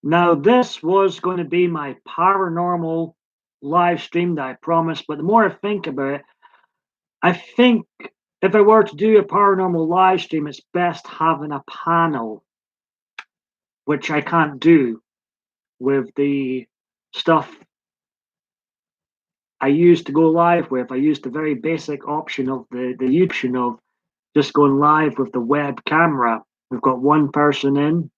Now, this was going to be my paranormal live stream that I promised, but the more I think about it, I think if I were to do a paranormal live stream, it's best having a panel, which I can't do with the stuff I used to go live with. I used the very basic option of the option of just going live with the web camera. We've got one person in.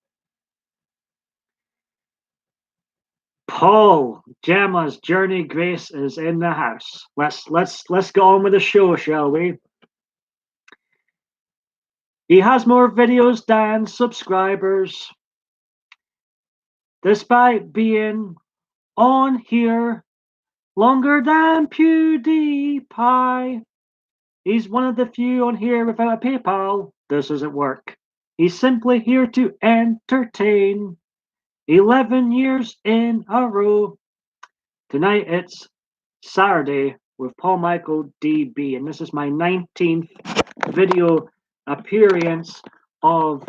Paul, Gemma's Journey Grace is in the house. Let's go on with the show, shall we? He has more videos than subscribers, despite being on here longer than PewDiePie. He's one of the few on here without a PayPal. This doesn't work. He's simply here to entertain. 11 years in a row. Tonight it's Saturday with Paul MichaelDB, and this is my 19th video appearance of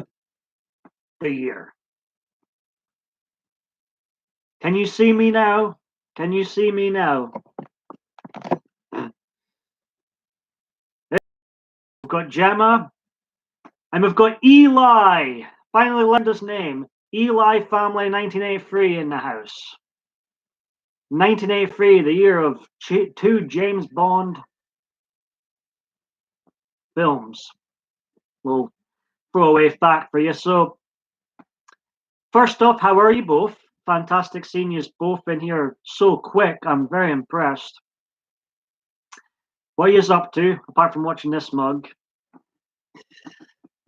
the year. Can you see me now? Can you see me now? We've got Gemma, and we've got Eli. Finally learned his name. Eli Family 1983 in the house. 1983, the year of two James Bond films. We'll throwaway fact for you. So, first off, how are you both? Fantastic seeing you both in here so quick. I'm very impressed. What are you up to, apart from watching this mug?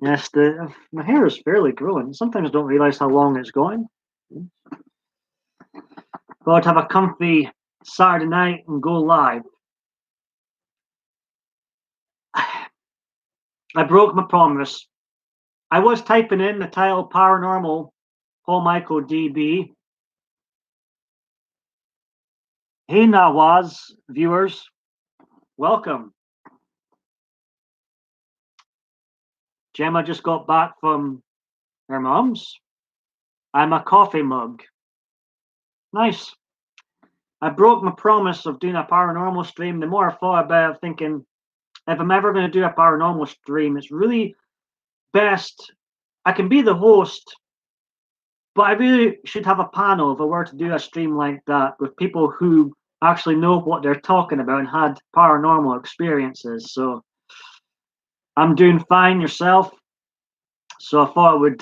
Yes, my hair is fairly growing. Sometimes I don't realize how long it's going. Got to have a comfy Saturday night and go live. I broke my promise. I was typing in the title Paranormal Paul MichaelDB. Hey Nawaz viewers, welcome. Gemma just got back from her mom's. I'm a coffee mug. Nice. I broke my promise of doing a paranormal stream. The more I thought about it, thinking if I'm ever going to do a paranormal stream, it's really best. I can be the host, but I really should have a panel if I were to do a stream like that with people who actually know what they're talking about and had paranormal experiences. So I'm doing fine yourself. So I thought I would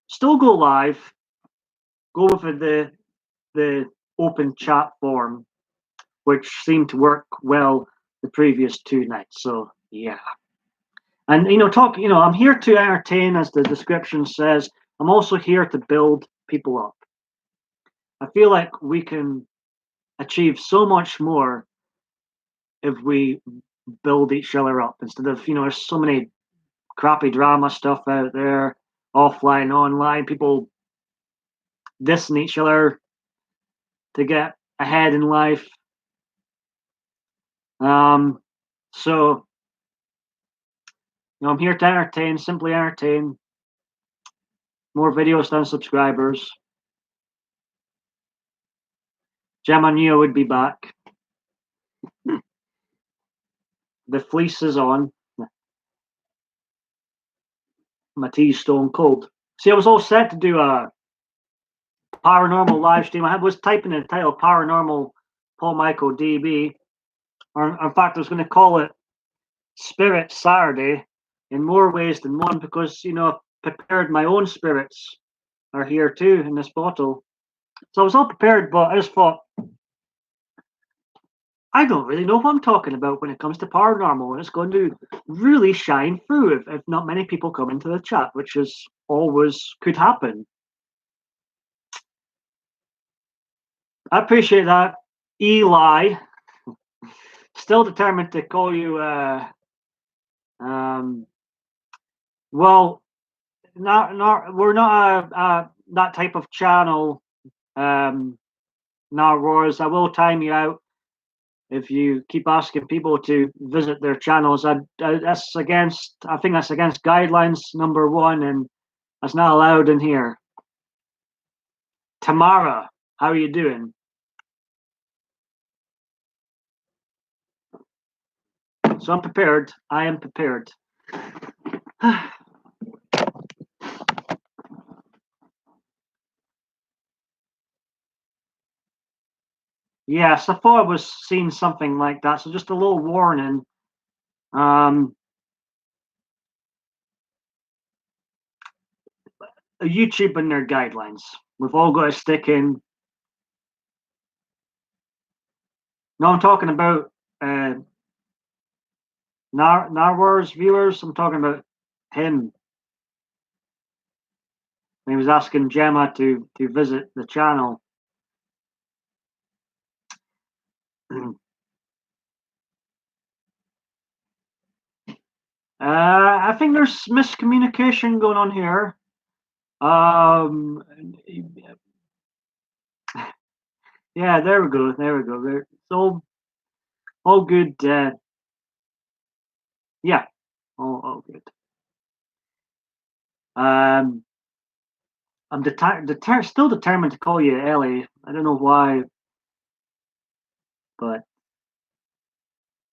still go live, go with the open chat form, which seemed to work well the previous two nights. So yeah. And I'm here to entertain, as the description says. I'm also here to build people up. I feel like we can achieve so much more if we build each other up instead of, there's so many crappy drama stuff out there, offline, online, people dissing each other to get ahead in life. So I'm here to entertain, simply entertain. More videos than subscribers. Gemma knew I would be back. The fleece is on. My tea's stone cold. See, I was all set to do a paranormal live stream. I was typing in the title Paranormal Paul MichaelDB. Or in fact, I was going to call it Spirit Saturday in more ways than one because, I've prepared my own spirits are here too in this bottle. So I was all prepared, but I just thought, I don't really know what I'm talking about when it comes to paranormal, and it's going to really shine through if not many people come into the chat, which is always could happen. I appreciate that, Eli. Still determined to call you. Well, we're not that type of channel. Now, Roars, I will time you out if you keep asking people to visit their channels. I think that's against guidelines number one, and That's not allowed in here. Tamara, how are you doing? So I'm prepared. I am prepared. Yes, I thought I was seeing something like that. So just a little warning. YouTube and their guidelines. We've all got to stick in. No, I'm talking about Narwar's viewers. I'm talking about him. He was asking Gemma to visit the channel. I think there's miscommunication going on here. Yeah, there we go. There we go. It's all good. Yeah, all good. I'm still determined to call you Ellie. I don't know why, but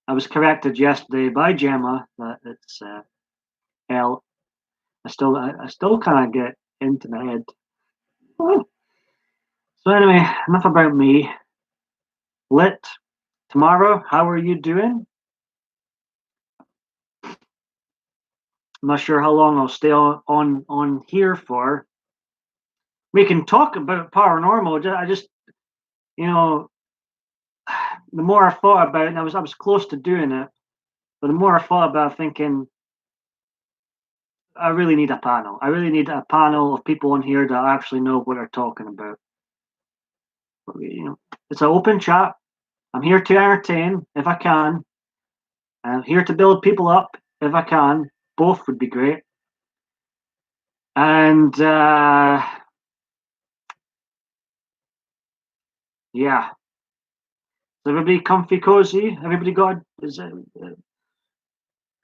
I was corrected yesterday by Gemma that it's L. I still can't get into my head. So anyway, enough about me. Lit, tomorrow, how are you doing? I'm not sure how long I'll stay on here for. We can talk about paranormal. I just, you know, the more I thought about it, and I was close to doing it, but the more I thought about it, thinking, I really need a panel. I really need a panel of people on here that actually know what they're talking about. But, it's an open chat. I'm here to entertain if I can. I'm here to build people up if I can. Both would be great. And yeah, is everybody comfy, cozy? Everybody got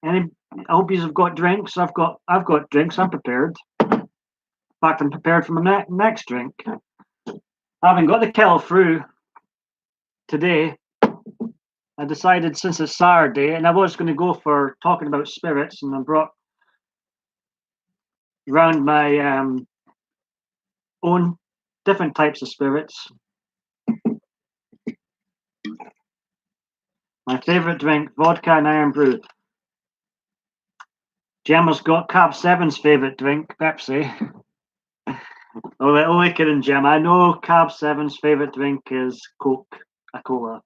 any? I hope you've got drinks. I've got drinks. I'm prepared. In fact, I'm prepared for my next drink. I haven't got the kettle through today. I decided since it's Saturday, and I was going to go for talking about spirits, and I brought around my own different types of spirits. My favorite drink, vodka and iron brew. Gemma's got Cab 7's favorite drink, Pepsi. Only kidding, Gemma. I know Cab 7's favorite drink is Coca-Cola.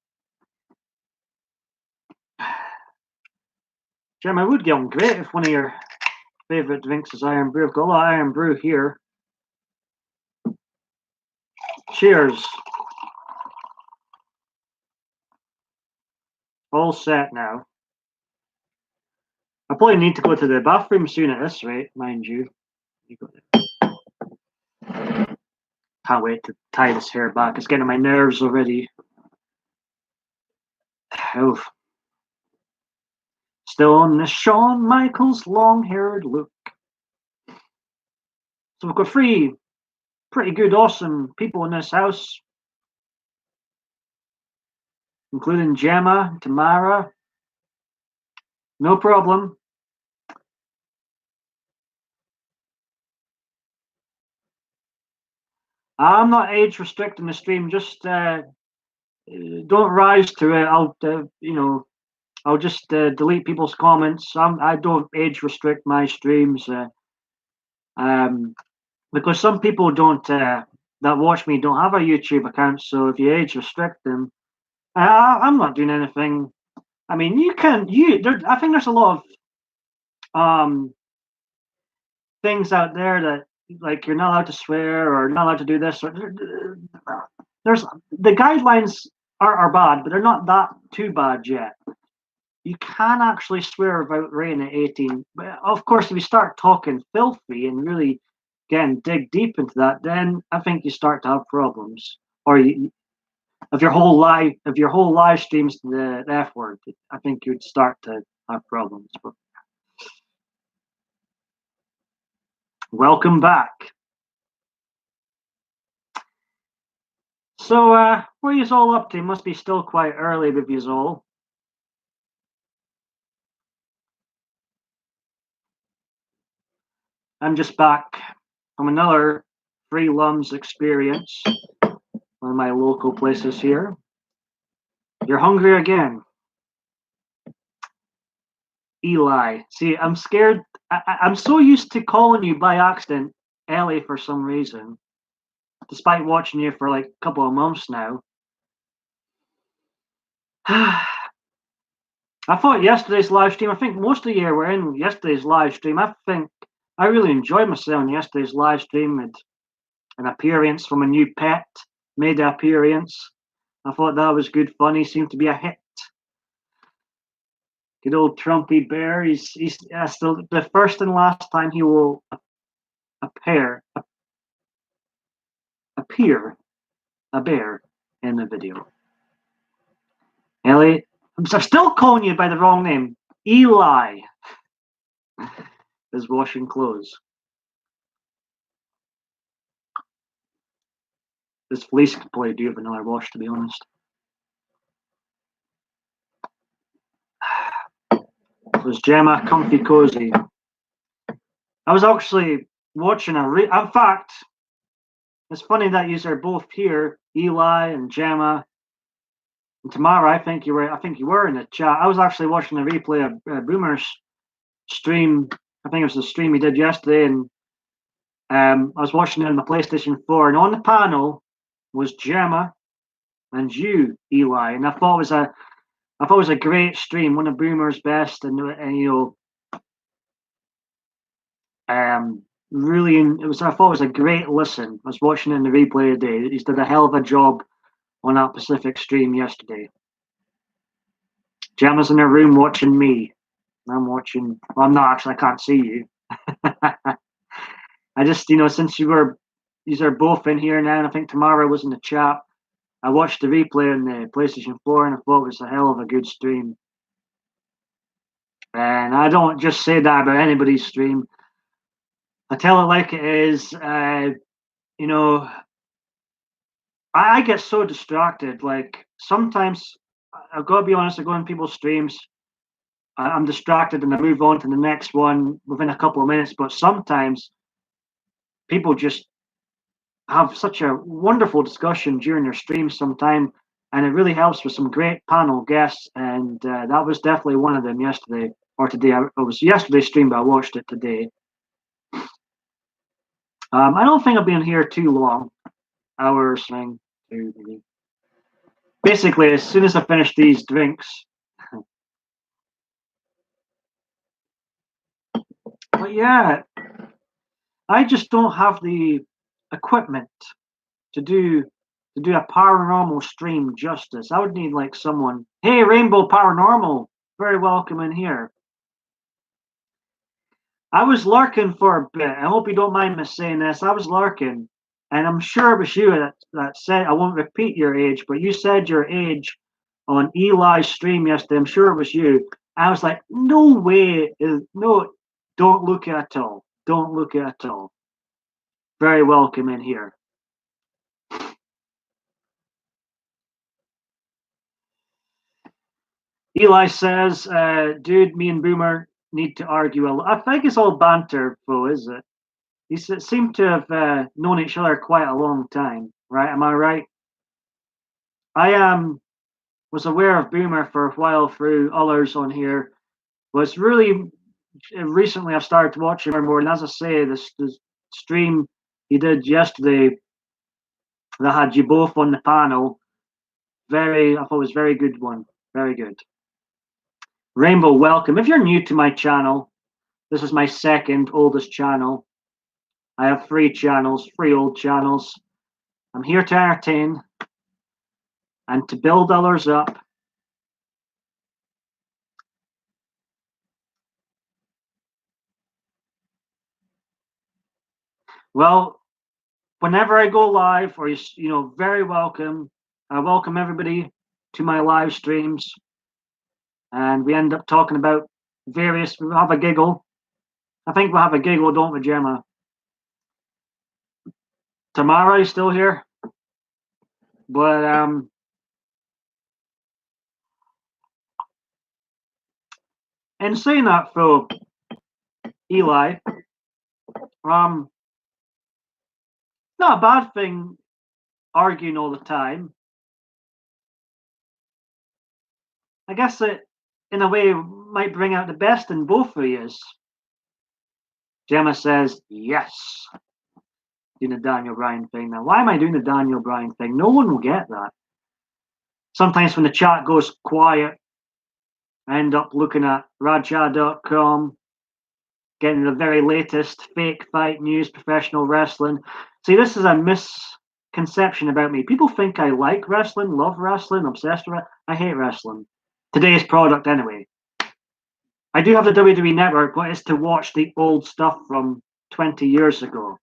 Gemma, it would get on great if one of your favorite drinks is iron brew. I've got a lot of iron brew here. Cheers. All set now. I probably need to go to the bathroom soon at this rate, mind you. Can't wait to tie this hair back. It's getting on my nerves already. Oof. Still on the Shawn Michaels long-haired look. So we've got three pretty good, awesome people in this house, including Gemma, Tamara. No problem. I'm not age restricting the stream. Just don't rise to it. I'll just delete people's comments. I don't age restrict my streams because some people don't that watch me don't have a YouTube account. So if you age restrict them, I'm not doing anything. I mean, you can. I think there's a lot of things out there that like you're not allowed to swear or not allowed to do this. Or there's the guidelines are bad, but they're not that too bad yet. You can actually swear without rating at 18. But of course, if you start talking filthy and really dig deep into that, then I think you start to have problems. Or if your whole live streams the F word, I think you'd start to have problems. But Welcome back. So, what are you all up to? Must be still quite early with you all. I'm just back from another free Lums experience, one of my local places here. You're hungry again. Eli. See, I'm scared. I'm so used to calling you by accident Ellie for some reason, despite watching you for like a couple of months now. I thought yesterday's live stream, I think most of the year we're in yesterday's live stream. I think I really enjoyed myself in yesterday's live stream. And an appearance from a new pet made an appearance. I thought that was good fun. He seemed to be a hit. Good old Trumpy Bear. He's still the first and last time he will appear a bear in the video. Ellie, I'm still calling you by the wrong name. Eli is washing clothes. This fleece could probably do with another wash, to be honest. It was Gemma, comfy cozy. I was actually watching in fact, it's funny that you are both here, Eli and Gemma. And Tamara, I think you were in the chat. I was actually watching a replay of Boomer's stream. I think it was the stream he did yesterday, and I was watching it on the PlayStation 4. And on the panel was Gemma and you, Eli. And I thought it was a great stream, one of Boomer's best, and you know, really, I thought it was a great listen. I was watching it in the replay today. He's did a hell of a job on that Pacific stream yesterday. Gemma's in her room watching me. I'm watching. Well, I'm not actually. I can't see you. I just, you know, since these are both in here now, and I think Tamara was in the chat. I watched the replay on the PlayStation 4, and I thought it was a hell of a good stream. And I don't just say that about anybody's stream. I tell it like it is. You know, I get so distracted. Like sometimes I've got to be honest. I go in people's streams. I'm distracted and I move on to the next one within a couple of minutes. But sometimes people just have such a wonderful discussion during their streams sometime, and it really helps with some great panel guests. And that was definitely one of them yesterday or today. It was yesterday's stream, but I watched it today. I don't think I'll be in here too long. Hour or something. Basically, as soon as I finish these drinks. But yeah, I just don't have the equipment to do a paranormal stream justice. I would need like someone. Hey, Rainbow Paranormal, very welcome in here. I was lurking for a bit. I hope you don't mind me saying this. I was lurking, and I'm sure it was you that said. I won't repeat your age, but you said your age on Eli's stream yesterday. I'm sure it was you. I was like, no way, no, don't look at all. Don't look at all. Very welcome in here. Eli says, dude, me and Boomer need to argue a lot. I think it's all banter, though, is it? You seem to have known each other quite a long time, right? Am I right? I was aware of Boomer for a while through others on here. Was really recently I've started watching more, and as I say, this stream he did yesterday that had you both on the panel. I thought it was very good one. Very good. Rainbow, welcome. If you're new to my channel, this is my second oldest channel. I have 3 channels, 3 old channels. I'm here to entertain and to build others up. Well, whenever I go live, or you know, very welcome. I welcome everybody to my live streams, and we end up talking about various. We have a giggle. I think we'll have a giggle, don't we, Gemma? Tamara is still here. But in saying that, for Eli, not a bad thing arguing all the time. I guess it, in a way, might bring out the best in both of you. Gemma says, yes. Doing the Daniel Bryan thing now. Why am I doing the Daniel Bryan thing? No one will get that. Sometimes when the chat goes quiet, I end up looking at Raja.com, getting the very latest fake fight news, professional wrestling. See, this is a misconception about me. People think I like wrestling, love wrestling, obsessed with it. I hate wrestling. Today's product, anyway. I do have the WWE Network, but it's to watch the old stuff from 20 years ago.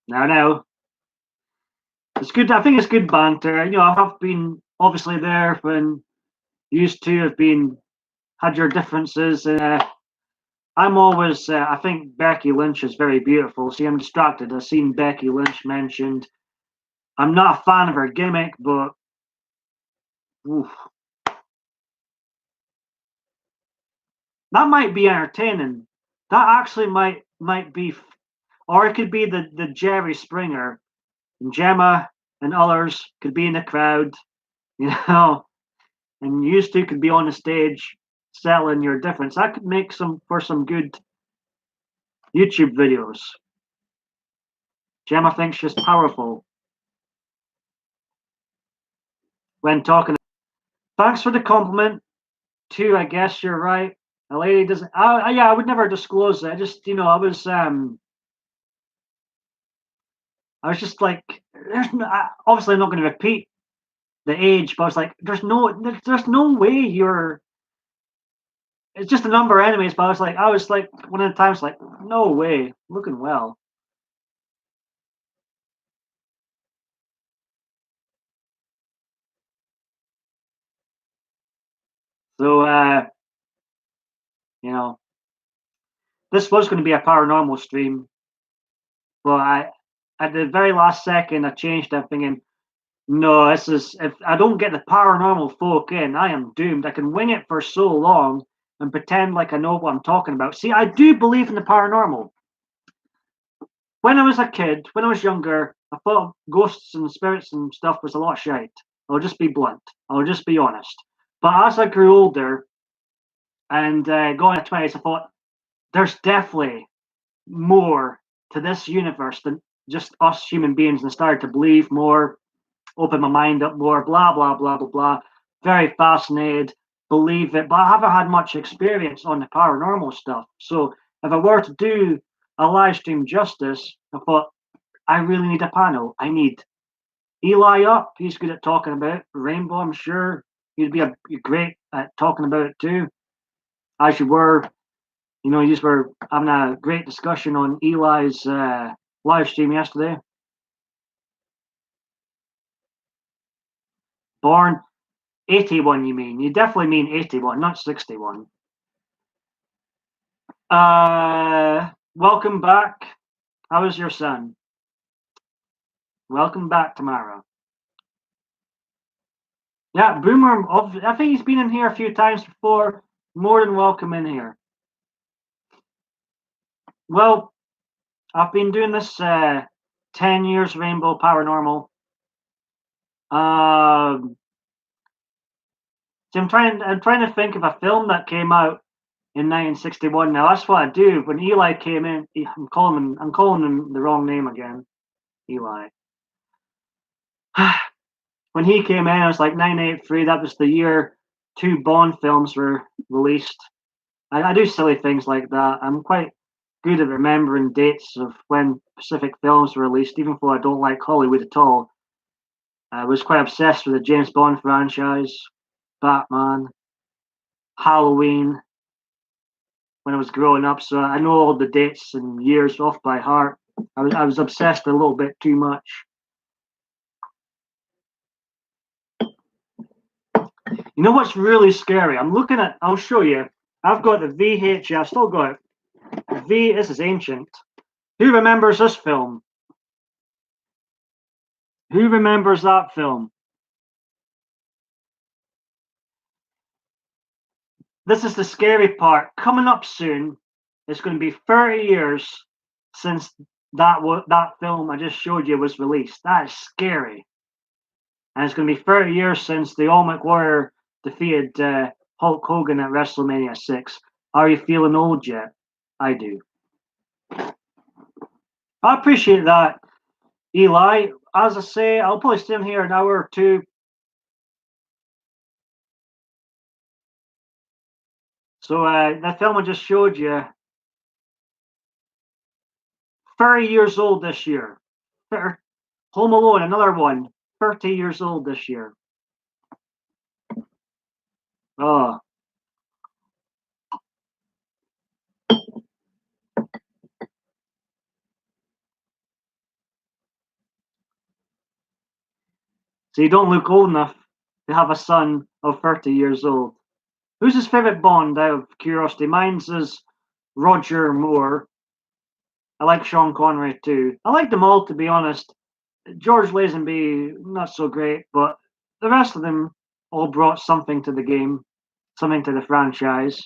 Now. It's good. I think it's good banter. You know, I have been obviously there when used to have been had your differences. I'm always. I think Becky Lynch is very beautiful. See, I'm distracted. I've seen Becky Lynch mentioned. I'm not a fan of her gimmick, but oof, that might be entertaining. That actually might be, or it could be the Jerry Springer, and Gemma and others could be in the crowd. You know. And you two could be on the stage selling your difference. That could make some good YouTube videos. Gemma thinks she's powerful when talking. Thanks for the compliment. Too, I guess you're right. A lady doesn't. Yeah, I would never disclose it. I just, I was just like, obviously I'm not going to repeat the age, but I was like, there's no way you're. It's just a number of enemies, but I was like one of the times like, no way, looking well. So this was going to be a paranormal stream, but at the very last second I changed it, thinking, no, this is if I don't get the paranormal folk in, I am doomed. I can wing it for so long and pretend like I know what I'm talking about. See, I do believe in the paranormal. When I was a kid, when I was younger, I thought ghosts and spirits and stuff was a lot of shite. I'll just be blunt. I'll just be honest. But as I grew older and going to 20s, I thought there's definitely more to this universe than just us human beings, and started to believe more, open my mind up more, blah, blah, blah, blah, blah. Very fascinated, believe it, but I haven't had much experience on the paranormal stuff. So if I were to do a live stream justice, I thought, I really need a panel. I need Eli up. He's good at talking about it. Rainbow, I'm sure he'd be great at talking about it too. As you were, you were having a great discussion on Eli's live stream yesterday. Born 81, you mean? You definitely mean 81, not 61. Welcome back. How is your son? Welcome back, Tamara. Yeah, Boomer, I think he's been in here a few times before. More than welcome in here. Well, I've been doing this 10 years Rainbow Paranormal. So I'm trying to think of a film that came out in 1961. Now that's what I do. When Eli came in, I'm calling him the wrong name again. Eli. When he came in, it was like 1983. That was the year 2 Bond films were released. I do silly things like that. I'm quite good at remembering dates of when specific films were released, even though I don't like Hollywood at all. I was quite obsessed with the James Bond franchise, Batman, Halloween when I was growing up, so I know all the dates and years off by heart. I was obsessed a little bit too much. You know what's really scary? I'm looking at, I'll show you. I've got the VHS, I've still got it. This is ancient. Who remembers this film? Who remembers that film? This is the scary part. Coming up soon, it's going to be 30 years since that film I just showed you was released. That is scary. And it's going to be 30 years since the Ultimate Warrior defeated Hulk Hogan at WrestleMania 6. Are you feeling old yet? I do. I appreciate that, Eli. As I say, I'll probably stay in here an hour or two. So the film I just showed you, 30 years old this year. Home Alone, another one, 30 years old this year. Oh, so you don't look old enough to have a son of 30 years old. Who's his favourite Bond, out of curiosity? Mine's is Roger Moore. I like Sean Connery too. I like them all, to be honest. George Lazenby, not so great, but the rest of them all brought something to the game, something to the franchise.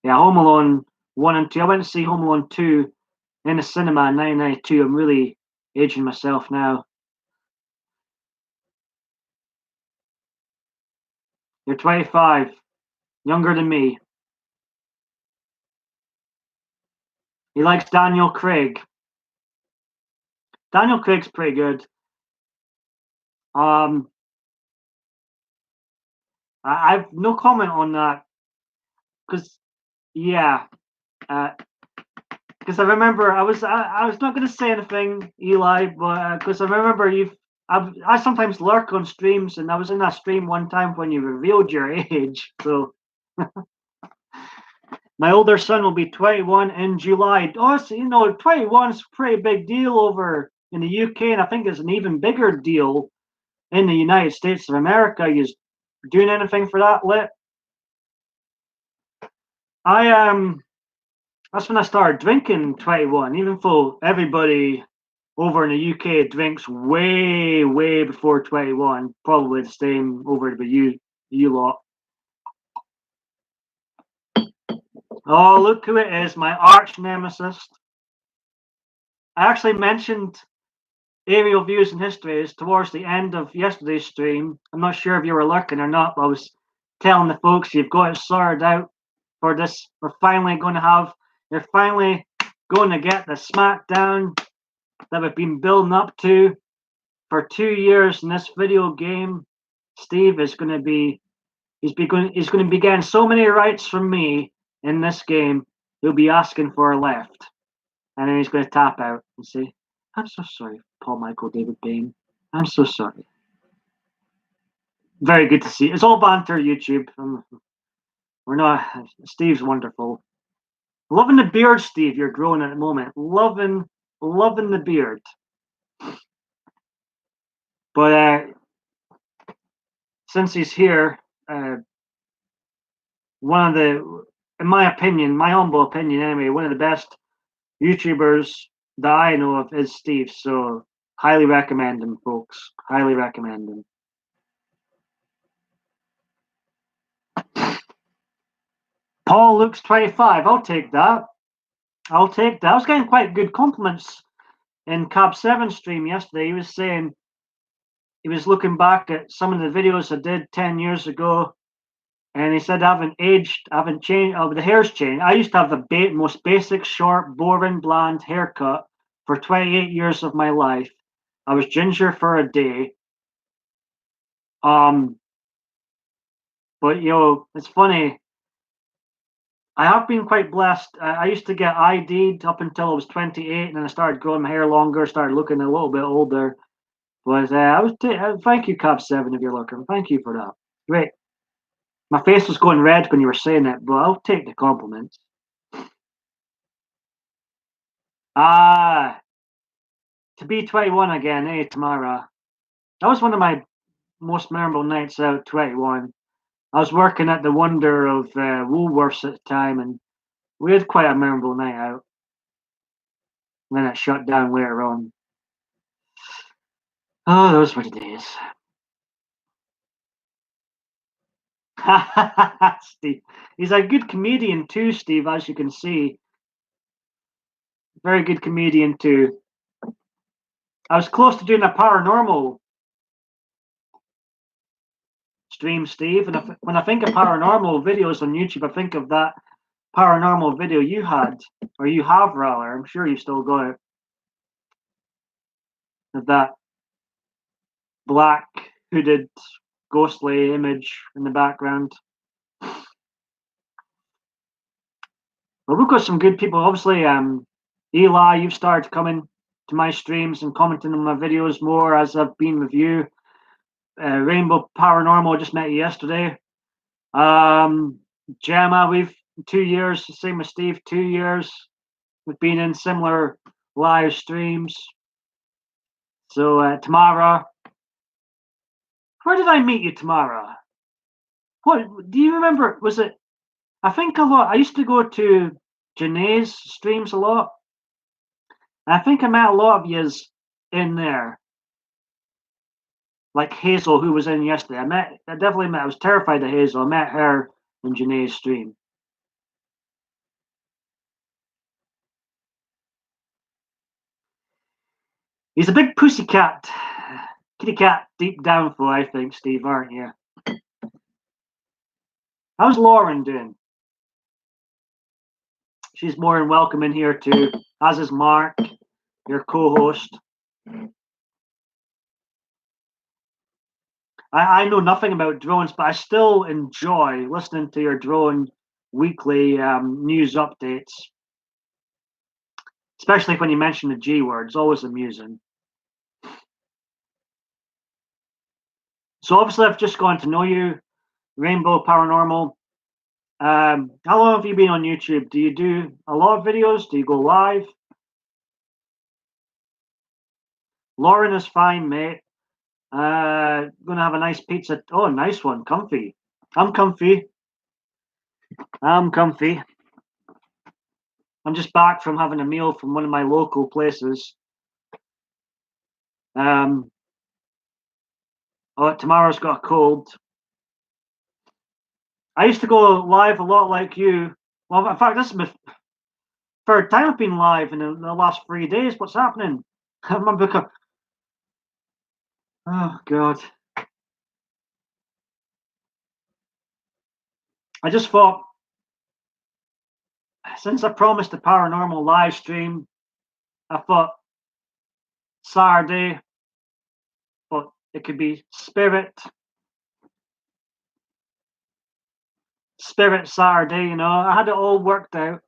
Yeah, Home Alone 1 and 2. I went to see Home Alone 2 in the cinema in 1992. I'm really aging myself now. You're 25, younger than me. He likes Daniel Craig. Daniel Craig's pretty good. Um, I've no comment on that because, yeah, because I remember I was not going to say anything, Eli, but because I remember I sometimes lurk on streams, and I was in that stream one time when you revealed your age. So my older son will be 21 in July. Also, 21 is a pretty big deal over in the UK, and I think it's an even bigger deal in the United States of America. You doing anything for that, Lit? I that's when I started drinking 21, even though everybody over in the UK drinks way, way before 21. Probably the same over with you lot. Oh, look who it is, my arch nemesis. I actually mentioned aerial views and histories towards the end of yesterday's stream. I'm not sure if you were lurking or not, but I was telling the folks you've got it sorted out for this. You're finally going to get the SmackDown that we've been building up to for 2 years in this video game. Steve is going to be he's going to be getting so many rights from me in this game. He'll be asking for a left, and then he's going to tap out and say, "I'm so sorry, Paul MichaelDB Bain. I'm so sorry." Very good to see. It's all banter, YouTube. We're not. Steve's wonderful. Loving the beard, Steve. You're growing at the moment. Loving the beard. But since he's here, one of the, in my opinion, my humble opinion anyway, one of the best YouTubers that I know of is Steve. So highly recommend him, folks. Highly recommend him. Paul looks 25. I'll take that. I was getting quite good compliments in Cab 7 stream yesterday. He was saying he was looking back at some of the videos I did 10 years ago, and he said I haven't aged, I haven't changed. Oh, the hair's changed. I used to have the most basic, short, boring, bland haircut for 28 years of my life. I was ginger for a day. But it's funny. I have been quite blessed. I used to get ID'd up until I was 28, and then I started growing my hair longer, started looking a little bit older. But thank you, Cab 7, if you're looking. Thank you for that. Great. My face was going red when you were saying it, but I'll take the compliments. Ah, to be 21 again, Tamara. That was one of my most memorable nights out, 21. I was working at the Wonder of Woolworths at the time, and We had quite a memorable night out. And then it shut down later on. Oh, those were the days. Steve. He's a good comedian too, Steve, as you can see. Very good comedian too. I was close to doing a paranormal stream, Steve, and when I think of paranormal videos on YouTube, I think of that paranormal video you had, or you have rather. I'm sure you've still got it. Of that black hooded ghostly image in the background. Well, we've got some good people. Obviously, Eli, you've started coming to my streams and commenting on my videos more as I've been with you. Rainbow Paranormal, I just met you yesterday. Gemma, we've 2 years, same as Steve, 2 years. We've been in similar live streams. So, Tamara, where did I meet you, Tamara? What do you remember? Was it? I think a lot. I used to go to Janae's streams a lot. I think I met a lot of yous in there. Like Hazel, who was in yesterday. I definitely met, I was terrified of Hazel. I met her in Janae's stream. He's a big pussycat, kitty cat deep down for, I think, Steve, aren't you? How's Lauren doing? She's more than welcome in here too, as is Mark, your co-host. I know nothing about drones, but I still enjoy listening to your drone weekly news updates, especially when you mention the G word. It's always amusing. So obviously, I've just gone to know you, Rainbow Paranormal. How long have you been on YouTube? Do you do a lot of videos? Do you go live? Lauren is fine, mate. Gonna have a nice pizza. Oh, nice one, comfy. I'm comfy. I'm comfy. I'm just back from having a meal from one of my local places. Oh, tomorrow's got a cold. I used to go live a lot like you. Well, in fact, this is my third time I've been live in the last 3 days. What's happening? I remember. Oh God. I just thought, since I promised a paranormal live stream, I thought Saturday, but it could be Spirit Saturday, I had it all worked out.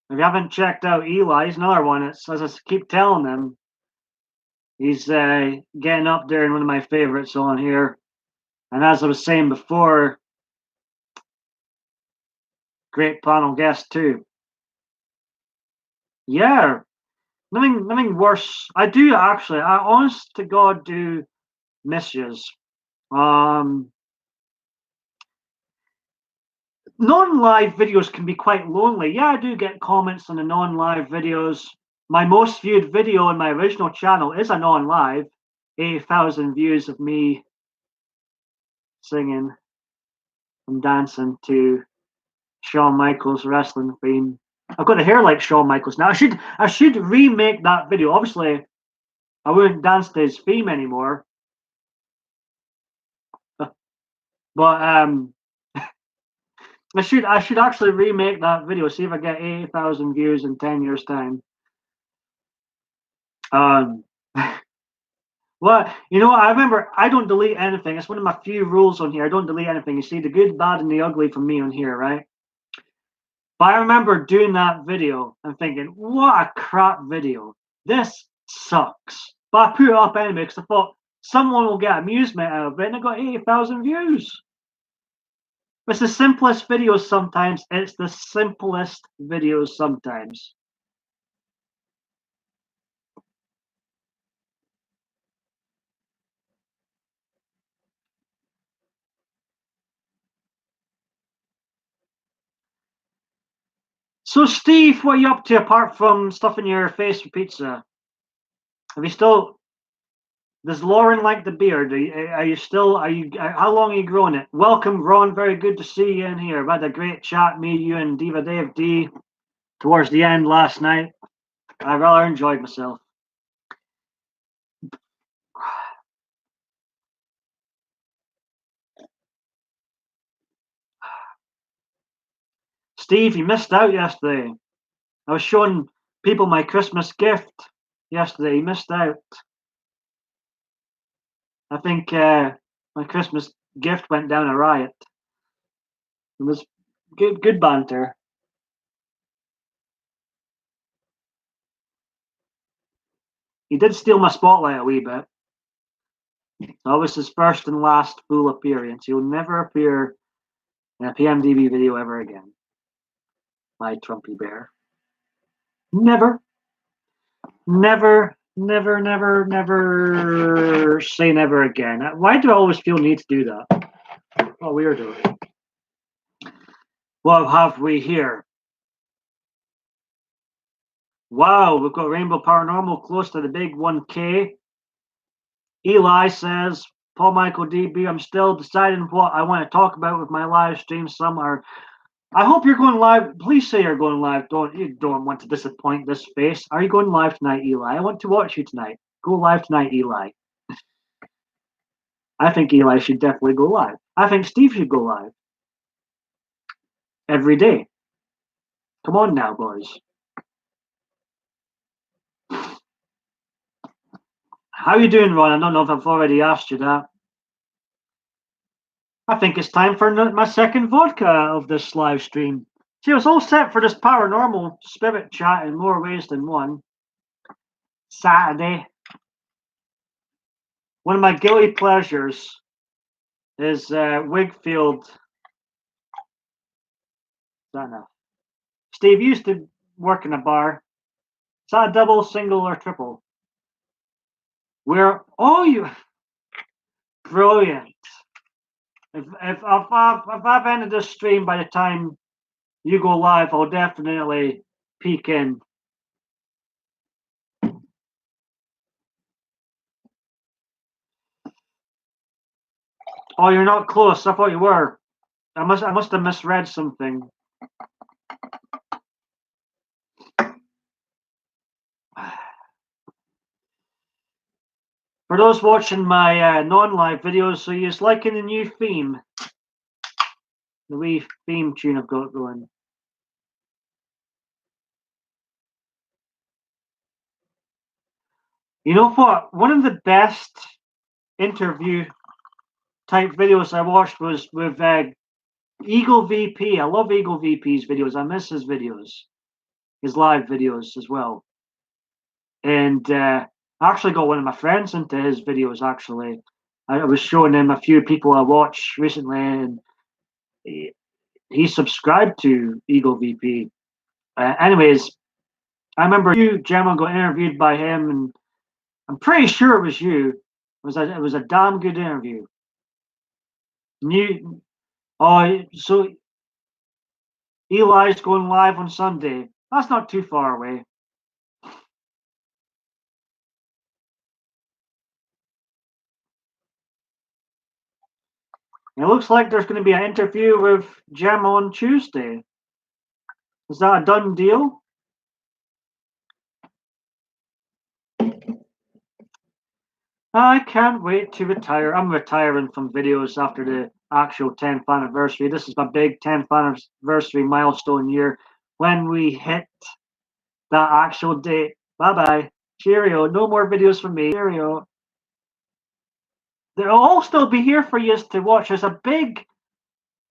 If you haven't checked out Eli, he's another one. It's, as I keep telling him, he's getting up there in one of my favorites on here. And as I was saying before, great panel guest too. Yeah, nothing worse. I do actually. I honest to God do miss yous. Non-live videos can be quite lonely. Yeah, I do get comments on the non-live videos. My most viewed video on my original channel is a non-live. 8,000 views of me singing and dancing to Shawn Michaels' wrestling theme. I've got the hair like Shawn Michaels now. I should remake that video. Obviously, I wouldn't dance to his theme anymore. But I should actually remake that video. See if I get 80,000 views in 10 years' time. Well, I remember I don't delete anything. It's one of my few rules on here. I don't delete anything. You see the good, bad, and the ugly from me on here, right? But I remember doing that video and thinking, what a crap video. This sucks. But I put it up anyway because I thought someone will get amusement out of it, and I got 80,000 views. It's the simplest videos sometimes. It's the simplest videos sometimes. So, Steve, what are you up to apart from stuffing your face with pizza? Have you still? Does Lauren like the beard? Are you still? Are you? How long are you growing it? Welcome, Ron. Very good to see you in here. I've had a great chat, me, you, and Diva Dave D. Towards the end last night, I rather enjoyed myself. Steve, you missed out yesterday. I was showing people my Christmas gift yesterday. You missed out. I think my Christmas gift went down a riot. It was good banter. He did steal my spotlight a wee bit. That was his first and last full appearance. He will never appear in a PMDB video ever again. My Trumpy bear. Never, never, never, never, never say never again. Why do I always feel need to do that? What weirdo. What have we here? Wow, we've got Rainbow Paranormal close to the big 1K. Eli says, Paul MichaelDB, I'm still deciding what I want to talk about with my live stream. Some are. I hope you're going live. Please say you're going live. You don't want to disappoint this face. Are you going live tonight, Eli? I want to watch you tonight. Go live tonight, Eli. I think Eli should definitely go live. I think Steve should go live every day. Come on now, boys. How you doing, Ron? I don't know if I've already asked you that. I think it's time for my second vodka of this live stream. See, I was all set for this paranormal spirit chat in more ways than one. Saturday. One of my guilty pleasures is Wigfield. Is that enough? Steve, you used to work in a bar. Is that a double, single, or triple? Where? Oh, you. Brilliant. If I've ended this stream by the time you go live, I'll definitely peek in. Oh, you're not close. I thought you were. I must have misread something. For those watching my non-live videos, so you liking the new theme, the wee theme tune I've got going. You know what? One of the best interview type videos I watched was with Eagle VP. I love Eagle VP's videos. I miss his videos, his live videos as well. And I actually got one of my friends into his videos. Actually, I was showing him a few people I watched recently, and he subscribed to Eagle VP. Anyways, I remember you, Gemma, got interviewed by him, and I'm pretty sure it was you. It was a damn good interview. So Eli's going live on Sunday. That's not too far away. It looks like there's going to be an interview with Gemma on Tuesday. Is that a done deal? I can't wait to retire. I'm retiring from videos after the actual 10th anniversary. This is my big 10th anniversary milestone year when we hit that actual date. Bye-bye. Cheerio. No more videos from me. Cheerio. They'll all still be here for you to watch. There's a big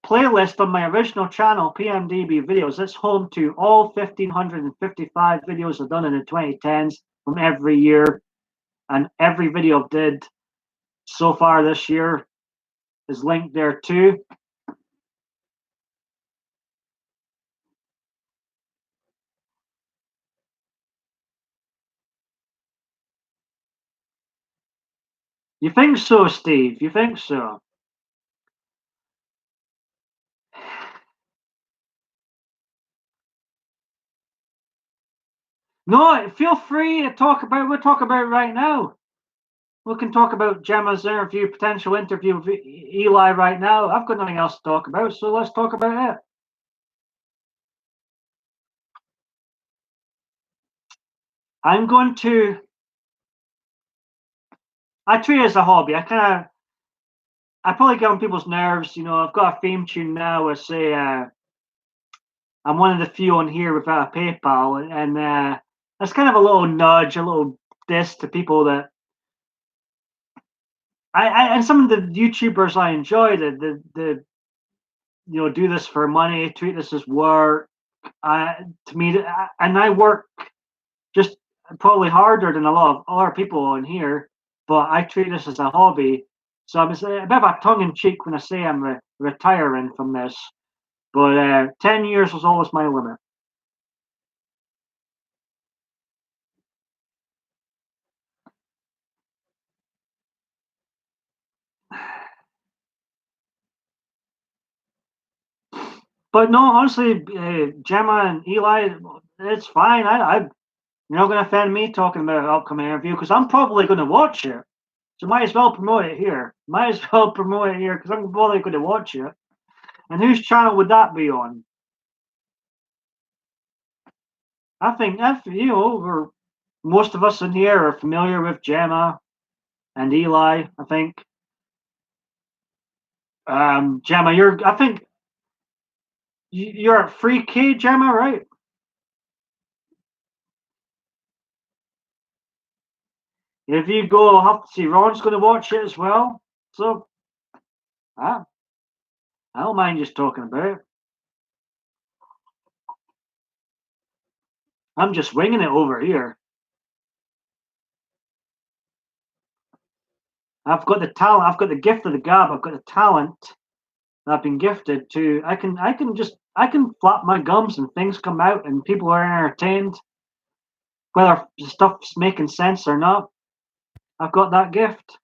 playlist on my original channel, PMDB videos. It's home to all 1,555 videos I've done in the 2010s from every year. And every video I've did so far this year is linked there too. You think so, Steve? You think so? No, feel free to talk about. We'll talk about it right now. We can talk about Gemma's interview, potential interview with Eli right now. I've got nothing else to talk about, so let's talk about it. I'm going to. I treat it as a hobby. I probably get on people's nerves. I've got a theme tune now. I say I'm one of the few on here without a PayPal, and that's kind of a little nudge, a little diss to people that and some of the YouTubers I enjoy the do this for money, treat this as work. To me, and I work just probably harder than a lot of other people on here, but I treat this as a hobby. So I'm a bit of a tongue in cheek when I say I'm retiring from this. But 10 years was always my limit. But no, honestly, Gemma and Eli, it's fine. You're not going to offend me talking about an upcoming interview because I'm probably going to watch it. So might as well promote it here. Might as well promote it here because I'm probably going to watch it. And whose channel would that be on? I think most of us in here are familiar with Gemma and Eli. I think Gemma, I think you're at 3K, Gemma, right? If you go, I'll have to see. Ron's going to watch it as well. So I, I don't mind just talking about it. I'm just winging it over here. I've got the talent. I've got the gift of the gab. I've got the talent that I've been gifted to. I can flap my gums and things come out and people are entertained, whether stuff's making sense or not. I've got that gift.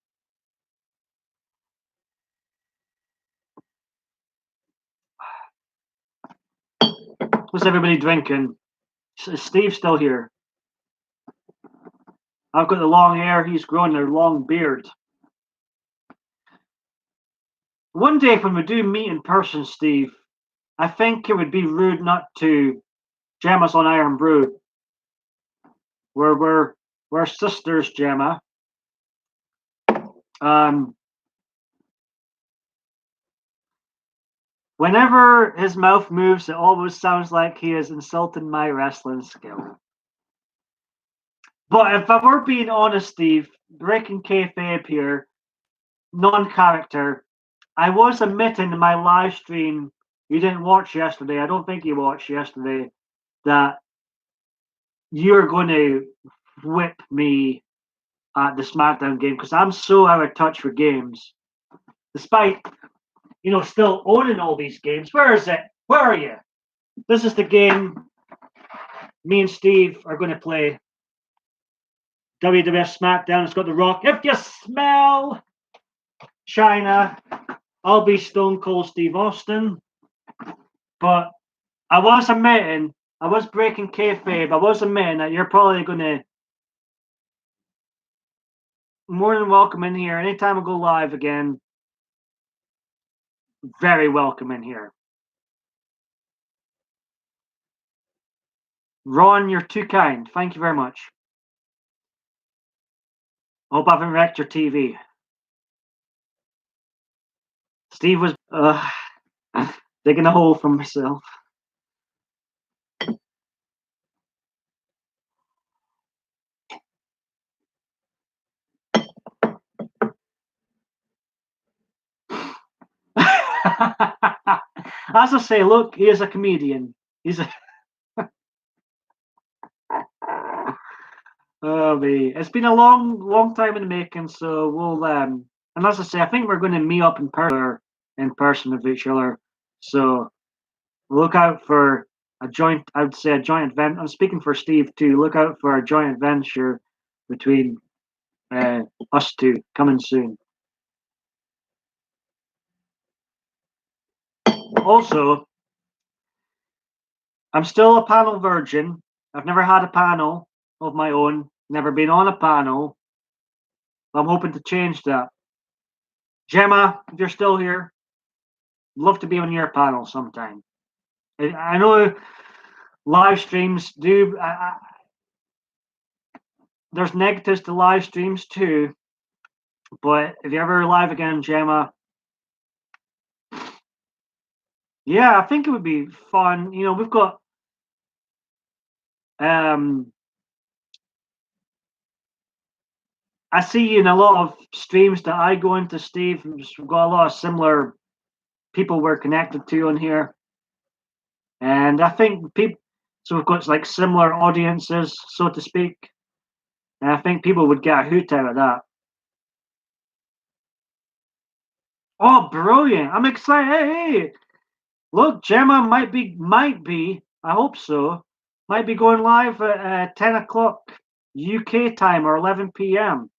What's everybody drinking? Is Steve still here? I've got the long hair. He's growing a long beard. One day when we do meet in person, Steve, I think it would be rude not to jam us on Iron Brew. We're sisters, Gemma. Um, Whenever his mouth moves, it always sounds like he is insulting my wrestling skill. But if I were being honest, Steve, breaking kayfabe here, non-character, I was admitting in my live stream you didn't watch yesterday. I don't think you watched yesterday that you're going to whip me at the SmackDown game because I'm so out of touch with games, despite still owning all these games. Where is it? Where are you? This is the game me and Steve are going to play. WWF SmackDown. It's got The Rock. If you smell China, I'll be Stone Cold Steve Austin. But I was breaking kayfabe. I was admitting that you're probably going to more than welcome in here. Anytime I go live again, very welcome in here. Ron, you're too kind. Thank you very much. Hope I haven't wrecked your TV. Steve was digging a hole for myself. As I say, look, he is a comedian. He's a oh me. It's been a long time in the making, so we'll and as I say, I think we're gonna meet up in person with each other. So look out for I would say a joint event. I'm speaking for Steve too. Look out for a joint adventure between uh, us two coming soon. Also, I'm still a panel virgin. I've never had a panel. of my own. Never been on a panel. I'm hoping to change that. Gemma, if you're still here, love to be on your panel sometime. I know live streams do. There's negatives to live streams too, but if you're ever live again, Gemma, yeah, I think it would be fun. You know, we've got I see in a lot of streams that I go into, Steve. We've got a lot of similar people we're connected to on here, and I think people. So we've got like similar audiences, so to speak, and I think people would get a hoot out of that. Oh, brilliant! I'm excited. Hey, look, Gemma might be. I hope so. Might be going live at 10 o'clock UK time or 11 p.m.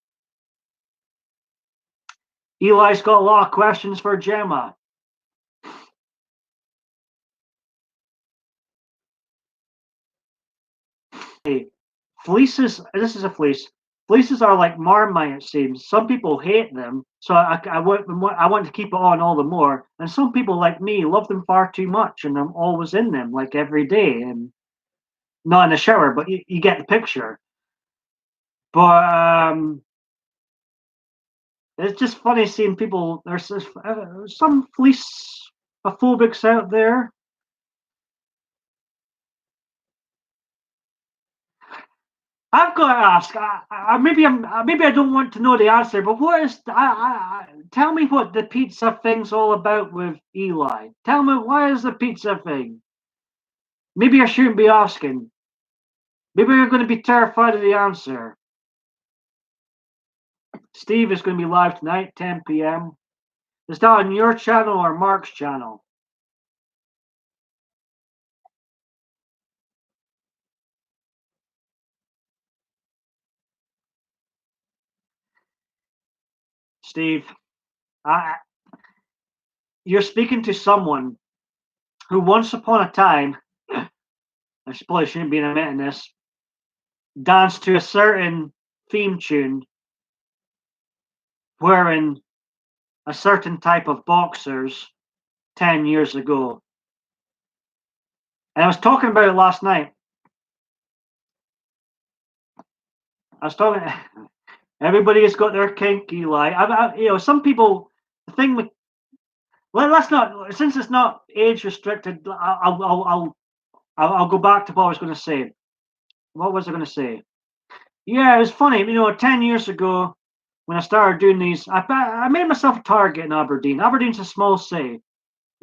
Eli's got a lot of questions for Gemma. Hey, fleeces. This is a fleece. Fleeces are like Marmite, it seems. Some people hate them, so I want to keep it on all the more. And some people, like me, love them far too much, and I'm always in them, like every day, and not in the shower, but you get the picture. But it's just funny seeing people. There's some fleece phobics out there. I've got to ask. Maybe I don't want to know the answer, but what is? Tell me what the pizza thing's all about with Eli. Tell me why is the pizza thing? Maybe I shouldn't be asking. Maybe you're going to be terrified of the answer. Steve is going to be live tonight, 10 p.m. Is that on your channel or Mark's channel? Steve, you're speaking to someone who once upon a time, I suppose I shouldn't be admitting this, danced to a certain theme tune wearing a certain type of boxers 10 years ago. And I was talking about it last night. I was talking, everybody has got their kink, Eli. Some people, the thing with, well, let's not, since it's not age restricted, I'll go back to what I was going to say. What was I going to say? Yeah, it was funny. 10 years ago, when I started doing these, I made myself a target in Aberdeen. Aberdeen's a small city.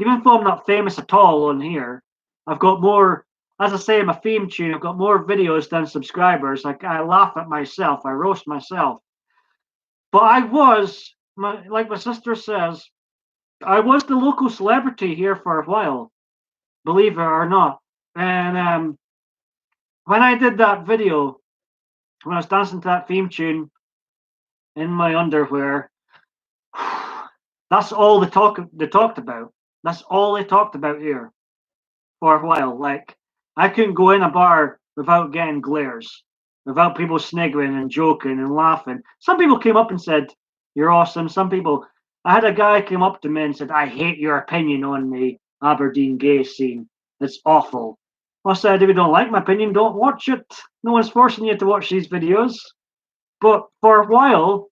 Even though I'm not famous at all on here, I've got more, as I say in my theme tune, I've got more videos than subscribers. Like I laugh at myself, I roast myself. But I was, like my sister says, I was the local celebrity here for a while, believe it or not. And when I did that video, when I was dancing to that theme tune in my underwear, that's all they talked about. That's all they talked about here for a while. Like I couldn't go in a bar without getting glares, without people sniggering and joking and laughing. Some people came up and said, "You're awesome." Some people, I had a guy came up to me and said, "I hate your opinion on the Aberdeen gay scene. It's awful." I said, "If you don't like my opinion, don't watch it. No one's forcing you to watch these videos." But for a while,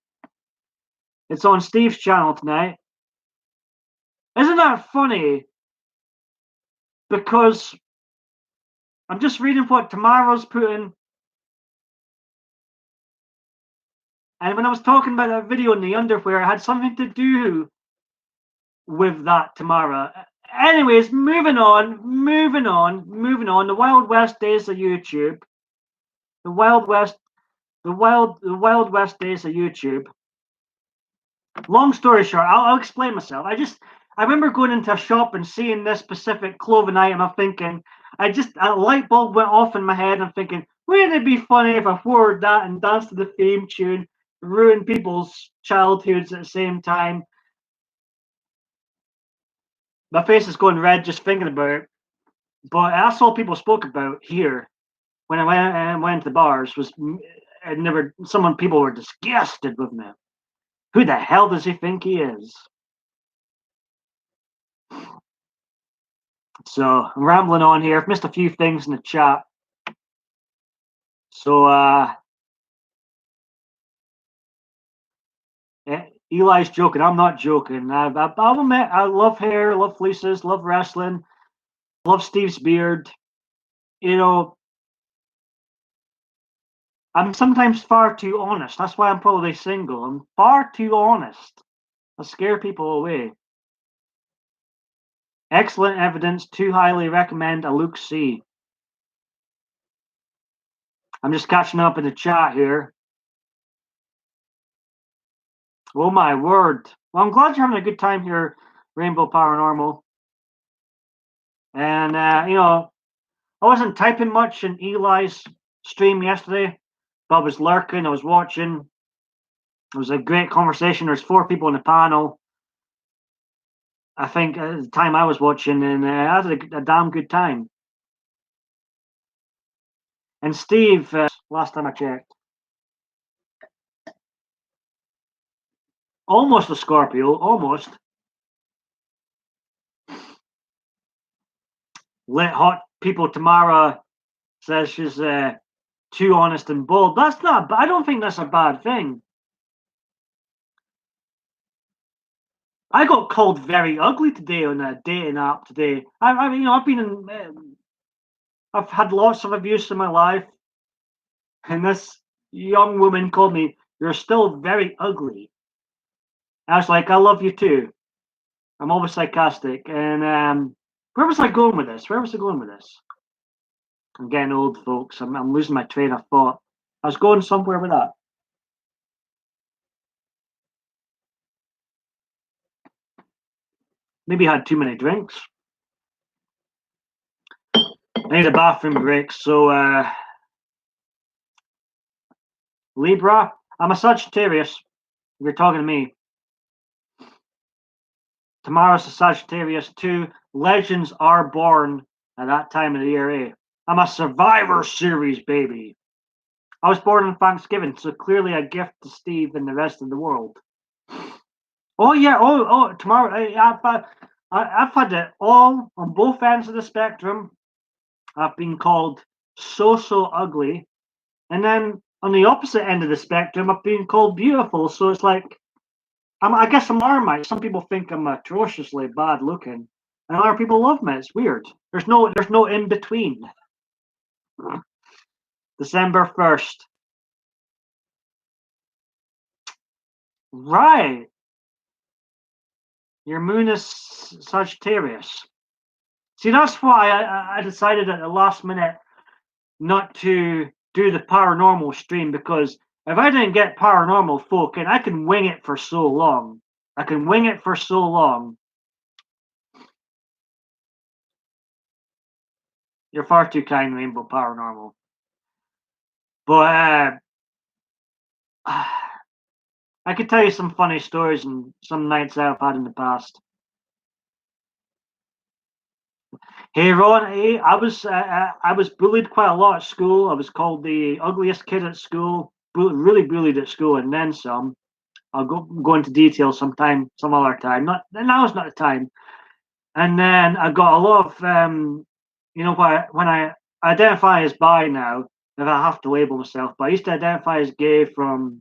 it's on Steve's channel tonight. Isn't that funny? Because I'm just reading what Tamara's put in. And when I was talking about that video in the underwear, it had something to do with that, Tamara. Anyways, moving on. The Wild West days of YouTube. The Wild West days of YouTube. Long story short, I'll explain myself. I remember going into a shop and seeing this specific clothing item. I'm thinking, a light bulb went off in my head. I'm thinking, wouldn't it be funny if I wore that and danced to the theme tune, ruin people's childhoods at the same time? My face is going red just thinking about it. But that's all people spoke about here. when I went to the bars was I never. People were disgusted with me. Who the hell does he think he is? So I'm rambling on here. I've missed a few things in the chat. So Eli's joking. I'm not joking. I'll admit, I love hair, love fleeces, love wrestling, love Steve's beard. You know, I'm sometimes far too honest. That's why I'm probably single. I'm far too honest. I scare people away. Excellent evidence. Too highly recommend a look see. I'm just catching up in the chat here. Oh my word. Well, I'm glad you're having a good time here, Rainbow Paranormal. And, I wasn't typing much in Eli's stream yesterday, but I was lurking, I was watching. It was a great conversation. There's 4 people in the panel, I think, at the time I was watching, and I had a damn good time. And Steve, last time I checked, almost a Scorpio, almost. Lit Hot People Tamara says she's too honest and bold. That's not. I don't think that's a bad thing. I got called very ugly today on a dating app today. I've been in. I've had lots of abuse in my life, and this young woman called me, "You're still very ugly." I was like, "I love you too." I'm always sarcastic, and where was I going with this? Where was I going with this? I'm getting old, folks. I'm losing my train of thought. I was going somewhere with that. Maybe I had too many drinks. I need a bathroom break. So, Libra, I'm a Sagittarius. If you're talking to me, tomorrow's a Sagittarius too. Legends are born at that time of the year. I'm a Survivor Series baby. I was born on Thanksgiving, so clearly a gift to Steve and the rest of the world. Oh yeah. Tomorrow. I've had it all on both ends of the spectrum. I've been called so ugly, and then on the opposite end of the spectrum, I've been called beautiful. So it's like I guess I'm Marmite. Some people think I'm atrociously bad looking, and other people love me. It's weird. There's no in between. December 1st. Right. Your moon is Sagittarius. See, that's why I decided at the last minute not to do the paranormal stream, because if I didn't get paranormal folk in, I can wing it for so long. I can wing it for so long. You're far too kind, Rainbow Paranormal. But I could tell you some funny stories and some nights I've had in the past. Hey Ron, hey, I was bullied quite a lot at school. I was called the ugliest kid at school, really bullied at school, and then some. I'll go into detail some other time. Not Now's not the time. And then I got a lot of when I identify as bi now, if I have to label myself, but I used to identify as gay from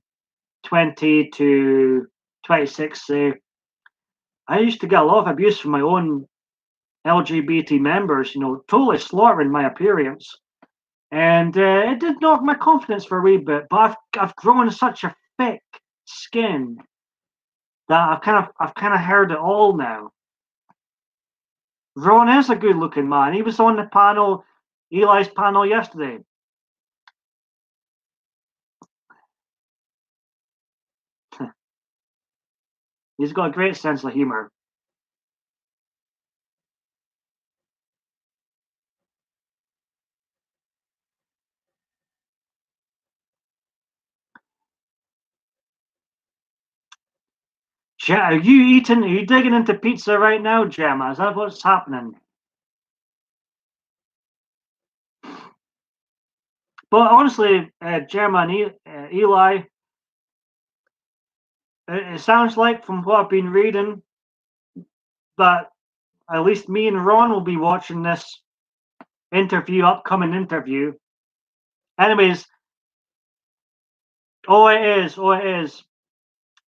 20 to 26. Say, I used to get a lot of abuse from my own LGBT members, totally slaughtering my appearance. And it did knock my confidence for a wee bit, but I've grown such a thick skin that I've kind of heard it all now. Ron is a good looking man. He was on the panel, Eli's panel yesterday. He's got a great sense of humor. Are you digging into pizza right now, Gemma? Is that what's happening? But honestly, Gemma and Eli, it sounds like from what I've been reading that at least me and Ron will be watching this upcoming interview. Anyways, oh it is,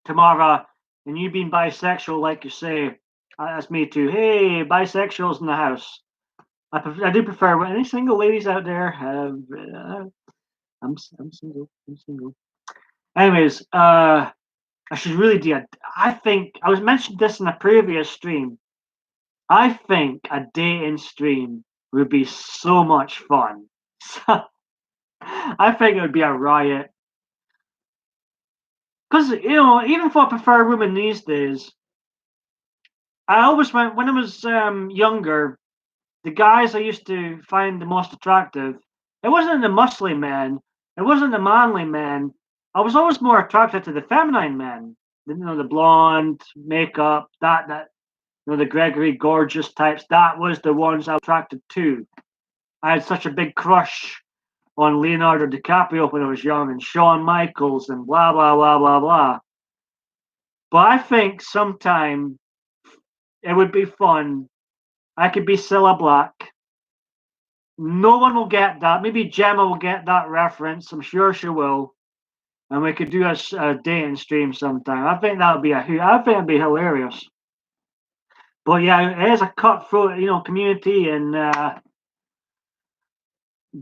Tamara, and you being bisexual, like you say, that's me too. Hey, bisexuals in the house. I do prefer any single ladies out there. I'm single. I'm single. Anyways, I should really do. I think I was mentioned this in a previous stream. I think a dating stream would be so much fun. I think it would be a riot. Because even for preferred women these days, I always went when I was younger. The guys I used to find the most attractive, it wasn't the muscly men, it wasn't the manly men. I was always more attracted to the feminine men. The blonde makeup, that the Gregory gorgeous types. That was the ones I was attracted to. I had such a big crush on Leonardo DiCaprio when I was young, and Shawn Michaels, and blah blah blah blah blah. But I think sometime it would be fun. I could be Cilla Black. No one will get that. Maybe Gemma will get that reference. I'm sure she will. And we could do a dating stream sometime. I think that would be I think it'd be hilarious. But yeah, it is a cutthroat, community, and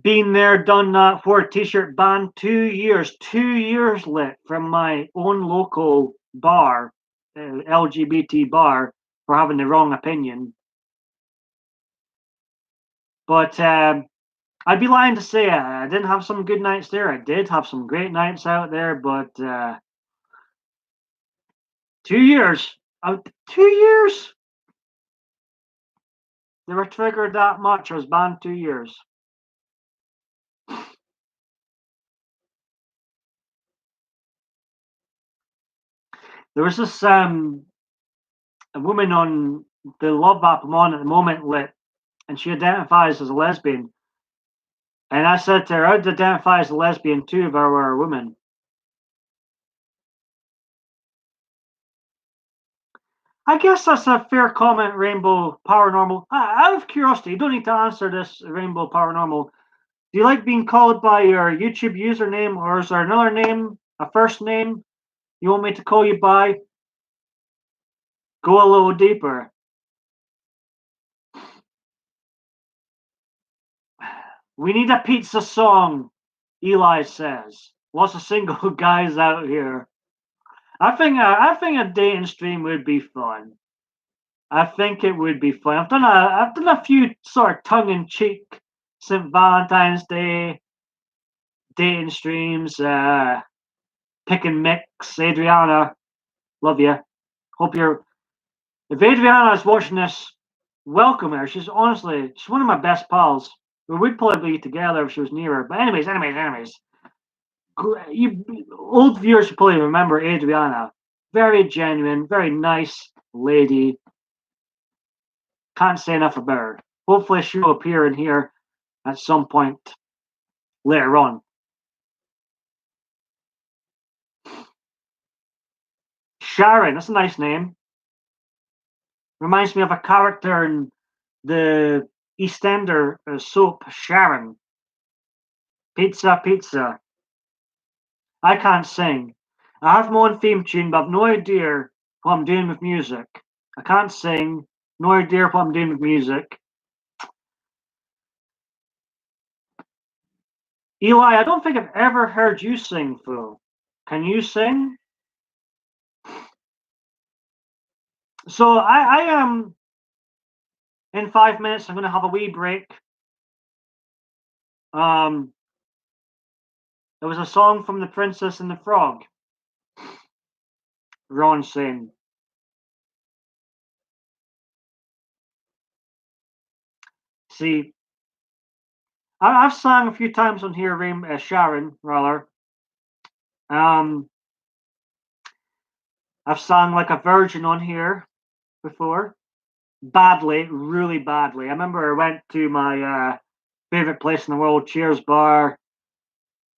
been there, done that. For a t-shirt ban 2 years lit from my own local bar, LGBT bar, for having the wrong opinion. But I'd be lying to say I didn't have some good nights there. I did have some great nights out there, but 2 years, 2 years, they were triggered that much. I was banned 2 years. There was this a woman on the Love app I'm on at the moment, lit, and she identifies as a lesbian. And I said to her, I'd identify as a lesbian too if I were a woman. I guess that's a fair comment, Rainbow Paranormal. Out of curiosity, you don't need to answer this, Rainbow Paranormal. Do you like being called by your YouTube username, or is there another name, a first name you want me to call you by? Go a little deeper. We need a pizza song, Eli says. Lots of single guys out here. I think a dating stream would be fun. I think it would be fun. I've done a few sort of tongue in cheek St. Valentine's Day dating streams. Pick and mix. Adriana, love you. Hope you're. If Adriana is watching this, welcome her. She's one of my best pals. We'd probably be together if she was near her. But anyways. You old viewers should probably remember Adriana. Very genuine, very nice lady. Can't say enough about her. Hopefully she'll appear in here at some point later on. Sharon, that's a nice name. Reminds me of a character in the EastEnder soap, Sharon. Pizza, pizza. I can't sing. I have my own theme tune, but I've no idea what I'm doing with music. I can't sing. No idea what I'm doing with music. Eli, I don't think I've ever heard you sing, Phil. Can you sing? So I am in 5 minutes. I'm going to have a wee break. There was a song from The Princess and the Frog. Ron saying. See, I've sang a few times on here, Sharon, rather. I've sung like a virgin on here before. Badly, really badly. I remember I went to my favorite place in the world, Cheers Bar,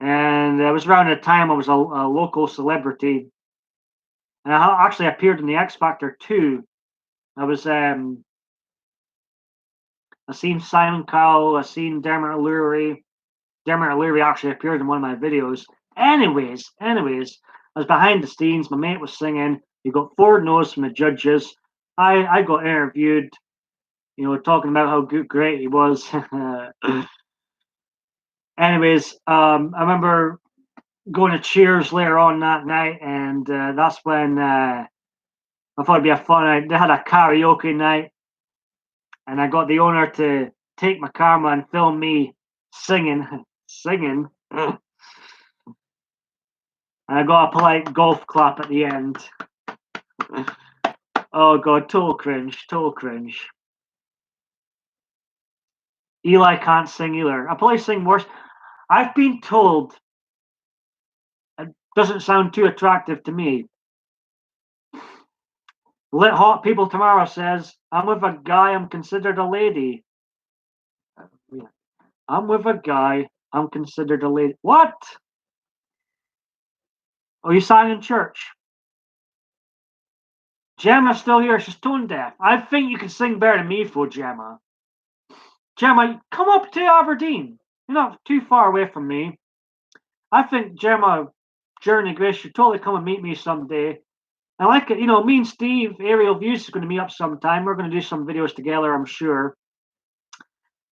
And it was around the time I was a local celebrity, and I actually appeared in the X Factor too. I was I seen Simon Cowell, I seen Dermot O'Leary. Dermot O'Leary actually appeared in one of my videos. Anyways, I was behind the scenes. My mate was singing. You got 4 no's from the judges. I got interviewed, talking about how great he was. Anyways, I remember going to Cheers later on that night, and that's when I thought it'd be a fun night. They had a karaoke night, and I got the owner to take my camera and film me singing, singing. And I got a polite golf clap at the end. Oh god, total cringe, total cringe. Eli can't sing either. I probably sing worse. I've been told it doesn't sound too attractive to me. Lit Hot People Tomorrow says, I'm with a guy, I'm considered a lady. I'm with a guy, I'm considered a lady. What? Oh, you sang in church? Gemma's still here, she's tone deaf. I think you can sing better than me for Gemma. Gemma, come up to Aberdeen. You're not too far away from me. I think Gemma, Journey Grace, should totally come and meet me someday. I like it, me and Steve, Aerial Views, is going to meet up sometime. We're going to do some videos together, I'm sure.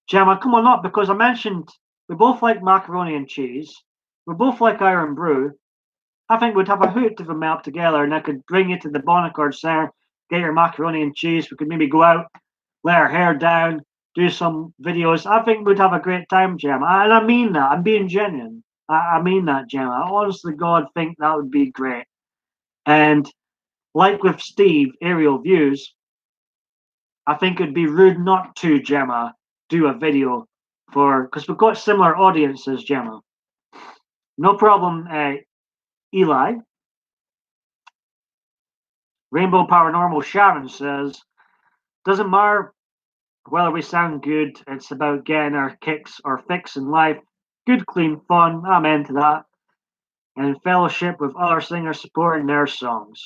Gemma, come on up, because I mentioned we both like macaroni and cheese. We both like Iron Brew. I think we'd have a hoot if we met up together, and I could bring you to the Bonaccord Centre, get your macaroni and cheese. We could maybe go out, let our hair down, do some videos. I think we'd have a great time, Gemma. And I mean that. I'm being genuine. I mean that, Gemma. I honestly, God, think that would be great. And like with Steve, Aerial Views, I think it'd be rude not to, Gemma, do a video because we've got similar audiences, Gemma. No problem, Eli. Rainbow Paranormal Sharon says, doesn't matter whether we sound good, it's about getting our kicks or fix in life. Good, clean fun. I'm into that. And fellowship with other singers supporting their songs.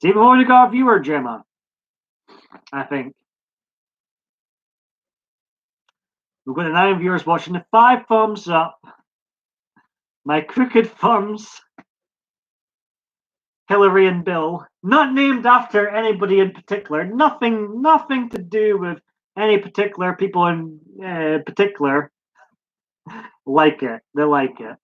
See, we've already got a viewer, Gemma, I think. We've got 9 viewers watching. The 5 thumbs up. My crooked thumbs. Hillary and Bill. Not named after anybody in particular. Nothing to do with any particular people in particular. Like it. They like it.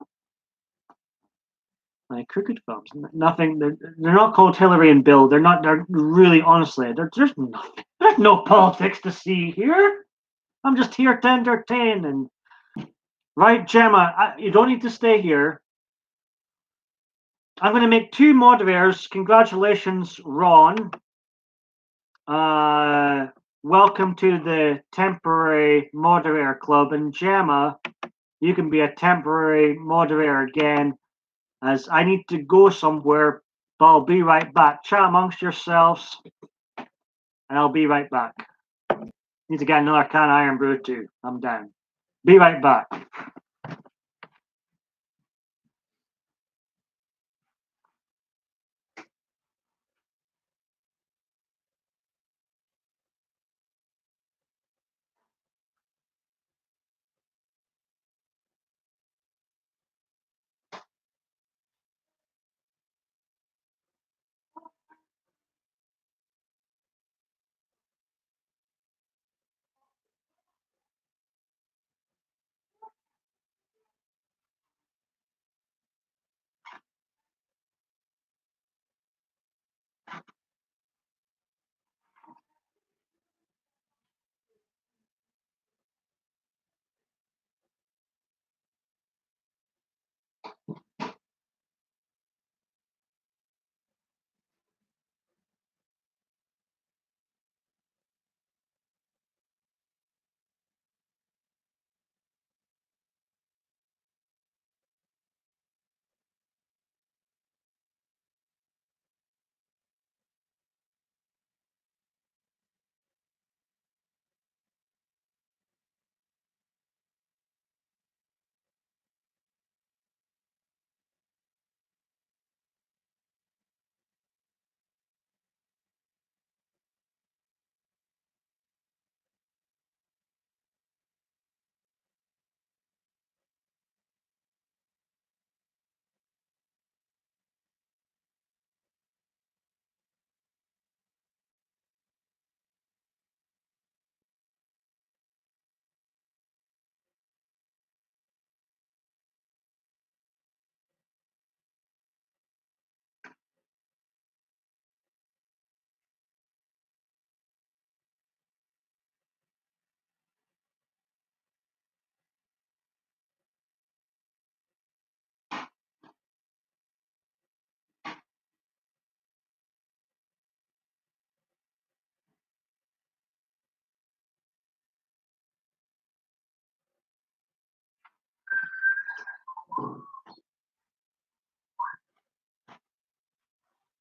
My crooked thumbs. Nothing. They're not called Hillary and Bill. They're not. They're really, honestly. There's nothing. There's no politics to see here. I'm just here to entertain. And right, Gemma, you don't need to stay here. I'm going to make 2 moderators. Congratulations, Ron. Welcome to the temporary moderator club. And Gemma, you can be a temporary moderator again, as I need to go somewhere, but I'll be right back. Chat amongst yourselves, and I'll be right back. Need to get another can of Iron Brew too. I'm down. Be right back.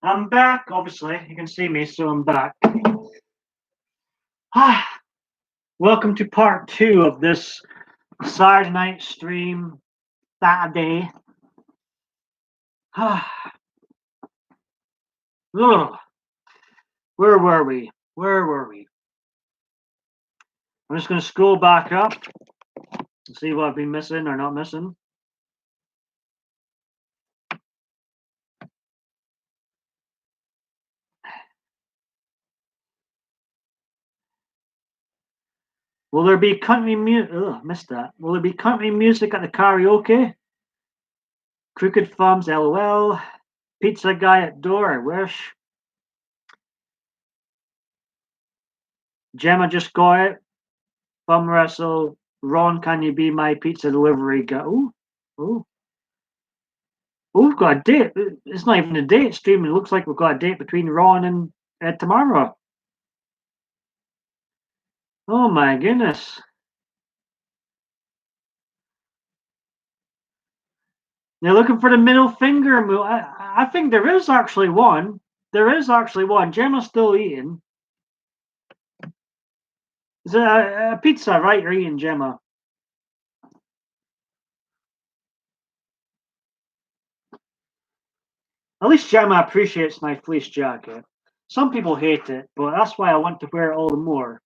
I'm back, obviously. You can see me, so I'm back. Welcome to part 2 of this Saturday night stream, Saturday. Ugh. Where were we? I'm just going to scroll back up and see what I've been missing or not missing. Will there be country music? Missed that. Will there be country music at the karaoke? Crooked thumbs, lol. Pizza guy at door, I wish. Gemma just got it. Bum wrestle. Ron, can you be my pizza delivery guy? Oh, we've got a date. It's not even a date stream. It looks like we've got a date between Ron and tomorrow. Oh my goodness. You're looking for the middle finger move. I think there is actually one. Gemma's still eating. It's a pizza, right? You're eating, Gemma. At least Gemma appreciates my fleece jacket. Some people hate it, but that's why I want to wear it all the more.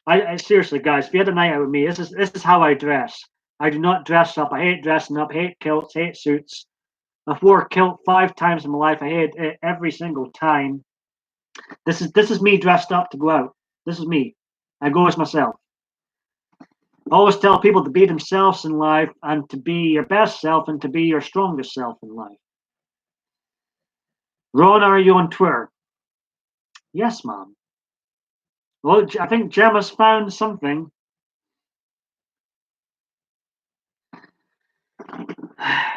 I seriously, guys, if you had a night out with me, this is how I dress. I do not dress up. I hate dressing up. Hate kilts. Hate suits. I've wore a kilt 5 times in my life. I hate it every single time. This is me dressed up to go out. This is me. I go as myself. I always tell people to be themselves in life and to be your best self and to be your strongest self in life. Ron, are you on Twitter? Yes, ma'am. Well, I think Gemma's found something. How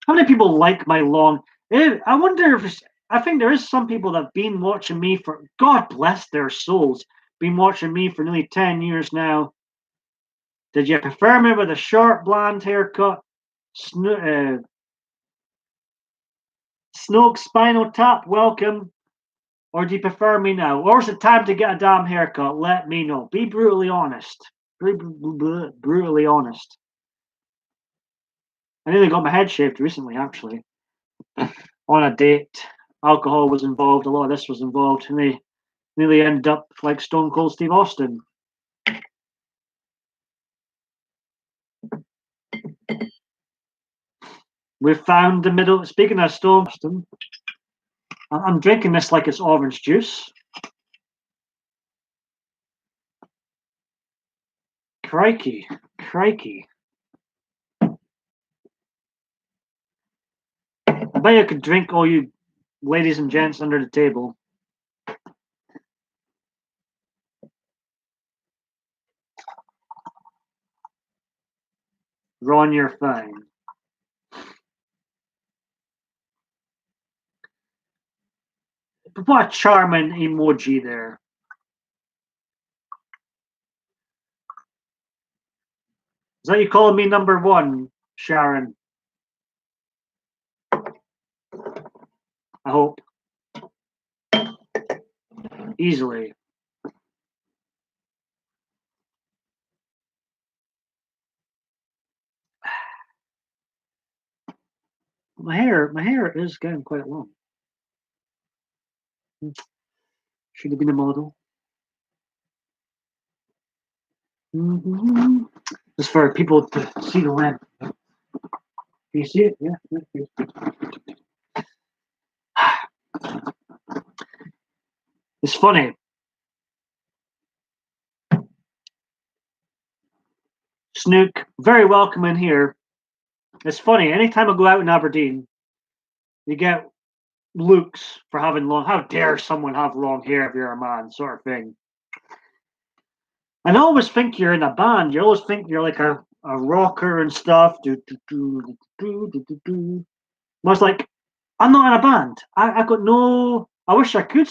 many people like my long? I wonder if I think there is some people that have been watching me for God bless their souls. Been watching me for nearly 10 years now. Did you prefer me with a short blonde haircut, Snoke spinal tap? Welcome. Or do you prefer me now? Or is it time to get a damn haircut? Let me know. Be brutally honest. Brutally honest. I nearly got my head shaved recently, actually. On a date. Alcohol was involved. A lot of this was involved. And they nearly ended up like Stone Cold Steve Austin. We found the middle. Speaking of Stone Austin, I'm drinking this like it's orange juice. Crikey. I bet you could drink all you ladies and gents under the table. Ron, you're fine. But what a charming emoji there. Is that you calling me number 1, Sharon? I hope. Easily. My hair is getting quite long. Should have been a model. Mm-hmm. Just for people to see the length. Do you see it? Yeah. It's funny. Snook, very welcome in here. It's funny. Anytime I go out in Aberdeen, you get looks for having long. How dare someone have long hair if you're a man, sort of thing. And I always think you're in a band. You always think you're like a rocker and stuff. I was like, I'm not in a band. I got no. I wish I could.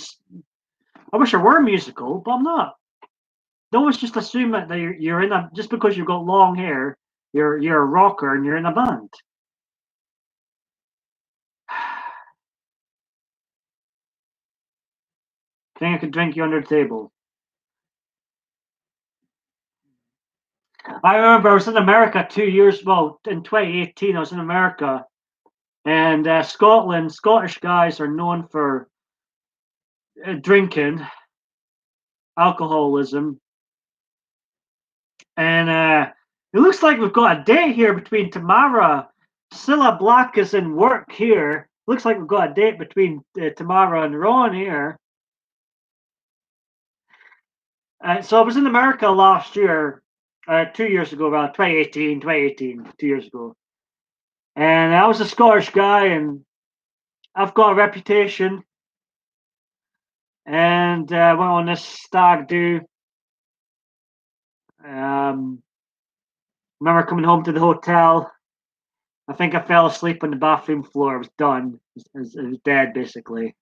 I wish I were musical, but I'm not. They always just assume that you're in a just because you've got long hair, you're a rocker and you're in a band. Think I could drink you under the table? I remember I was in America 2 years, well, in 2018, I was in America, and Scottish guys are known for drinking, alcoholism, and it looks like we've got a date here between Tamara. Cilla Black is in work here. Looks like we've got a date between Tamara and Ron here. So I was in America last year, 2 years ago, around 2018, 2 years ago. And I was a Scottish guy, and I've got a reputation. And went on this stag do. Remember coming home to the hotel. I think I fell asleep on the bathroom floor. I was done. I was dead, basically.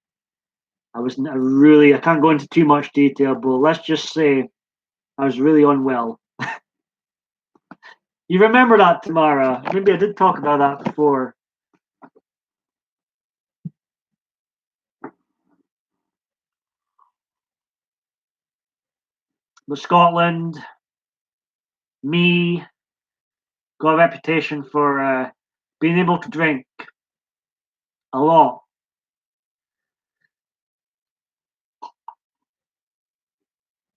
I can't go into too much detail, but let's just say I was really unwell. You remember that, Tamara? Maybe I did talk about that before. But Scotland, me, got a reputation for being able to drink a lot.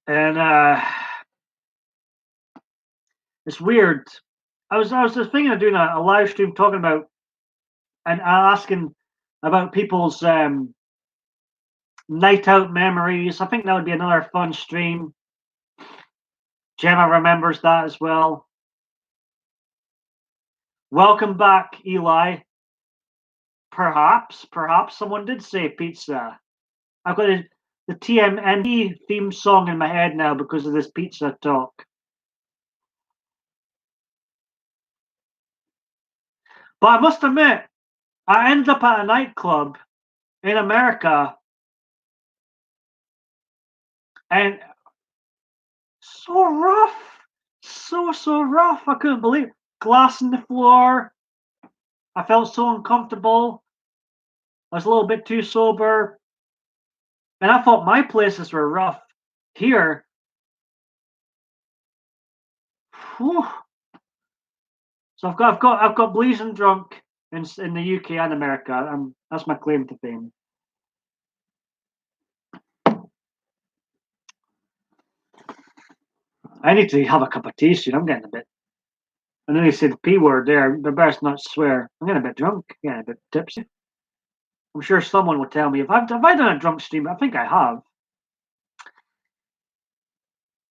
And it's weird. I was just thinking of doing a live stream talking about and asking about people's night out memories. I think that would be another fun stream. Gemma remembers that as well. Welcome back, Eli. Perhaps someone did say pizza. I've got the TMND theme song in my head now because of this pizza talk. But I must admit, I ended up at a nightclub in America, and so rough, so rough. I couldn't believe it. Glass on the floor. I felt so uncomfortable. I was a little bit too sober, and I thought my places were rough. Here, whew. So I've got blazing drunk in the UK and America. That's my claim to fame. I need to have a cup of tea soon. I'm getting a bit. I know you said the P word there. The best not to swear. I'm getting a bit drunk, getting a bit tipsy. I'm sure someone will tell me if I done a drunk stream. I think I have.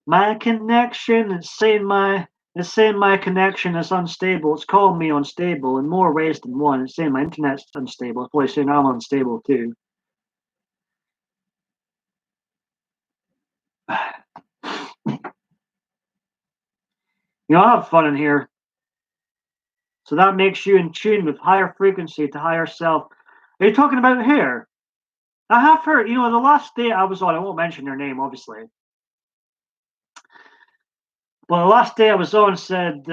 My connection is saying my connection is unstable. It's calling me unstable in more ways than one. It's saying my internet's unstable. It's probably saying I'm unstable too. I have fun in here. So that makes you in tune with higher frequency to higher self. Are you talking about hair? I have heard, the last day I was on, I won't mention their name, obviously. But the last day I was on said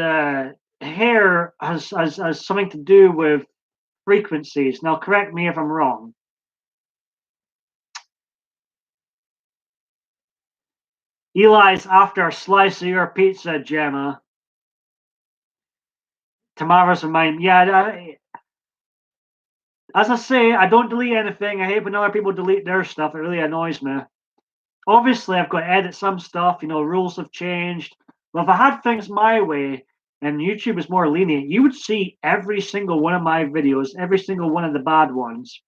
hair has something to do with frequencies. Now, correct me if I'm wrong. Eli's after a slice of your pizza, Gemma. Tamara's of mine. Yeah, as I say, I don't delete anything. I hate when other people delete their stuff. It really annoys me. Obviously, I've got to edit some stuff. Rules have changed. But if I had things my way and YouTube is more lenient, you would see every single one of my videos, every single one of the bad ones.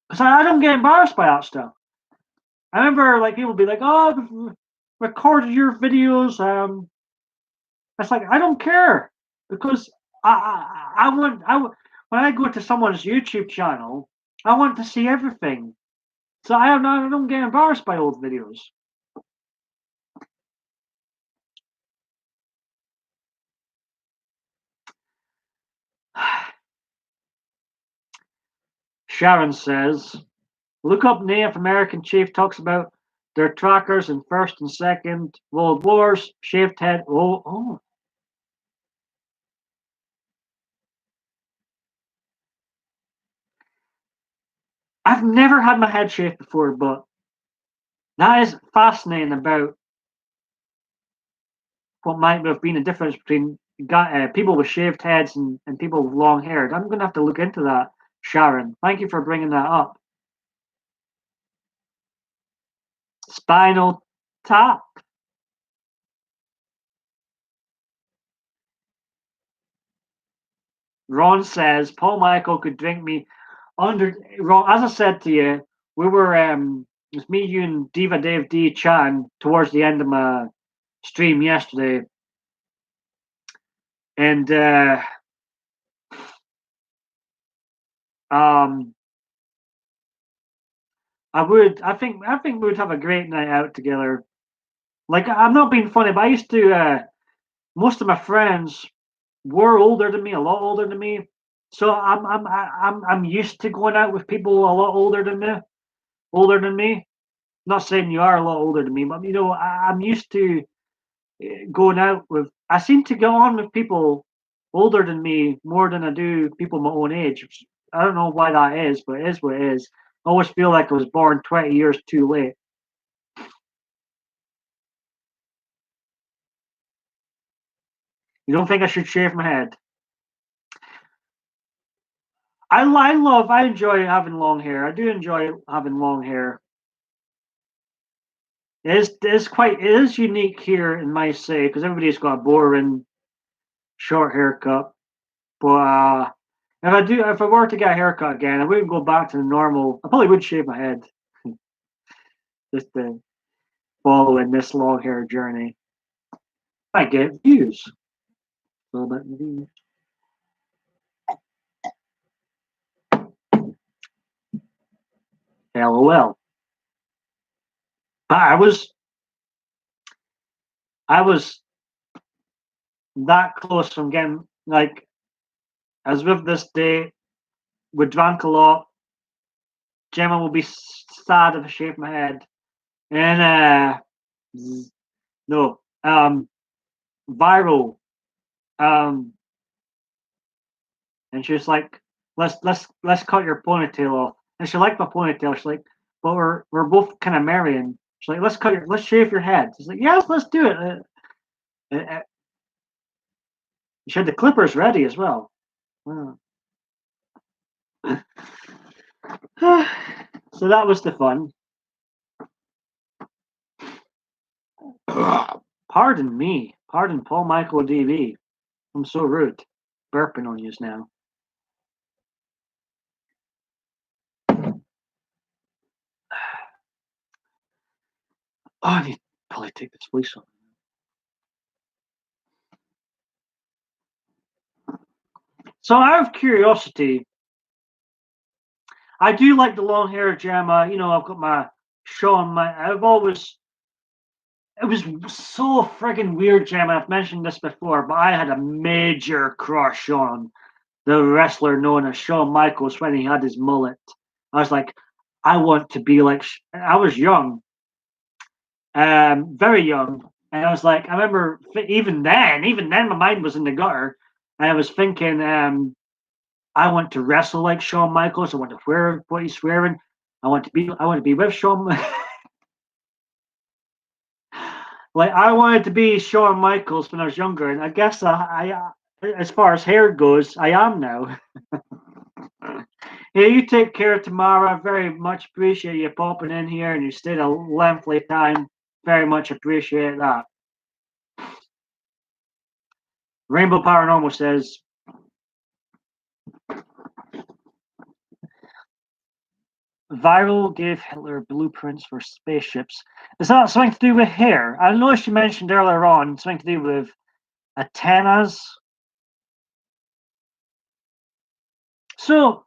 Because I don't get embarrassed by that stuff. I remember people be like, "Oh, I've recorded your videos." It's like I don't care because when I go to someone's YouTube channel, I want to see everything. So I don't get embarrassed by old videos. Sharon says, look up Native American chief talks about their trackers in First and Second World Wars, shaved head. Oh. I've never had my head shaved before, but That is fascinating about what might have been a difference between people with shaved heads and people with long hair. I'm going to have to look into that, Sharon. Thank you for bringing that up. Spinal Tap. Ron says Paul Michael could drink me under. Ron, as I said to you, we were it was me, you, and Diva Dave D chatting towards the end of my stream yesterday, and um, I think we would have a great night out together. Like I'm not being funny, but I used to. Most of my friends were older than me, a lot older than me. So I'm used to going out with people a lot older than me. Older than me. Not saying you are a lot older than me, but I'm used to going out with. I seem to go on with people older than me more than I do people my own age. I don't know why that is, but it is what it is. I always feel like I was born 20 years too late. You don't think I should shave my head? I enjoy having long hair. I do enjoy having long hair. It is unique here in my city because everybody's got a boring short haircut. But if I were to get a haircut again, I wouldn't go back to the normal. I probably would shave my head just to follow in this long hair journey. I get views. A little bit maybe. LOL. But I was that close from getting like as with this day. We drank a lot. Gemma will be sad if I shave my head. And no, viral. Um, and she was like, let's cut your ponytail off. And she liked my ponytail. She's like, but we're both kind of marrying. She's like, let's shave your head. She's like, yes, let's do it. She had the clippers ready as well. So that was the fun. Pardon me. Pardon Paul MichaelDB. I'm so rude. Burping on you now. Oh, I need to probably take this fleece off. So out of curiosity, I do like the long hair, Gemma. I've got my Sean. I've always. It was so friggin' weird, Gemma. I've mentioned this before, but I had a major crush on the wrestler known as Shawn Michaels when he had his mullet. I was like, I want to be like. I was young, very young, and I was like, I remember even then, my mind was in the gutter, and I was thinking, I want to wrestle like Shawn Michaels. I want to wear what he's wearing. I want to be with Shawn. Like I wanted to be Shawn Michaels when I was younger, and I guess as far as hair goes, I am now. Yeah, you take care, Tamara. Very much appreciate you popping in here, and you stayed a lengthy time. Very much appreciate that. Rainbow Paranormal says Viral gave Hitler blueprints for spaceships. Is that something to do with hair? I know she mentioned earlier on something to do with antennas. So,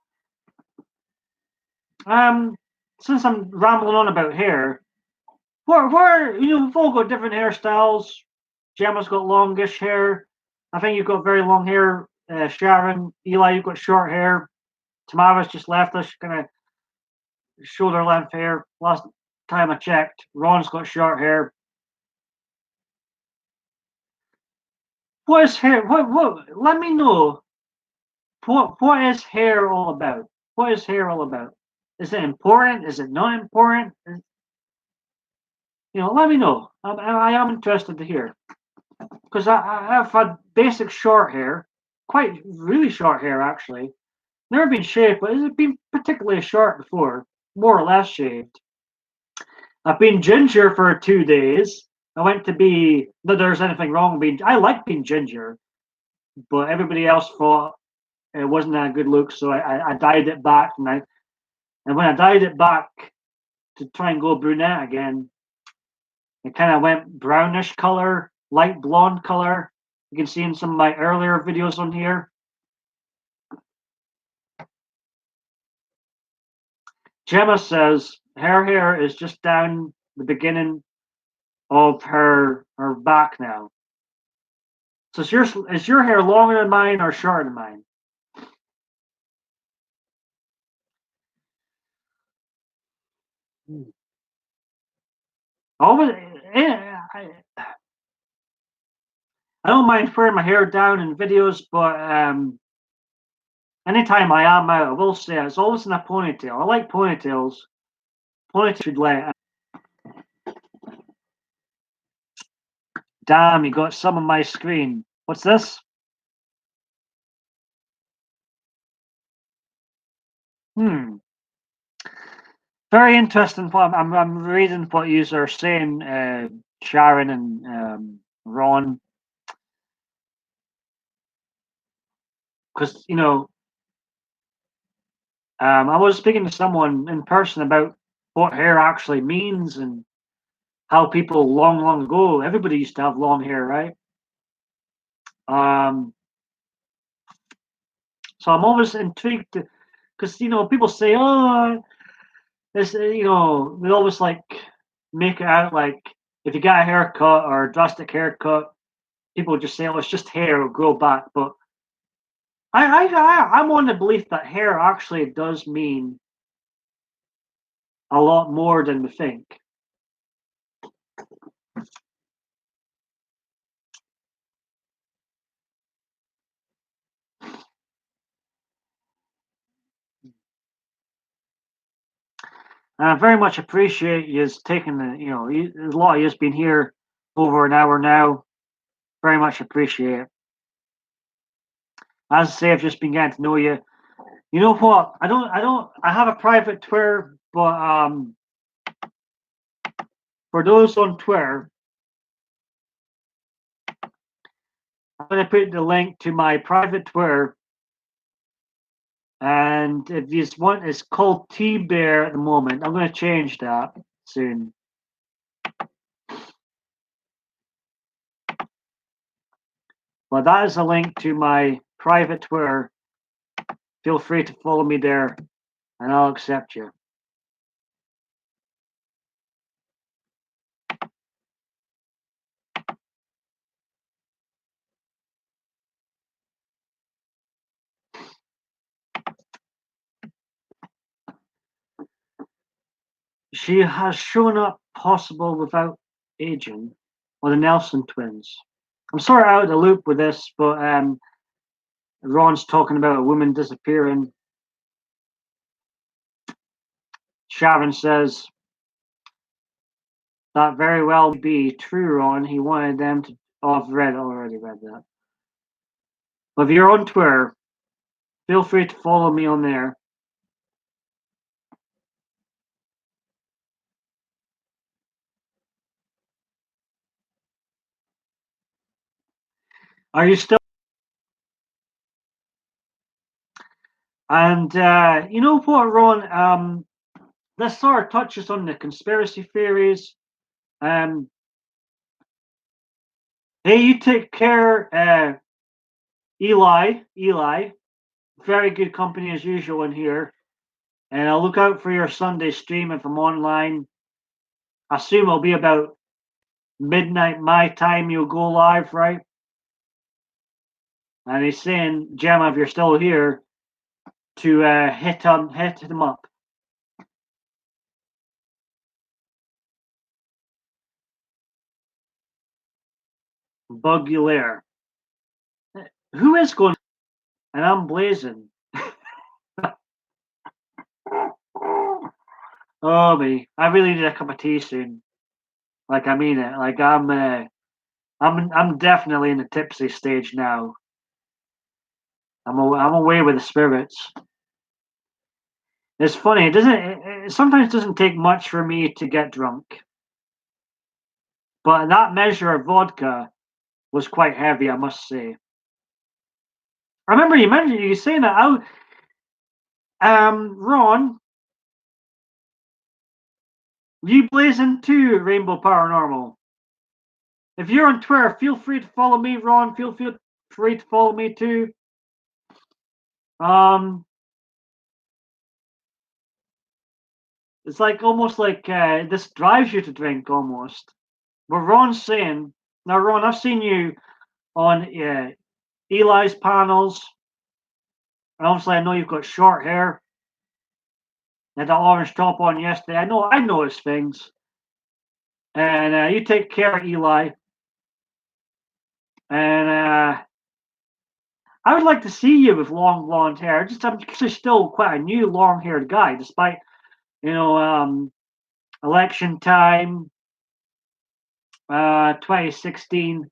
um, since I'm rambling on about hair, we've all got different hairstyles. Gemma's got longish hair. I think you've got very long hair. Sharon, Eli, you've got short hair. Tamara's just left us, kind of shoulder length hair. Last time I checked, Ron's got short hair. What is hair? What? Let me know. What is hair all about? What is hair all about? Is it important? Is it not important? let me know. I am interested to hear because I've had basic short hair, quite really short hair actually. Never been shaved, but it's been particularly short before, more or less shaved. I've been ginger for 2 days. I went to be. Not there's anything wrong with being. I like being ginger, but everybody else thought it wasn't a good look, so I dyed it back, and when I dyed it back to try and go brunette again, it kind of went brownish color, light blonde color. You can see in some of my earlier videos on here. Gemma says her hair is just down the beginning of her back now. So is your hair longer than mine or shorter than mine? Always, I don't mind wearing my hair down in videos, but anytime I am out, I will say it's always in a ponytail. I like ponytails. Ponytail should let. Damn, you got some on my screen. What's this? Hmm. Very interesting. What I'm reading what you are saying, Sharon and Ron, because I was speaking to someone in person about what hair actually means and how people long ago, everybody used to have long hair, right? Um, so I'm always intrigued because people say, oh, this, we always like make it out like if you got a haircut or a drastic haircut, people just say, oh, it's just hair, it'll grow back. But I'm on the belief that hair actually does mean a lot more than we think. And I very much appreciate you taking a lot of you's been here over an hour now. Very much appreciate it. As I say, I've just been getting to know you. You know what? I have a private Twitter, but for those on Twitter, I'm going to put the link to my private Twitter. And if this one is called T Bear at the moment, I'm going to change that soon. But that is a link to my private Twitter. Feel free to follow me there, and I'll accept you. She has shown up possible without aging, or the Nelson twins. I'm sort of out of the loop with this, but Ron's talking about a woman disappearing. Sharon says that very well be true, Ron. He wanted them to. Oh, I've already read that. But if you're on Twitter, feel free to follow me on there. Are you still? And you know what, Ron? This sort of touches on the conspiracy theories. Um, hey, you take care, Eli. Very good company as usual in here. And I'll look out for your Sunday stream if I'm online. I assume it'll be about midnight my time you'll go live, right? And he's saying, Gemma, if you're still here, to hit him up. Bug you later. Who is going? And I'm blazing. Oh me, I really need a cup of tea soon. Like I mean it. Like I'm definitely in the tipsy stage now. I'm away with the spirits. It's funny. It sometimes doesn't take much for me to get drunk, but that measure of vodka was quite heavy, I must say. I remember you saying that out. Ron, you blazing too, Rainbow Paranormal. If you're on Twitter, feel free to follow me, Ron. Feel free to follow me too. Um, it's like almost like this drives you to drink almost. But Ron's saying now, Ron, I've seen you on Eli's panels. And obviously, I know you've got short hair. Had that orange top on yesterday. I notice things. And you take care of Eli. And I would like to see you with long blonde hair. Just I'm actually still quite a new long haired guy, despite election time, 2016.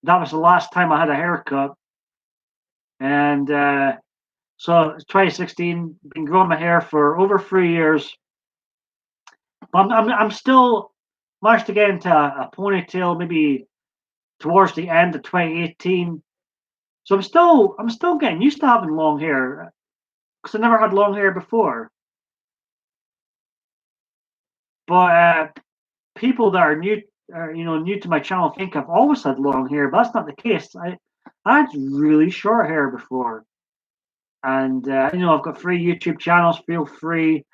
That was the last time I had a haircut, and so 2016. Been growing my hair for over 3 years. I'm still managed to get into a ponytail maybe towards the end of 2018. So I'm still getting used to having long hair because I never had long hair before. But people that are new to my channel think I've always had long hair, but that's not the case. I had really short hair before, and I've got 3 YouTube channels. Feel free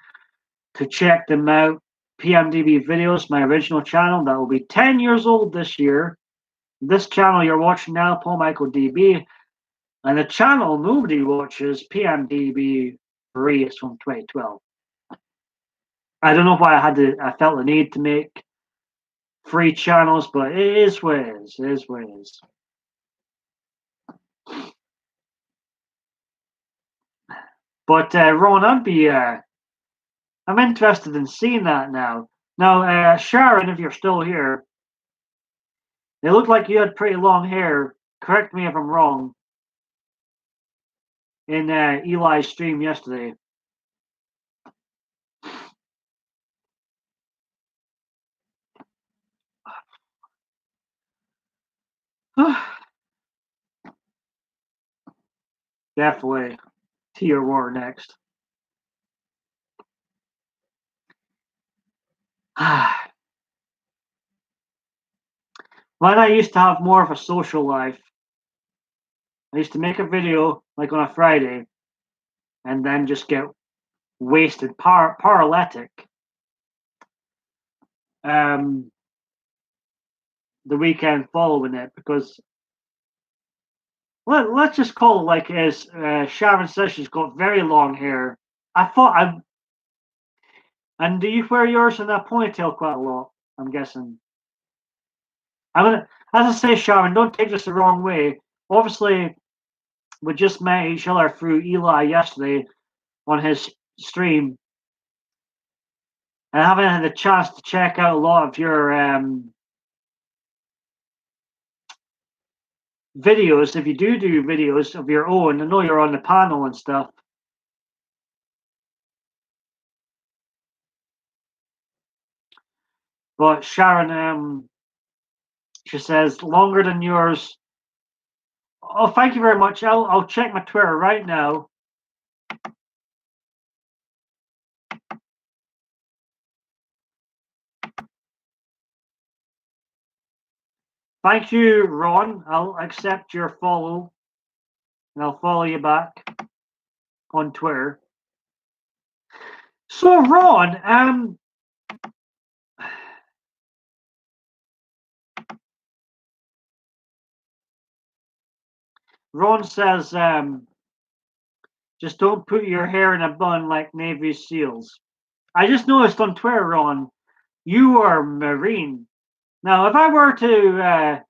to check them out. PMDB videos, my original channel that will be 10 years old this year. This channel you're watching now, Paul MichaelDB, and the channel nobody watches, PMDB 3, is from 2012. I don't know why I felt the need to make 3 channels, but it is what it is. It is what it is. But Ron, I'm interested in seeing that now. Now, Sharon, if you're still here, it looked like you had pretty long hair. Correct me if I'm wrong. In Eli's stream yesterday. Definitely. Tier War next. When I used to have more of a social life, I used to make a video like on a Friday and then just get wasted, paralytic. The weekend following it because let's just call it like as Sharon says she's got very long hair. And do you wear yours in that ponytail quite a lot? I'm guessing. As I say, Sharon, don't take this the wrong way. Obviously, we just met each other through Eli yesterday on his stream, and I haven't had the chance to check out a lot of your videos. If you do videos of your own, I know you're on the panel and stuff. But Sharon, she says longer than yours. Oh, thank you very much. I'll check my Twitter right now. Thank you, Ron. I'll accept your follow, and I'll follow you back on Twitter. So, Ron, Ron says, just don't put your hair in a bun like Navy SEALs. I just noticed on Twitter, Ron, you are Marine. Now, if I were to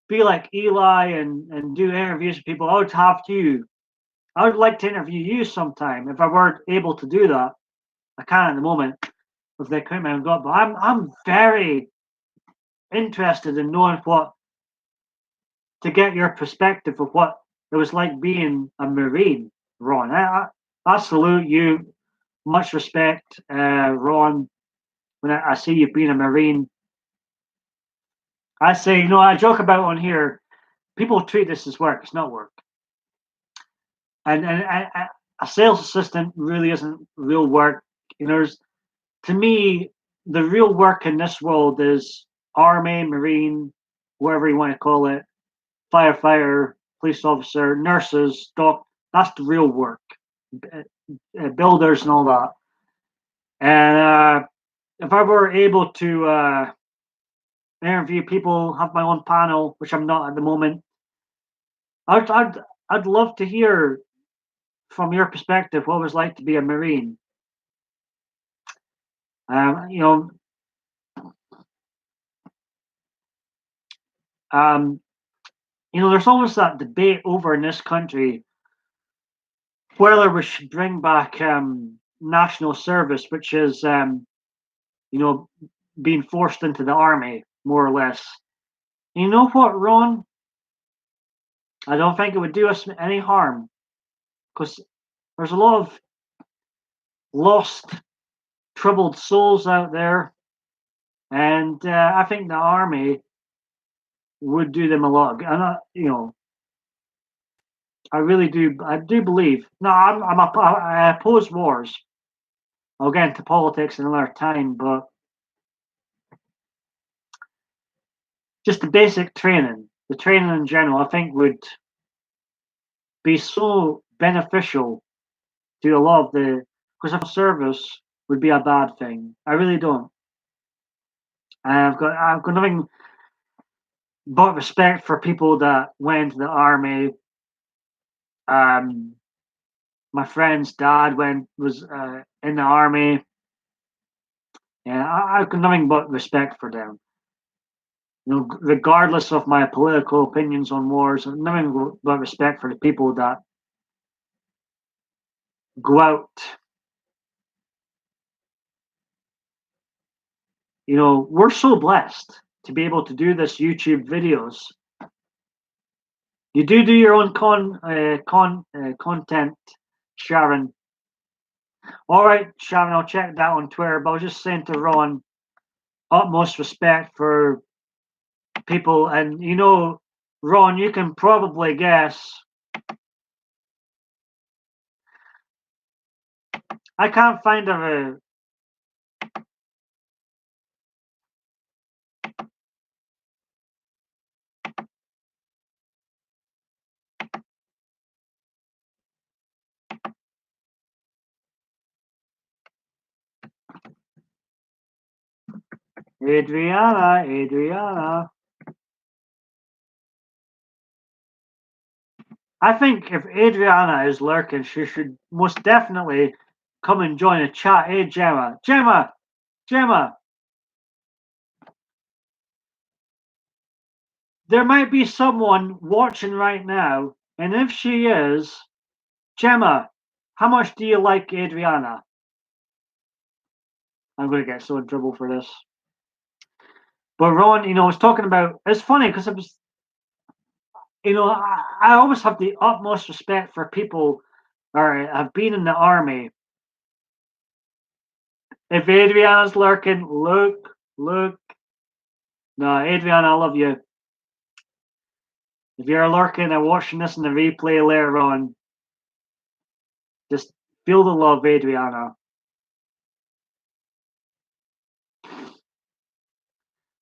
be like Eli and do interviews with people, I would have you. I would like to interview you sometime if I weren't able to do that. I can't at the moment. of the equipment I've got, but I'm very interested in knowing to get your perspective of what it was like being a Marine, Ron. I salute you. Much respect, Ron. When I see you being a Marine, I say, I joke about on here. People treat this as work. It's not work. And a sales assistant really isn't real work. To me, the real work in this world is Army, Marine, whatever you want to call it, firefighter, police officer, nurses, doc. That's the real work. Builders and all that. And if I were able to interview people, have my own panel, which I'm not at the moment, I'd love to hear from your perspective what it was like to be a Marine. Um, you know, there's always that debate over in this country whether we should bring back national service, which is being forced into the army, more or less. You know what, Ron? I don't think it would do us any harm because there's a lot of lost, troubled souls out there, and I think the army would do them a lot of good. And I really do. I do believe. No, I oppose wars. I'll get into politics another time, but just the basic training, the training in general, I think would be so beneficial to a lot of because of service would be a bad thing. I really don't. I've got nothing but respect for people that went to the army. My friend's dad was in the army, and I've got nothing but respect for them. Regardless of my political opinions on wars, I've nothing but respect for the people that go out. We're so blessed to be able to do this YouTube videos. You do your own content, Sharon. All right, Sharon, I'll check that on Twitter. But I was just saying to Ron, utmost respect for people, and Ron, you can probably guess. I can't find a. Adriana. I think if Adriana is lurking, she should most definitely come and join a chat. Hey, Gemma. There might be someone watching right now, and if she is, Gemma, how much do you like Adriana? I'm going to get so in trouble for this. But Ron, was talking about. It's funny because it was. I always have the utmost respect for people or have been in the army. If Adriana's lurking, look. No, Adriana, I love you. If you're lurking and watching this in the replay later on, just feel the love, Adriana.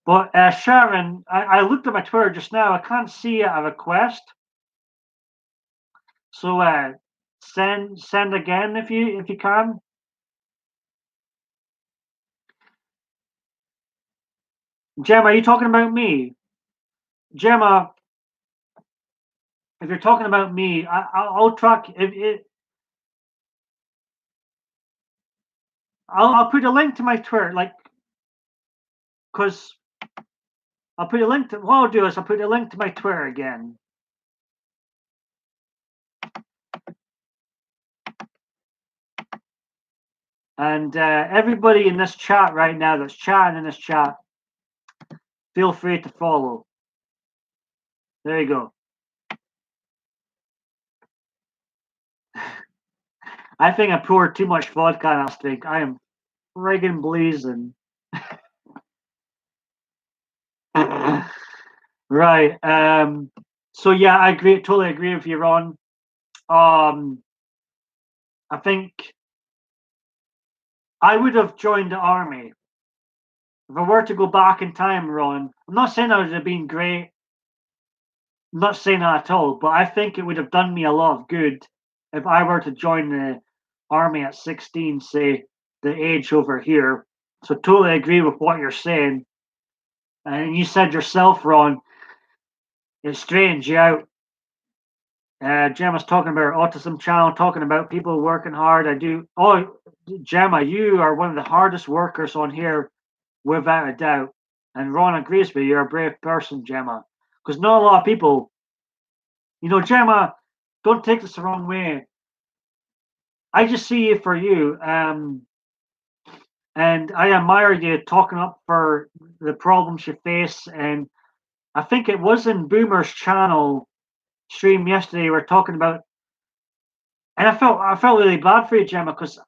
But Sharon, I looked at my Twitter just now. I can't see a request. So send again if you can. Gemma, are you talking about me? Gemma, if you're talking about me, I'll track I'll put a link to my Twitter, because I'll put a link to what I'll do is I'll put a link to my Twitter again. And everybody in this chat right now that's chatting in this chat, feel free to follow. There you go. I think I poured too much vodka last week. I am friggin' blazing. Right. So yeah, I totally agree with you, Ron. I think I would have joined the army. If I were to go back in time, Ron, I'm not saying I would have been great. I'm not saying that at all, but I think it would have done me a lot of good if I were to join the army at 16, say, the age over here. So totally agree with what you're saying. And you said yourself, Ron, it's strange. Yeah, Gemma's talking about her autism channel, talking about people working hard. I do. Oh, Gemma, you are one of the hardest workers on here, without a doubt. And Ron agrees with you. You're a brave person, Gemma. Because not a lot of people, Gemma, don't take this the wrong way. I just see it for you. And I admire you talking up for the problems you face. And I think it was in Boomer's channel stream yesterday. We're talking about, and I felt really bad for you, Gemma, because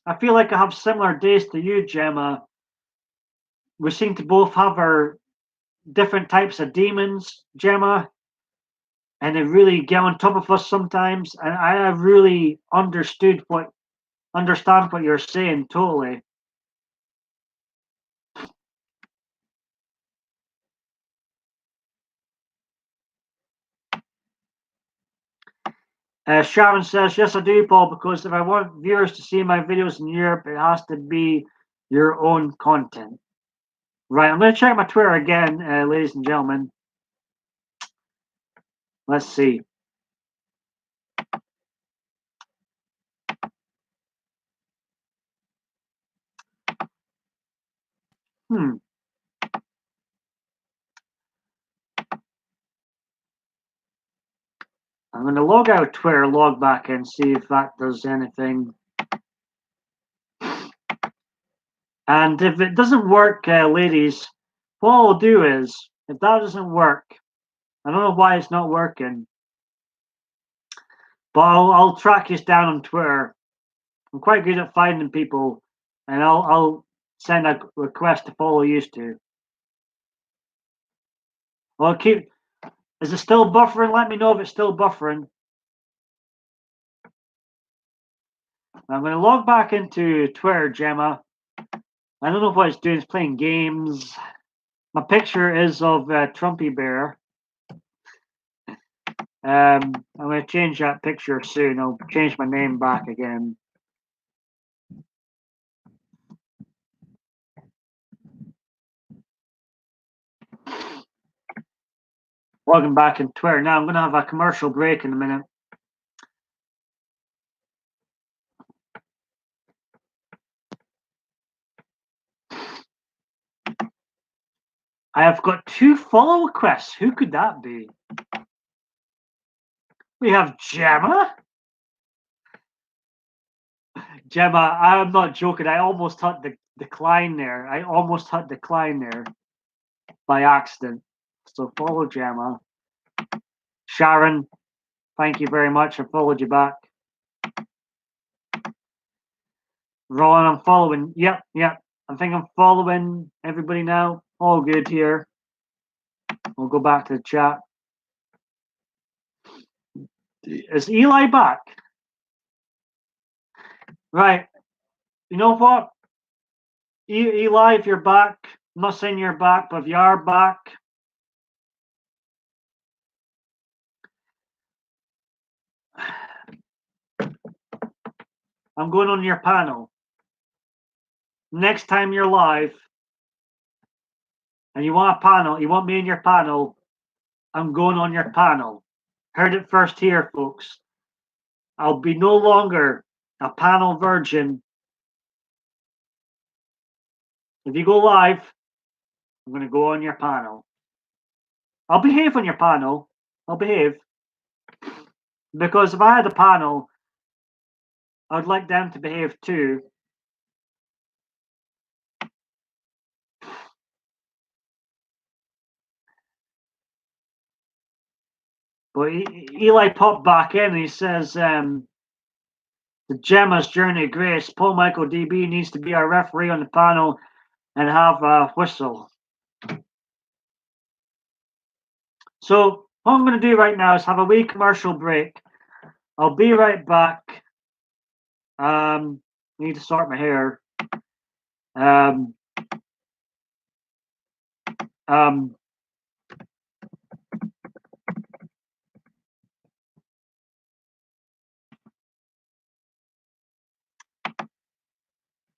I feel like I have similar days to you, Gemma. We seem to both have our different types of demons, Gemma, and they really get on top of us sometimes. And I really understand what you're saying totally. Sharon says, yes, I do, Paul, because if I want viewers to see my videos in Europe, it has to be your own content. Right, I'm going to check my Twitter again, ladies and gentlemen. Let's see. I'm going to log out Twitter, log back in, see if that does anything. And if it doesn't work, ladies, what I'll do is, if that doesn't work, I don't know why it's not working, but I'll track you down on Twitter. I'm quite good at finding people, and I'll send a request to follow you to. Well, is it still buffering? Let me know if it's still buffering. I'm going to log back into Twitter, Gemma. I don't know what it's doing. It's playing games. My picture is of Trumpy Bear. I'm going to change that picture soon. I'll change my name back again. Logging back in Twitter. Now I'm going to have a commercial break in a minute. I have got 2 follow requests. Who could that be? We have Gemma. Gemma, I'm not joking. I almost hit the decline there. I almost hit decline there by accident. So follow Gemma. Sharon, thank you very much. I followed you back. Ron, I'm following. Yep. I think I'm following everybody now. All good here. We'll go back to the chat. Is Eli back? Right. You know what? Eli, if you're back, I'm not saying you're back, but if you are back, I'm going on your panel. Next time you're live and you want a panel, you want me in your panel, I'm going on your panel. Heard it first here, folks. I'll be no longer a panel virgin. If you go live, I'm going to go on your panel. I'll behave on your panel. I'll behave. Because if I had a panel, I'd like them to behave too. But Eli popped back in and he says, the Gemma's Journey of Grace, Paul MichaelDB needs to be our referee on the panel and have a whistle. So what I'm going to do right now is have a wee commercial break. I'll be right back. Need to sort my hair. Um, um,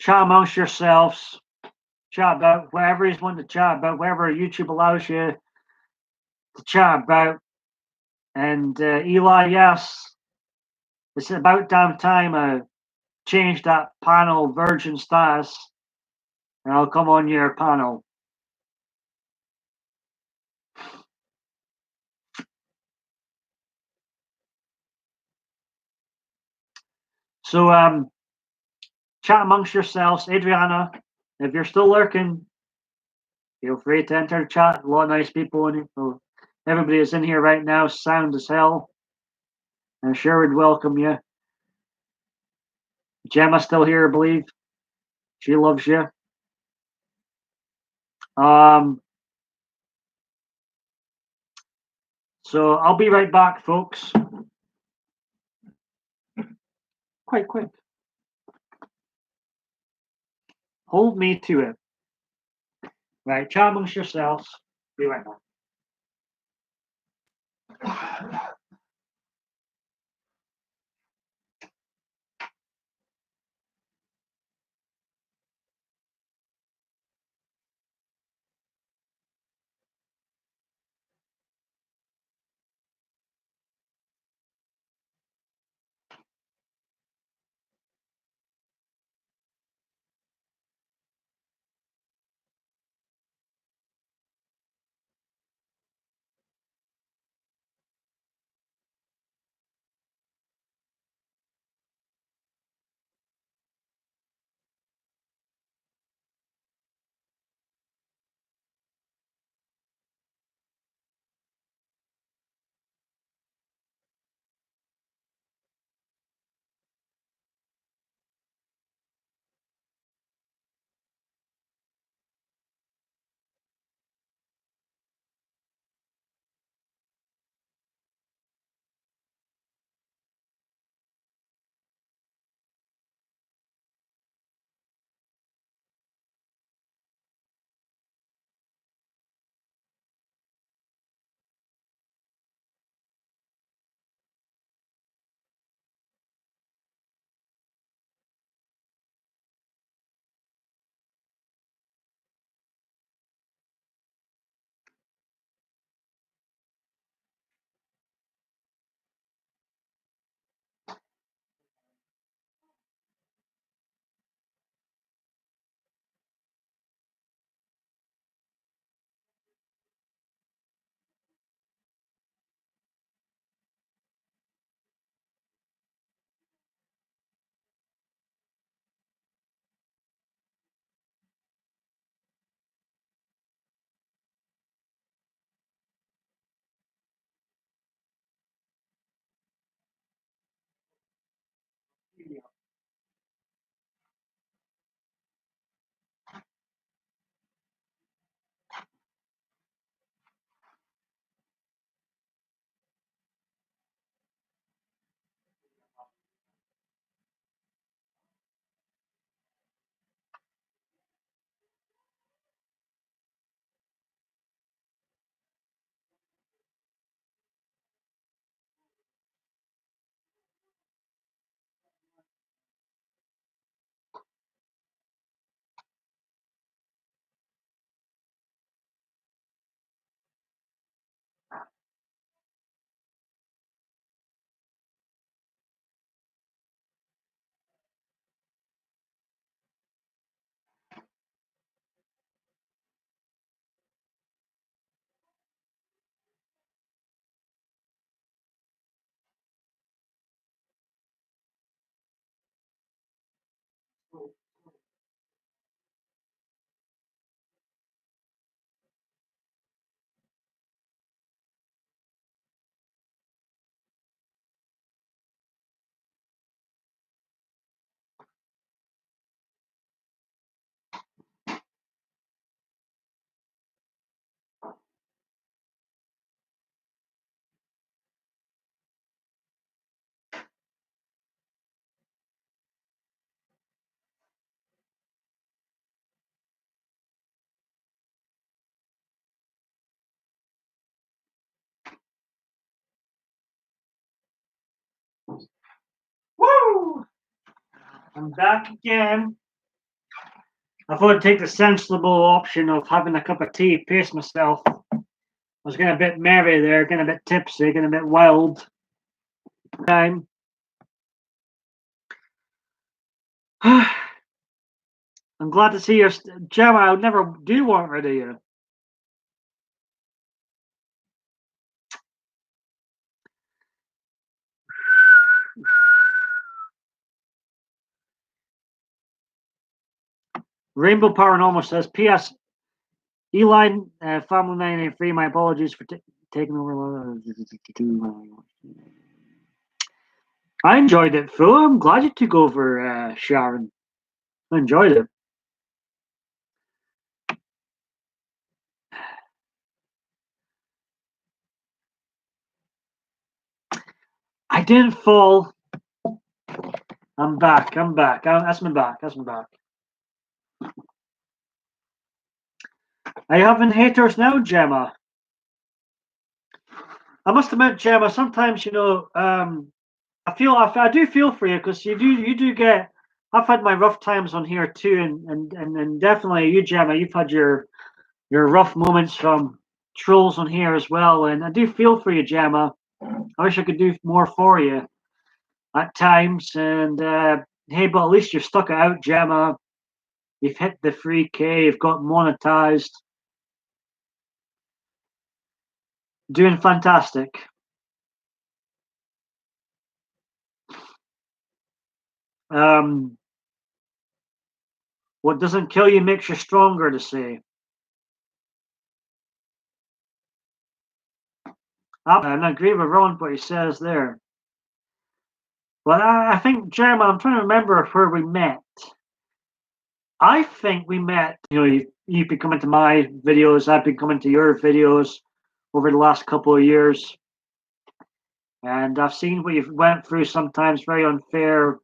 Chat amongst yourselves. Chat about whatever you want to chat about, whatever YouTube allows you to chat about. And Eli, yes, it's about damn time I changed that panel virgin status, and I'll come on your panel. So chat amongst yourselves. Adriana, if you're still lurking, feel free to enter the chat. A lot of nice people in it. So everybody that's in here right now, sound as hell. I'm sure we'd welcome you. Gemma's still here, I believe. She loves you. So I'll be right back, folks. Quite quick. Hold me to it. Right, chat amongst yourselves. Be right back. Woo! I'm back again. I thought I'd take the sensible option of having a cup of tea, pace myself. I was getting a bit merry there, getting a bit tipsy, getting a bit wild. Time. I'm glad to see you, Gemma. I would never do want rid of you. Rainbow Paranormal says, P.S. Eli, Family 983, my apologies for taking over. I enjoyed it, Phil. I'm glad you took over, Sharon. I enjoyed it. I didn't fall. I'm back. That's my back. Are you having haters now, Gemma? I must admit, Gemma, sometimes, I do feel for you because you do get. I've had my rough times on here too, and definitely you, Gemma, you've had your rough moments from trolls on here as well, and I do feel for you, Gemma. I wish I could do more for you at times, and hey, but at least you've stuck it out, Gemma. You've hit the 3K, you've got monetized, doing fantastic. What doesn't kill you makes you stronger, to say. And I agree with Ron what he says there. But I think, Gemma, I'm trying to remember where we met. I think we met, you've been coming to my videos, I've been coming to your videos over the last couple of years. And I've seen what you've went through, sometimes very unfair.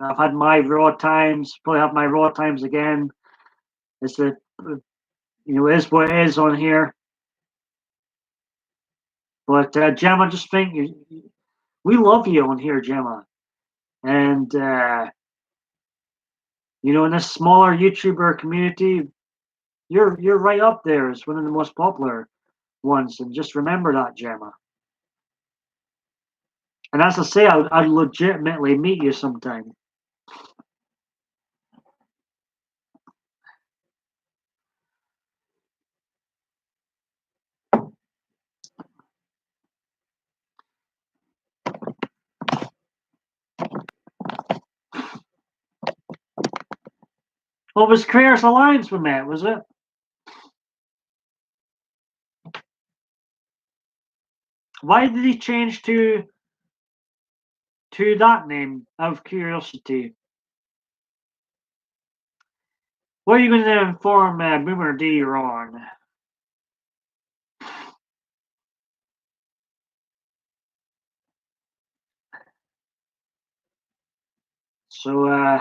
I've had my raw times, probably have my raw times again. It's it is what it is on here. But Gemma, just think we love you on here, Gemma. And in this smaller YouTuber community, you're right up there as one of the most popular ones. And just remember that, Gemma. And as I say, I'd legitimately meet you sometime. Well, it was Creators Alliance we met, was it? Why did he change to that name, out of curiosity? What are you going to inform Boomer D on? So,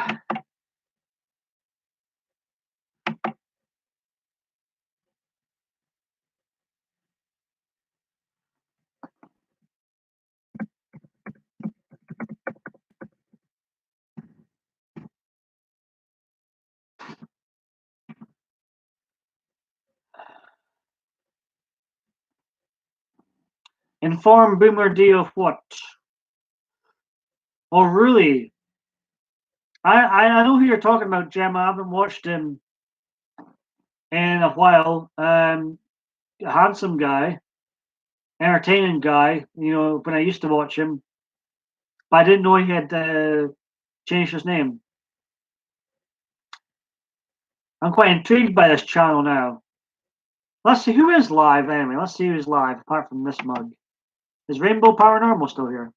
inform Boomer D of what? Oh, really? I know who you're talking about, Gemma. I haven't watched him in a while. Handsome guy, entertaining guy. When I used to watch him, but I didn't know he had changed his name. I'm quite intrigued by this channel now. Let's see who is live anyway. Let's see who's live apart from this mug. Is Rainbow Paranormal still here?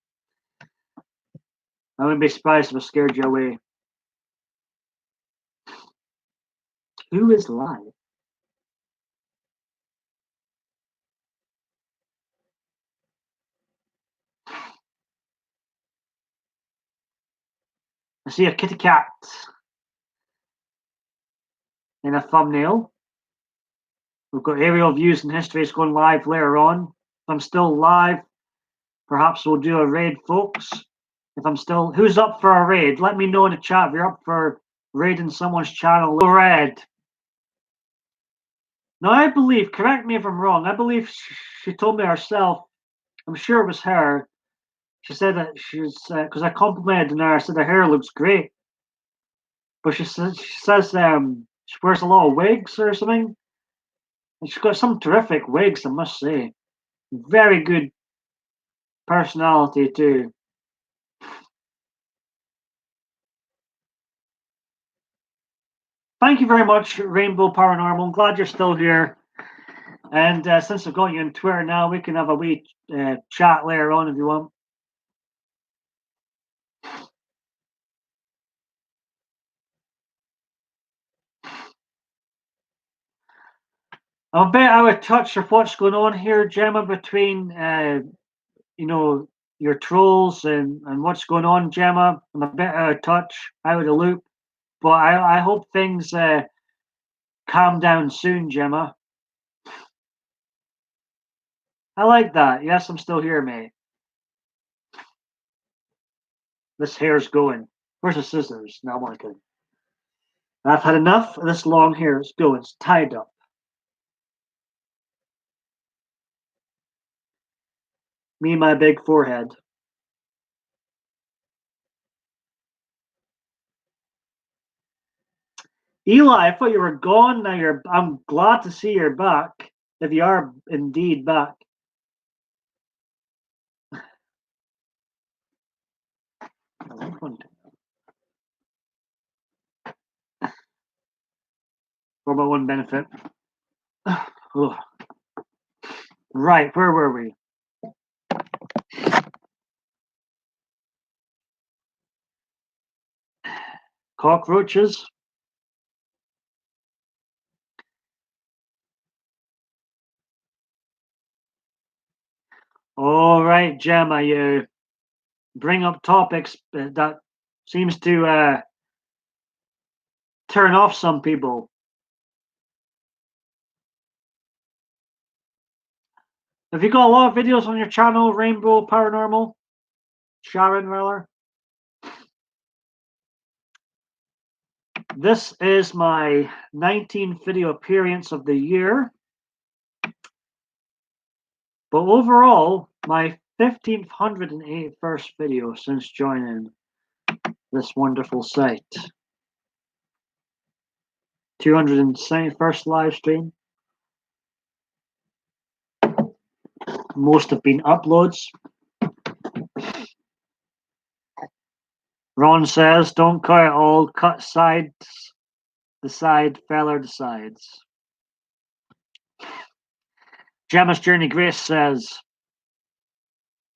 I wouldn't be surprised if I scared you away. Who is live? I see a kitty cat in a thumbnail. We've got aerial views and histories going live later on. If I'm still live, perhaps we'll do a raid, folks. If I'm still, who's up for a raid? Let me know in the chat if you're up for raiding someone's channel. Red. Now I believe, correct me if I'm wrong, I believe she told me herself, I'm sure it was her. She said that she's, because I complimented her, I said her hair looks great. But she says she wears a lot of wigs or something. And she's got some terrific wigs, I must say. Very good personality too. Thank you very much, Rainbow Paranormal. I'm glad you're still here. And since I've got you on Twitter now, we can have a wee chat later on if you want. I'm a bit out of touch of what's going on here, Gemma, between your trolls and what's going on, Gemma. I'm a bit out of touch, out of the loop. But I hope things calm down soon, Gemma. I like that. Yes, I'm still here, mate. This hair's going. Where's the scissors? No, I'm not kidding. I've had enough of this long hair. It's going. It's tied up. Me and my big forehead. Eli, I thought you were gone. Now I'm glad to see you're back. If you are indeed back. For my own benefit. Right, where were we? Cockroaches. All right, Gemma, you bring up topics that seems to turn off some people. Have you got a lot of videos on your channel, Rainbow Paranormal? Sharon Weller? This is my 19th video appearance of the year. But overall, my 1581st video since joining this wonderful site. 271st live stream. Most have been uploads. Ron says, don't cut it all, cut sides. The side feller decides. Gemma's Journey Grace says,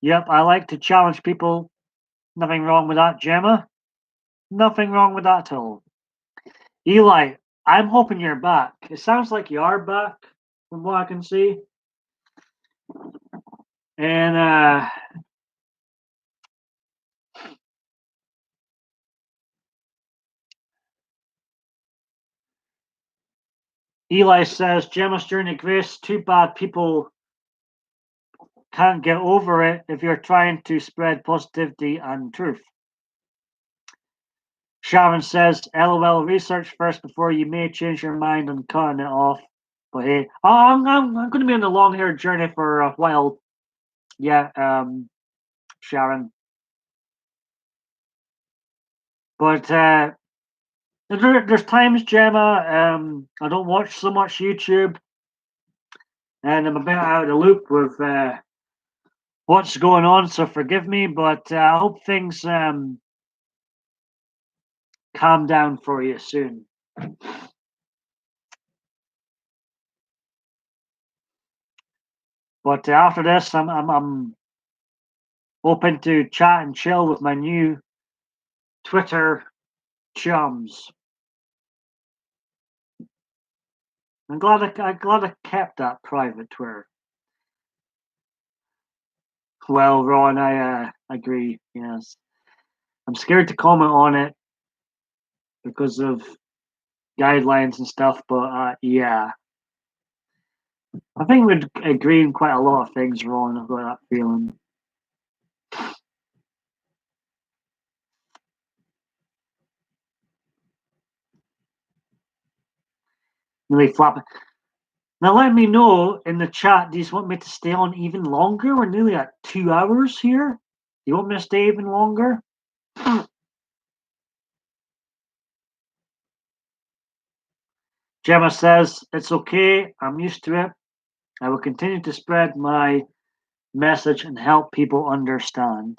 yep, I like to challenge people. Nothing wrong with that, Gemma. Nothing wrong with that at all. Eli, I'm hoping you're back. It sounds like you are back from what I can see. And Eli says, Gemma's Journey Grace, too bad people can't get over it if you're trying to spread positivity and truth. Sharon says, LOL, research first before you may change your mind on cutting it off. But hey, I'm going to be on a long hair journey for a while. Yeah, Sharon. But there's times, Gemma, I don't watch so much YouTube. And I'm a bit out of the loop with what's going on, so forgive me. But I hope things calm down for you soon. But after this, I'm open to chat and chill with my new Twitter chums. I'm glad I kept that private Twitter. Well, Ron, I agree. Yes, I'm scared to comment on it because of guidelines and stuff. But yeah, I think we'd agree on quite a lot of things, Ron. I've got that feeling. Really flapping. Now let me know in the chat. Do you want me to stay on even longer? We're nearly at 2 hours here. Do you want me to stay even longer? Gemma says it's okay. I'm used to it. I will continue to spread my message and help people understand.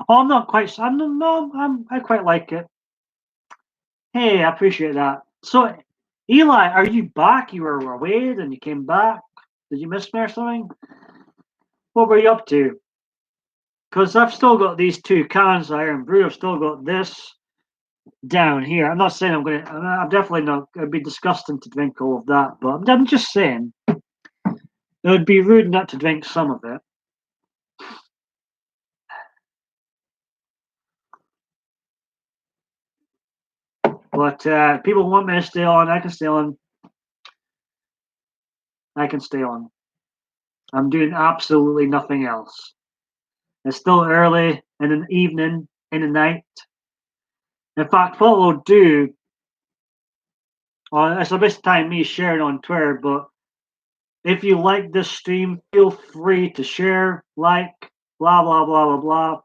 Oh, I'm not quite. I'm no. I quite like it. Hey, I appreciate that. So, Eli, are you back? You were away, then you came back. Did you miss me or something? What were you up to? Because I've still got these two cans of Iron Brew. I've still got this down here. I'm not saying I'm going to. I'm definitely not. It'd be disgusting to drink all of that, but I'm just saying it would be rude not to drink some of it. But people want me to stay on. I can stay on. I can stay on. I'm doing absolutely nothing else. It's still early in the evening, in the night. In fact, what we'll do, well, it's a bit of time me sharing on Twitter, but if you like this stream, feel free to share, like, blah, blah, blah, blah, blah.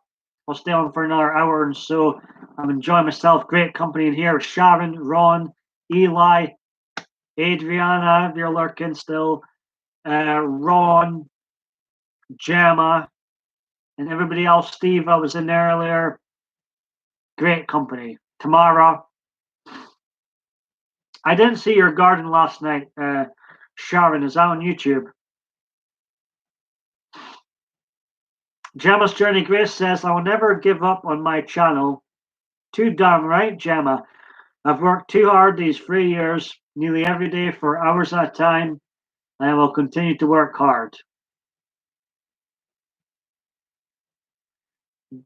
I'll stay on for another hour and so. I'm enjoying myself. Great company in here with Sharon, Ron, Eli, Adriana, if you're lurking still, Ron, Gemma, and everybody else. Steve, I was in there earlier. Great company. Tamara. I didn't see your garden last night, Sharon. Is that on YouTube? Gemma's Journey Grace says, I will never give up on my channel. Too damn right, Gemma. I've worked too hard these 3 years, nearly every day for hours at a time, and I will continue to work hard.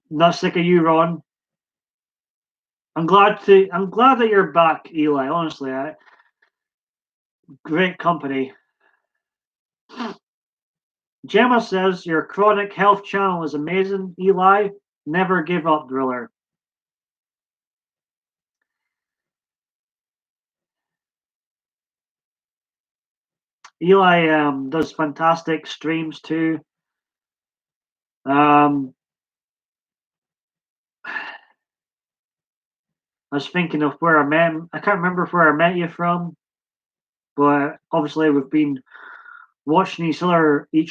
Not sick of you, Ron. I'm glad that you're back, Eli. Honestly, great company. Gemma says your chronic health channel is amazing, Eli. Never give up, driller. Eli does fantastic streams too. I was thinking of where I met. I can't remember where I met you from, but obviously we've been watching each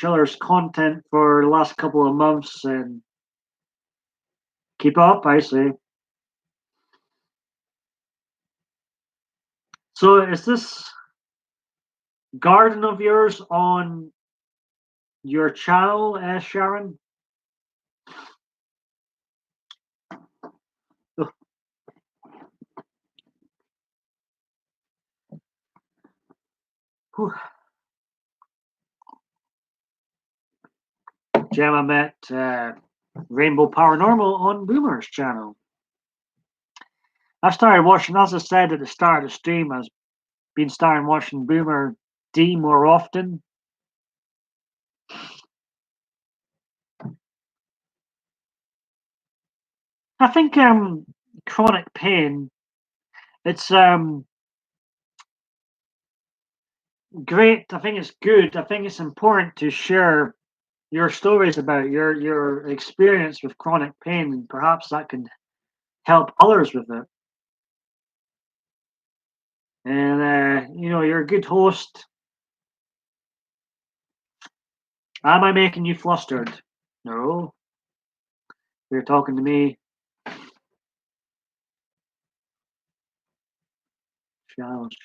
other's content for the last couple of months, and keep up, I say. So, is this garden of yours on your channel, Sharon? Gemma met Rainbow Paranormal on Boomer's channel. I started watching, as I said at the start of the stream, I've been starting watching Boomer D more often. I think chronic pain, it's great. I think it's good. I think it's important to share your stories about your experience with chronic pain, and perhaps that can help others with it. And you're a good host. Am I making you flustered? No. You're talking to me. Challenge.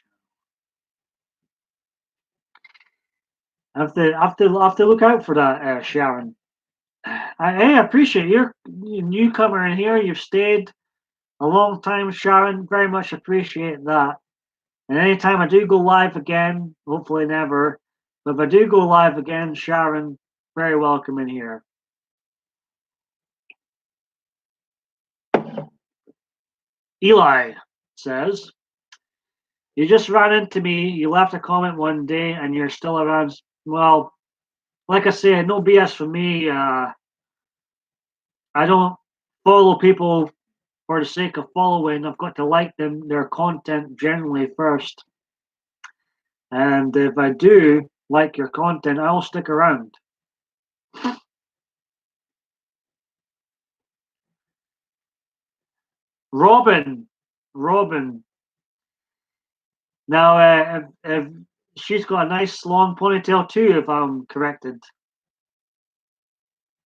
I have to look out for that, Sharon. I appreciate you're a newcomer in here. You've stayed a long time, Sharon. Very much appreciate that. And anytime I do go live again, hopefully never, but if I do go live again, Sharon, very welcome in here. Eli says, you just ran into me. You left a comment one day and you're still around. Well, like I say, no BS for me. I don't follow people for the sake of following. I've got to like their content generally first. And if I do like your content, I'll stick around. Robin. Now, if she's got a nice long ponytail too, if I'm corrected.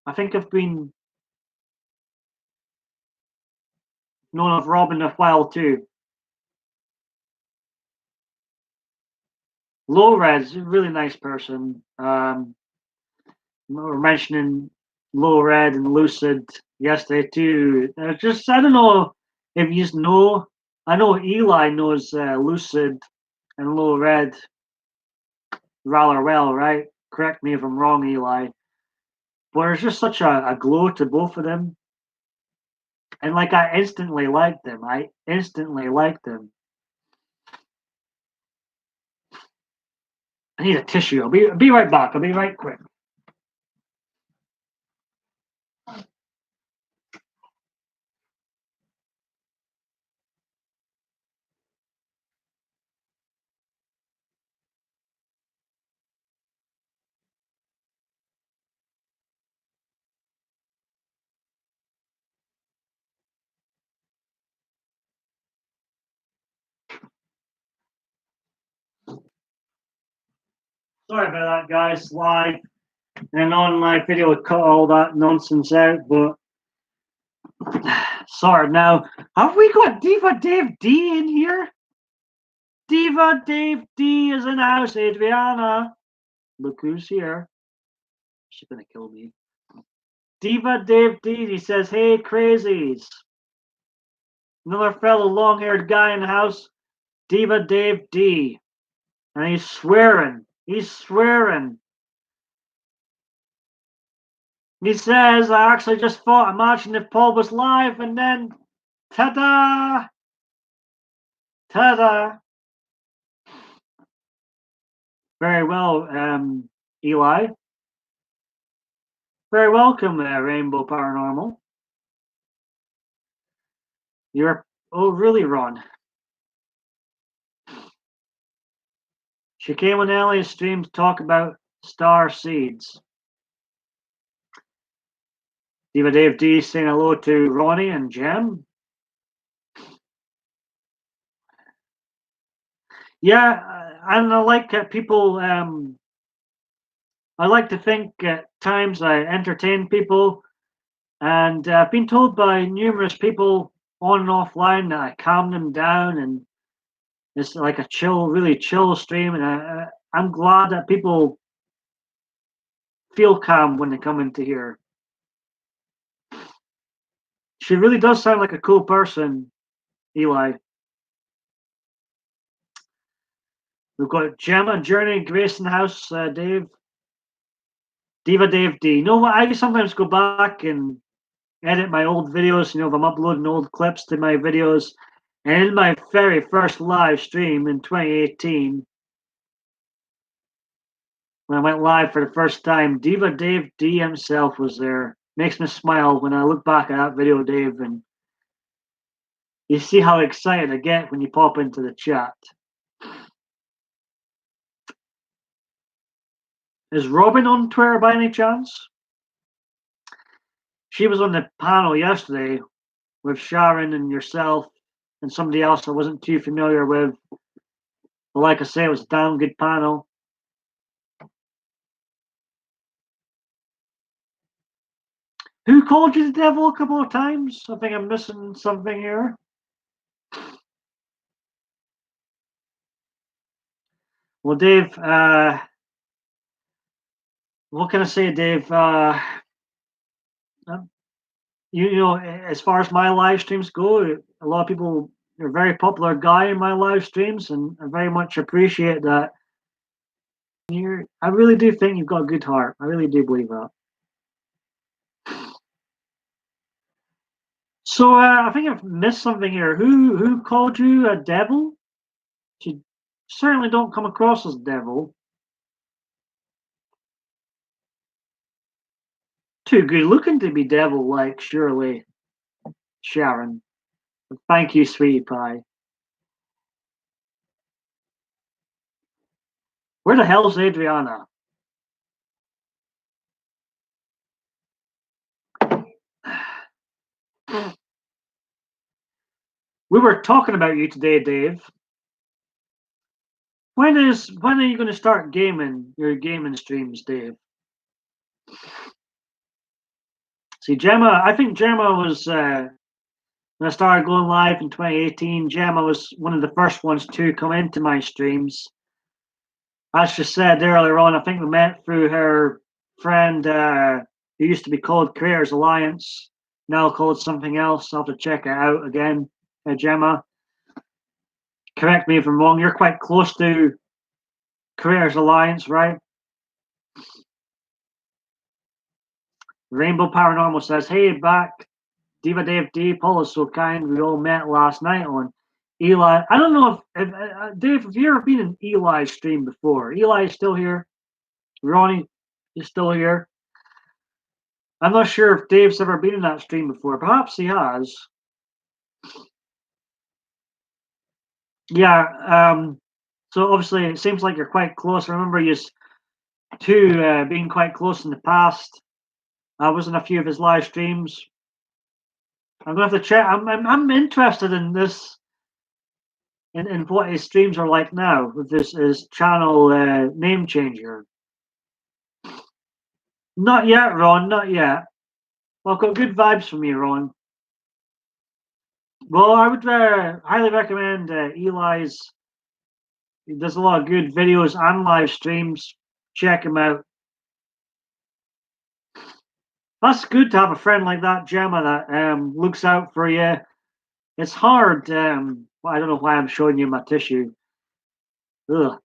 I think I've been known of Robin a while too. Low Red's a really nice person. We were mentioning Low Red and Lucid yesterday too. Just I don't know if you just know. I know Eli knows Lucid and Low Red rather well, right? Correct me if I'm wrong, Eli. But there's just such a glow to both of them. And like I instantly liked them. I instantly liked them. I need a tissue. I'll be right back. I'll be right quick. Sorry about that, guys. Live and on my video would cut all that nonsense out, but sorry. Now, have we got Diva Dave D in here? Diva Dave D is in the house, Adriana. Look who's here. She's gonna kill me. Diva Dave D, he says, hey, crazies. Another fellow long haired guy in the house, Diva Dave D. And he's swearing. He's swearing. He says, I actually just thought, imagine if Paul was live and then ta-da! Ta-da! Very well, Eli. Very welcome, Rainbow Paranormal. You're oh really, Ron? She came on Ellie's stream to talk about star seeds. Diva Dave D saying hello to Ronnie and Jem. Yeah, and I like people. I like to think at times I entertain people, and I've been told by numerous people on and offline that I calm them down, and it's like a chill, really chill stream. And I'm glad that people feel calm when they come into here. She really does sound like a cool person, Eli. We've got Gemma, Journey, Grace in the house, Dave. Diva Dave D. You know what? I sometimes go back and edit my old videos. If I'm uploading old clips to my videos. And in my very first live stream in 2018, when I went live for the first time, Diva Dave D himself was there. Makes me smile when I look back at that video, Dave, and you see how excited I get when you pop into the chat. Is Robin on Twitter by any chance? She was on the panel yesterday with Sharon and yourself and somebody else I wasn't too familiar with. But like I say, it was a damn good panel. Who called you the devil a couple of times? I think I'm missing something here. Well, Dave, what can I say, Dave? Um, as far as my live streams go, a lot of people, you're a very popular guy in my live streams, and I very much appreciate that. I really do think you've got a good heart. I really do believe that. So I think I've missed something here. Who called you a devil? You certainly don't come across as devil. Too good looking to be devil-like, surely, Sharon. Thank you, sweetie pie. Where the hell's Adriana? We were talking about you today, Dave. When are you going to start gaming your gaming streams, Dave? See, Gemma, I think Gemma was when I started going live in 2018. Gemma was one of the first ones to come into my streams. As she said earlier on, I think we met through her friend who used to be called Creators Alliance, now called something else. I'll have to check it out again. Gemma, correct me if I'm wrong. You're quite close to Creators Alliance, right? Rainbow Paranormal says, "Hey, back. Diva Dave D. Paul is so kind. We all met last night on Eli." I don't know if Dave, have you ever been in Eli's stream before? Eli is still here. Ronnie is still here. I'm not sure if Dave's ever been in that stream before. Perhaps he has. Yeah. So obviously, it seems like you're quite close. I remember you two being quite close in the past. I was in a few of his live streams. I'm gonna have to check. I'm interested in this in what his streams are like now with this his channel name changer. Not yet, Ron. Not yet. Well, I've got good vibes from you, Ron. Well, I would highly recommend Eli's. He does a lot of good videos and live streams. Check him out. That's good to have a friend like that, Gemma, that looks out for you. It's hard. I don't know why I'm showing you my tissue. Ugh.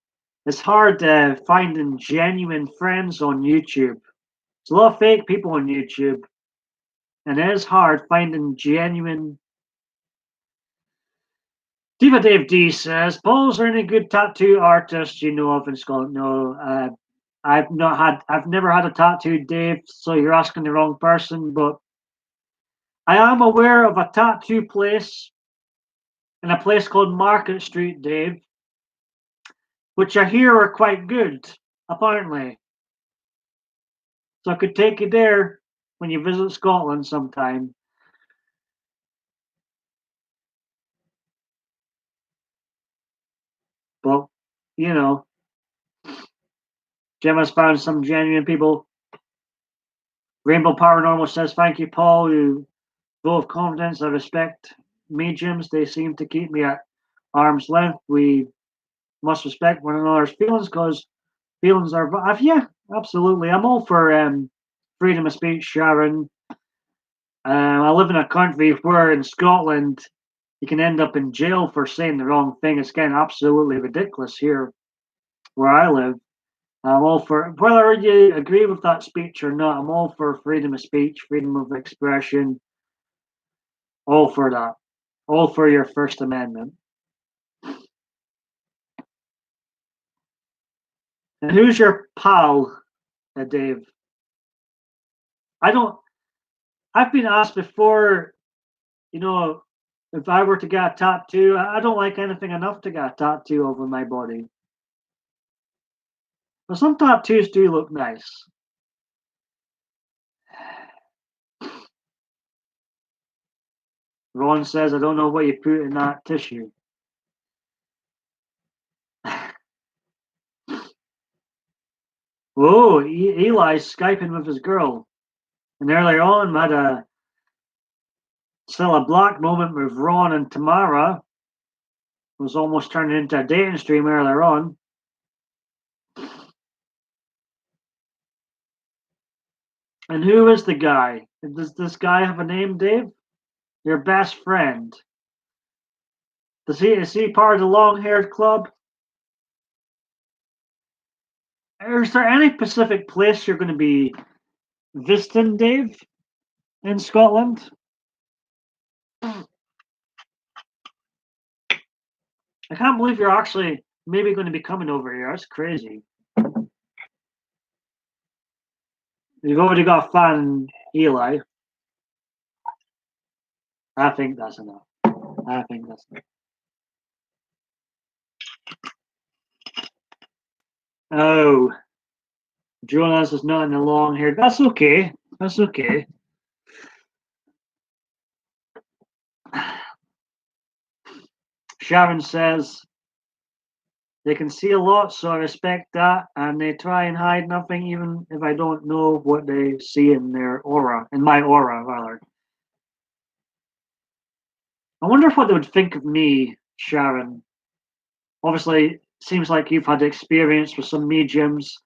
It's hard finding genuine friends on YouTube. There's a lot of fake people on YouTube, and it is hard finding genuine. Diva Dave D says, "Paul, is there any good tattoo artists you know of in Scotland?" No, I've never had a tattoo, Dave. So you're asking the wrong person. But I am aware of a tattoo place in a place called Market Street, Dave, which I hear are quite good, apparently. So I could take you there when you visit Scotland sometime. But, you know, Gemma's found some genuine people. Rainbow Paranormal says, "Thank you, Paul. You full of confidence. I respect mediums. They seem to keep me at arm's length. We must respect one another's feelings because feelings are." Yeah, absolutely. I'm all for freedom of speech, Sharon. I live in a country where in Scotland you can end up in jail for saying the wrong thing. It's getting absolutely ridiculous here where I live. I'm all for whether you agree with that speech or not. I'm all for freedom of speech, freedom of expression. All for that. All for your First Amendment. And who's your pal, Dave? I don't. I've been asked before. You know, if I were to get a tattoo, I don't like anything enough to get a tattoo over my body. But some tattoos do look nice. Ron says, "I don't know what you put in that tissue." Whoa, Eli's Skyping with his girl. And earlier on, we had a still a black moment with Ron and Tamara. It was almost turning into a dating stream earlier on. And who is the guy? Does this guy have a name, Dave? Your best friend. Is he part of the long-haired club? Is there any specific place you're going to be visiting, Dave, in Scotland? I can't believe you're actually maybe going to be coming over here. That's crazy. You've already got a fan, Eli. I think that's enough. I think that's enough. Oh, Jonas is not in the long hair. That's okay. That's okay. Sharon says they can see a lot, so I respect that, and they try and hide nothing, even if I don't know what they see in their aura, in my aura, rather. I wonder what they would think of me, Sharon. Obviously, seems like you've had experience with some mediums.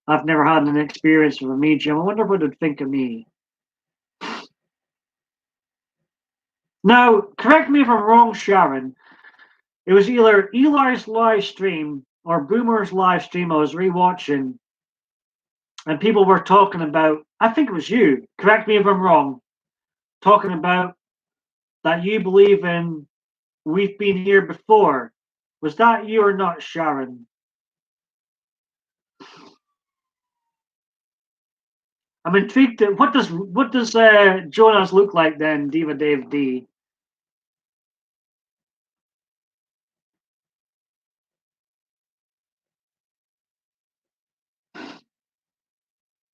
I've never had an experience with a medium. I wonder what they'd think of me. Now, correct me if I'm wrong, Sharon. It was either Eli's live stream or Boomer's live stream I was rewatching, and people were talking about, I think it was you, correct me if I'm wrong, talking about that you believe in we've been here before. Was that you or not, Sharon? I'm intrigued. What does Jonas look like then, Diva Dave D?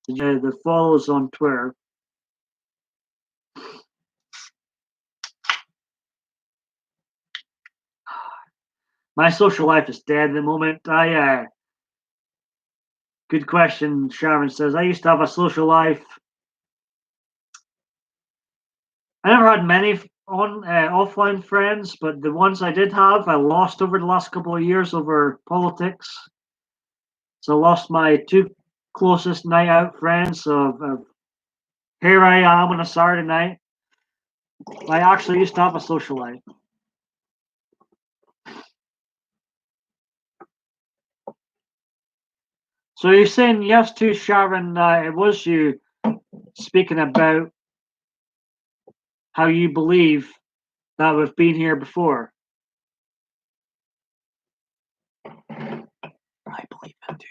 The follows on Twitter. My social life is dead at the moment. Good question. Sharon says I used to have a social life. I never had many offline friends, but the ones I did have, I lost over the last couple of years over politics. So I lost my two closest night out friends. So here I am on a Saturday night. I actually used to have a social life. So you're saying yes to Sharon? It was you speaking about how you believe that we've been here before. I believe that too.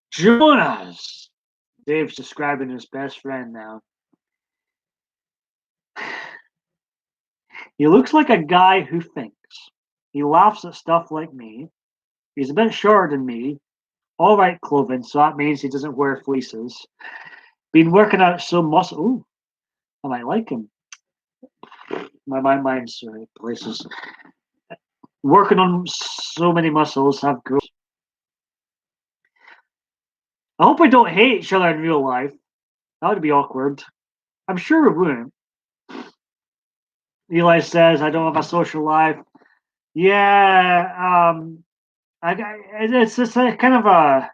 Jonas! Dave's describing his best friend now. He looks like a guy who thinks. He laughs at stuff like me. He's a bit shorter than me. All right clothing, so that means he doesn't wear fleeces. Been working out so muscle. Ooh, I might like him. My mind's places. Working on so many muscles have growth. I hope we don't hate each other in real life. That would be awkward. I'm sure we wouldn't. Eli says, I don't have a social life. Yeah, it's just a kind of a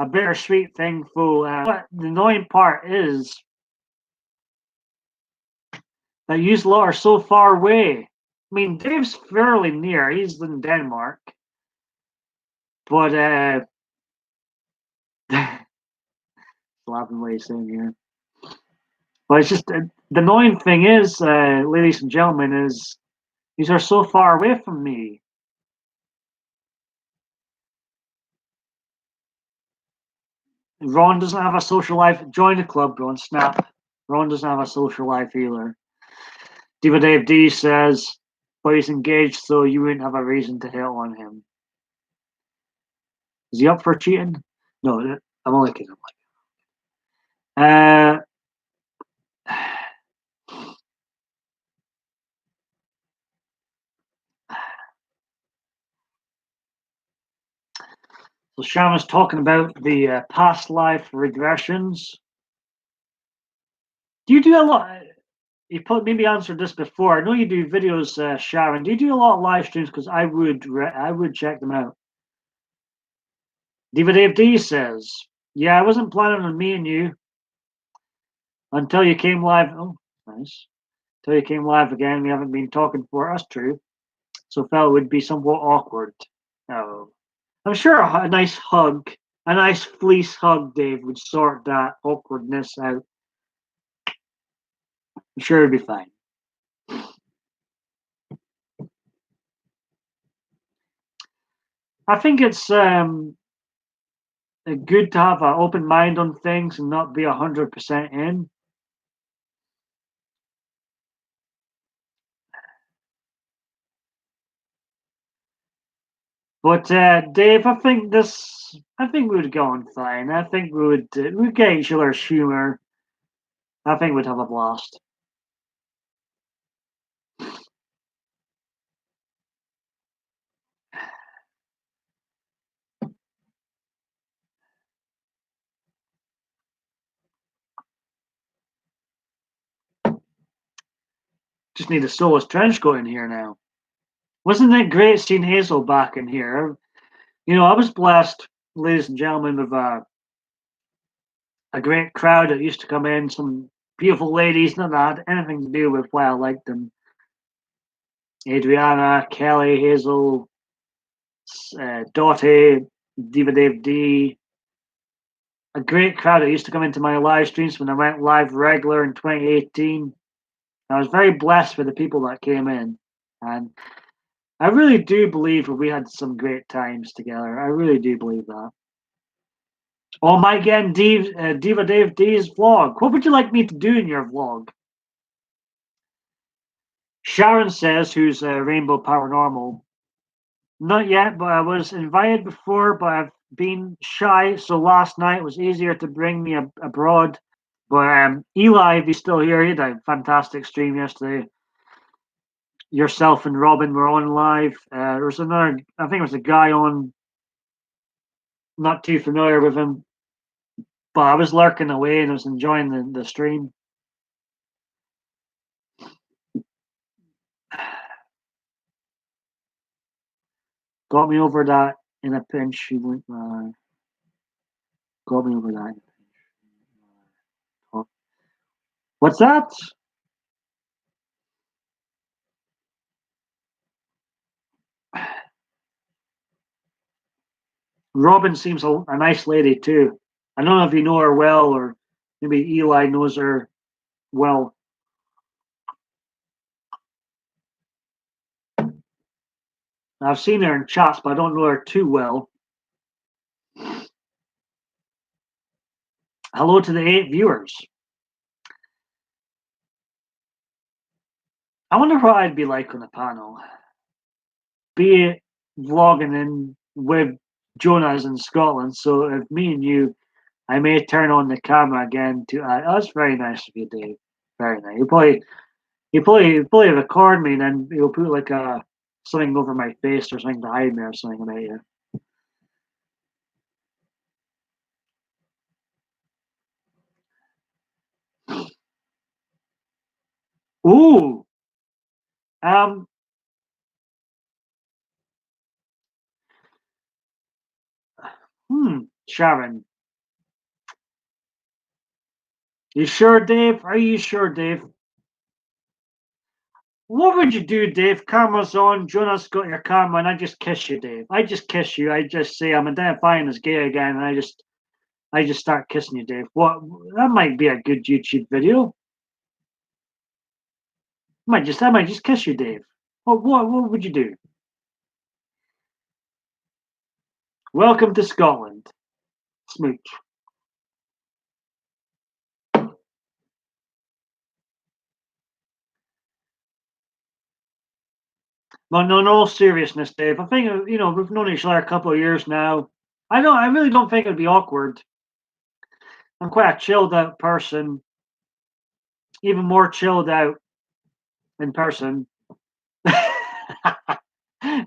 bittersweet thing, fool. But the annoying part is that you lot are so far away. I mean, Dave's fairly near. He's in Denmark. But, laughing what he's saying here. But it's just, the annoying thing is, ladies and gentlemen, is these are so far away from me. Ron doesn't have a social life. Join the club, Ron. Snap. Ron doesn't have a social life either. Diva Dave D says, but he's engaged, so you wouldn't have a reason to hit on him. Is he up for cheating? No, I'm only kidding. So Sharon's talking about the past life regressions. Do you do a lot? You maybe answered this before. I know you do videos, Sharon. Do you do a lot of live streams? Because I would check them out. Diva Dave D says, Yeah, I wasn't planning on meeting you until you came live. Oh, nice. Until you came live again. We haven't been talking for us, true. So felt it would be somewhat awkward. Oh, I'm sure a nice hug, a nice fleece hug, Dave, would sort that awkwardness out. I'm sure it'd be fine. I think it's good to have an open mind on things and not be 100% in. But Dave, I think we would go on fine. I think we'd get each other's humor. I think we'd have a blast. Just need a soulless trench coat in here now. Wasn't it great seeing Hazel back in here? I was blessed, ladies and gentlemen, with a great crowd that used to come in. Some beautiful ladies, none that had anything to do with why I liked them. Adriana, Kelly, Hazel, Dottie, Diva Dave D. A great crowd that used to come into my live streams when I went live regular in 2018. I was very blessed with the people that came in. And I really do believe that we had some great times together. I really do believe that. Oh, my again, Diva Dave D's vlog. What would you like me to do in your vlog? Sharon says, who's Rainbow Paranormal. Not yet, but I was invited before, but I've been shy. So last night was easier to bring me abroad. But Eli, if he's still here, he had a fantastic stream yesterday. Yourself and Robin were on live. There was another, I think it was a guy on, not too familiar with him, but I was lurking away and I was enjoying the stream. Got me over that in a pinch. Got me over that. What's that? Robin seems a nice lady too. I don't know if you know her well or maybe Eli knows her well. I've seen her in chats, but I don't know her too well. Hello to the 8 viewers. I wonder what I'd be like on the panel. Be it vlogging in with Jonas in Scotland. So if me and you, I may turn on the camera again to. That's very nice of you, Dave. Very nice. You probably record me, and then you'll put like a something over my face or something to hide me or something about you. Ooh. Um. Sharon. You sure, Dave? Are you sure, Dave? What would you do, Dave? Camera's on, Jonas got your camera, and I just kiss you, Dave. I just kiss you. I just say I'm identifying as gay again, and I just start kissing you, Dave. What? That might be a good YouTube video. I might just kiss you, Dave. What would you do? Welcome to Scotland, smooch. No, in all seriousness, Dave. I think we've known each other a couple of years now. I really don't think it'd be awkward. I'm quite a chilled out person, even more chilled out in person.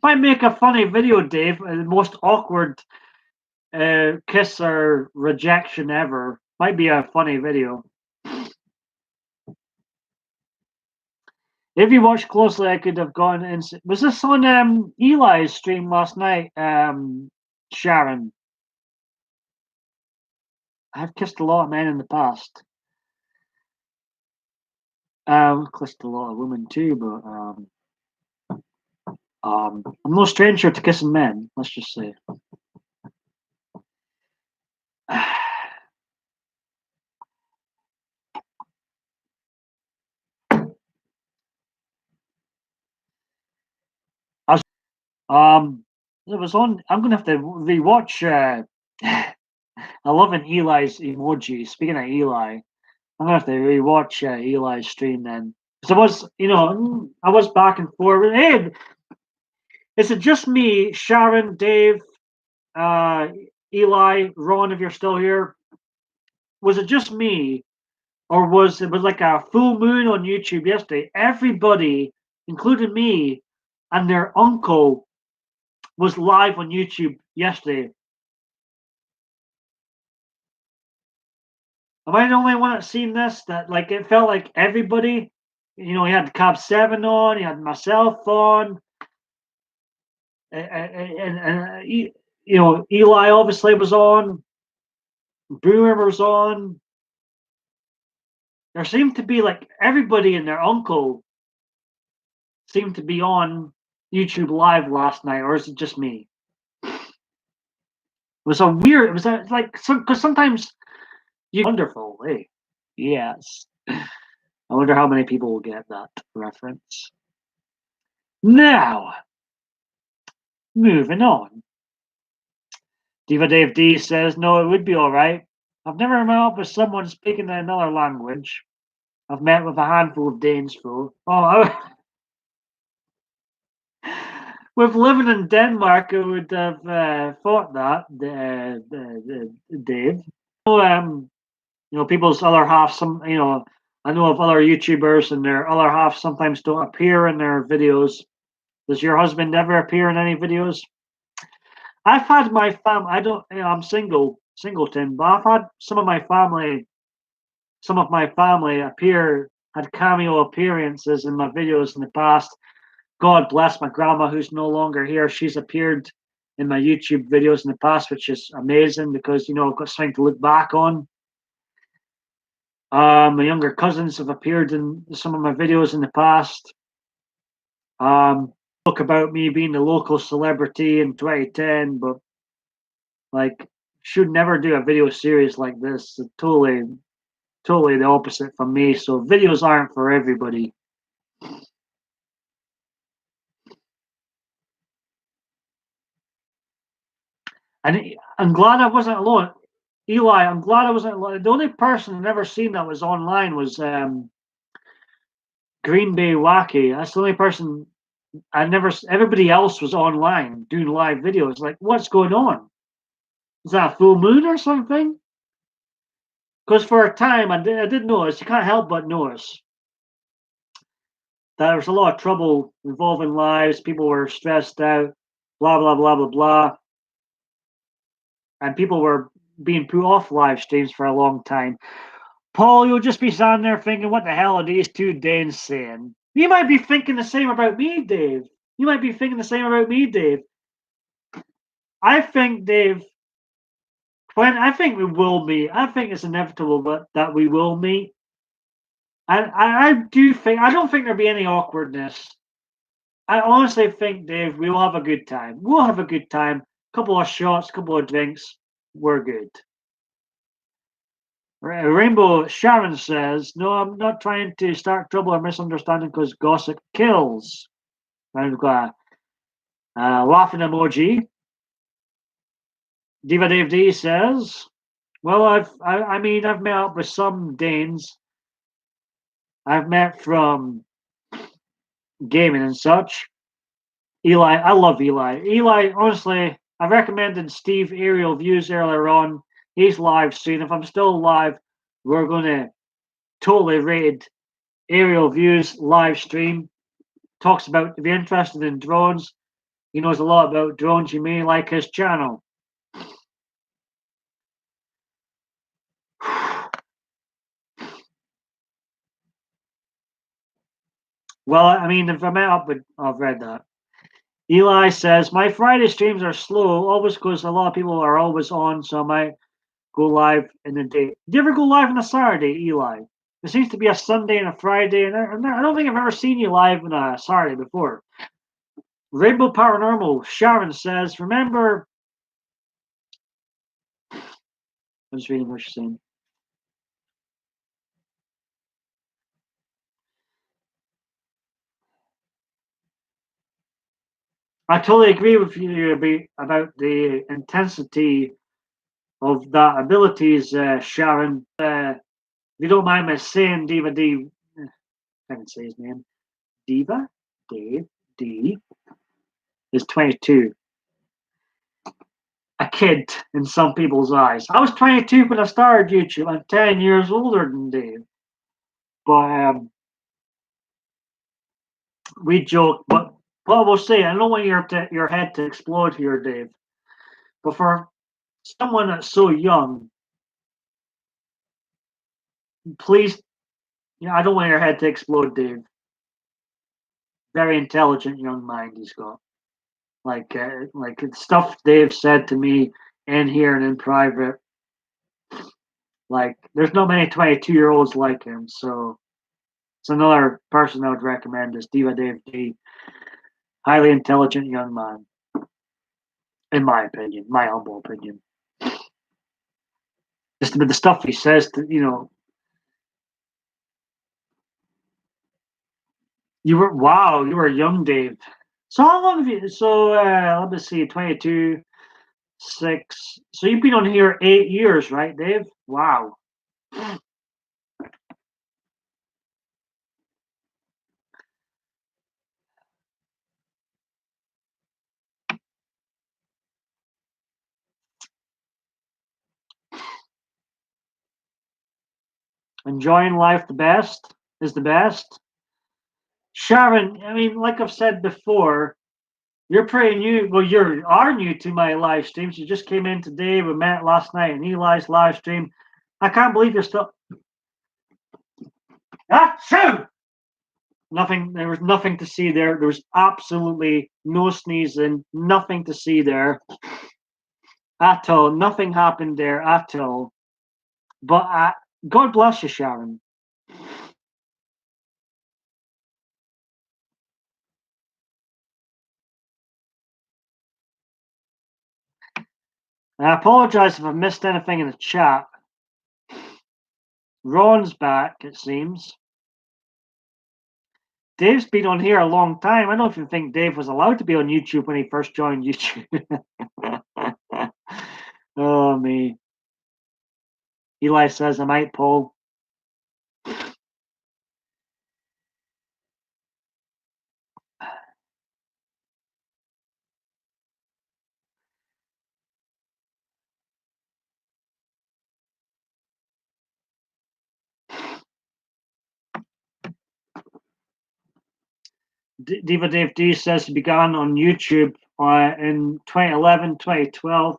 Might make a funny video, Dave. The most awkward kiss or rejection ever. Might be a funny video. If you watched closely, I could have gone in. Was this on Eli's stream last night, Sharon? I've kissed a lot of men in the past. Kissed a lot of women too, but I'm no stranger to kissing men. Let's just say. As it was on. I'm gonna have to rewatch. I love an Eli's emoji. Speaking of Eli, I'm gonna have to rewatch Eli's stream then. Because I was back and forth. Hey, is it just me, Sharon, Dave, uh, Eli, Ron? If you're still here, was it just me, or was it was like a full moon on YouTube yesterday? Everybody, including me, and their uncle was live on YouTube yesterday. Am I the only one that's seen this? That like it felt like everybody, you had Cab 7 on, you had myself on, and Eli obviously was on, Brewer was on. There seemed to be like everybody and their uncle seemed to be on YouTube live last night, or is it just me? It was a weird. It was like because sometimes you wonderful. Hey, yes. I wonder how many people will get that reference. Now, moving on. Diva Dave D says, no, it would be all right. I've never met up with someone speaking another language. I've met with a handful of Danes, though. With living in Denmark, I would have thought that, Dave. People's other half, I know of other YouTubers and their other half sometimes don't appear in their videos. Does your husband never appear in any videos? I've had my family. I don't. I'm singleton, but I've had some of my family had cameo appearances in my videos in the past. God bless my grandma, who's no longer here. She's appeared in my YouTube videos in the past, which is amazing because I've got something to look back on. My younger cousins have appeared in some of my videos in the past. Talk about me being the local celebrity in 2010, but like should never do a video series like this. Totally the opposite from me. So videos aren't for everybody. And I'm glad I wasn't alone. Eli, I'm glad I wasn't alone. The only person I've never seen that was online was Green Bay Wacky. That's the only person I never. Everybody else was online doing live videos. Like, what's going on? Is that a full moon or something? Because for a time, I did notice. You can't help but notice that there was a lot of trouble involving lives. People were stressed out. Blah blah blah blah blah. And people were being put off live streams for a long time. Paul, you'll just be standing there thinking, what the hell are these two Danes saying? You might be thinking the same about me, Dave. You might be thinking the same about me, Dave. I think, Dave, I think we will meet. I think it's inevitable that we will meet. And I don't think there'll be any awkwardness. I honestly think, Dave, we will have a good time. We'll have a good time. Couple of shots, couple of drinks. We're good. Rainbow Sharon says, no, I'm not trying to start trouble or misunderstanding because gossip kills. And we've got a laughing emoji. Diva Dave D says, well, I've met up with some Danes. I've met from gaming and such. Eli, I love Eli. Eli, honestly, I recommended Steve Aerial Views earlier on. He's live soon. If I'm still live, we're going to totally rated Aerial Views live stream. Talks about, if you're interested in drones, he knows a lot about drones. You may like his channel. Well, I mean, if I'm up with, I've read that. Eli says, my Friday streams are slow, always because a lot of people are always on, so go live in a day. Do you ever go live on a Saturday, Eli? There seems to be a Sunday and a Friday, and I don't think I've ever seen you live on a Saturday before. Rainbow Paranormal, Sharon says, remember. I'm just reading what she's saying. I totally agree with you about the intensity of that abilities, Sharon. If you don't mind me saying, Diva D, I can't say his name. Diva Dave D is 22. A kid in some people's eyes. I was 22 when I started YouTube. I'm 10 years older than Dave. But we joke. But what I will say, I don't want your head to explode here, Dave. But for someone that's so young, please, I don't want your head to explode, Dave. Very intelligent young mind he's got. Like stuff Dave said to me in here and in private. Like, there's not many 22-year-olds like him. So it's another person I would recommend is Diva Dave D. Highly intelligent young man, in my opinion, my humble opinion. Just about the stuff he says, you were young, Dave. So how long have you? So let me see, 22, 6. So you've been on here 8 years, right, Dave? Wow. Enjoying life the best is the best. Sharon, I mean, like I've said before, you're pretty new. Well, you are new to my live streams. You just came in today. We met last night in Eli's live stream. I can't believe you're still. Ah, shoo! Nothing. There was nothing to see there. There was absolutely no sneezing. Nothing to see there at all. Nothing happened there at all. But God bless you, Sharon. I apologize if I missed anything in the chat. Ron's back, it seems. Dave's been on here a long time. I don't even think Dave was allowed to be on YouTube when he first joined YouTube. Oh, me. Eli says, I might, Paul. Diva Dave D says he began on YouTube in 2011, 2012.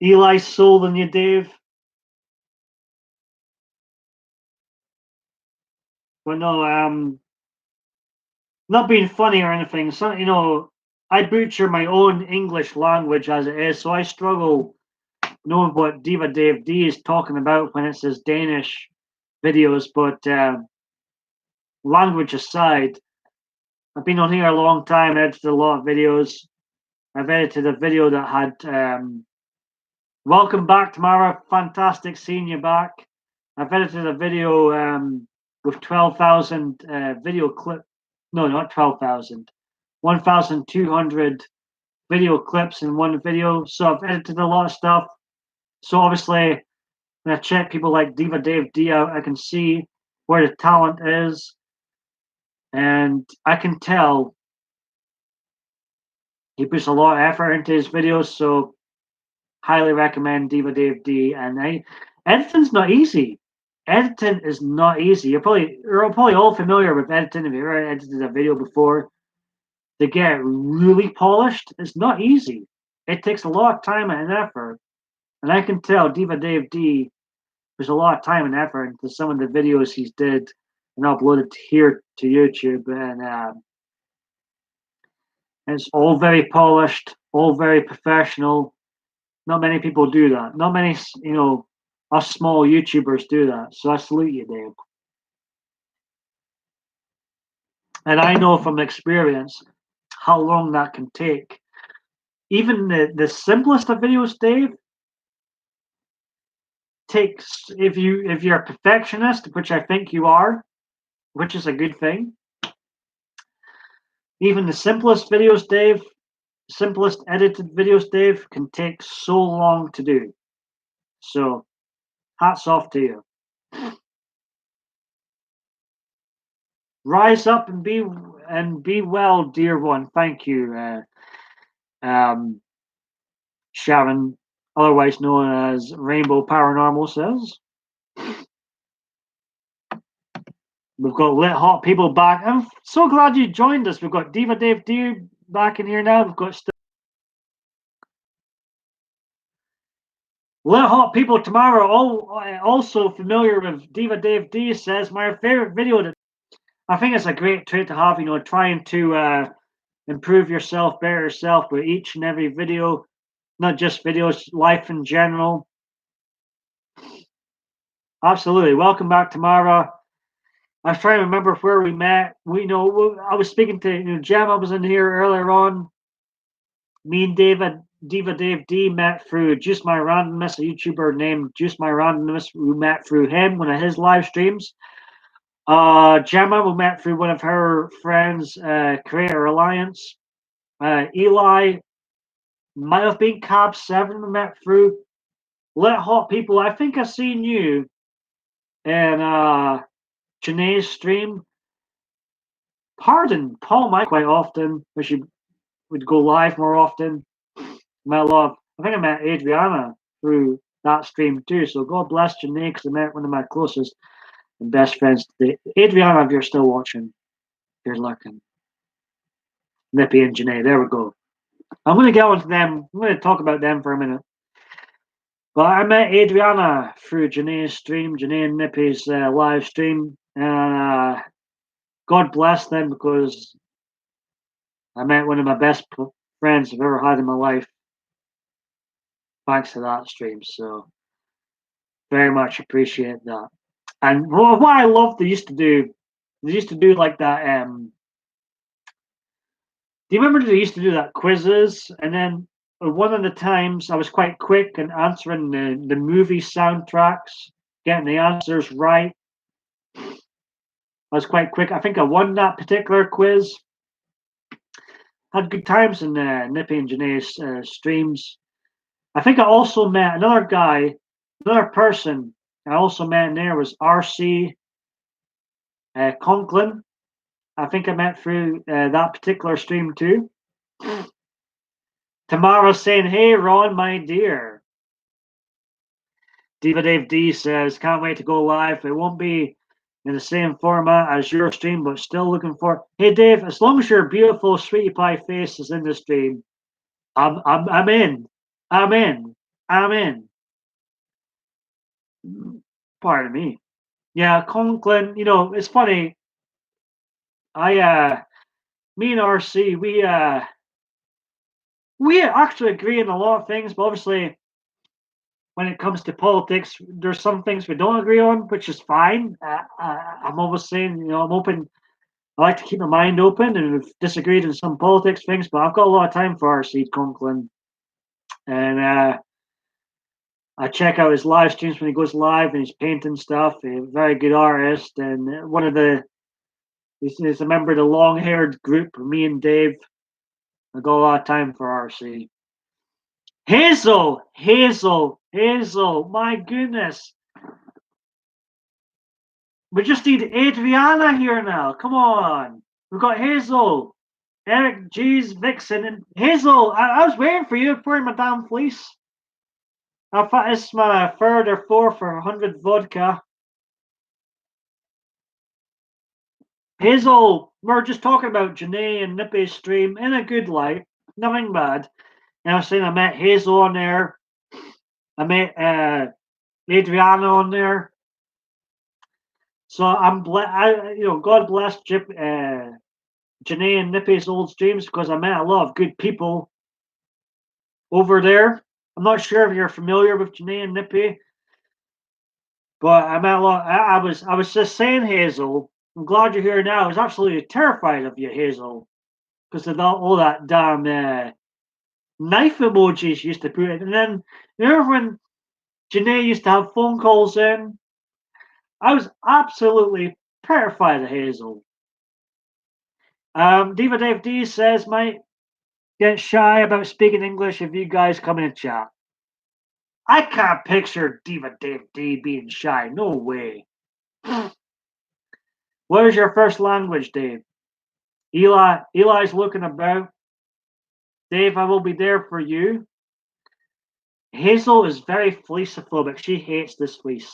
Eli sold on you, Dave. But no, not being funny or anything. So, I butcher my own English language as it is, so I struggle knowing what Diva Dave D is talking about when it says Danish videos. But language aside, I've been on here a long time, edited a lot of videos. I've edited a video that had welcome back, Tamara. Fantastic seeing you back. I've edited a video with 12,000 video clip. No, not 12,000. 1,200 video clips in one video. So I've edited a lot of stuff. So obviously, when I check people like Diva Dave D out, I can see where the talent is. And I can tell he puts a lot of effort into his videos. So highly recommend Diva Dave D. And editing's not easy. Editing is not easy. You're probably all familiar with editing if you've ever edited a video before. To get really polished, it's not easy. It takes a lot of time and effort. And I can tell Diva Dave D there's a lot of time and effort into some of the videos he's did and uploaded here to YouTube. And it's all very polished, all very professional. Not many people do that. Not many, us small YouTubers do that. So I salute you, Dave. And I know from experience how long that can take. Even the simplest of videos, Dave, takes if you're a perfectionist, which I think you are, which is a good thing. Even the simplest videos, Dave, simplest edited videos, Dave, can take so long to do. So hats off to you. Rise up and be well, dear one. Thank you, Sharon, otherwise known as Rainbow Paranormal says. We've got lit hot people back. I'm so glad you joined us. We've got Diva Dave D back in here now. We've got lit hot people tomorrow. Also familiar with Diva Dave D says my favorite video. I think it's a great trait to have. Trying to improve yourself, better yourself with each and every video, not just videos, life in general. Absolutely. Welcome back, Tamara. I was trying to remember where we met. I was speaking to Gemma was in here earlier on. Me and Diva Dave D met through Juice My Randomness, a YouTuber named Juice My Randomness. We met through him, one of his live streams. Gemma, we met through one of her friends, Creator Alliance. Eli might have been Cab 7 we met through. Lit Hot People, I think I seen you in Janae's stream. Pardon, Paul Mike quite often, wish he would go live more often. I think I met Adriana through that stream too. So God bless Janae, because I met one of my closest and best friends today. Adriana, if you're still watching, you're lurking. Nippy and Janae, there we go. I'm going to get on to them. I'm going to talk about them for a minute. But I met Adriana through Janae's stream, Janae and Nippy's live stream. God bless them, because I met one of my best friends I've ever had in my life thanks to that stream. So very much appreciate that. And what I love they used to do like that. Do you remember they used to do that quizzes? And then one of the times I was quite quick in answering the movie soundtracks, getting the answers right. I was quite quick. I think I won that particular quiz. Had good times in Nippy and Janae's streams. I think I also met another person I also met in there was RC Conklin. I think I met through that particular stream too. Tamara saying, "Hey Ron, my dear." Diva Dave D says, "Can't wait to go live. It won't be in the same format as your stream, but still looking for." Hey Dave, as long as your beautiful sweetie pie face is in the stream, I'm in. I'm in. I'm in. Pardon me. Yeah, Conklin. It's funny. Me and RC, we actually agree on a lot of things, but obviously, when it comes to politics, there's some things we don't agree on, which is fine. I'm always saying, I'm open. I like to keep my mind open, and we've disagreed on some politics things, but I've got a lot of time for RC Conklin, and I check out his live streams when he goes live and he's painting stuff. He's a very good artist, and he's a member of the long-haired group. Me and Dave, I got a lot of time for RC. Hazel, my goodness. We just need Adriana here now. Come on. We've got Hazel, Eric G's, Vixen, and Hazel. I was waiting for you for my damn fleece. I thought it's my third or fourth or 100 vodka. Hazel, we're just talking about Janae and Nippy's stream in a good light. Nothing bad. And I was saying I met Hazel on there. I met Adriana on there. So I'm God bless Janae and Nippy's old streams, because I met a lot of good people over there. I'm not sure if you're familiar with Janae and Nippy, but I met a lot. I was just saying, Hazel. I'm glad you're here now. I was absolutely terrified of you, Hazel, because of all that damn knife emojis you used to put in. And then remember when Janae used to have phone calls in? I was absolutely terrified of Hazel. Diva Dave D says, might get shy about speaking English if you guys come in and chat. I can't picture Diva Dave D being shy. No way. What is your first language, Dave? Eli's looking about. Dave, I will be there for you. Hazel is very fleecophobic. She hates this fleece.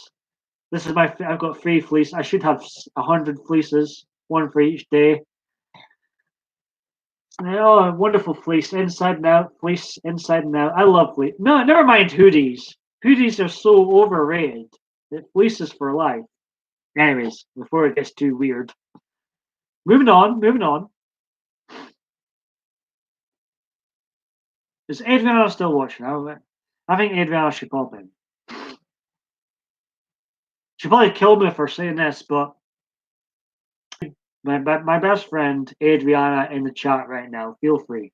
This is my. I've got 3 fleece. I should have 100 fleeces, one for each day. Oh, wonderful fleece, inside and out. Fleece, inside and out. I love fleece. No, never mind hoodies. Hoodies are so overrated. Fleece is for life. Anyways, before it gets too weird. Moving on, moving on. Is Adriana still watching? I think Adriana should pop in. She'll probably kill me for saying this, but my best friend Adriana in the chat right now. Feel free.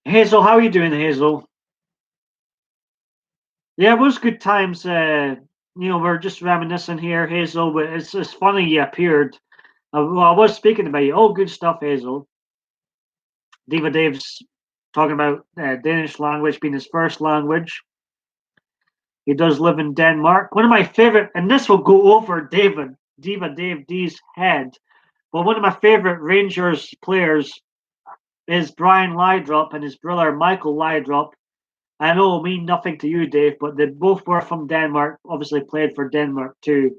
Hazel, how are you doing, Hazel? Yeah, it was good times. We're just reminiscing here, Hazel. But it's funny you appeared. Well, I was speaking about you. Oh, good stuff, Hazel. Diva Dave's talking about Danish language being his first language. He does live in Denmark. One of my favorite, and this will go over Diva Dave D's head, but one of my favorite Rangers players is Brian Lydrop and his brother Michael Lydrop. I know it'll mean nothing to you, Dave, but they both were from Denmark, obviously played for Denmark too.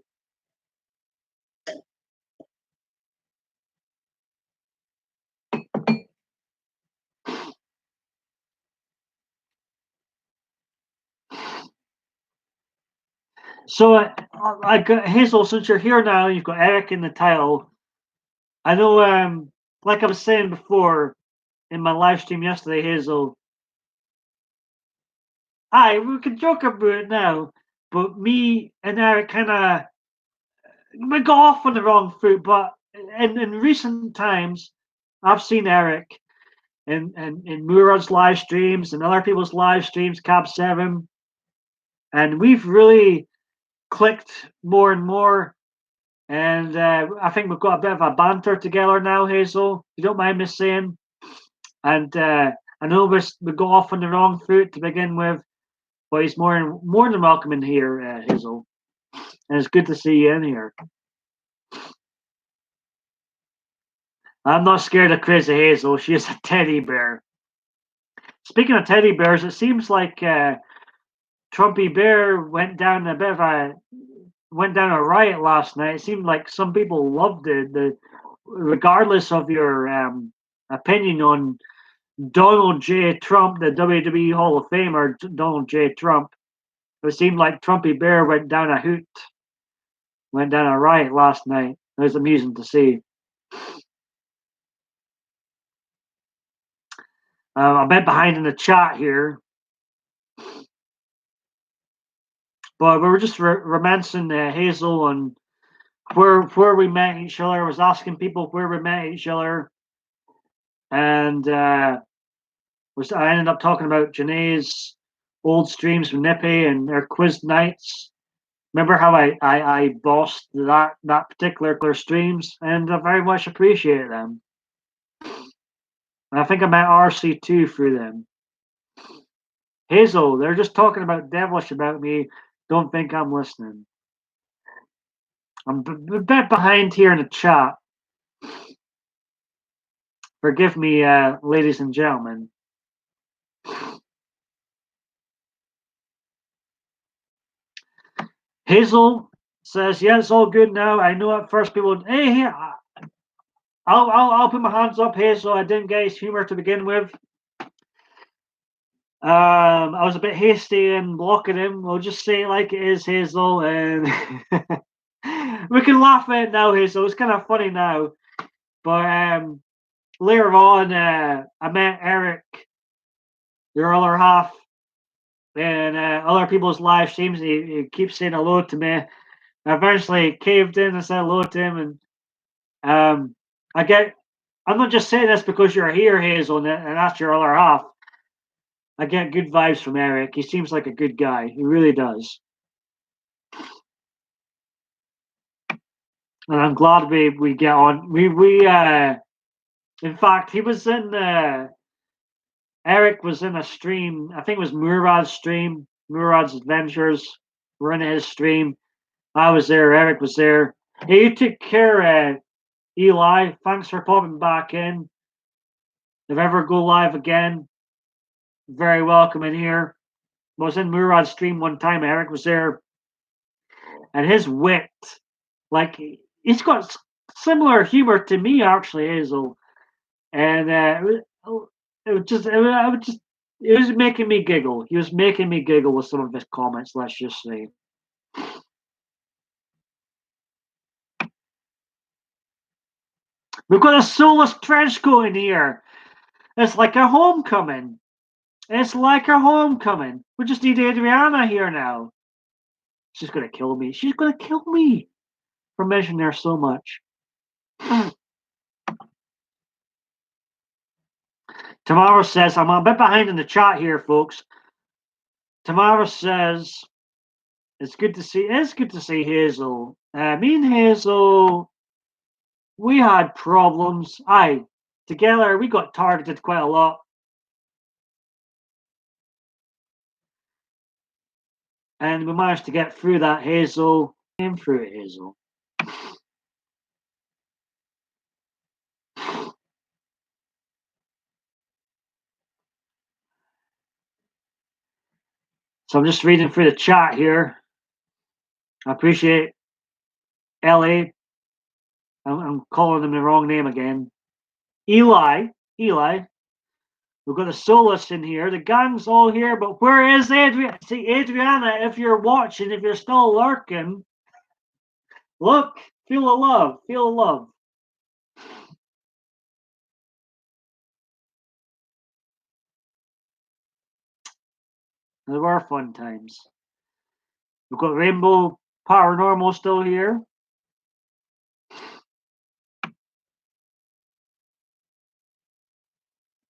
So, I got Hazel. Since you're here now, you've got Eric in the title. I know, like I was saying before in my live stream yesterday, Hazel. Aye, we can joke about it now, but me and Eric kind of we got off on the wrong foot. But in recent times, I've seen Eric in Murad's live streams and other people's live streams, Cap7, and we've really clicked more and more. And I think we've got a bit of a banter together now, Hazel. You don't mind me saying. And I know we got off on the wrong foot to begin with, but he's more than welcome in here, Hazel. And it's good to see you in here. I'm not scared of Crazy Hazel. She is a teddy bear. Speaking of teddy bears, it seems like Trumpy Bear went down a riot last night. It seemed like some people loved it. Regardless of your opinion on Donald J. Trump, the WWE Hall of Famer, Donald J. Trump, it seemed like Trumpy Bear went down a riot last night. It was amusing to see. I'm a bit behind in the chat here, but we were just romancing Hazel and where we met each other. I was asking people where we met each other, and I ended up talking about Janae's old streams from Nippy and their quiz nights. Remember how I bossed that particular streams, and I very much appreciate them. And I think I met RC2 through them. Hazel, they're just talking about devilish about me. Don't think I'm listening. I'm a bit behind here in the chat. Forgive me, ladies and gentlemen. Hazel says, "Yeah, it's all good now. I know at first people, hey, I'll put my hands up, Hazel. I didn't get his humor to begin with. I was a bit hasty in blocking him. We'll just say it like it is, Hazel, and We can laugh at it now, Hazel. It's kind of funny now. But later on, I met Eric, your other half, and other people's live streams. He keeps saying hello to me. I eventually caved in and said hello to him, and um, I get. I'm not just saying this because you're here, Hazel, and that's your other half. I get good vibes from Eric. He seems like a good guy. He really does. And I'm glad we get on. We in fact he was in Eric was in a stream. I think it was Murad's stream, Murad's Adventures. We're in his stream. I was there. Eric was there. Hey, you took care, Eli. Thanks for popping back in. If ever go live again, very welcome in here. I was in Murad's stream one time. Eric was there, and his wit, like he's got similar humor to me actually, Hazel. And it was just, I would just, it was making me giggle. He was making me giggle with some of his comments. Let's just say. We've got a soulless trench coat in here. It's like a homecoming. It's like a homecoming. We just need Adriana here now. She's gonna kill me. She's gonna kill me for mentioning her so much. Tamara says, I'm a bit behind in the chat here, folks. Tamara says, it's good to see Hazel. Me and Hazel, we had problems. Aye, together we got targeted quite a lot. And we managed to get through that, Hazel. Came through it, Hazel. So I'm just reading through the chat here. I appreciate Ellie. I'm calling them the wrong name again. Eli. We've got the soloists in here. The gang's all here, but where is Adriana? See, Adriana, if you're watching, if you're still lurking, look, feel the love, feel the love. There were fun times. We've got Rainbow Paranormal still here.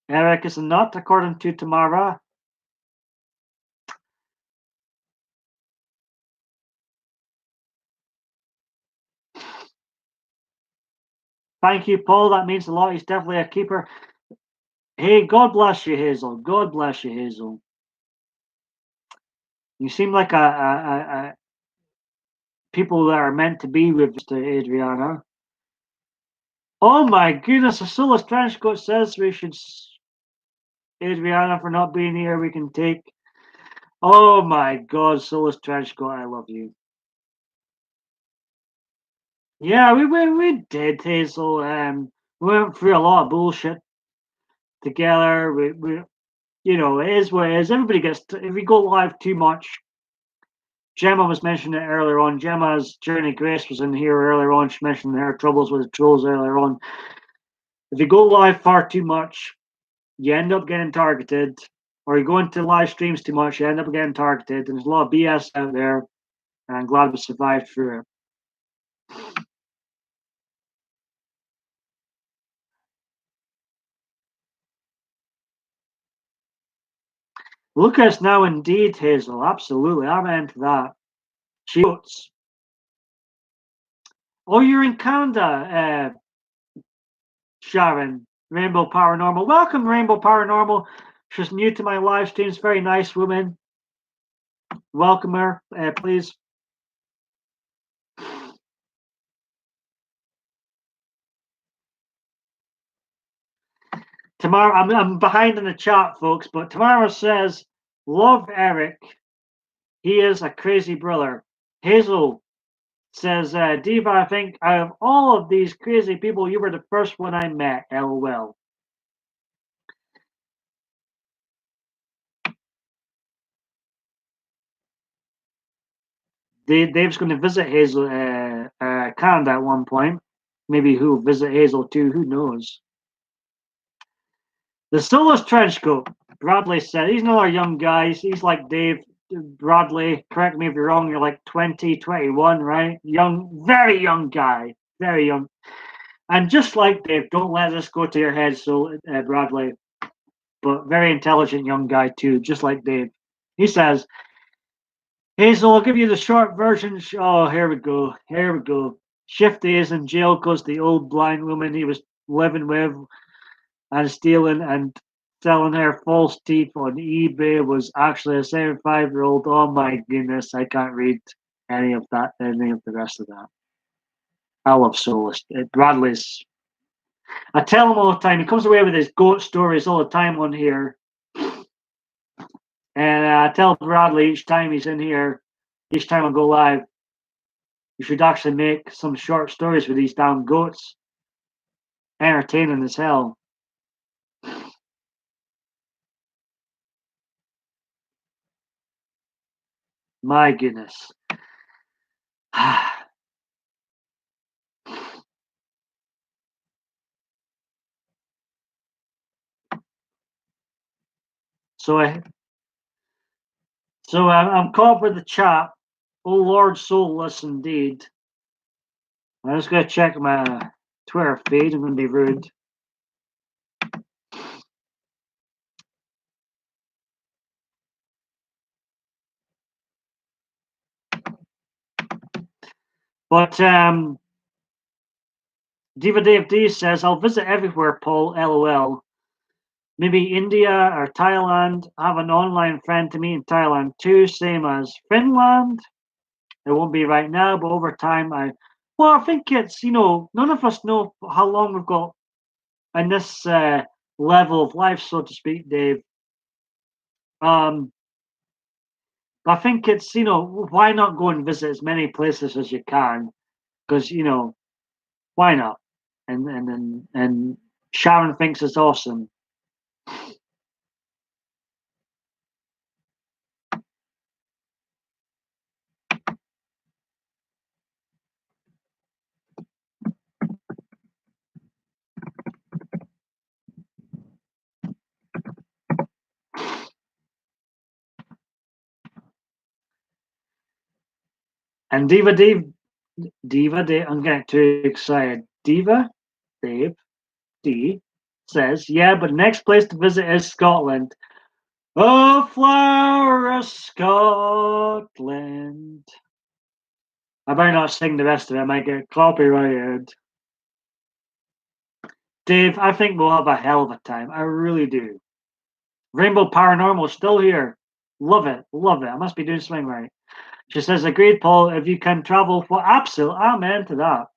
Eric is not, according to Tamara. Thank you, Paul. That means a lot. He's definitely a keeper. Hey, God bless you, Hazel. God bless you, Hazel. You seem like a people that are meant to be with Adriana. Oh my goodness, a Soulless Trenchcoat says we should Adriana for not being here. We can take. Oh my God, Soulless Trenchcoat, I love you. Yeah, we did, Hazel. We went through a lot of bullshit together. We you know, it is what it is. Everybody gets if we go live too much. Gemma was mentioning it earlier on. Gemma's Journey Grace was in here earlier on. She mentioned her troubles with the trolls earlier on. If you go live far too much, you end up getting targeted, or you go into live streams too much, you end up getting targeted. And there's a lot of BS out there, and I'm glad we survived through it. Look at us now, indeed, Hazel. Absolutely, I'm into that. She votes. Oh, you're in Canada, Sharon. Rainbow Paranormal. Welcome, Rainbow Paranormal. She's new to my live streams. Very nice woman. Welcome her, please. Tamara, I'm behind in the chat, folks, but Tamara says, love Eric. He is a crazy brother. Hazel says, Diva, I think out of all of these crazy people, you were the first one I met. LOL. Dave's going to visit Hazel, Canada at one point. Maybe he'll visit Hazel too. Who knows? The Soulless Trenchcoat. Bradley said he's another young guy. He's like Dave. Bradley, correct me if you're wrong. You're like 20, 21, right? Young, very young guy. Very young. And just like Dave, don't let this go to your head, so Bradley. But very intelligent young guy too, just like Dave. He says, Hazel, I'll give you the short version. Oh, here we go. Here we go. Shifty is in jail because the old blind woman he was living with and stealing and selling her false teeth on eBay was actually a 75-year-old. Oh my goodness, I can't read any of that, any of the rest of that. I love Soulless. Bradley's. I tell him all the time. He comes away with his goat stories all the time on here. And I tell Bradley each time he's in here, each time I go live, you should actually make some short stories with these damn goats. Entertaining as hell. My goodness. So I'm caught with the chat. Oh Lord, soulless indeed. I'm just gonna check my Twitter feed. I'm gonna be rude. But Diva Dave D says, I'll visit everywhere, Paul, LOL. Maybe India or Thailand. I have an online friend to meet in Thailand too, same as Finland. It won't be right now, but over time I think it's, none of us know how long we've got in this level of life, so to speak, Dave. I think it's, why not go and visit as many places as you can? Because, why not? And Sharon thinks it's awesome. And Diva Dave, I'm getting too excited. Diva Dave D says, yeah, but next place to visit is Scotland. Oh, flower of Scotland. I better not sing the rest of it. I might get copyrighted. Dave, I think we'll have a hell of a time. I really do. Rainbow Paranormal still here. Love it. Love it. I must be doing something right. She says, agreed, Paul. If you can travel for absolute, I'm into that.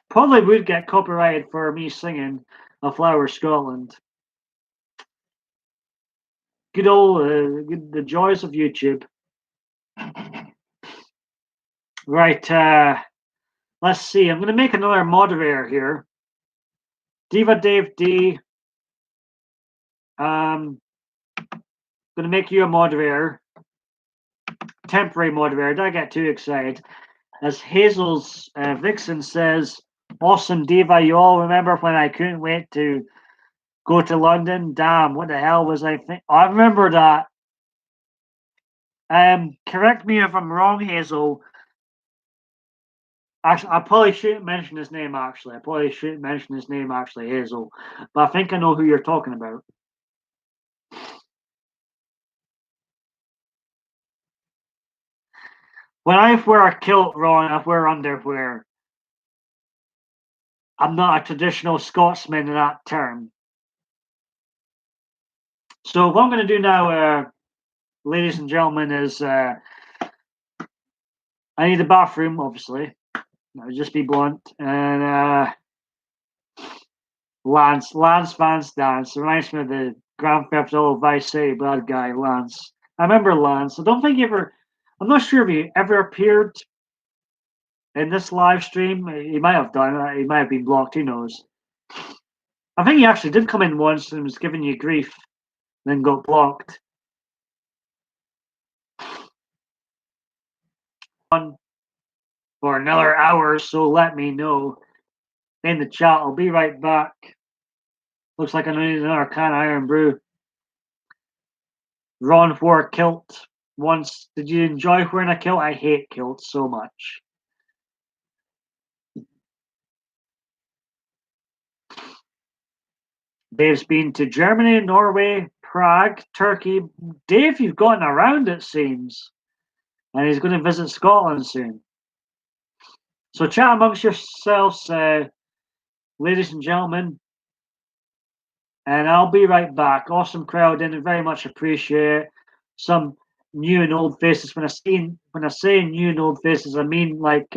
Probably would get copyrighted for me singing A Flower Scotland. Good old, the joys of YouTube. Right, let's see. I'm going to make another moderator here. Diva Dave D. Going to make you a moderator. Temporary moderator. Don't get too excited. As Hazel's Vixen says, awesome Diva. You all remember when I couldn't wait to go to London? Damn, what the hell was I thinking? I remember that. Correct me if I'm wrong, Hazel. Actually, I probably shouldn't mention his name, actually. Hazel. But I think I know who you're talking about. When I wear a kilt, Ron, I wear underwear. I'm not a traditional Scotsman in that term. So what I'm going to do now, ladies and gentlemen, is I need a bathroom, obviously. I'll just be blunt. And Lance Vance Dance reminds me of the Grand Theft Auto Vice City bad guy, Lance. I remember Lance. I don't think I'm not sure if he ever appeared in this live stream. He might have done. He might have been blocked. Who knows? I think he actually did come in once and was giving you grief, then got blocked. On for another hour, so let me know in the chat. I'll be right back. Looks like I need another can of Iron Brew. Ron wore a kilt once. Did you enjoy wearing a kilt? I hate kilts so much. Dave's been to Germany, Norway, Prague, Turkey. Dave, you've gotten around, it seems. And he's going to visit Scotland soon. So chat amongst yourselves, ladies and gentlemen. And I'll be right back. Awesome crowd in, and very much appreciate some new and old faces. When I say new and old faces, I mean like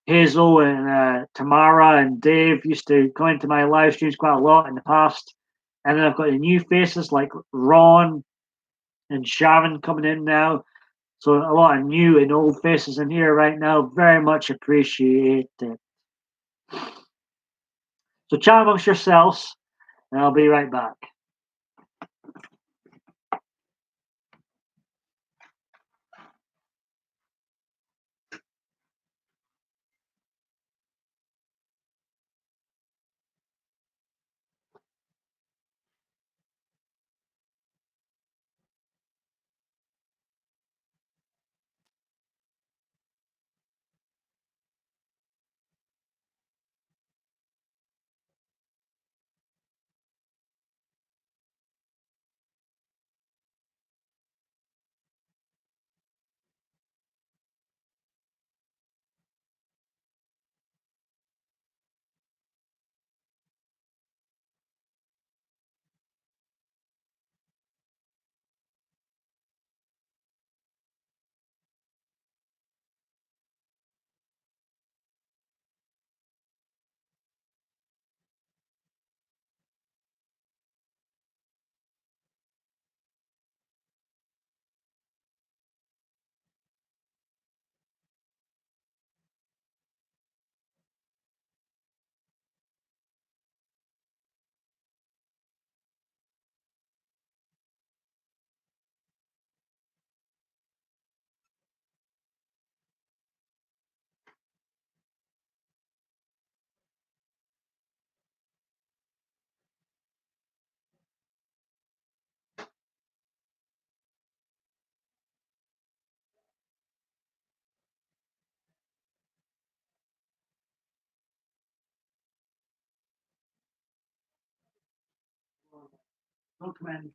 Hazel and Tamara and Dave used to come into my live streams quite a lot in the past. And then I've got the new faces like Ron and Sharon coming in now. So a lot of new and old faces in here right now. Very much appreciate it. So chat amongst yourselves, and I'll be right back. Don't come in.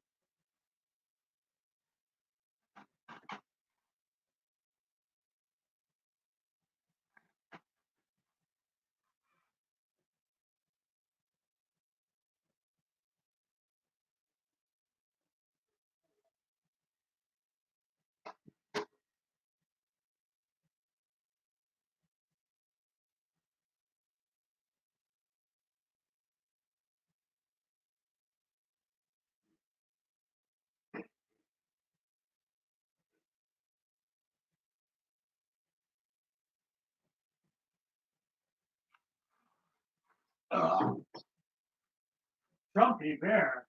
Trumpy bear.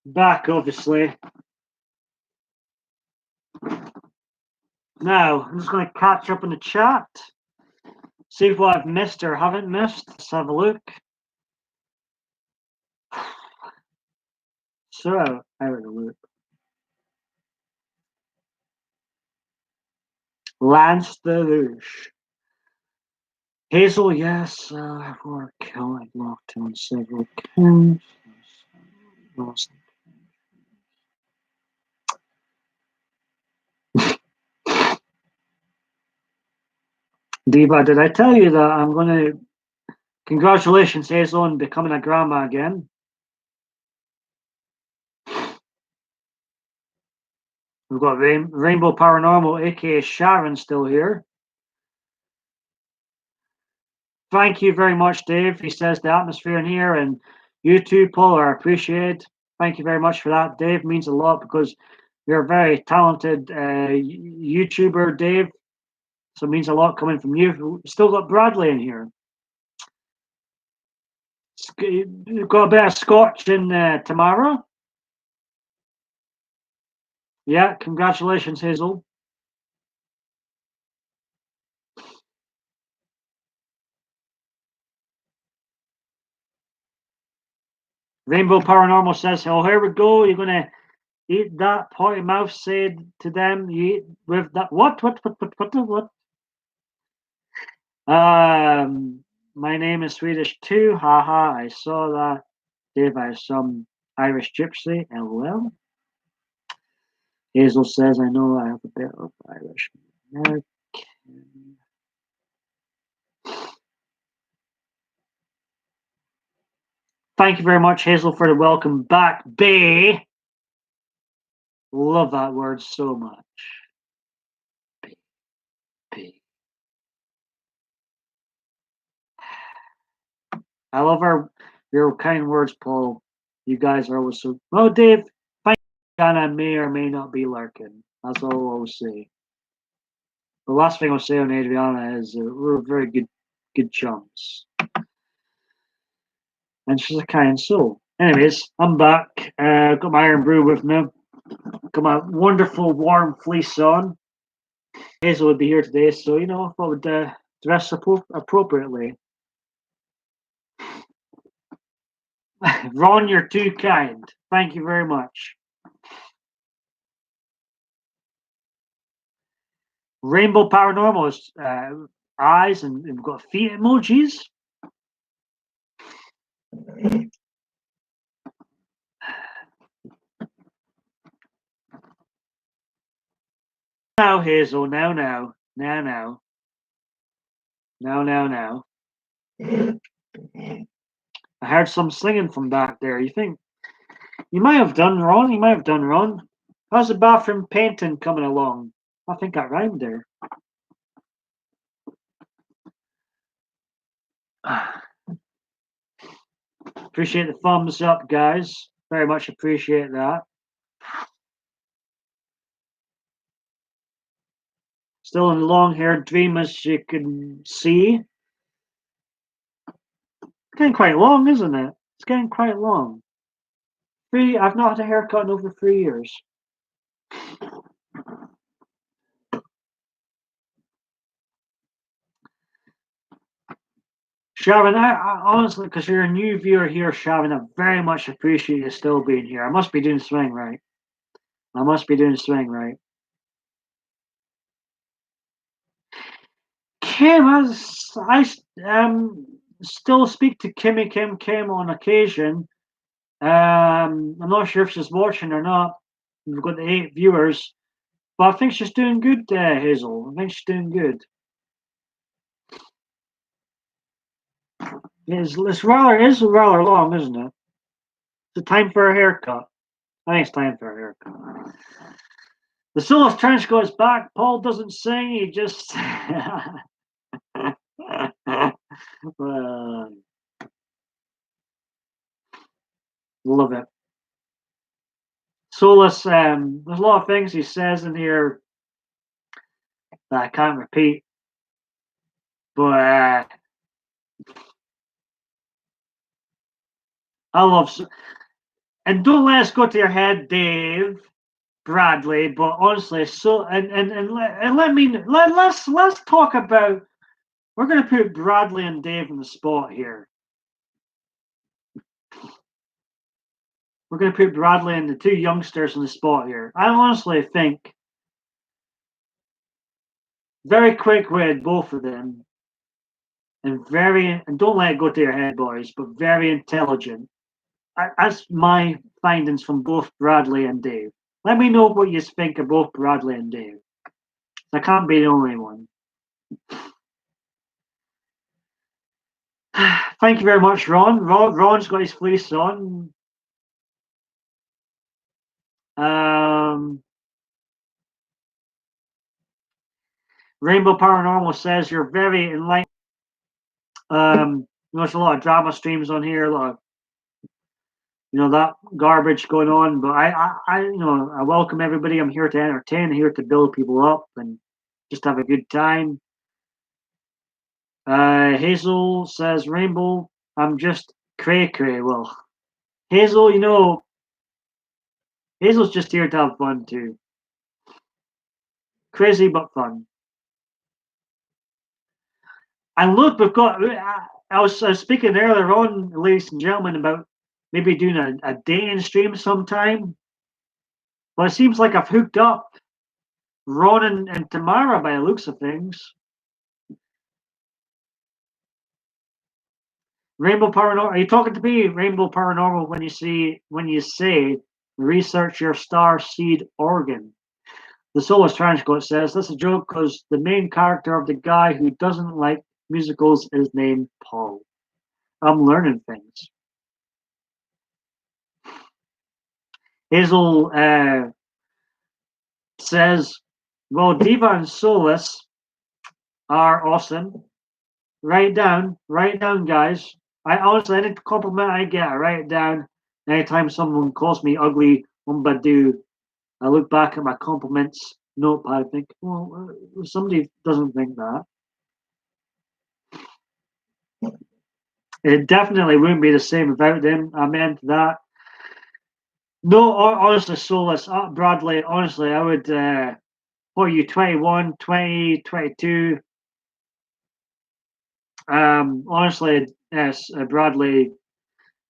Back, obviously. Now, I'm just going to catch up in the chat. See what I've missed or haven't missed. Let's have a look. So, out of the loop. Lance Deluge. Hazel, yes. I've worked kill. I've locked on several counts. Diva, did I tell you that I'm going to... Congratulations, Hazel, on becoming a grandma again. We've got Rainbow Paranormal, aka Sharon, still here. Thank you very much, Dave. He says the atmosphere in here, and you too, Paul, are appreciated. Thank you very much for that. Dave means a lot because you're a very talented YouTuber, Dave. So it means a lot coming from you. Still got Bradley in here. You've got a bit of scotch in Tamara. Yeah, congratulations, Hazel. Rainbow Paranormal says, "Oh, here we go. You're gonna eat that." Potty Mouth said to them, "You eat with that what? My name is Swedish too. Haha, I saw that. Dave, I some Irish gypsy. LOL." Hazel says, "I know I have a bit of Irish American." Thank you very much, Hazel, for the welcome back, Bay. Love that word so much. Bay. Bay. I love your kind words, Paul. You guys are always so. Oh, Dave, thank you. Anna may or may not be lurking. That's all I'll say. The last thing I'll say on Adriana is we're very good chums. And she's a kind soul. Anyways, I'm back. Got my Iron Brew with me. Got my wonderful warm fleece on. Hazel would be here today, so I thought I would dress appropriately. Ron, you're too kind. Thank you very much. Rainbow Paranormal is eyes and we've got feet emojis. Now, Hazel, now. I heard some singing from back there. You think you might have done, Ron? You might have done, Ron. How's the bathroom painting coming along? I think I rhymed there. Appreciate the thumbs up, guys. Very much appreciate that. Still in the long-haired dream, as you can see. It's getting quite long, isn't it? It's getting quite long. I've not had a haircut in over 3 years. Sharon, I honestly, because you're a new viewer here, Sharon, I very much appreciate you still being here. I must be doing swing right. Kim, I still speak to Kim on occasion. I'm not sure if she's watching or not. We've got the 8 viewers, but I think she's doing good, Hazel. I think she's doing good. It's rather long, isn't it? It's time for a haircut. I think it's time for a haircut. The Soulless Trench goes back. Paul doesn't sing. He just love it. Soulless. There's a lot of things he says in here that I can't repeat, but I love. And don't let us go to your head, Dave Bradley. But honestly, let's talk about. We're going to put Bradley and Dave in the spot here. We're going to put Bradley and the 2 youngsters in the spot here. I honestly think very quick-witted, both of them, and don't let it go to your head, boys, but very intelligent. That's my findings from both Bradley and Dave. Let me know what you think of both Bradley and Dave. I can't be the only one. Thank you very much, Ron. Ron's got his fleece on. Rainbow Paranormal says you're very enlightened. There's a lot of drama streams on here, a lot of that garbage going on. But I welcome everybody. I'm here to entertain, here to build people up, and just have a good time. Hazel says, Rainbow, I'm just cray cray. Well, Hazel, Hazel's just here to have fun too. Crazy but fun. And look, we've got. I was speaking earlier on, ladies and gentlemen, about maybe doing a dating stream sometime. Well, it seems like I've hooked up Ron and Tamara by the looks of things. Rainbow Paranormal. Are you talking to me, Rainbow Paranormal, when you say research your star seed organ? The Soulless Transcoat says that's a joke because the main character of the guy who doesn't like musicals is named Paul. I'm learning things. Hazel says, well, Diva and Soulless are awesome. Write down, guys. I honestly, any compliment I get, I write it down. Anytime someone calls me ugly, umbadoo, I look back at my compliments notepad and think, well, somebody doesn't think that. It definitely wouldn't be the same without them. I meant that. No, honestly, Soulless, Bradley, honestly, I would, what are you, 21, 20, 22? Honestly, yes, Bradley,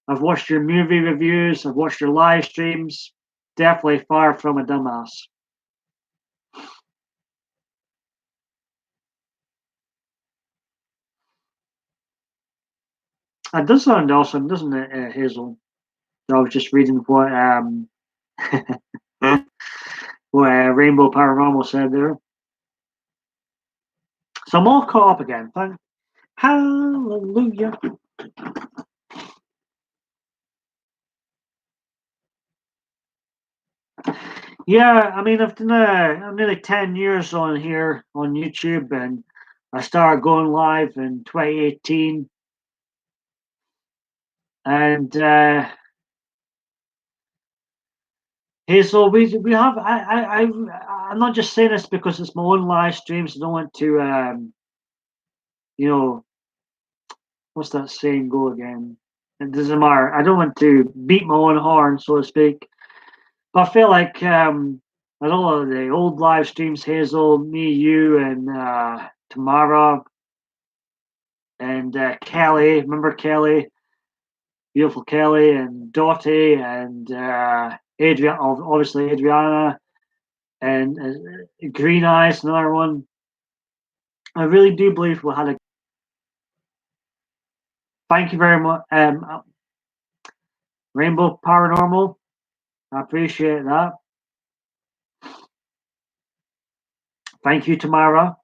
I've watched your movie reviews, I've watched your live streams. Definitely far from a dumbass. It does sound awesome, doesn't it, Hazel? I was just reading what what Rainbow Paranormal said there. So I'm all caught up again. Hallelujah. Yeah, I mean, I've done I'm nearly 10 years on here on YouTube, and I started going live in 2018. And Hazel, we have I'm not just saying this because it's my own live streams. I don't want to you know, what's that saying go again? It doesn't matter. I don't want to beat my own horn, so to speak. But I feel like a lot of the old live streams, Hazel, me, you, and Tamara, and Kelly. Remember Kelly? Beautiful Kelly, and Dottie, and Adrian, obviously Adriana, and Green Eyes, another one. I really do believe we had a. Thank you very much, Rainbow Paranormal. I appreciate that. Thank you, Tamara.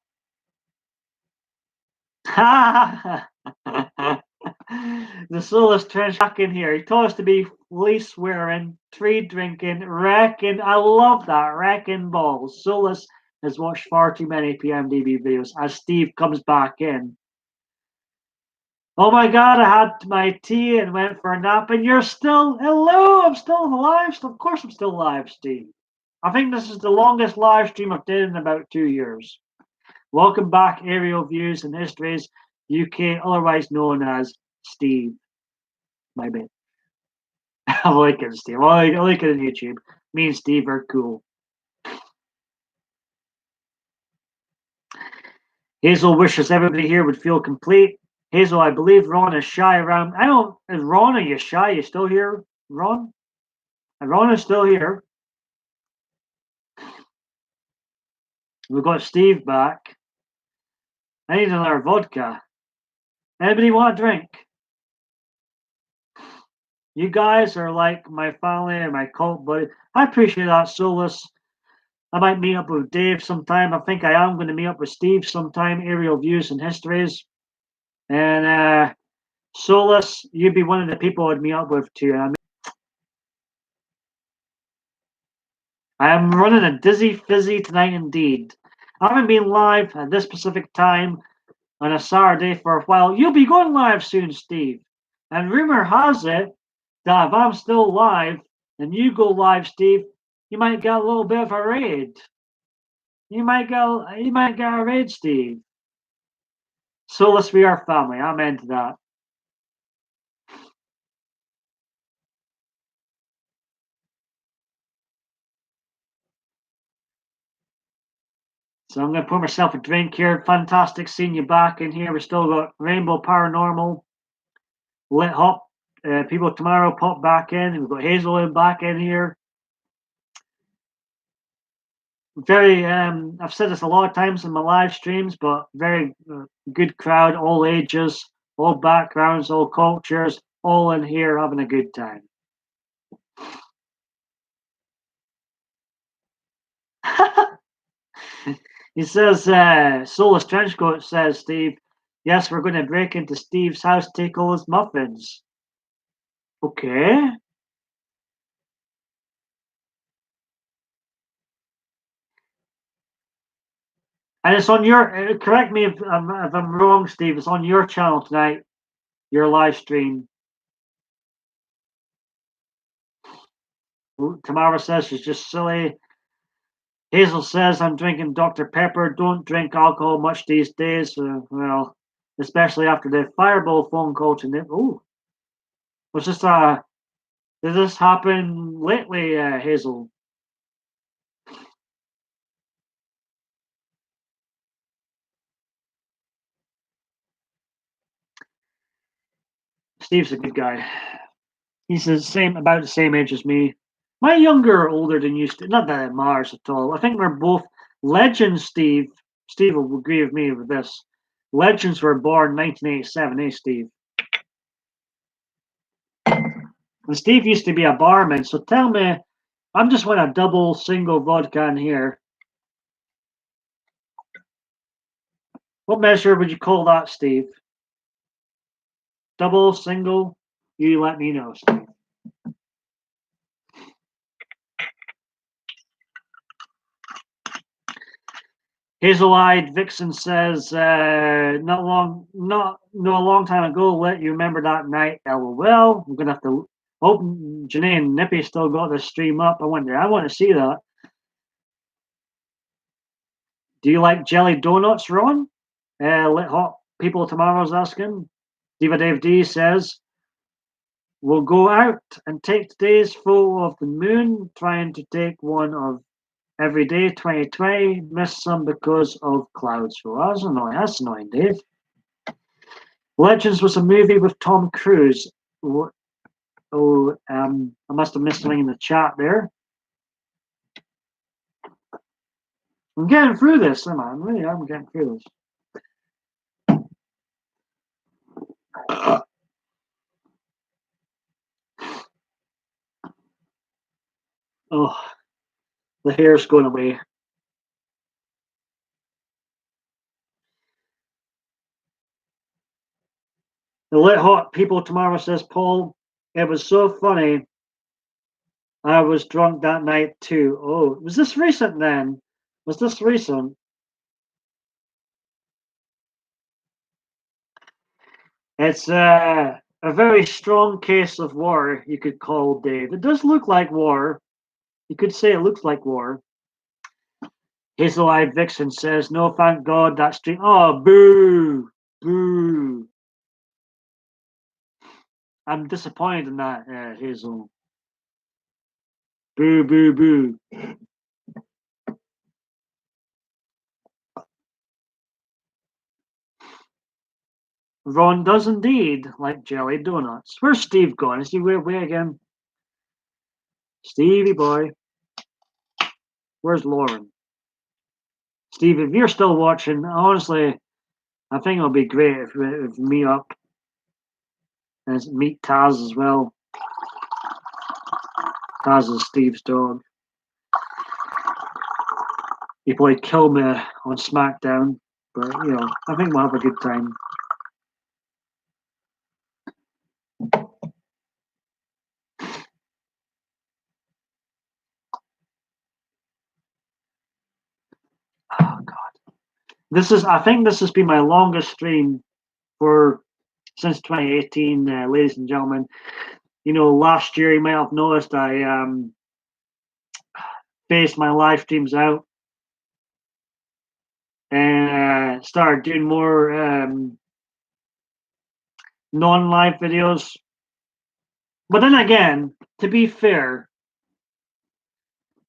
The soulless trench back in here. He told us to be flea swearing, tree drinking, wrecking. I love that. Wrecking balls. Soulless has watched far too many PMDB videos as Steve comes back in. Oh my god, I had my tea and went for a nap, and you're still. Hello, I'm still alive. Of course, I'm still alive, Steve. I think this is the longest live stream I've done in about 2 years. Welcome back, Aerial Views and Histories UK, otherwise known as Steve. My bad. I like it, Steve. I like it on YouTube. Me and Steve are cool. Hazel wishes everybody here would feel complete. Hazel, I believe Ron is shy around. I don't. Is Ron, are you shy? You still here, Ron? And Ron is still here. We've got Steve back. I need another vodka. Anybody want a drink? You guys are like my family and my cult buddy. I appreciate that, Soulless. I might meet up with Dave sometime. I think I am going to meet up with Steve sometime. Aerial Views and Histories. And Soulless, you'd be one of the people I'd meet up with too. I am running a dizzy fizzy tonight indeed. I haven't been live at this specific time on a Saturday for a while. You'll be going live soon, Steve. And rumor has it that if I'm still live and you go live, Steve, you might get a little bit of a raid. You might get a raid, Steve. Solus we are family. I'm into that. So I'm going to pour myself a drink here. Fantastic seeing you back in here. We still got Rainbow Paranormal, Lit Hop. People tomorrow pop back in. We've got Hazel back in here. Very, I've said this a lot of times in my live streams, but very good crowd, all ages, all backgrounds, all cultures, all in here having a good time. He says, Soulless Trenchcoat says, Steve, yes, we're going to break into Steve's house, take all his muffins. Okay. And it's on your, correct me if I'm wrong, Steve, it's on your channel tonight, your live stream. Tamara says she's just silly. Hazel says, I'm drinking Dr. Pepper. Don't drink alcohol much these days. Well, especially after the Fireball phone call to Nick. Oh, was this, did this happen lately, Hazel? Steve's a good guy. He's about the same age as me. My younger or older than you, not that it matters at all. I think we're both legends, Steve. Steve will agree with me with this. Legends were born 1987, eh, Steve? And Steve used to be a barman, so tell me, I'm just want a double, single vodka in here. What measure would you call that, Steve? Double, single? You let me know, Steve. Hazel-eyed Vixen says, not a long time ago. Let you remember that night. LOL. I'm gonna have to open. Janae and Nippy still got the stream up. I want to see that. Do you like jelly donuts, Ron? Lit hot people tomorrow's asking. Diva Dave D says, we'll go out and take today's photo of the moon, trying to take one of every day 2020. Missed some because of clouds. Well, that's annoying. That's annoying, Dave. Legends was a movie with Tom Cruise. I must have missed something in the chat there. I'm getting through this, am I? Really, I'm getting through this. Oh, the hair's going away. The lit hot people tomorrow says, Paul, it was so funny. I was drunk that night too. Oh, was this recent then? Was this recent? It's a very strong case of war, you could call Dave. It does look like war. You could say it looks like war. Hazel-eyed Vixen says, no, thank God that stream. Oh, boo! Boo! I'm disappointed in that, Hazel. Boo, boo, boo. Ron does indeed like jelly donuts. Where's Steve gone? Is he way again? Stevie boy. Where's Lauren? Steve, if you're still watching, honestly, I think it'll be great if we meet up and meet Taz as well. Taz is Steve's dog. He probably killed me on SmackDown, but I think we'll have a good time. Oh God, I think this has been my longest stream since 2018, ladies and gentlemen. Last year you might have noticed I spaced my live streams out. and started doing more non-live videos. But then again, to be fair,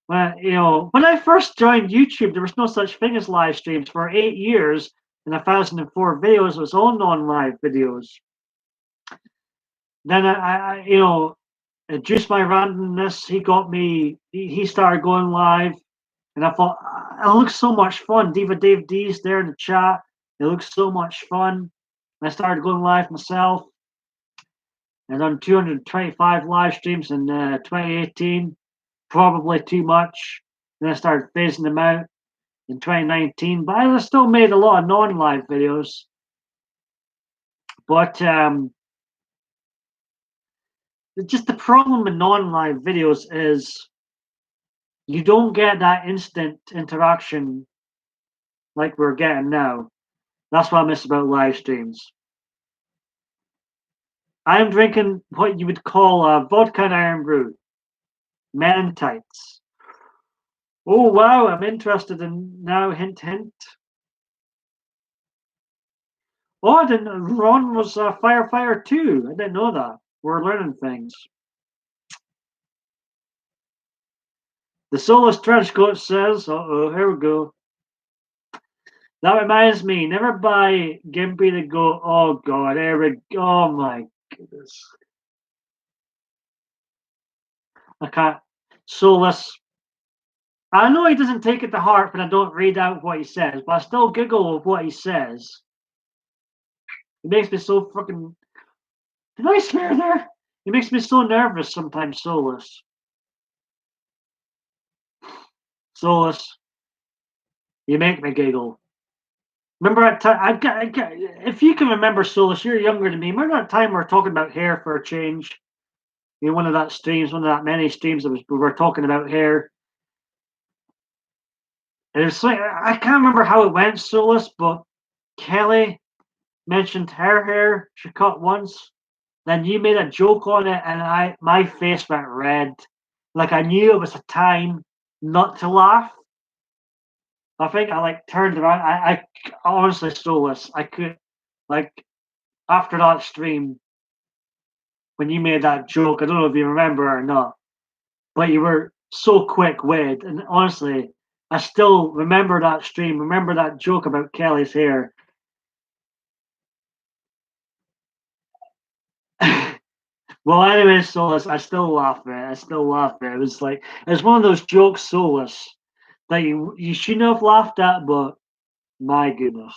when I first joined YouTube, there was no such thing as live streams. For 8 years, in 1,004 videos, it was all non-live videos. Then Juice My Randomness, he got me. He started going live, and I thought it looks so much fun. Diva Dave D's there in the chat. It looks so much fun. And I started going live myself. I done 225 live streams in 2018. Probably too much. Then I started phasing them out in 2019, but I still made a lot of non-live videos. But just the problem with non-live videos is you don't get that instant interaction like we're getting now. That's what I miss about live streams. I am drinking what you would call a vodka and iron brew. Men in tights. Oh wow, I'm interested in now. Hint, hint. Oh, I didn't. Ron was a firefighter too. I didn't know that. We're learning things. The Soulless Trenchcoat says, uh-oh, here we go. That reminds me, never buy Gimpy to go, oh god, here we go. Oh my goodness. I can't. Soulless. I know he doesn't take it to heart when I don't read out what he says, but I still giggle of what he says. It makes me so fucking. Did I swear there? It makes me so nervous sometimes, Soulless. Soulless. You make me giggle. Remember that time? If you can remember, Solus, you're younger than me. Remember that time we were talking about hair for a change? One of that streams, one of that many streams we were talking about hair. And it was like, I can't remember how it went, Solus, but Kelly mentioned her hair she cut once. Then you made a joke on it, and my face went red. Like I knew it was a time not to laugh. I think I turned around. I honestly, Solus, I could after that stream when you made that joke. I don't know if you remember or not, but you were so quick-witted, and honestly, I still remember that stream. Remember that joke about Kelly's hair. Well, anyway, Solus, I still laugh at it. I still laugh at it. It was one of those jokes, Solus, that you shouldn't have laughed at, but my goodness.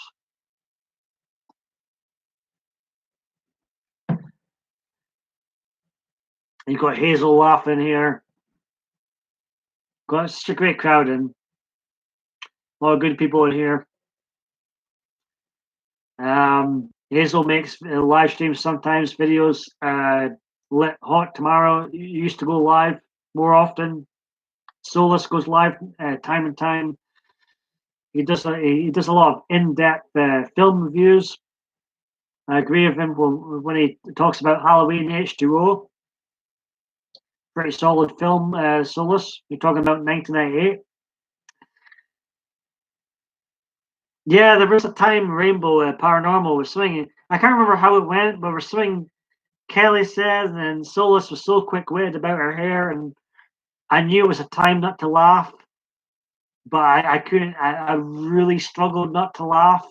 You got Hazel laughing here. Got such a great crowd in. A lot of good people in here. Hazel makes live streams sometimes, videos. Lit Hot tomorrow used to go live more often. Solus goes live time and time. He does a lot of in-depth film reviews. I agree with him when he talks about Halloween H2O. Pretty solid film, Solus. You're talking about 1998. Yeah, there was a time Rainbow Paranormal was swinging. I can't remember how it went, but we're swinging. Kelly says, and Solus was so quick-witted about her hair, and I knew it was a time not to laugh, but I couldn't. I really struggled not to laugh.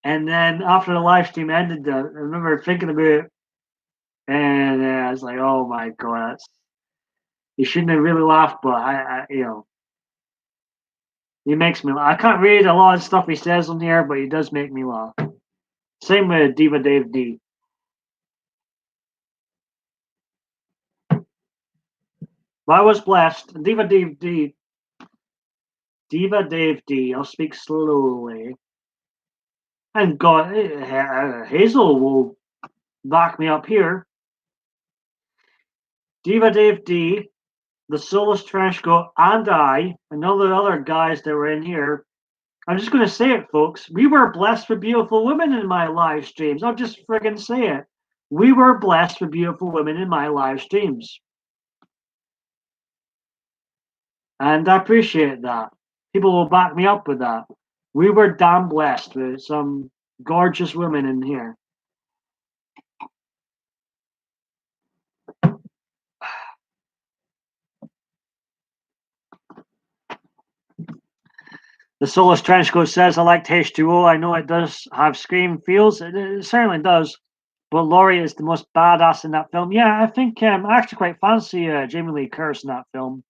And then after the live stream ended, I remember thinking about it, and I was like, "Oh my god, he shouldn't have really laughed." But he makes me laugh. I can't read a lot of stuff he says on here, but he does make me laugh. Same with Diva Dave D. But I was blessed. Diva Dave D. I'll speak slowly. And God, Hazel will back me up here. Diva Dave D, the Soulless Trenchcoat, and I, and all the other guys that were in here. I'm just going to say it, folks. We were blessed with beautiful women in my live streams. I'll just friggin' say it. We were blessed with beautiful women in my live streams. And I appreciate that. People will back me up with that. We were damn blessed with some gorgeous women in here. The Soulless Trenchcoat says, I liked H2O. I know it does have Scream feels. It certainly does. But Laurie is the most badass in that film. Yeah, I think I actually quite fancy Jamie Lee Curtis in that film.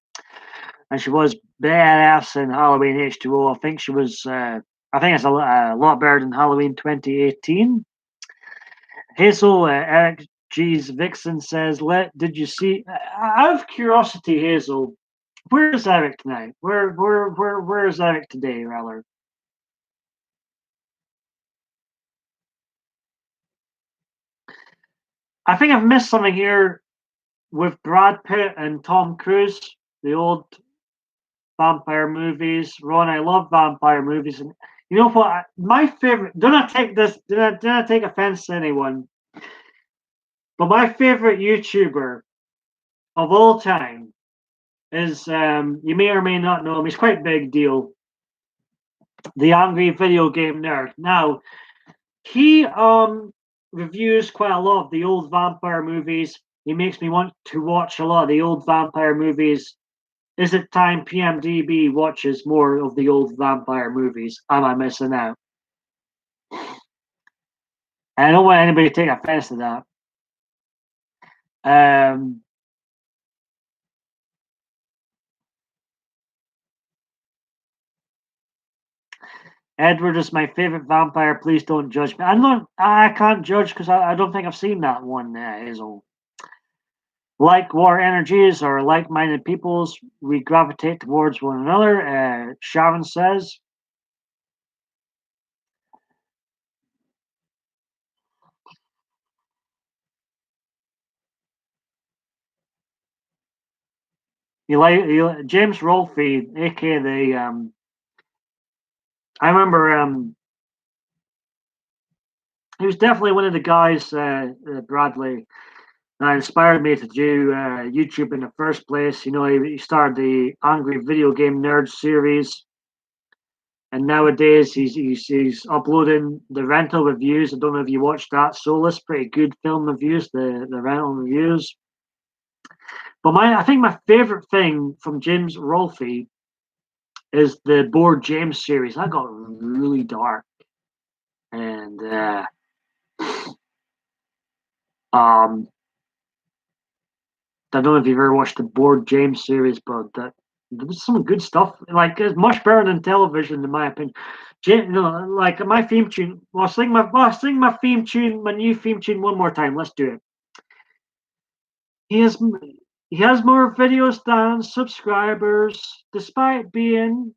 And she was badass in Halloween H2O. I think she was, I think it's a lot better than Halloween 2018. Hazel, Eric G's Vixen says, did you see, out of curiosity, Hazel, where is Eric tonight? Where is Eric today, rather? I think I've missed something here with Brad Pitt and Tom Cruise, the old vampire movies. Ron, I love vampire movies, and you know what? My favorite. Do not take this. Do not take offense to anyone. But my favorite YouTuber of all time is you may or may not know him. He's quite a big deal. The Angry Video Game Nerd. Now he reviews quite a lot of the old vampire movies. He makes me want to watch a lot of the old vampire movies. Is it time PMDB watches more of the old vampire movies? Am I missing out? I don't want anybody to take offense to that. Edward is my favorite vampire. Please don't judge me. I can't judge because I don't think I've seen that one, Hazel. Like war energies or like-minded peoples, we gravitate towards one another. Sharon says. James Rolfe, aka the I remember he was definitely one of the guys, Bradley, that inspired me to do YouTube in the first place. You know, he started the Angry Video Game Nerd series, and nowadays he's uploading the rental reviews. I don't know if you watched that. Soulless, pretty good film reviews, the rental reviews. But I think my favorite thing from James Rolfe is the Board James series. That got really dark, and I don't know if you've ever watched the Board James series, but there's some good stuff. Like it's much better than television, in my opinion. Like my theme tune. Well, sing my theme tune, my new theme tune one more time. Let's do it. He has he has more videos than subscribers, despite being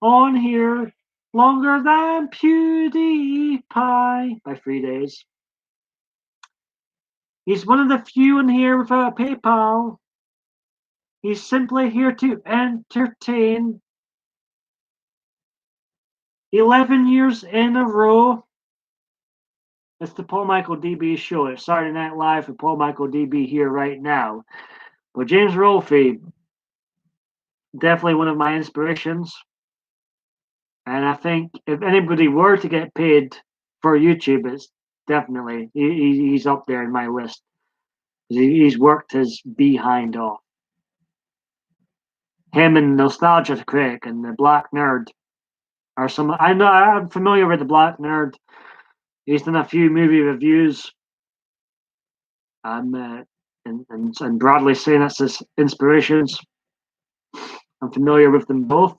on here longer than PewDiePie by 3 days. He's one of the few in here without PayPal. He's simply here to entertain. 11 years in a row. It's the Paul MichaelDB show. It's Saturday Night Live with Paul MichaelDB here right now. But James Rolfe, definitely one of my inspirations. And I think if anybody were to get paid for YouTube, it's definitely, he's up there in my list. He's worked his behind off. Him and Nostalgia Critic and the Black Nerd are some. I know I'm familiar with the Black Nerd. He's done a few movie reviews. And Bradley saying that's his inspirations. I'm familiar with them both.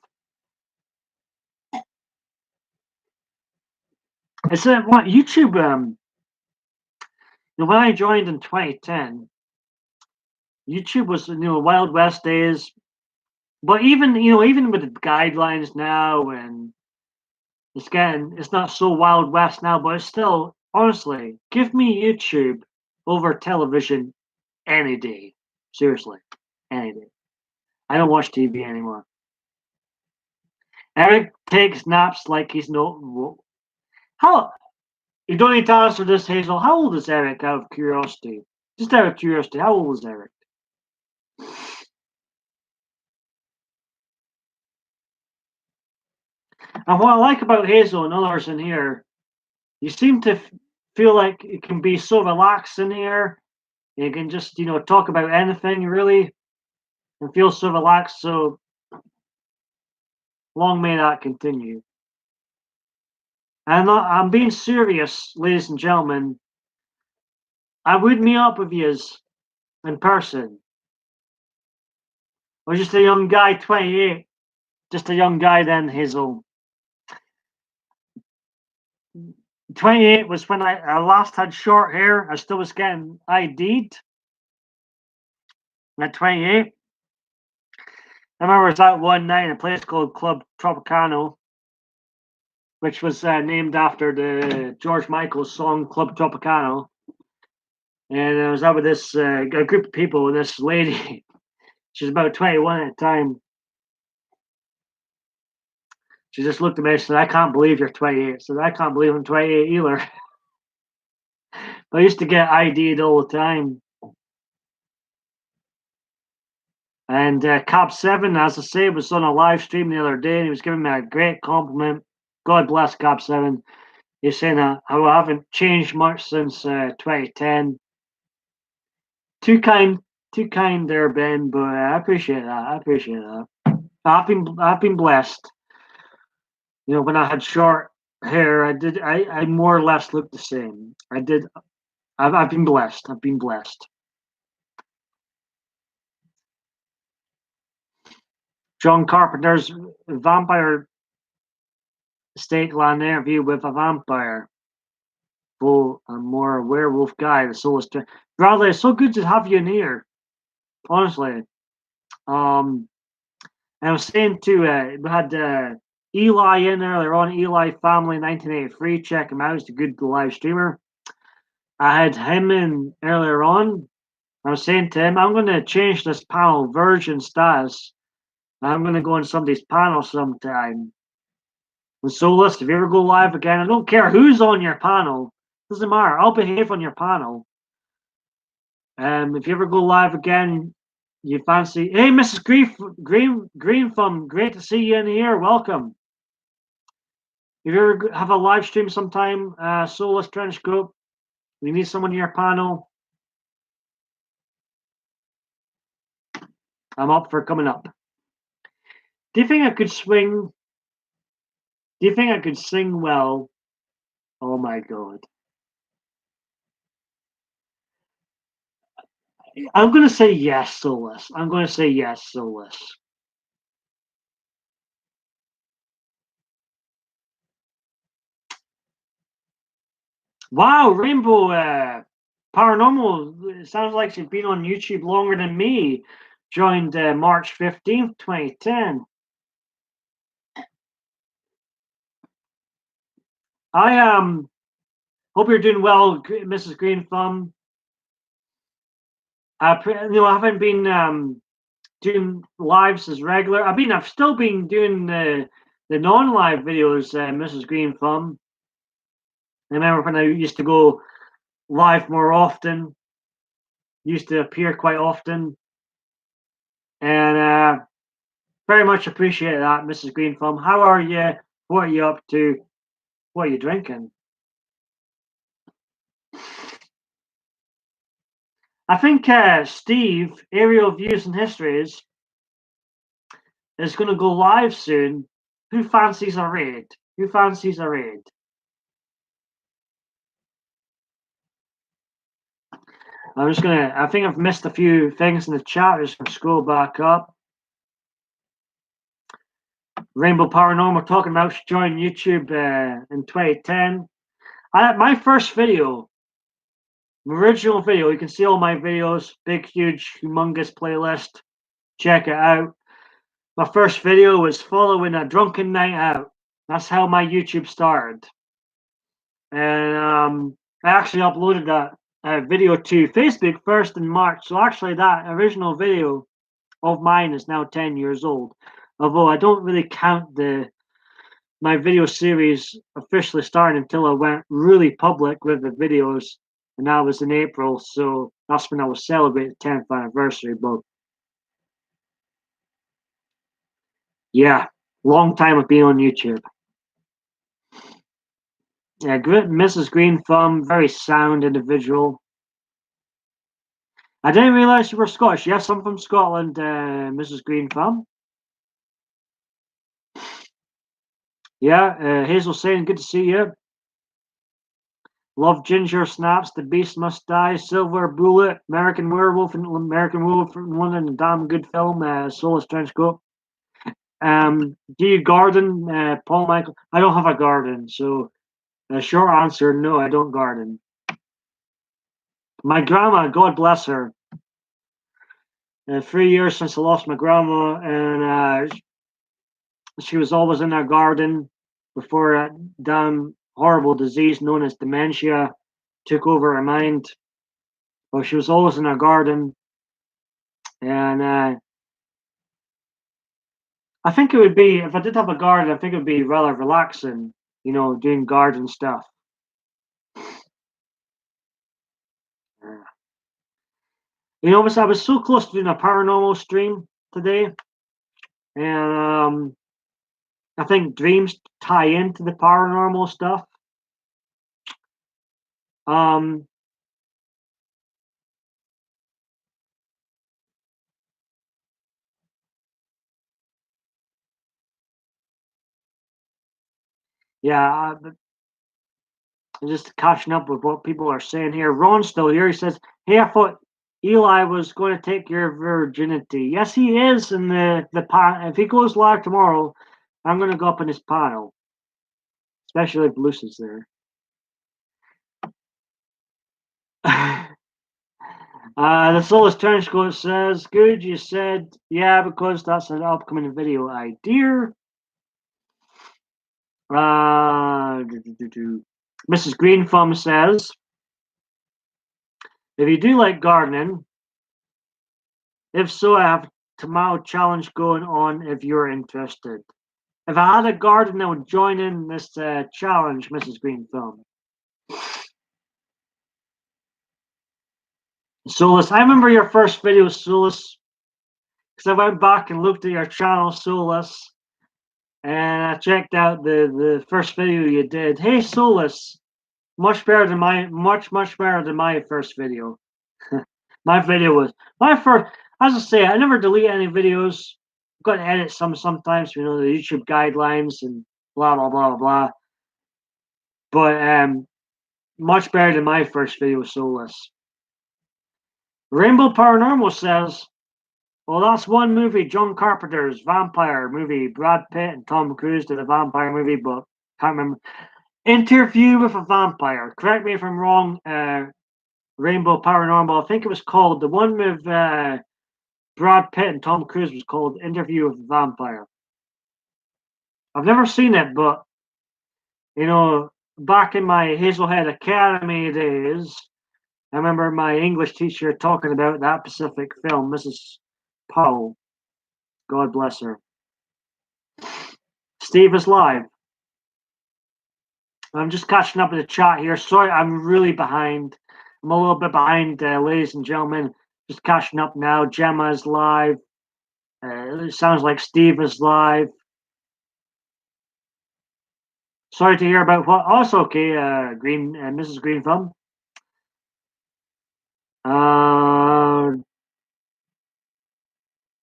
It's what YouTube. When I joined in 2010, YouTube was Wild West days. But even with the guidelines now, and it's not so Wild West now, but it's still, honestly, give me YouTube over television any day. Seriously, any day. I don't watch TV anymore. Eric takes naps like he's no. How you don't need to answer this, Hazel. How old is Eric? Out of curiosity, just out of curiosity, how old is Eric? And what I like about Hazel and others in here, you seem to feel like it can be so relaxed in here. You can just, talk about anything really and feel so relaxed. So long may that continue. And I'm being serious, ladies and gentlemen. I would meet up with yous in person. I was just a young guy, 28. Just a young guy then, Hazel. 28 was when I last had short hair. I still was getting ID'd at 28. I remember I was out one night in a place called Club Tropicano, which was named after the George Michael song Club Tropicano. And I was out with this a group of people, and this lady, she was about 21 at the time. She just looked at me and said, "I can't believe you're 28." I said, "I can't believe I'm 28 either." I used to get ID'd all the time. And Cap 7, as I say, was on a live stream the other day, and he was giving me a great compliment. God bless Cap 7. He's saying how I haven't changed much since 2010. Too kind there, Ben, but I appreciate that. I appreciate that. I've been blessed. When I had short hair, I more or less looked the same. I've been blessed. I've been blessed. John Carpenter's vampire stake land interview with a vampire. Well, I'm more a werewolf guy. The soul is Bradley. It's so good to have you in here. Honestly, and I was saying too, we had Eli in earlier on. Eli Family 1983. Check him out. He's a good live streamer. I had him in earlier on. I was saying to him, I'm going to change this panel version status. I'm going to go on somebody's panel sometime. And so, listen, if you ever go live again, I don't care who's on your panel. Doesn't matter. I'll behave on your panel. If you ever go live again, you fancy, hey, Mrs. Green from, great to see you in here. Welcome. If you ever have a live stream sometime, Soulless Trench Group, we need someone in your panel. I'm up for coming up. Do you think I could swing? Do you think I could sing well? Oh my God. I'm going to say yes, Soulless. I'm going to say yes, Soulless. Wow, Rainbow Paranormal. It sounds like she's been on YouTube longer than me. Joined March 15th, 2010. I hope you're doing well, Mrs. Green Thumb. I haven't been doing lives as regular. I've still been doing the non-live videos, Mrs. Green Thumb. I remember when I used to go live more often, used to appear quite often, and very much appreciate that, Mrs. Green Thumb. How are you? What are you up to? What are you drinking? I think Steve, Aerial Views and Histories, is going to go live soon. Who fancies a raid? Who fancies a raid? I think I've missed a few things in the chat. I'm just going to scroll back up. Rainbow Paranormal talking about she joined YouTube in 2010. My first video, original video, you can see all my videos, big, huge, humongous playlist. Check it out. My first video was following a drunken night out. That's how my YouTube started. And I actually uploaded that video to Facebook first in March. So actually that original video of mine is now 10 years old. Although I don't really count my video series officially starting until I went really public with the videos, and that was in April. So that's when I was celebrating the 10th anniversary. But yeah, long time of being on YouTube. Yeah, good. Mrs. Green Thumb, very sound individual. I didn't realize you were Scottish. Yes, I'm from Scotland, Mrs. Green Thumb. Yeah, Hazel saying, good to see you. Love Ginger Snaps, The Beast Must Die, Silver Bullet, American Werewolf in London, a damn good film, Soulless Trenchcoat. Do you garden, Paul Michael? I don't have a garden, so short answer, no, I don't garden. My grandma, God bless her. 3 years since I lost my grandma, and she was always in our garden before that damn horrible disease known as dementia took over her mind. But she was always in our garden, and I think it would be, if I did have a garden, I think it would be rather relaxing, doing garden stuff. I was so close to doing a paranormal stream today, and I think dreams tie into the paranormal stuff. Um, yeah, just catching up with what people are saying here. Ron's still here. He says, "Hey, I thought Eli was going to take your virginity." Yes, he is. In the if he goes live tomorrow, I'm going to go up in his panel, especially if Lucy's there. The Soulless Trenchcoat says, "Good, you said, yeah, because that's an upcoming video idea." Mrs. Green Thumb says, "If you do like gardening, if so, I have a tomato challenge going on if you're interested." If I had a garden, I would join in this challenge, Mrs. Green Thumb. Solus, I remember your first video, Solus, because I went back and looked at your channel, Solus, and I checked out the first video you did. Hey, Solus, much better than much better than my first video. My video was my first. As I say, I never delete any videos. I've got to edit some sometimes, the YouTube guidelines and blah blah blah blah. But much better than my first video, Solus. Rainbow Paranormal says, well, that's one movie, John Carpenter's vampire movie. Brad Pitt and Tom Cruise did a vampire movie, but can't remember. Interview with a Vampire. Correct me if I'm wrong, Rainbow Paranormal. I think it was called, the one with Brad Pitt and Tom Cruise was called Interview with a Vampire. I've never seen it, but, back in my Hazelhead Academy days, I remember my English teacher talking about that specific film, Mrs. Powell. God bless her. Steve is live. I'm just catching up with the chat here. Sorry, I'm really behind. I'm a little bit behind, ladies and gentlemen. Just catching up now. Gemma is live. It sounds like Steve is live. Sorry to hear about what. Oh, it's okay, Mrs. Green Thumb.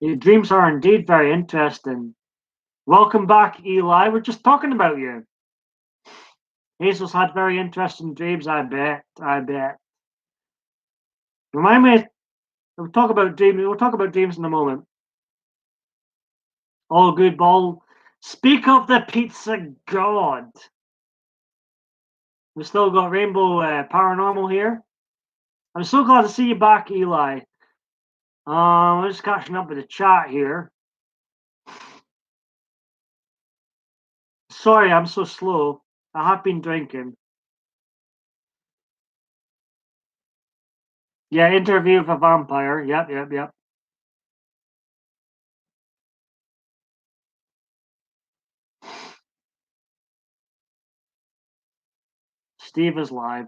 Your dreams are indeed very interesting. Welcome back, Eli. We're just talking about you. Hazel's had very interesting dreams, I bet. I bet. Remind me, we'll talk about dreams in a moment. All good, ball. Speak of the pizza god. We've still got Rainbow Paranormal here. I'm so glad to see you back, Eli. I'm just catching up with the chat here. Sorry, I'm so slow. I have been drinking. Yeah, Interview with a Vampire. Yep. Steve is live.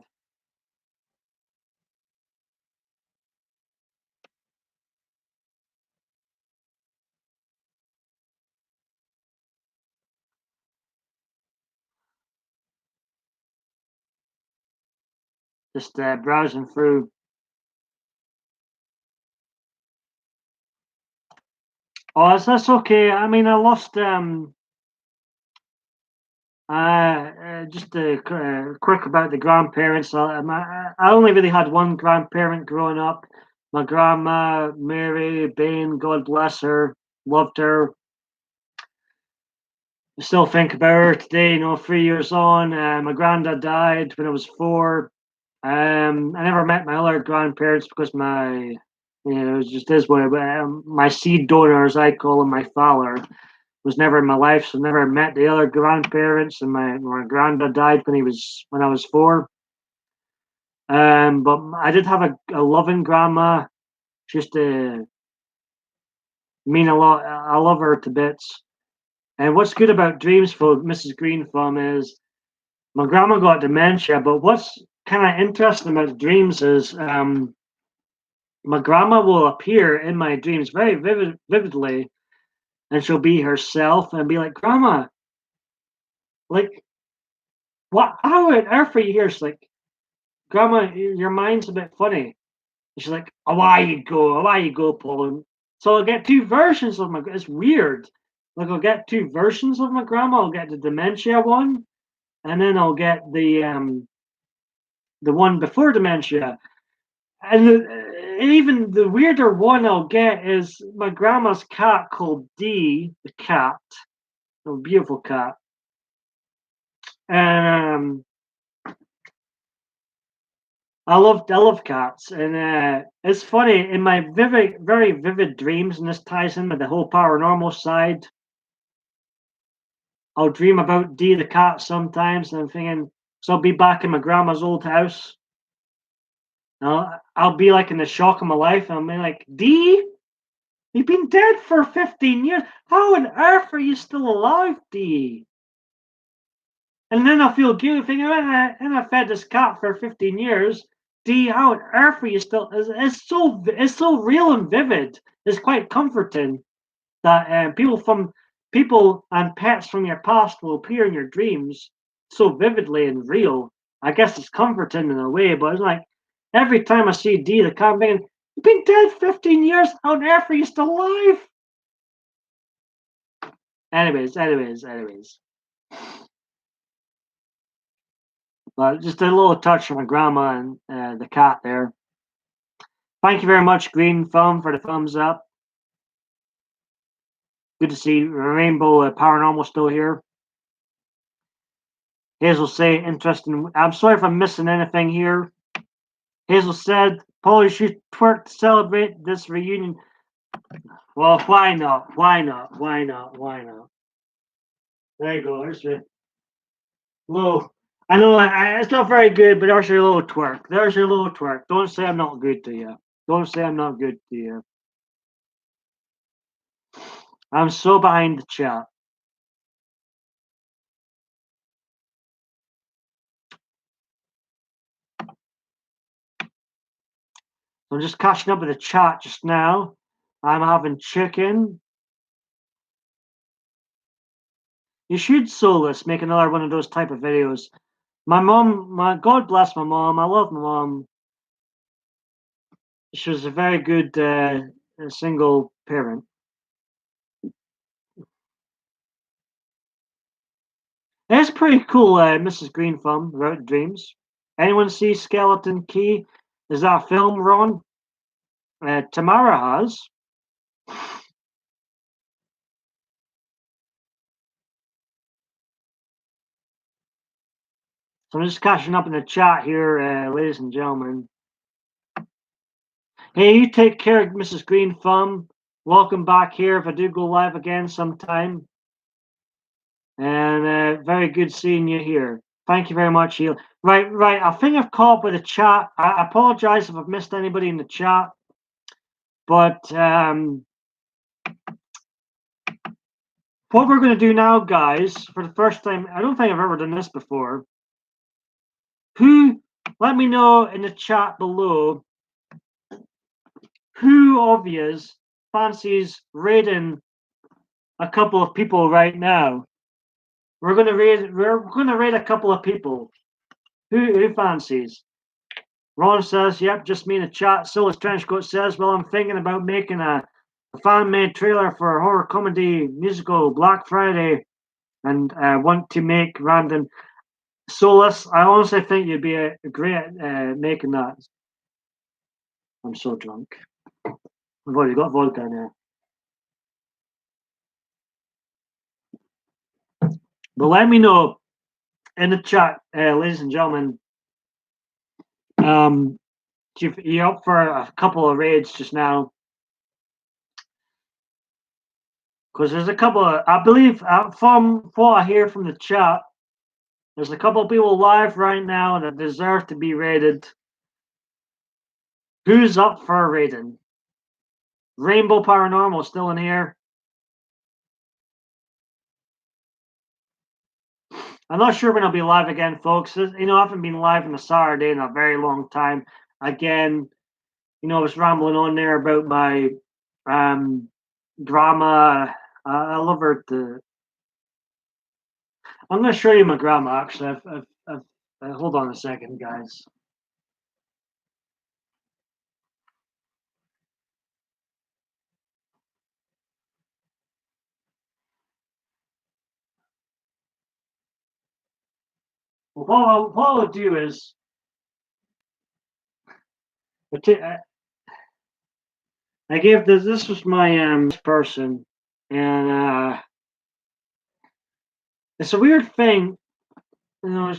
Just browsing through. Oh, that's okay. I mean, I lost just quick about the grandparents. I only really had one grandparent growing up. My grandma, Mary Bain, God bless her, loved her. I still think about her today, 3 years on. My granddad died when I was 4. I never met my other grandparents because it was just this way. But my seed donor, as I call him, my father, was never in my life, so never met the other grandparents. And my granddad died when I was 4. But I did have a loving grandma. She used to mean a lot. I love her to bits. And what's good about dreams for Mrs. Green Thumb is my grandma got dementia. But what's kind of interesting about dreams is my grandma will appear in my dreams very vividly, and she'll be herself and be like, "Grandma, like, what? How on earth are you here?" She's like, "Grandma, your mind's a bit funny." And she's like, away you go, Paul. And so I'll get two versions of my. It's weird. Like I'll get two versions of my grandma. I'll get the dementia one, and then I'll get the one before dementia. And even the weirder one I'll get is my grandma's cat called Dee, the cat, a beautiful cat. And I love cats, and it's funny in my very vivid dreams, and this ties in with the whole paranormal side. I'll dream about Dee the cat sometimes, and I'm thinking, so I'll be back in my grandma's old house. I'll be like in the shock of my life, and I'll be like, Dee, you've been dead for 15 years. How on earth are you still alive, Dee? And then I feel guilty thinking, and I fed this cat for 15 years. Dee, how on earth are you still? It's so real and vivid. It's quite comforting that people and pets from your past will appear in your dreams so vividly and real. I guess it's comforting in a way, but it's like every time I see Dee the cat, I'm thinking, you've been dead 15 years. How on earth are you still alive? Anyways. But just a little touch from my grandma and the cat there. Thank you very much, Green Thumb, for the thumbs up. Good to see Rainbow Paranormal still here. Hazel say, interesting. I'm sorry if I'm missing anything here. Hazel said, Paul, you should twerk to celebrate this reunion. Well, why not? Why not? Why not? Why not? There you go. There's a little. I know it's not very good, but there's your little twerk. There's your little twerk. Don't say I'm not good to you. Don't say I'm not good to you. I'm so behind the chat. I'm just catching up with the chat just now. I'm having chicken. You should, Solus, make another one of those type of videos. God bless my mom. I love my mom. She was a very good single parent. It's pretty cool, Mrs. Green Thumb, Route Dreams. Anyone see Skeleton Key? Is that a film, Ron? Tamara has. So I'm just catching up in the chat here, ladies and gentlemen. Hey, you take care, Mrs. Green Thumb. Welcome back here if I do go live again sometime. And very good seeing you here. Thank you very much, Heel. Right. I think I've caught up with the chat. I apologize if I've missed anybody in the chat. But what we're going to do now, guys, for the first time, I don't think I've ever done this before. Let me know in the chat below who of you fancies raiding a couple of people right now. We're going to raid a couple of people. Who fancies? Ron says, yep, just me in the chat. Silas Trenchcoat says, well, I'm thinking about making a fan-made trailer for a horror comedy musical Black Friday, and want to make random. Solus, I honestly think you'd be a great at making that. I'm so drunk. I've already got vodka now. But let me know in the chat, ladies and gentlemen. You're up for a couple of raids just now, because there's a couple of, I believe, from what I hear from the chat, there's a couple of people live right now that deserve to be raided. Who's up for raiding? Rainbow Paranormal still in here. I'm not sure when I'll be live again, folks. I haven't been live on a Saturday in a very long time. Again, I was rambling on there about my grandma. I love her. I'm going to show you my grandma, actually. Hold on a second, guys. Well, what I'll do is I gave this was my person, and it's a weird thing.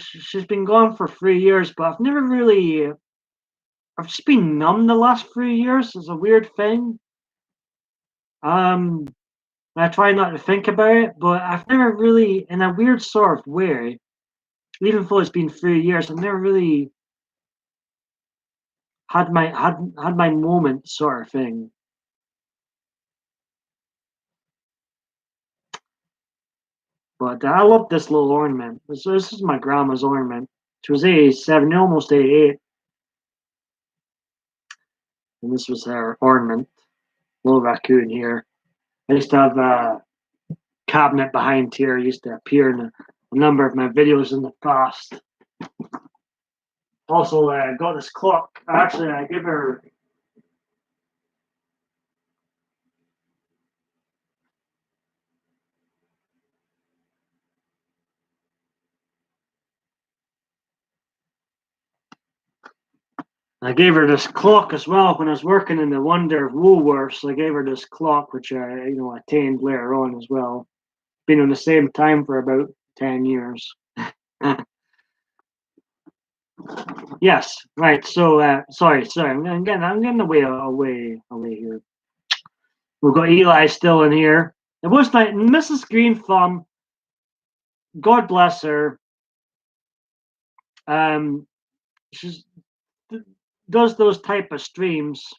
She's been gone for 3 years, but I've just been numb the last 3 years. It's a weird thing. I try not to think about it, but I've never really, in a weird sort of way, even though it's been 3 years, I've never really had my moment, sort of thing. But I love this little ornament. This is my grandma's ornament. She was 87, almost 88. And this was her ornament. Little raccoon here. I used to have a cabinet behind here. It used to appear in a number of my videos in the past. Also, got this clock. Actually, I give her. I gave her this clock as well when I was working in the Wonder of Woolworths. I gave her this clock, which I attained later on as well. Been on the same time for about 10 years. Yes, right. So, sorry. I'm getting away here. We've got Eli still in here. It was like Mrs. Green Thumb. God bless her. She's does those type of streams.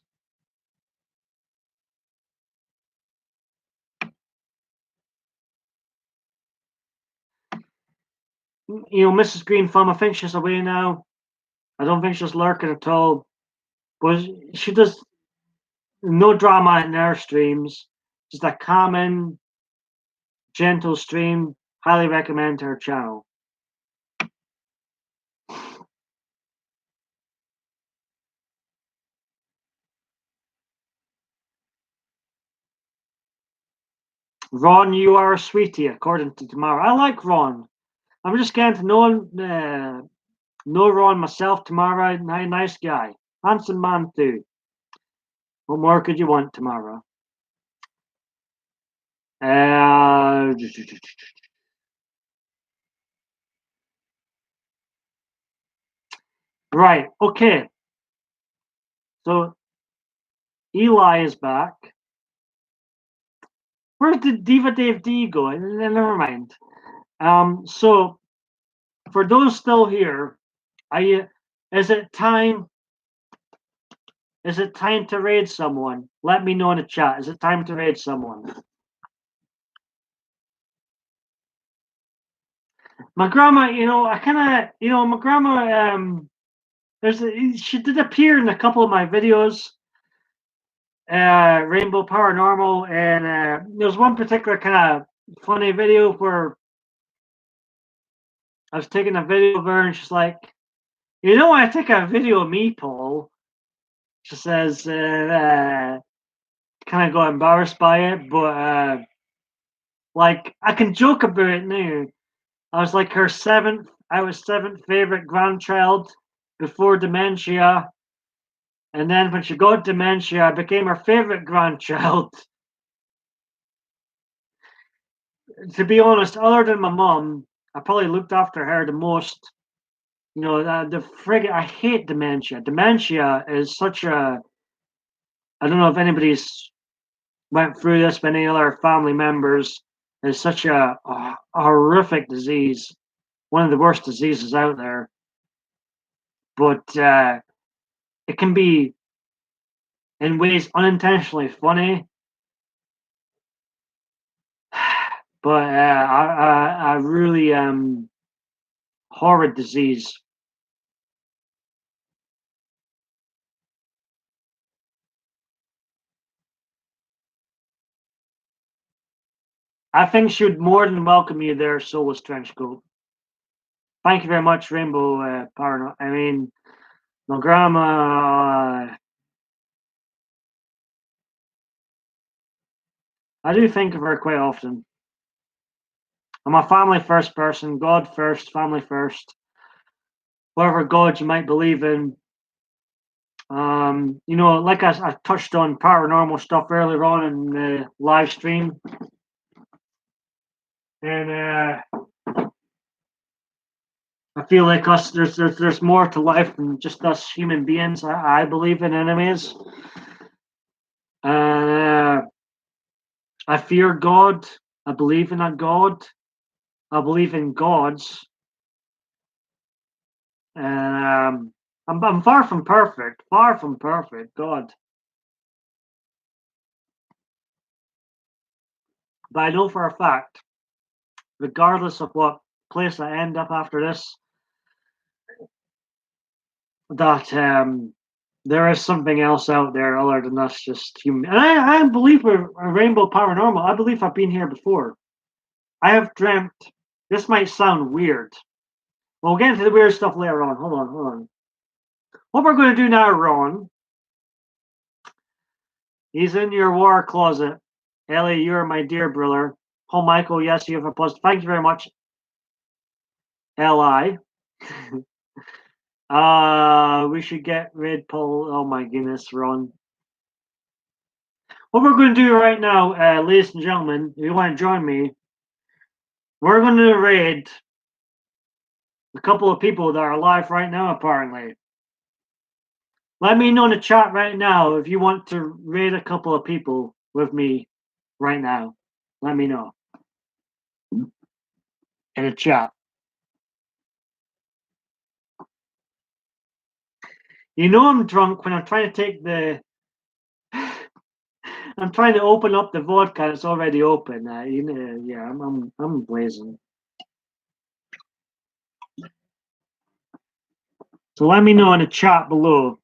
Mrs. Green Thumb, I think she's away now. I don't think she's lurking at all. But she does no drama in her streams. Just a common, gentle stream. Highly recommend her channel. Ron, you are a sweetie, according to Tomorrow. I like Ron. I'm just getting to know Ron myself. Tomorrow, nice guy, handsome man too. What more could you want, Tomorrow? Right. Okay. So Eli is back. Where did Diva Dave D go? Never mind. So for those still here, is it time to raid someone? Let me know in the chat. Is it time to raid someone? My grandma, my grandma, she did appear in a couple of my videos, Rainbow Paranormal, and there was one particular kind of funny video where I was taking a video of her, and she's like, You know, when I take a video of me, Paul, she says, kind of got embarrassed by it, but like I can joke about it now. I was like her seventh favorite grandchild before dementia, and then when she got dementia, I became her favorite grandchild. To be honest, other than my mom, I probably looked after her the most. You know, the friggin' I hate dementia. Dementia is such a, I don't know if anybody's went through this with any other family members. It's such a horrific disease, one of the worst diseases out there. But it can be in ways unintentionally funny. But I really horrid disease. I think she would more than welcome you there, Soulless Trenchcoat. Thank you very much, Rainbow Parano. I mean, my grandma. I do think of her quite often. I'm a family first person, God first, family first. Whatever God you might believe in. You know, like I touched on paranormal stuff earlier on in the live stream, and I feel like us there's more to life than just us human beings. I believe in, anyways. Uh, I fear God. I believe in a God. I believe in gods. And I'm far from perfect. Far from perfect. God. But I know for a fact, regardless of what place I end up after this, that there is something else out there other than us just human. And I believe we're a rainbow paranormal. I believe I've been here before. I have dreamt. This might sound weird. We'll get into the weird stuff later on. Hold on, hold on. What we're going to do now, Ron, he's in your war closet. Ellie, you're my dear brother. Paul Michael, yes, you have a plus. Thank you very much. Li. We should get rid Paul. Oh my goodness, Ron. What we're going to do right now, ladies and gentlemen, if you want to join me, we're going to raid a couple of people that are alive right now, apparently. Let me know in the chat right now if you want to raid a couple of people with me right now. Let me know in the chat. You know I'm drunk when I'm trying to take the. I'm trying to open up the vodka. It's already open. You know, yeah, I'm blazing. So let me know in the chat below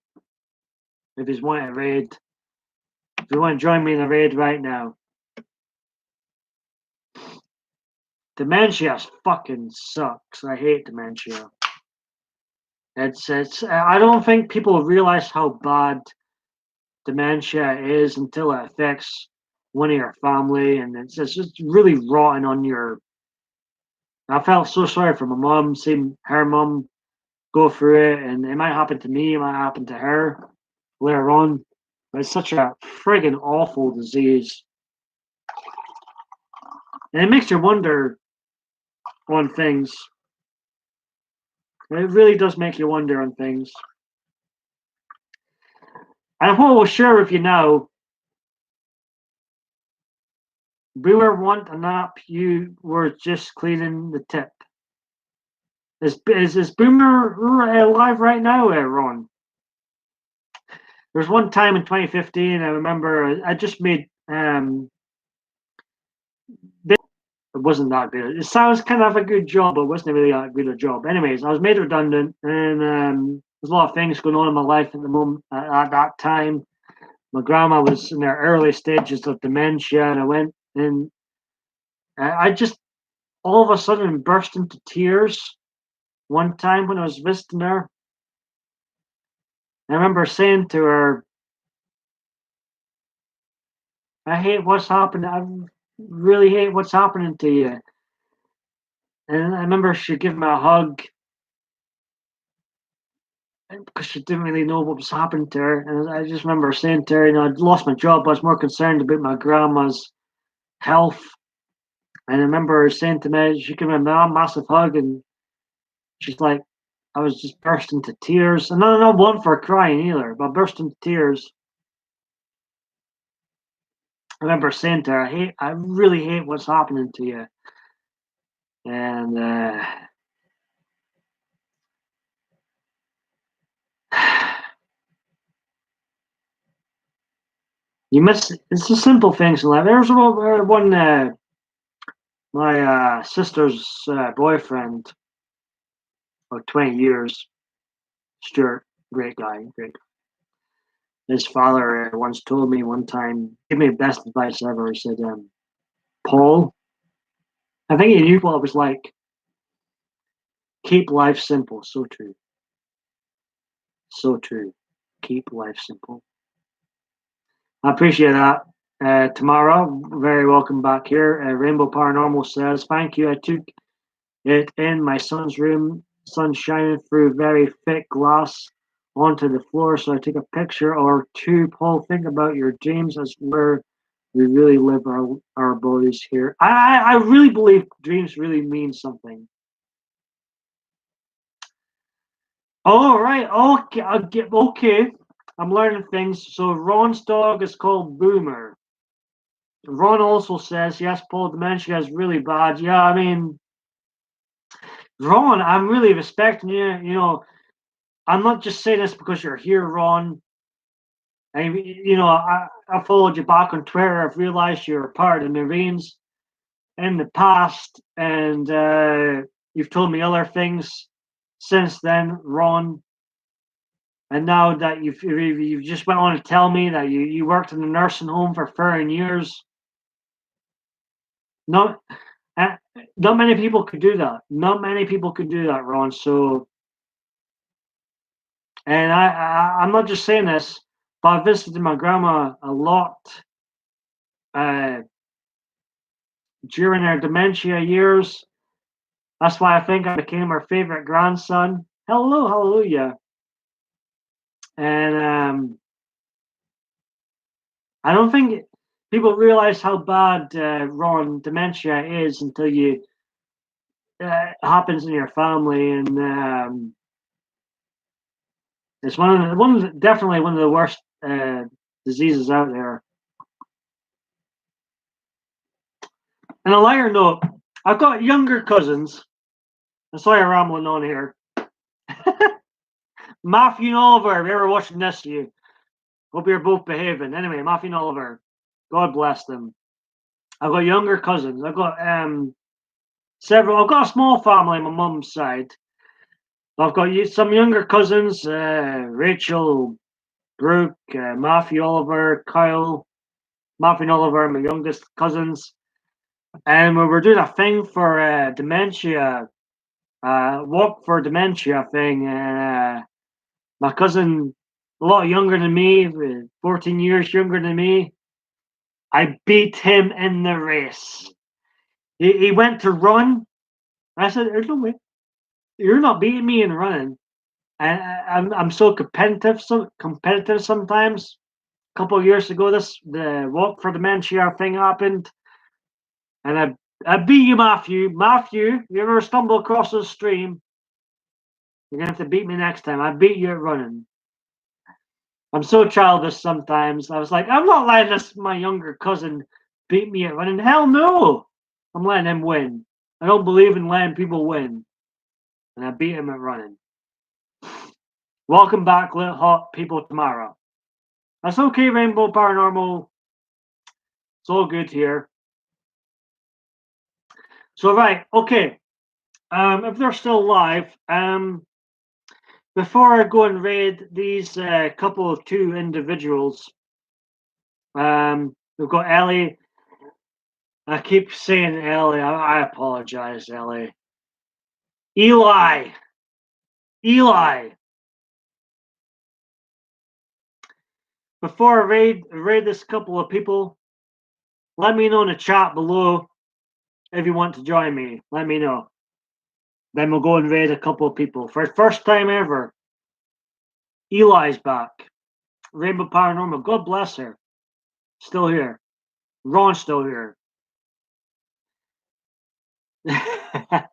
if you want to raid. If you want to join me in a raid right now. Dementia fucking sucks. I hate dementia. It's. I don't think people realize how bad dementia is until it affects one of your family, and it's just really rotten on your. I felt so sorry for my mom, seeing her mom go through it, and it might happen to me, it might happen to her later on. But it's such a friggin' awful disease, and it makes you wonder on things. It really does make you wonder on things. And what we'll share with you now, Boomer want a nap, you were just cleaning the tip. Is Boomer alive right now, Ron? There was one time in 2015, I remember I just made it wasn't that good. It sounds kind of a good job, but it wasn't really that good a job. Anyways, I was made redundant, and there's a lot of things going on in my life at the moment. At that time, my grandma was in her early stages of dementia, and I went and I just all of a sudden burst into tears one time when I was visiting her, I remember saying to her, I hate what's happening. I really hate what's happening to you. And I remember she gave me a hug because she didn't really know what was happening to her. And I just remember saying to her, I'd lost my job. I was more concerned about my grandma's health. And I remember her saying to me, she gave me a massive hug, and she's like, I was just burst into tears. And I'm not one for crying either, but I burst into tears. I remember saying to her, I really hate what's happening to you. And you miss it's the simple things in life. There's one my sister's boyfriend of 20 years, Stuart, great guy, great. His father once told me one time, gave me the best advice ever. He said, Paul, I think he knew what it was like. Keep life simple. So true. So true. Keep life simple. I appreciate that. Tamara, very welcome back here. Rainbow Paranormal says, thank you. I took it in my son's room, sun shining through very thick glass onto the floor. So I took a picture or two. Paul, think about your dreams as where we really live our bodies here. I really believe dreams really mean something. All right, okay, okay. I'm learning things. So Ron's dog is called Boomer. Ron also says, yes, Paul, dementia is really bad. Yeah, I mean, Ron, I'm really respecting you. I'm not just saying this because you're here, Ron. I followed you back on Twitter. I've realized you're part of the Marines in the past, and you've told me other things since then, Ron. And now that you've just went on to tell me that you worked in a nursing home for 30 years. Not uh, not many people could do that. Not many people could do that, Ron. So, and I'm not just saying this, but I visited my grandma a lot uh, during her dementia years. That's why I think I became her favorite grandson. Hello, hallelujah. And I don't think people realize how bad Ron dementia is until you happens in your family, and it's definitely one of the worst diseases out there. And a lighter note, I've got younger cousins. I'm sorry I'm rambling on here. Matthew and Oliver, if you're ever watching this, you hope you're both behaving. Anyway, Matthew and Oliver, God bless them. I've got younger cousins. I've got several. I've got a small family on my mum's side. I've got some younger cousins, Rachel, Brooke, Matthew, Oliver, Kyle, Matthew and Oliver, my youngest cousins. And we were doing a thing for dementia, walk for dementia thing. My cousin, a lot younger than me, 14 years younger than me, I beat him in the race. He went to run. I said, "There's no way. You're not beating me in running." And I'm so competitive sometimes. A couple of years ago, the walk for dementia thing happened, and I beat you, Matthew. Matthew, you ever stumble across the stream, you're gonna have to beat me next time. I beat you at running. I'm so childish sometimes. I was like, I'm not letting my younger cousin beat me at running. Hell no! I'm letting him win. I don't believe in letting people win. And I beat him at running. Welcome back, lit hot people tomorrow. That's okay, Rainbow Paranormal. It's all good here. So right, okay. If they're still live, before I go and raid these two individuals, we've got Ellie. I keep saying Ellie. I apologize, Ellie. Eli. before I raid this couple of people, let me know in the chat below if you want to join me. Let me know. Then we'll go and raid a couple of people. For the first time ever, Eli's back. Rainbow Paranormal. God bless her. Still here. Ron's still here. That's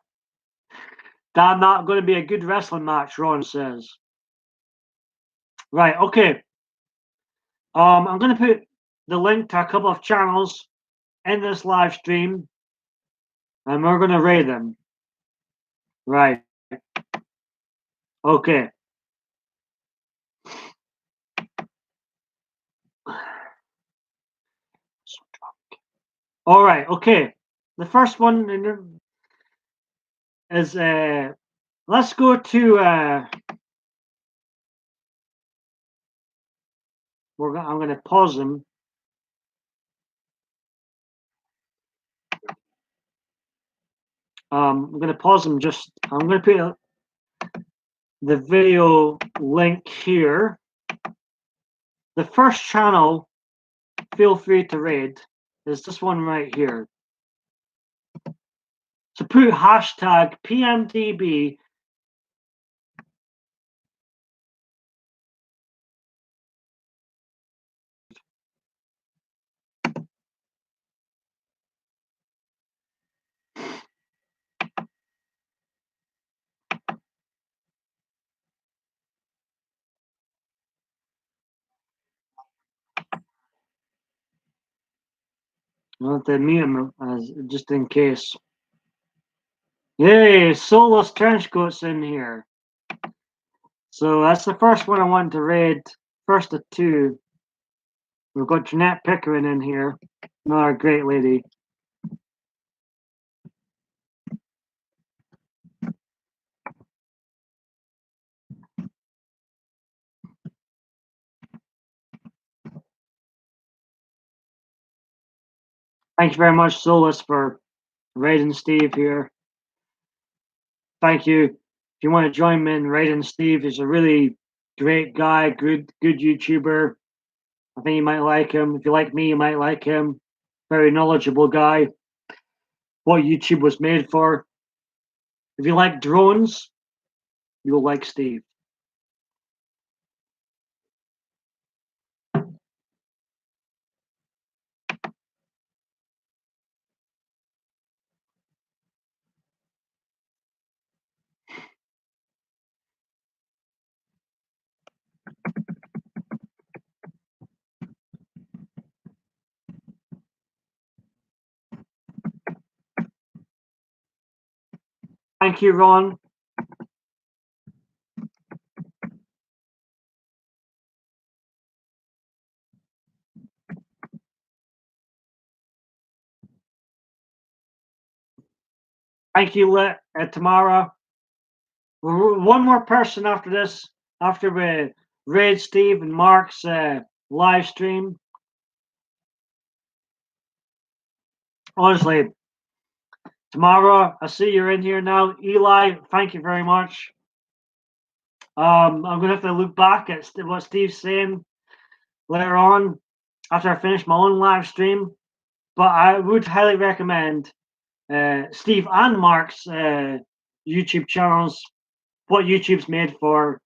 not going to be a good wrestling match, Ron says. Right, okay. I'm going to put the link to a couple of channels in this live stream, and we're going to raid them. Right. Okay. All right. Okay. The first one is let's go to I'm going to pause them. I'm going to pause them. I'm going to put the video link here. The first channel, feel free to raid, is this one right here. So put hashtag PMDB. I want to mute him as just in case. Yay, Soulless Trenchcoat's in here. So that's the first one I wanted to raid. First of two. We've got Jeanette Pickering in here. Another great lady. Thank you very much, Soulless, for raiding Steve here. Thank you. If you want to join me in raiding Steve, he's a really great guy, good YouTuber. I think you might like him. If you like me, you might like him. Very knowledgeable guy. What YouTube was made for. If you like drones, you'll like Steve. Thank you, Ron. Thank you, Tamara. One more person after this, after we raid Steve and Mark's live stream. Honestly, Tamara, I see you're in here now. Eli, thank you very much. I'm going to have to look back at what Steve's saying later on after I finish my own live stream. But I would highly recommend Steve and Mark's YouTube channels, what YouTube's made for.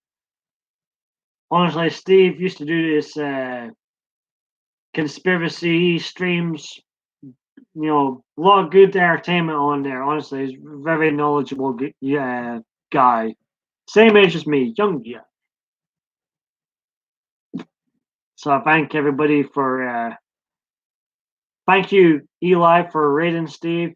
Honestly, Steve used to do this conspiracy streams, you know, a lot of good entertainment on there. Honestly, he's a very knowledgeable guy. Same age as me, young, yeah. So I thank everybody for thank you, Eli, for raiding Steve.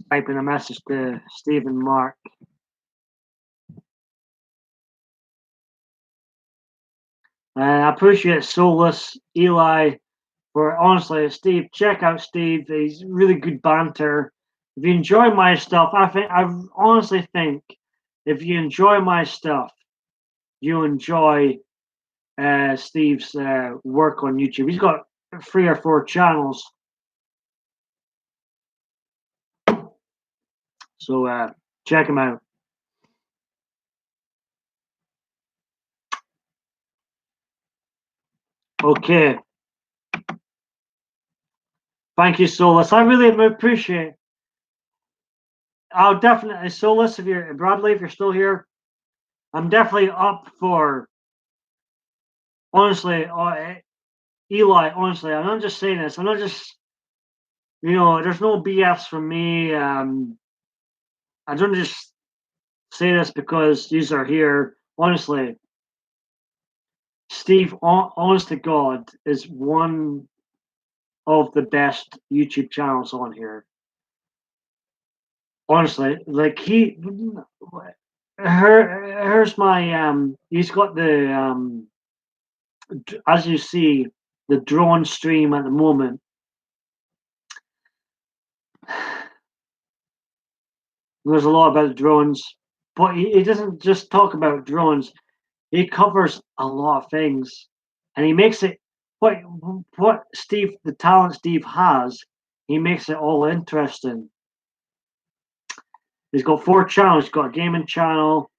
Typing a message to Steve and Mark. I appreciate Soulless, Eli, for honestly, Steve. Check out Steve. He's really good banter. If you enjoy my stuff, I honestly think if you enjoy my stuff, you enjoy Steve's work on YouTube. He's got 3 or 4 channels. So check him out. Okay. Thank you, Solus. I really appreciate it. I'll definitely, Solus, if you're Bradley, if you're still here, I'm definitely up for, honestly, Eli, honestly, I'm not just saying this. I'm not just, there's no BS from me. I don't just say this because these are here. Honestly, Steve, honest to God, is one of the best YouTube channels on here. Honestly, like here's my he's got the as you see, the drone stream at the moment. There's a lot about drones, but he doesn't just talk about drones. He covers a lot of things, and he makes it what Steve, the talent Steve has, he makes it all interesting. He's got 4 channels. He's got a gaming channel.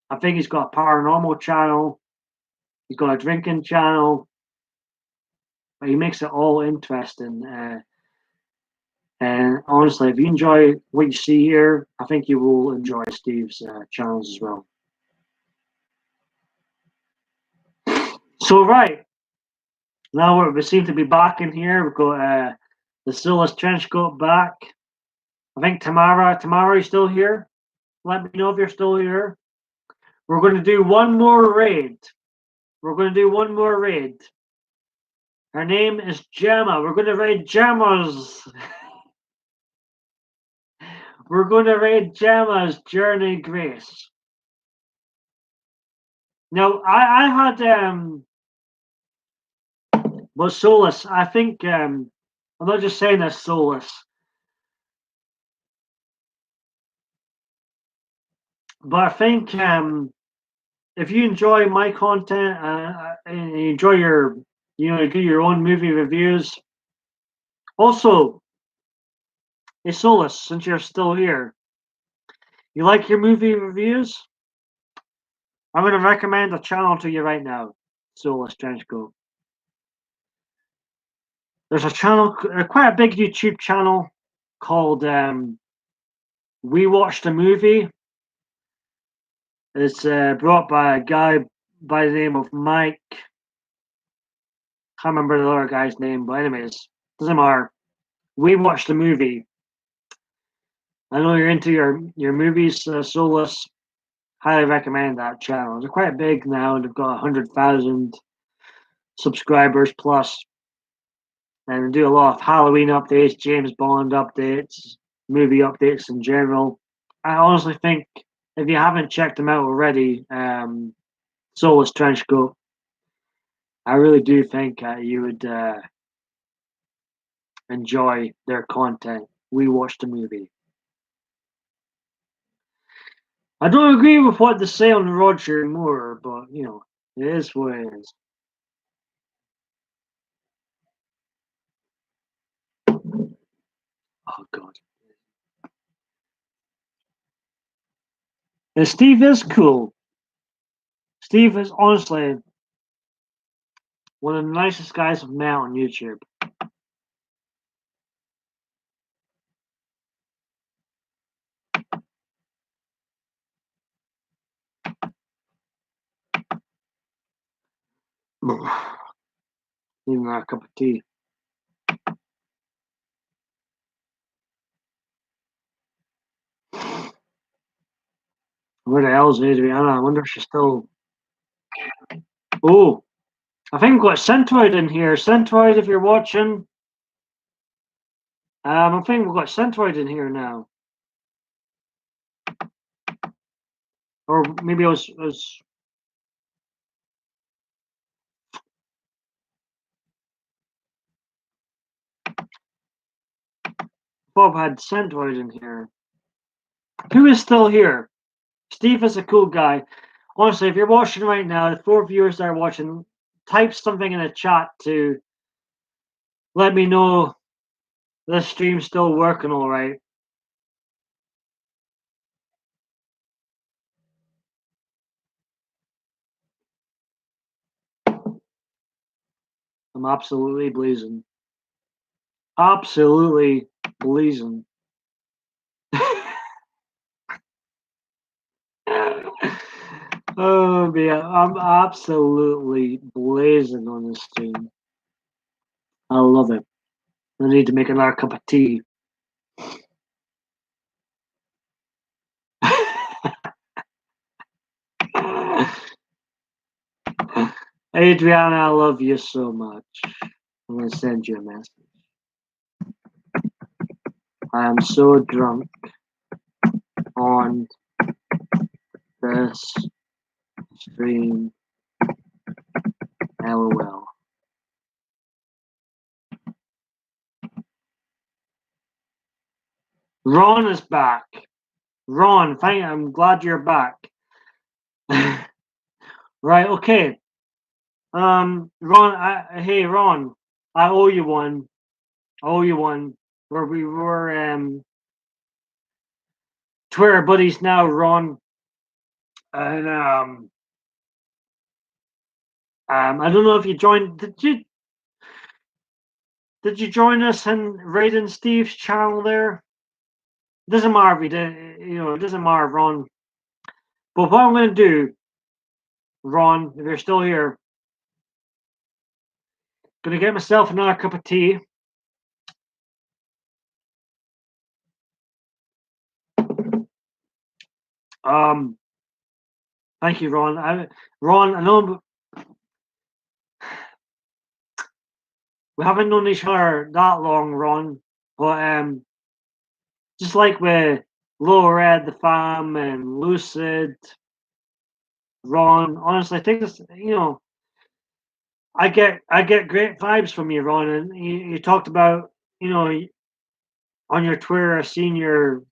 I think he's got a paranormal channel. He's got a drinking channel. But he makes it all interesting. And honestly, if you enjoy what you see here, I think you will enjoy Steve's channels as well. So, right. Now we seem to be back in here. We've got the Silas Trenchcoat back. I think Tamara, are you still here? Let me know if you're still here. We're going to do one more raid. Her name is Gemma. We're going to raid Gemma's. We're going to raid Gemma's Journey Grace. Now, I had but Solus, I think I'm not just saying this, Solus, but I think if you enjoy my content and you enjoy you do your own movie reviews. Also, hey Solus, since you're still here, you like your movie reviews? I'm going to recommend a channel to you right now, Solus Trenchcoat. There's a channel, quite a big YouTube channel called We Watched a Movie. It's brought by a guy by the name of Mike. Can't remember the other guy's name, but anyways, doesn't matter. We watched a movie. I know you're into your movies, Solus. Highly recommend that channel. They're quite big now. They've got 100,000 subscribers plus, and they do a lot of Halloween updates, James Bond updates, movie updates in general. I honestly think if you haven't checked them out already, Solus Trenchcoat, I really do think you would enjoy their content. We watched a movie. I don't agree with what they say on Roger Moore, but it is what it is. Oh God. And Steve is cool. Steve is honestly one of the nicest guys I've met on YouTube. Even a cup of tea. Where the hell is Adriana? I wonder if she's still. Oh, I think we've got Centroid in here. Centroid, if you're watching. I think we've got Centroid in here now. Or maybe I was Bob had Centroid in here. Who is still here? Steve is a cool guy. Honestly, if you're watching right now, the 4 viewers that are watching, type something in the chat to let me know this stream's still working all right. I'm absolutely blazing. Absolutely blazing. Oh man, I'm absolutely blazing on this stream. I love it. I need to make another cup of tea. Adriana, I love you so much. I'm gonna send you a message. I am so drunk on this stream. LOL. Ron is back. Ron, I'm glad you're back. Right, okay. Ron, hey Ron, I owe you one. I owe you one. Where we were Twitter buddies now, Ron. And I don't know if you joined. Did you join us in Raiden Steve's channel there? It doesn't matter if you did. It doesn't matter, Ron. But what I'm going to do, Ron, if you're still here, going to get myself another cup of tea. Thank you, Ron. Ron, I know we haven't known each other that long, Ron, but just like with Low Red, the Fam, and Lucid, Ron. Honestly, I think this. I get great vibes from you, Ron. And you talked about on your Twitter, I've seen your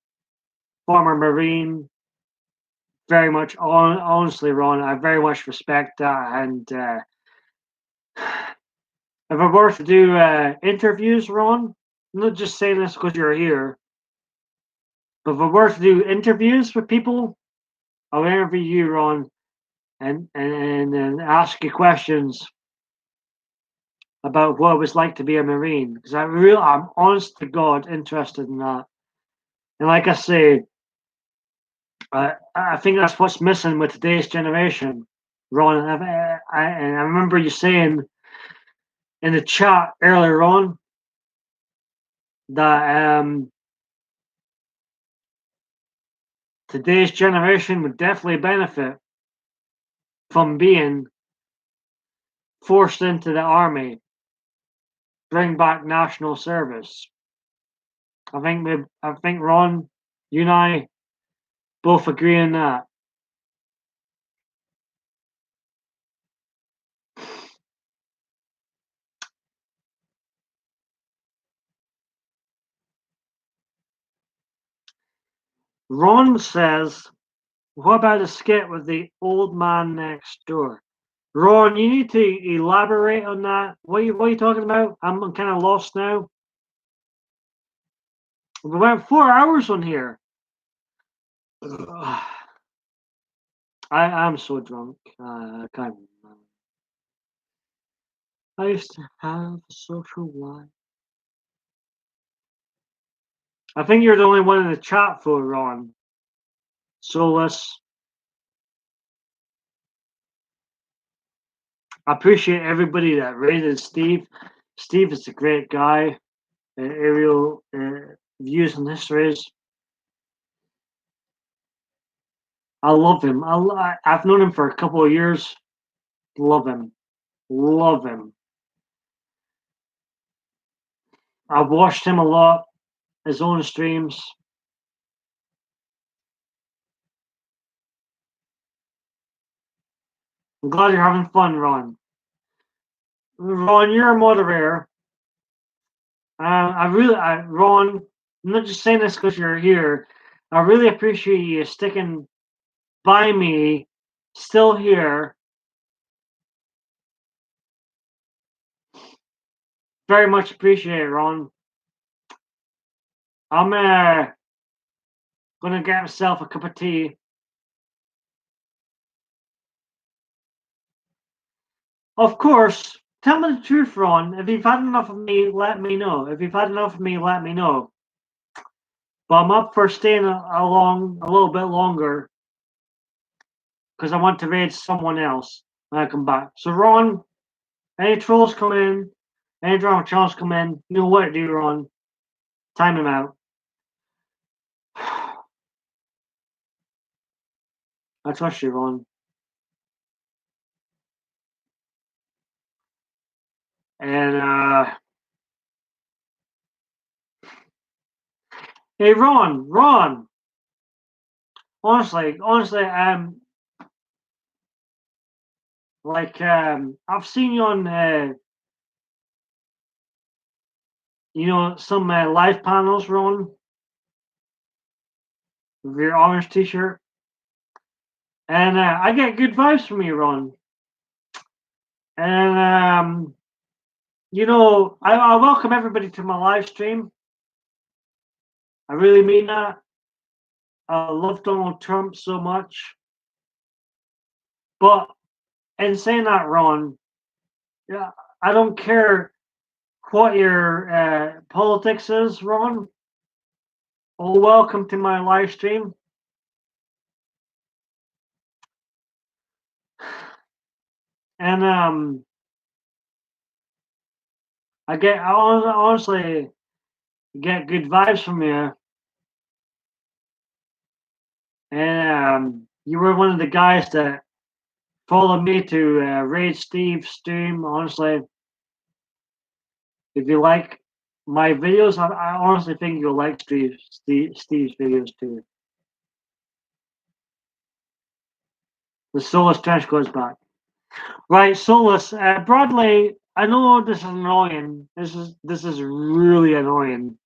former Marine. Very much, honestly, Ron, I very much respect that. And if I were to do interviews, Ron, I'm not just saying this because you're here, but if I were to do interviews with people, I'll interview you, Ron, and ask you questions about what it was like to be a Marine, because I'm honest to God interested in that. And like I say, I think that's what's missing with today's generation, Ron. And I remember you saying in the chat earlier on that today's generation would definitely benefit from being forced into the army, bring back national service. I think Ron, you and I both agree on that. Ron says, what about a skit with the old man next door? Ron, you need to elaborate on that. What are you talking about? I'm kind of lost now. We went 4 hours on here. I'm so drunk. I can't remember. I used to have a social life. I think you're the only one in the chat for Ron. Solus. I appreciate everybody that rated Steve. Steve is a great guy. Aerial views and histories. I love him. I've known him for a couple of years. Love him. Love him. I've watched him a lot, his own streams. I'm glad you're having fun, Ron. Ron, you're a moderator. Ron, I'm not just saying this because you're here. I really appreciate you sticking by me, still here. Very much appreciate it, Ron. I'm gonna get myself a cup of tea. Of course, tell me the truth, Ron. If you've had enough of me, let me know. If you've had enough of me, let me know. But I'm up for staying a little bit longer because I want to raid someone else when I come back. So, Ron, any trolls come in, any drama channels come in, you know what to do, Ron. Time them out. I trust you, Ron. And hey, Ron. Honestly, I've seen you on some live panels, Ron, with your orange t-shirt. And I get good vibes from you, Ron. And I welcome everybody to my live stream. I really mean that. I love Donald Trump so much. But in saying that, Ron, yeah, I don't care what your politics is, Ron. Oh, welcome to my live stream. And I honestly get good vibes from you. And you were one of the guys that followed me to raid Steve's stream. Honestly, if you like my videos, I honestly think you'll like Steve's videos too. The Solus trench goes back. Right, Solus, Bradley. I know this is annoying. This is really annoying.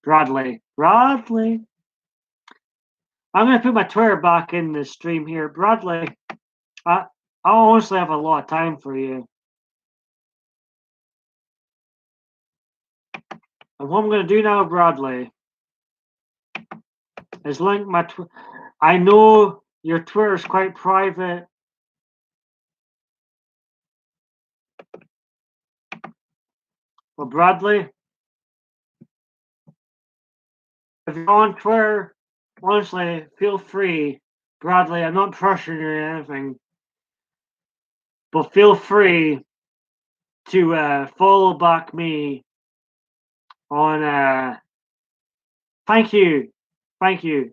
Bradley. I'm gonna put my Twitter back in the stream here. Bradley, I honestly have a lot of time for you. And what I'm gonna do now, Bradley, is link my I know your Twitter is quite private. But Bradley, if you're on Twitter, honestly, feel free. Bradley, I'm not pressuring you or anything. But feel free to follow back me on thank you.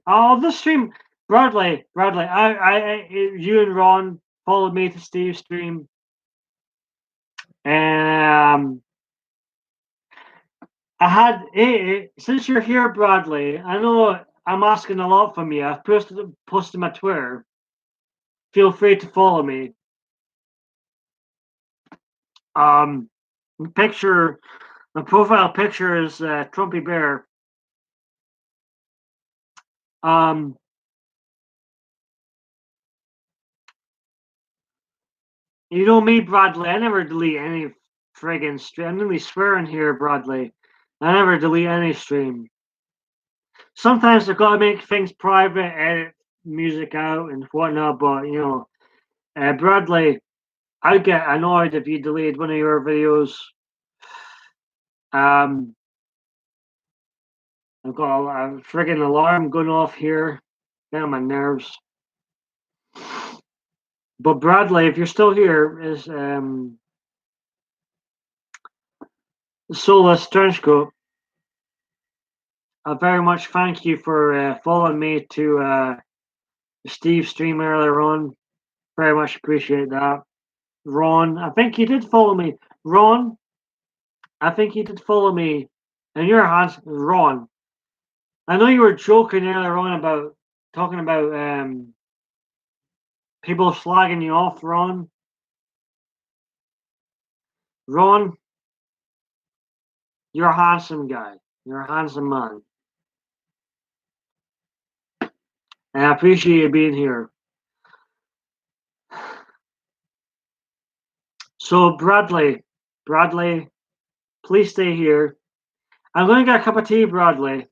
Oh, the stream, Bradley. You and Ron followed me to Steve's stream, and I had since you're here, Bradley. I know I'm asking a lot from you. I've posted my Twitter. Feel free to follow me. Um, picture, my profile picture is Trumpy Bear. You know me, Bradley. I never delete any friggin' stream. I'm really swearing here, Bradley. I never delete any stream. Sometimes I've got to make things private, edit music out and whatnot, but Bradley, I'd get annoyed if you deleted one of your videos. I've got a friggin' alarm going off here. Get on my nerves. But Bradley, if you're still here, is Solus Trenchcoat. I very much thank you for following me to Steve's stream earlier on. Very much appreciate that. Ron, I think you did follow me. Ron, I think you did follow me. And your hands, Ron. I know you were joking earlier on about talking about people slagging you off, Ron. Ron, you're a handsome guy. You're a handsome man. And I appreciate you being here. So Bradley, please stay here. I'm going to get a cup of tea, Bradley.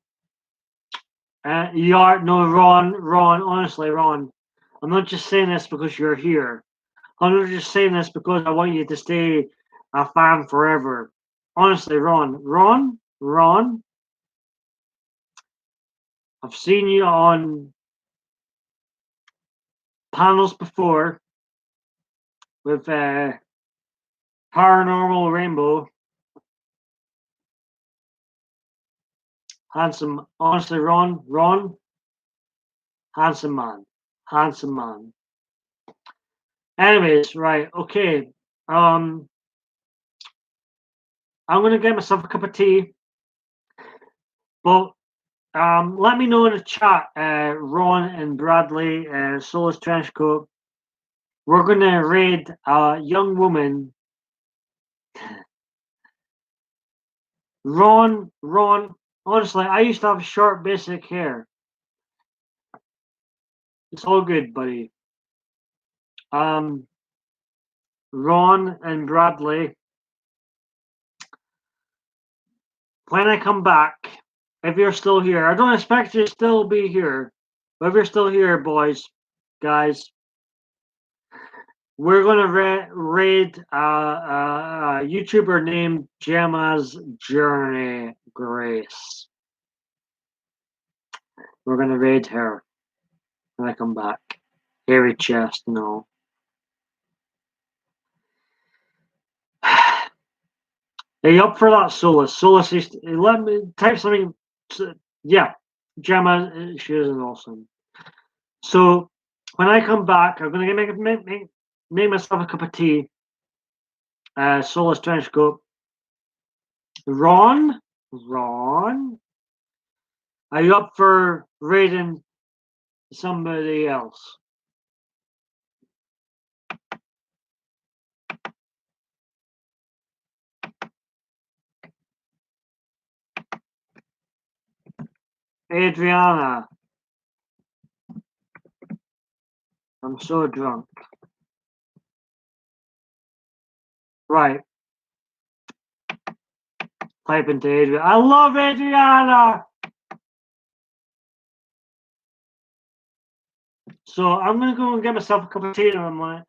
You are no Ron. Honestly, Ron, I'm not just saying this because you're here. I'm not just saying this because I want you to stay a fan forever. Honestly, Ron, I've seen you on panels before with Paranormal Rainbow. Handsome, honestly, Ron, handsome man. Anyways, right, okay. I'm gonna get myself a cup of tea, but let me know in the chat, Ron and Bradley, Soulless Trenchcoat. We're gonna raid a young woman. Ron. Honestly, I used to have short, basic hair. It's all good, buddy. Ron and Bradley. When I come back, if you're still here, I don't expect you to still be here, but if you're still here, boys, guys, we're gonna raid a YouTuber named Gemma's Journey Grace. We're gonna raid her when I come back. Hairy chest, no. Are you up for that, Solus? Solus, let me type something. Yeah, Gemma, she is awesome. So when I come back, I'm gonna make myself a cup of tea. Solus Trenchcoat. Ron, are you up for raiding somebody else? Adriana, I'm so drunk. Right, type into Adriana. I love Adriana. So I'm gonna go and get myself a cup of tea in a minute.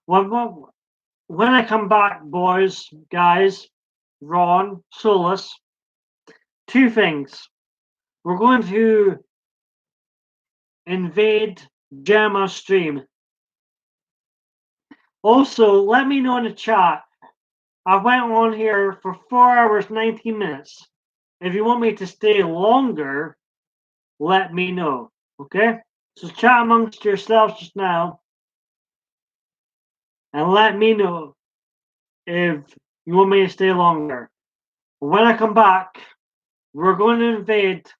When I come back, boys, guys, Ron, Solus, two things. We're going to invade Gemma's stream. Also, let me know in the chat. I went on here for 4 hours, 19 minutes. If you want me to stay longer, let me know. Okay? So chat amongst yourselves just now and let me know if you want me to stay longer. When I come back, we're going to invade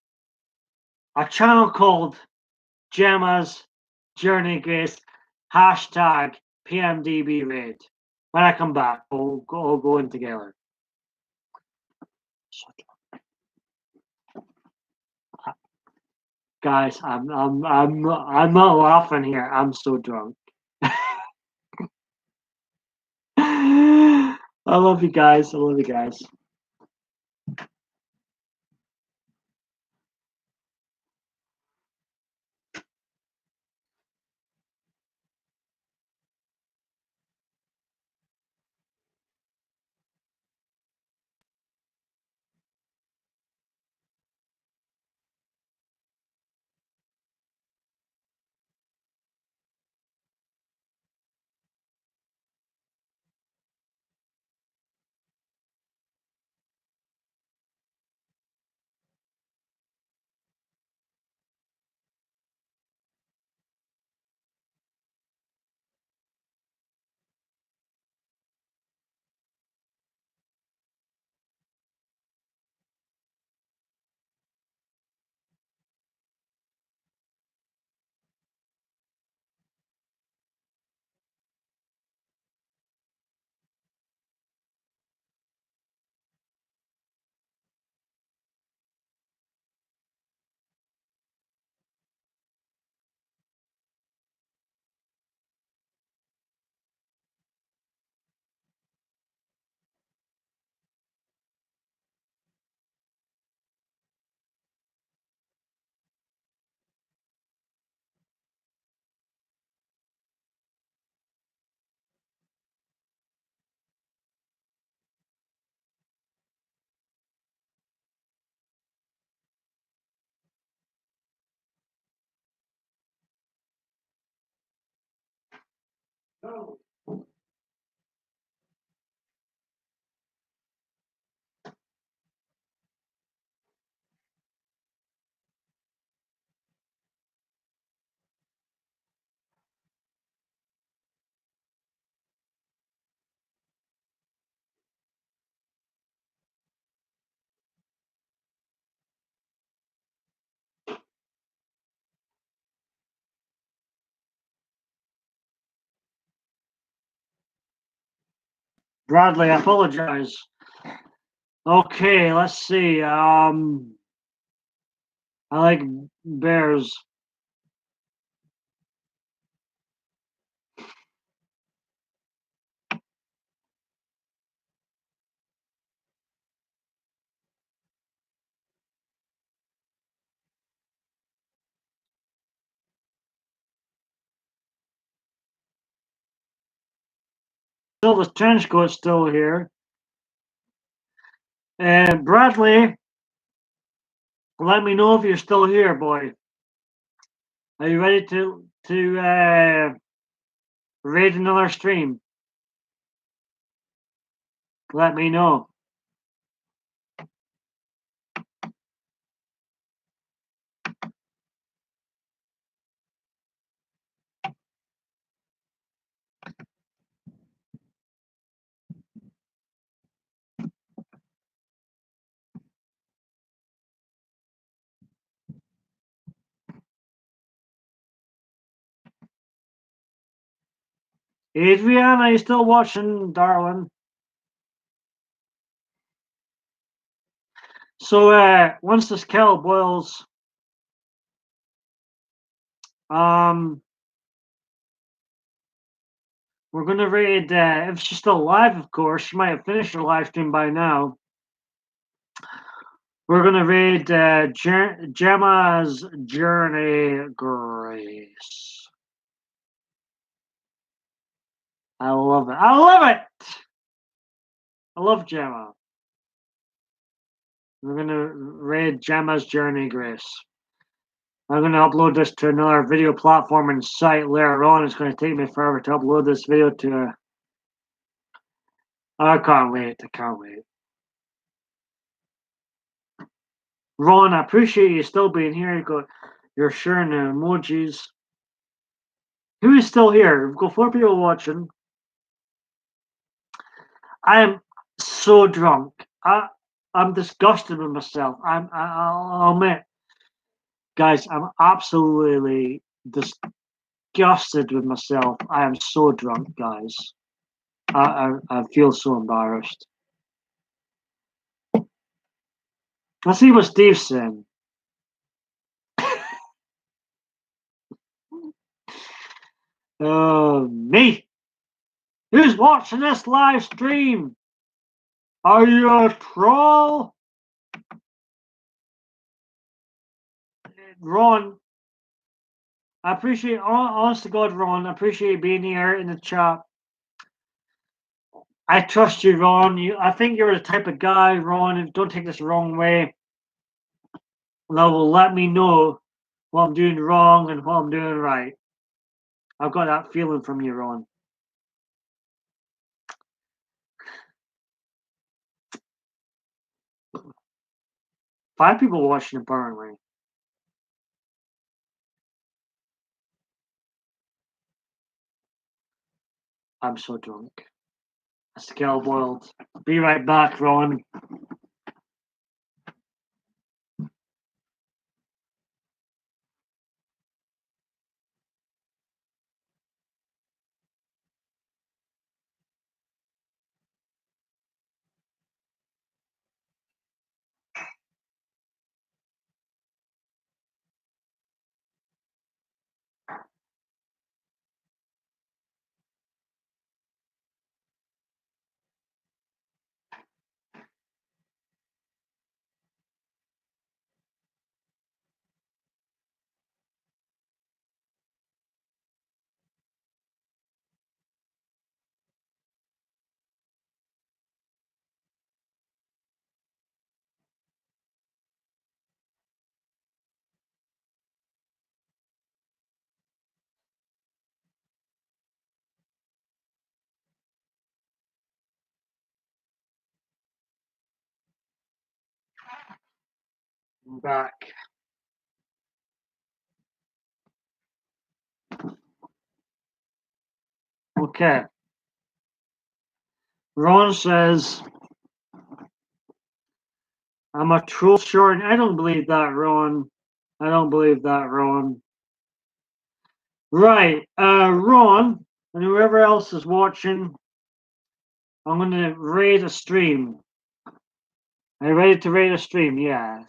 a channel called Gemma's Journey Grace, hashtag PMDB raid. When I come back, we'll go in together. Guys, I'm not laughing here. I'm so drunk. I love you guys. I love you guys. Bradley, I apologize. Okay, let's see. I like bears. Silver's trench coat's still here. And Bradley, let me know if you're still here, boy. Are you ready to raid another stream? Let me know. Adrian, are you still watching, darling? So once this kettle boils, we're gonna raid. If she's still alive, of course, she might have finished her live stream by now. We're gonna raid Gemma's Journey Grace. I love it. I love it. I love Gemma. We're gonna raid Gemma's Journey Grace. I'm going to upload this to another video platform and site later on. It's going to take me forever to upload this video to. I can't wait. I can't wait. Ron, I appreciate you still being here. You're sharing the emojis. Who is still here? We've got 4 people watching. I am so drunk. I'm disgusted with myself. I'll admit, guys, I'm absolutely disgusted with myself. I am so drunk, guys. I feel so embarrassed. Let's see what Steve's saying. Me? Who's watching this live stream? Are you a troll? Ron, I appreciate, honest to God, Ron, I appreciate being here in the chat. I trust you, Ron. I think you're the type of guy, Ron, don't take this the wrong way, that will let me know what I'm doing wrong and what I'm doing right. I've got that feeling from you, Ron. Five people watching, apparently. I'm so drunk. Scale boiled. Be right back, Ron. I'm back. Okay. Ron says, I'm a troll short. I don't believe that, Ron. I don't believe that, Ron. Right. Ron, and whoever else is watching, I'm going to raid a stream. Are you ready to raid a stream? Yeah.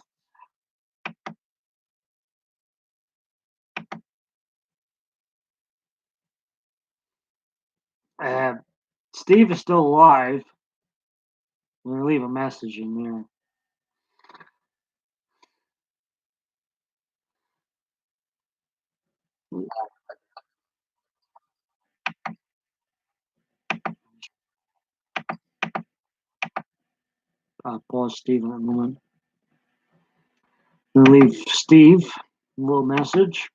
Steve is still alive. I'm going to leave a message in there. I'll pause Steve in a moment. I'm going to leave Steve a little message.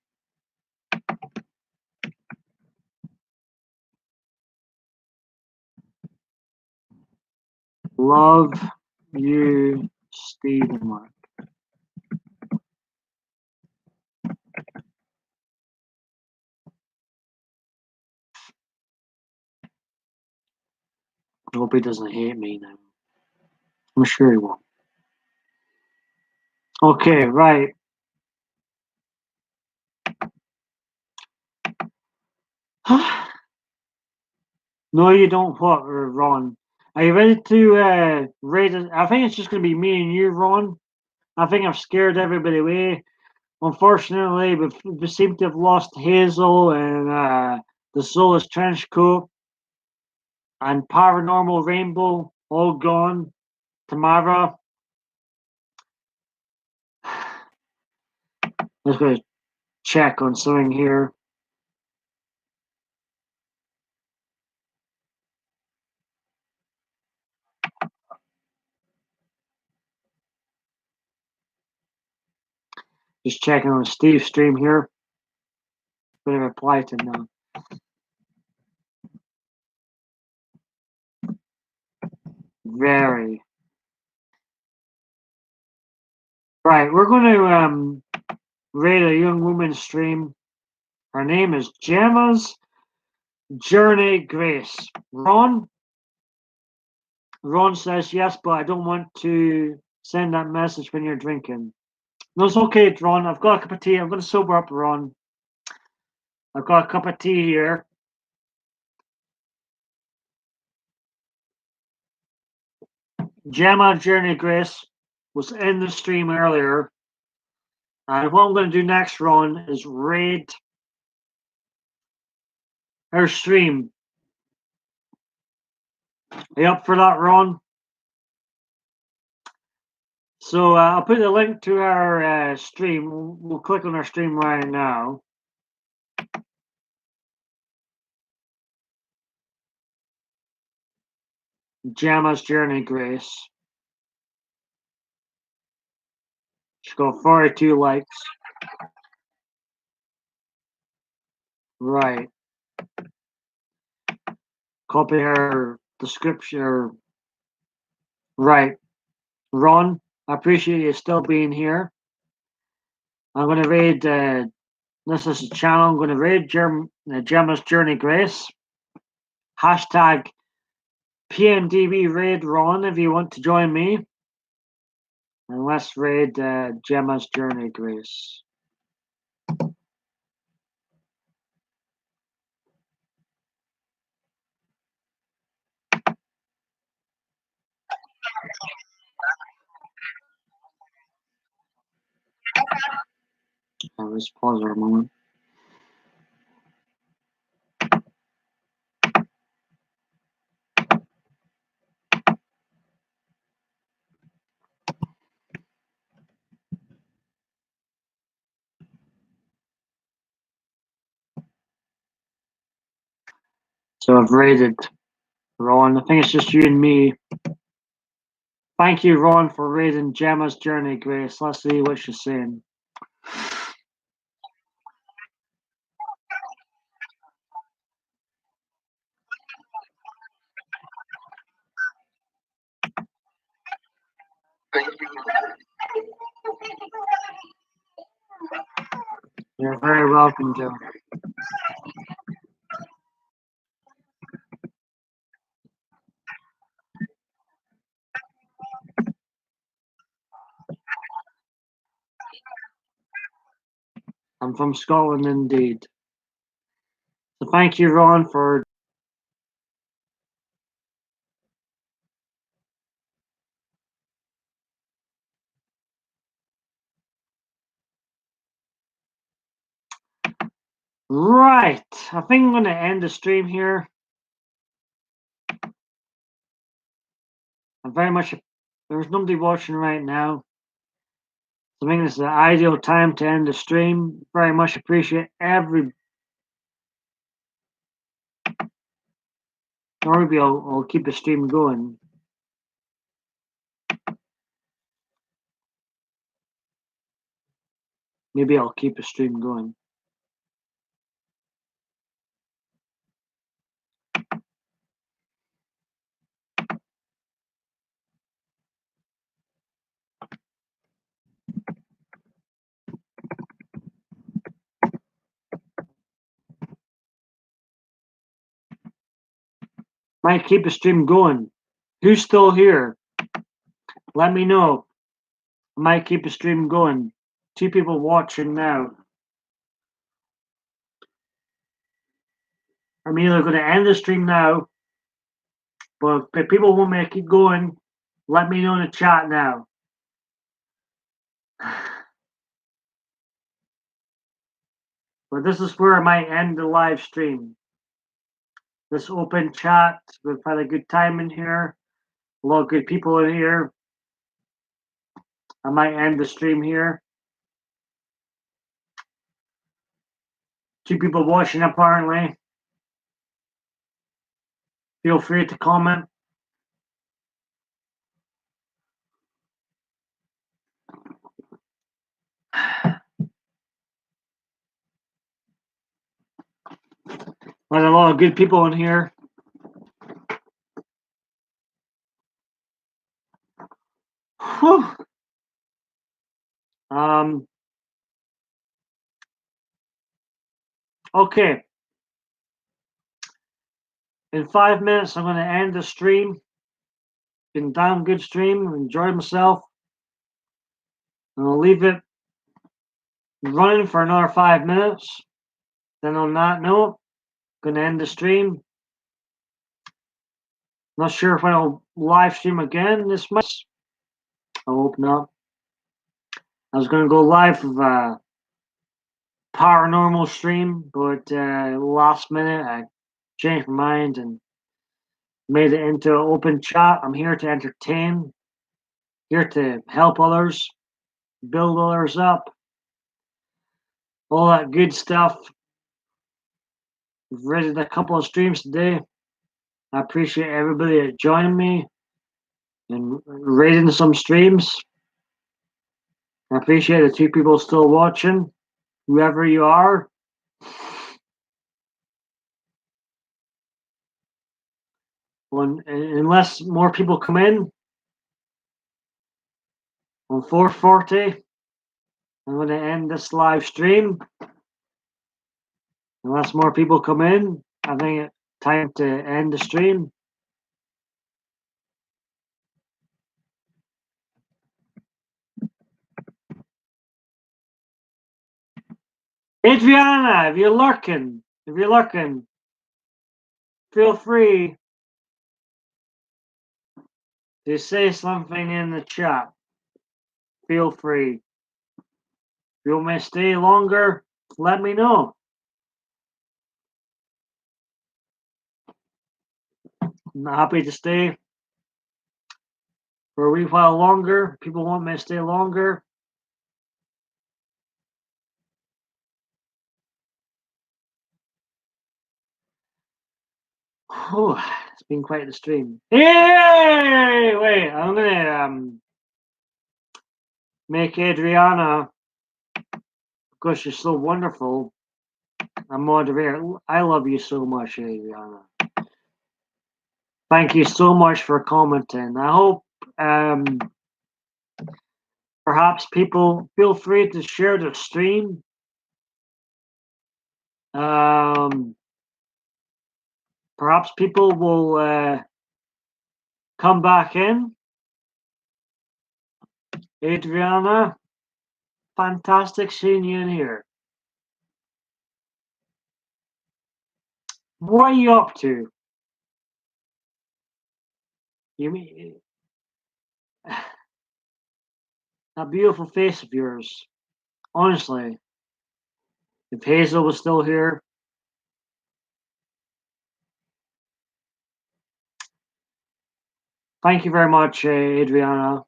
Love you, Steve and Mark. I hope he doesn't hate me now. I'm sure he won't. Okay, right. No, you don't what, Ron? Are you ready to raid it? I think it's just going to be me and you, Ron. I think I've scared everybody away. Unfortunately, we seem to have lost Hazel and the Soulless Trenchcoat and Paranormal Rainbow, all gone. Tamara. Let's go check on something here. Just checking on Steve's stream here. Going to reply to him now. Very. Right, we're going to raid a young woman's stream. Her name is Gemma's Journey Grace. Ron says yes, but I don't want to send that message when you're drinking. No, it's okay, Ron. I've got a cup of tea. I'm going to sober up, Ron. I've got a cup of tea here. Gemma Journey Grace was in the stream earlier. And what I'm going to do next, Ron, is raid her stream. Are you up for that, Ron? So I'll put the link to our stream. We'll click on our stream right now. Gemma's Journey Grace. She's got 42 likes. Right. Copy her description. Right. Ron, I appreciate you still being here. I'm going to raid, this is a channel, I'm going to raid Gemma's Journey Grace. Hashtag PMDB raid Ron if you want to join me. And let's raid Gemma's Journey Grace. I'll just pause for a moment. So I've raided Ron. I think it's just you and me. Thank you, Ron, for raiding Gemma's Journey Grace. Let's see what she's saying. You're very welcome, Joe. I'm from Scotland indeed. So thank you, Ron, for right. I think I'm gonna end the stream here. I very much there's nobody watching right now. So I think this is the ideal time to end the stream. Very much appreciate every. Or maybe I'll keep the stream going. Maybe I'll keep the stream going. Might keep the stream going. Who's still here? Let me know. I might keep the stream going. 2 people watching now. I'm either going to end the stream now, but if people want me to keep going, let me know in the chat now. But this is where I might end the live stream. This open chat. We've had a good time in here. A lot of good people in here. I might end the stream here. 2 people watching apparently. Feel free to comment. There's a lot of good people in here. Whew. Okay. In 5 minutes, I'm going to end the stream. Been a damn good stream. Enjoyed myself. And I'll leave it running for another 5 minutes. Then on that note, going to end the stream. Not sure if I'll live stream again this month. I hope not. I was going to go live with a paranormal stream, but last minute I changed my mind and made it into an open chat. I'm here to entertain, here to help others, build others up, all that good stuff. We've rated a couple of streams today. I appreciate everybody that joined me and rating some streams. I appreciate the 2 people still watching, whoever you are. Unless more people come in on 4:40, I'm going to end this live stream. Unless more people come in, I think it's time to end the stream. Adriana, if you're lurking, feel free to say something in the chat. Feel free. If you want me to stay longer, let me know. I'm happy to stay for a wee while longer. People want me to stay longer. Oh, it's been quite the stream. Hey, wait, I'm gonna make Adriana, because she's so wonderful, a moderator. I love you so much, Adriana. Thank you so much for commenting. I hope perhaps people feel free to share the stream. Perhaps people will come back in. Adriana, fantastic seeing you in here. What are you up to? You mean that beautiful face of yours? Honestly, if Hazel was still here, thank you very much, Adriana.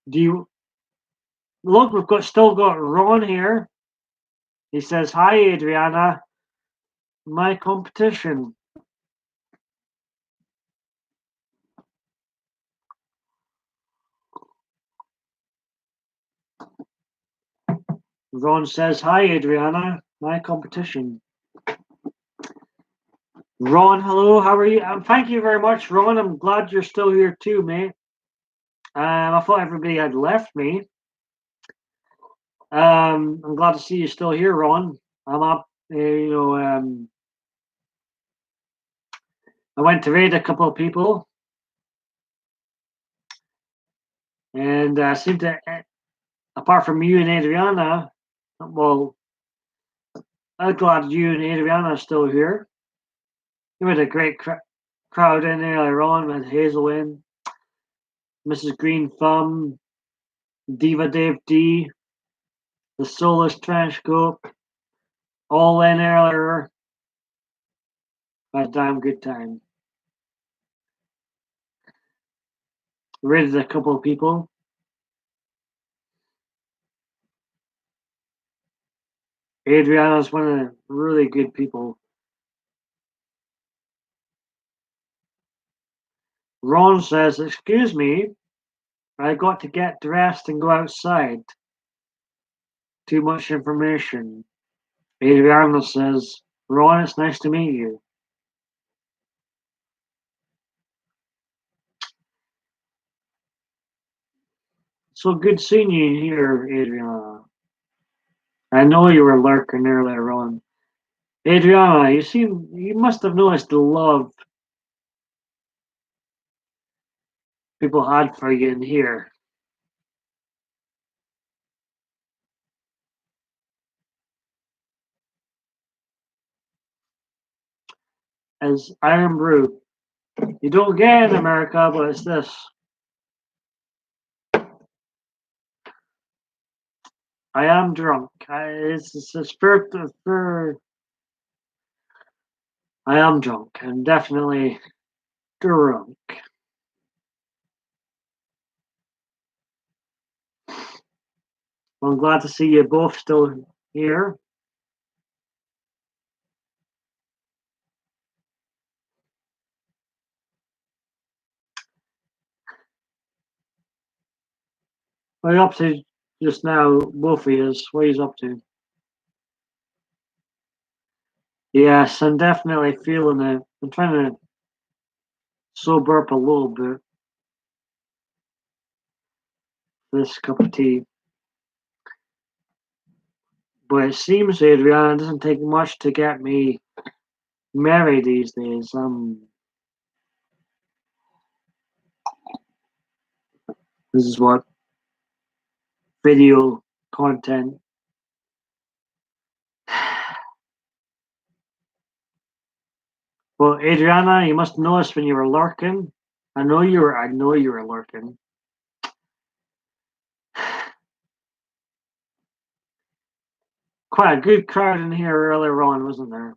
Do you look? We've still got Ron here. He says, "Hi, Adriana. My competition." Ron says, "Hi, Adriana. My competition." Ron, hello. How are you? Thank you very much, Ron. I'm glad you're still here too, mate. I thought everybody had left me. I'm glad to see you still here, Ron. I'm up. I went to raid a couple of people, and seemed to, apart from you and Adriana, well, I'm glad you and Adriana are still here. You had a great crowd in there earlier on with Hazel in, Mrs. Green Thumb, Diva Dave D, the Soulless Trench Coat, all in earlier. Had a damn good time. Raided a couple of people. Adriana's one of the really good people. Ron says, "Excuse me, I got to get dressed and go outside. Too much information." Adriana says, "Ron, it's nice to meet you." So good seeing you here, Adriana. I know you were lurking earlier on. Adriana, you must have noticed the love people had for you in here. As Iron Brew, you don't get in America, but it's this. I am drunk. It's a spirit of I am drunk. I'm definitely drunk. Well, I'm glad to see you both still here. What are you up to just now, both of you? What are you up to? Yes, I'm definitely feeling it. I'm trying to sober up a little bit. This cup of tea. But it seems, Adriana, it doesn't take much to get me married these days. This is what video content. Well, Adriana, you must know us when you were lurking. I know you were lurking. Quite a good crowd in here earlier on, wasn't there?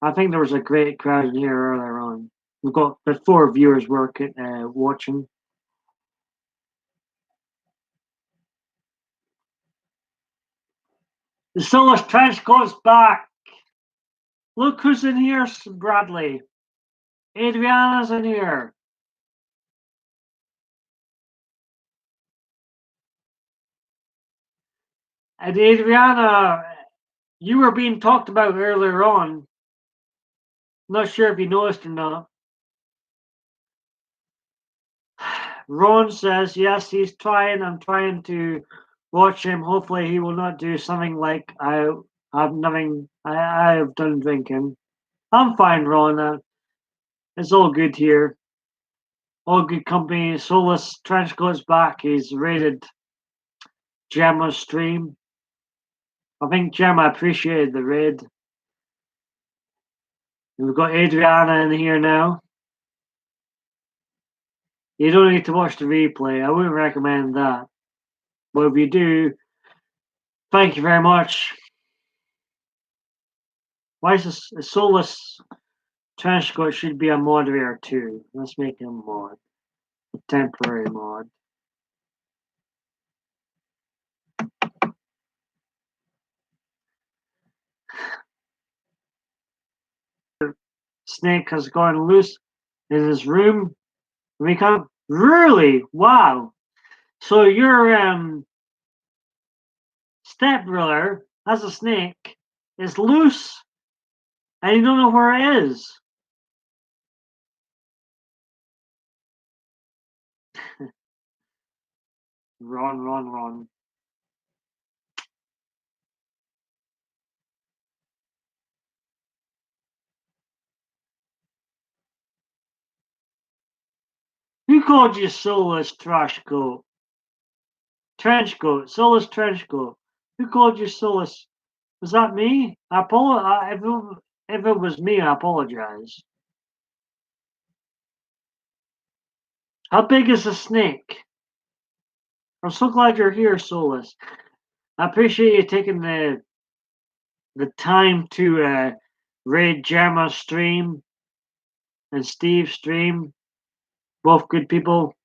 I think there was a great crowd in here earlier on. We've got the 4 viewers watching. The Soulless Trench Coat's back. Look who's in here, Bradley. Adriana's in here. And Adriana, you were being talked about earlier on. Not sure if you noticed or not. Ron says, yes, he's trying. I'm trying to watch him. Hopefully he will not do something like I have done drinking. I'm fine, Ron. It's all good here. All good company. Soulless Trenchcoat's back. He's raided Gemma's stream. I think Gemma appreciated the raid. And we've got Adriana in here now. You don't need to watch the replay. I wouldn't recommend that. But if you do, thank you very much. Why is this a Soulless Trenchcoat should be a moderator too? Let's make him a mod. A temporary mod. Snake has gone loose in his room. We come really wow. So your stepbrother as a snake is loose and you don't know where it is. Run. Who called you Soulless Trenchcoat? Soulless Trenchcoat. Who called you Soulless? Was that me? I apologize. If it was me, I apologize. How big is the snake? I'm so glad you're here, Soulless. I appreciate you taking the time to raid Gemma's stream and Steve's stream. Both good people.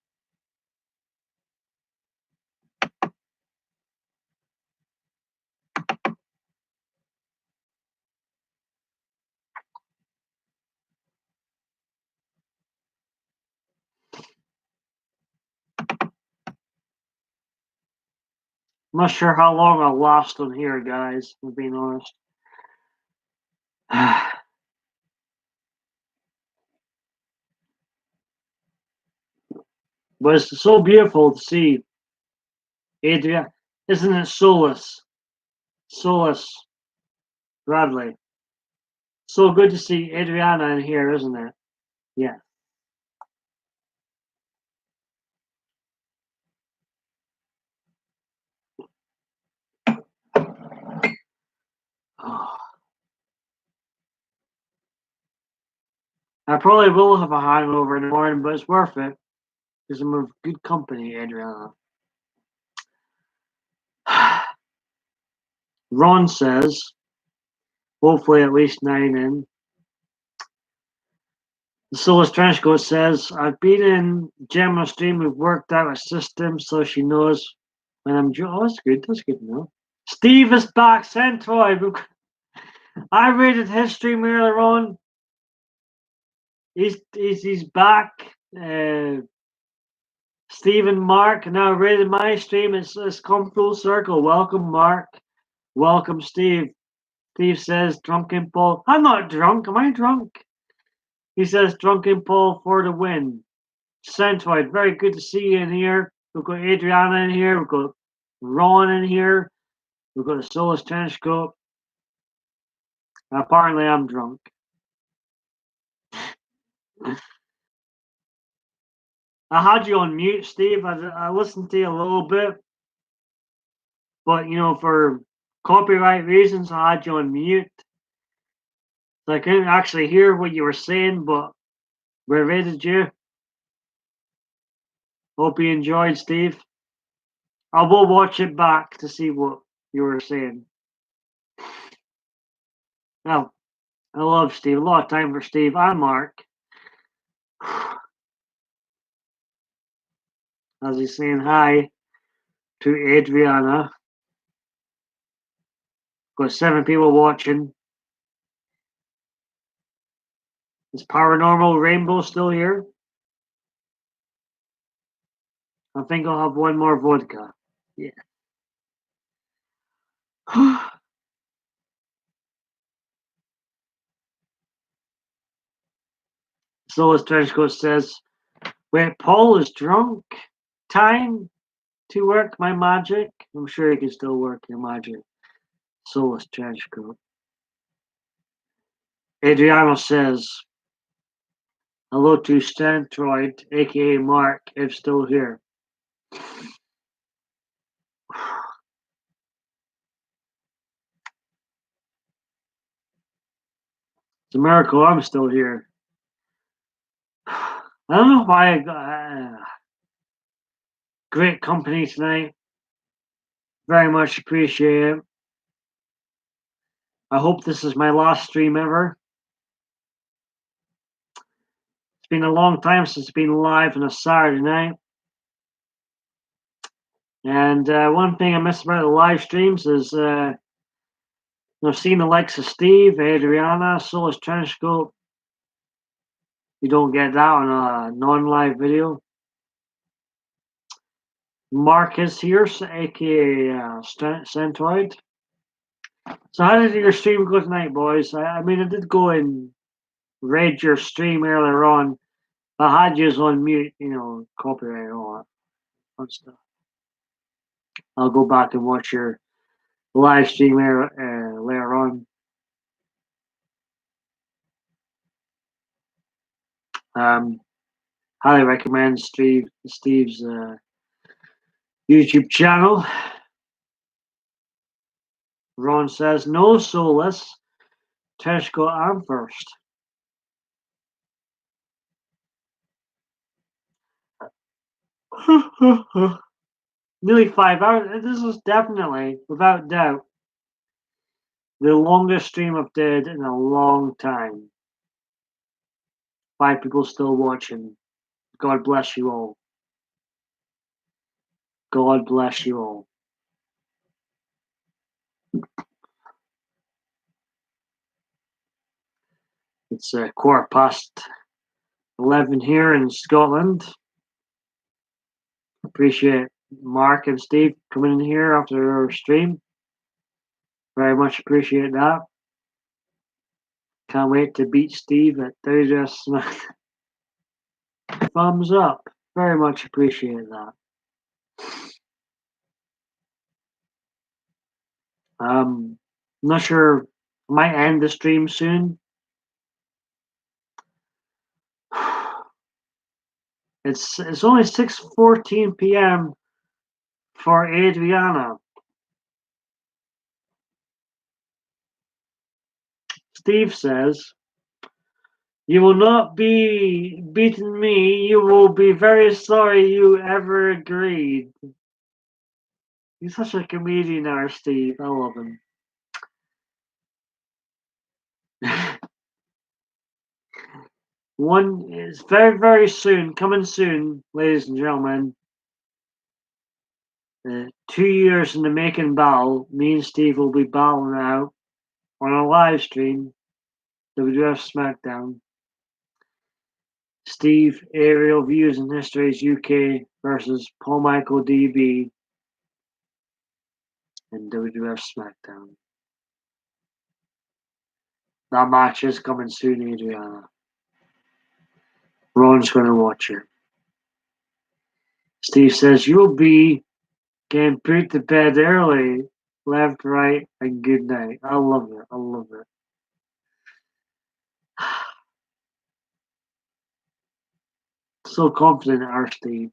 I'm not sure how long I'll last on here, guys, I'm being honest. But it's so beautiful to see Adria. Isn't it Soulless? Soulless Bradley. So good to see Adriana in here, isn't it? Yeah. I probably will have a hangover in the morning, but it's worth it because I'm with good company, Adriana. Ron says, hopefully at least 9 in. The Soulless Trenchcoat says, I've been in Gemma's stream, we've worked out a system so she knows when I'm due. Oh, that's good to know. Steve is back, Centroid. I rated his stream earlier on. He's back. Steve and Mark now rated my stream. It's come full circle. Welcome, Mark. Welcome, Steve. Steve says, Drunken Paul. I'm not drunk. Am I drunk? He says, Drunken Paul for the win. Centroid, very good to see you in here. We've got Adriana in here. We've got Ron in here. We've got a Soulless Trenchcoat. Apparently, I'm drunk. I had you on mute, Steve. I listened to you a little bit. But, for copyright reasons, I had you on mute. So I couldn't actually hear what you were saying, but we rated you. Hope you enjoyed, Steve. I will watch it back to see what you were saying. Well, I love Steve. A lot of time for Steve and Mark. As he's saying hi to Adriana. Got 7 people watching. Is Paranormal Rainbow still here? I think I'll have one more vodka. Yeah. Soulless Trenchcoat says, Wait, Paul is drunk? Time to work my magic? I'm sure you can still work your magic. Soulless trench coat. Adriano says, hello to Stantroid, aka Mark, if still here. It's a miracle I'm still here. I don't know why I got great company tonight. Very much appreciate it. I hope this is my last stream ever. It's been a long time since it's been live on a Saturday night. And one thing I miss about the live streams is I've seen the likes of Steve, Adriana, Soulless Trenchcoat. You don't get that on a non-live video. Mark is here, aka Centroid. So how did your stream go tonight, boys? I mean, I did go and raid your stream earlier on. I had you on mute, copyright and all that fun stuff. I'll go back and watch your live stream later on. Highly recommend Steve's YouTube channel. Ron says, no Soulless. Teshko, I'm first. Nearly 5 hours. This is definitely, without doubt, the longest stream I've did in a long time. 5 people still watching. God bless you all. God bless you all. It's 11:15 here in Scotland. Appreciate Mark and Steve coming in here after our stream. Very much appreciate that. Can't wait to beat Steve at Thursday. Thumbs up. Very much appreciate that. I'm not sure. I might end the stream soon. It's only 6:14 p.m. for Adriana. Steve says, you will not be beating me. You will be very sorry you ever agreed. He's such a comedian, our Steve. I love him. One is very, very soon, coming soon, ladies and gentlemen. 2 years in the making battle. Me and Steve will be battling out on a live stream. WWF SmackDown. Steve, Aerial Views and Histories UK versus Paul MichaelDB in WWF SmackDown. That match is coming soon, Adriana. Ron's going to watch it. Steve says, you'll be getting put to bed early. Left, right, and good night. I love it. I love it. So confident in our Steve.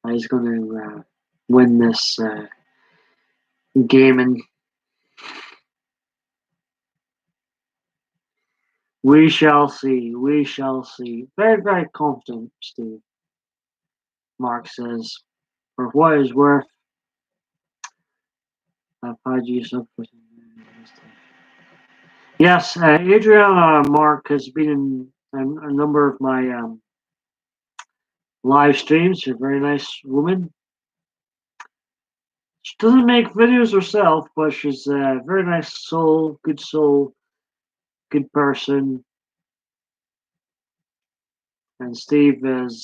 He's going to win this game, and we shall see. We shall see. Very, very confident, Steve. Mark says, for what is worth, I've had you some. Yes, Adriana Mark has been in a number of my live streams. She's a very nice woman. She doesn't make videos herself, but she's a very nice soul, good person. And Steve is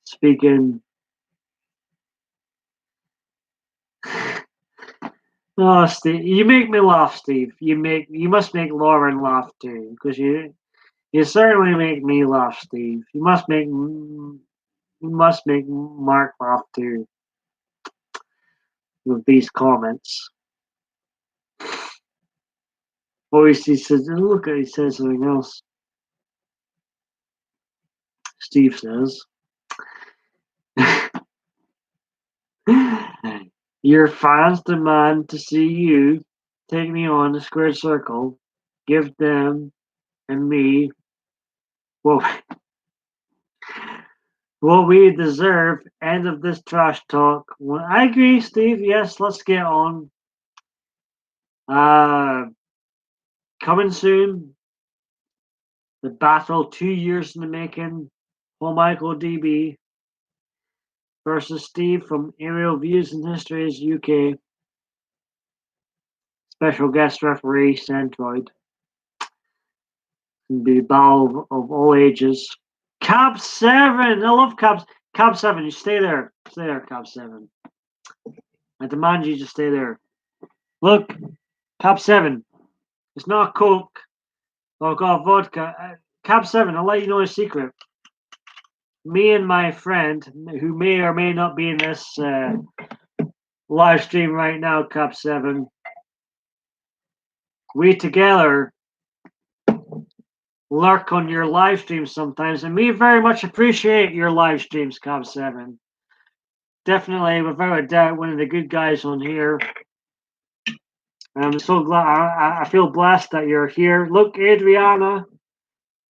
speaking. Oh, Steve, you make me laugh, Steve. You must make Lauren laugh too, because you You certainly make me laugh, Steve. You must make Mark laugh too with these comments. Or he says, look, he says something else. Steve says, your fans demand to see you take me on the squared circle, give them and me what, what we deserve. End of this trash talk. Well, I agree, Steve. Yes, let's get on. Coming soon. The battle 2 years in the making. Paul MichaelDB versus Steve from Aerial Views and Histories UK. Special guest referee Centroid. Can be a battle of all ages. Cab 7! I love Cabs. Cab 7, you stay there. Stay there, Cab 7. I demand you to stay there. Look, Cab 7. It's not Coke or got vodka. Cab 7, I'll let you know a secret. Me and my friend, who may or may not be in this live stream right now, Cab 7, we together lurk on your live streams sometimes, and we very much appreciate your live streams, Cab 7. Definitely, without a doubt, one of the good guys on here. I'm so glad. I feel blessed that you're here. Look, Adriana.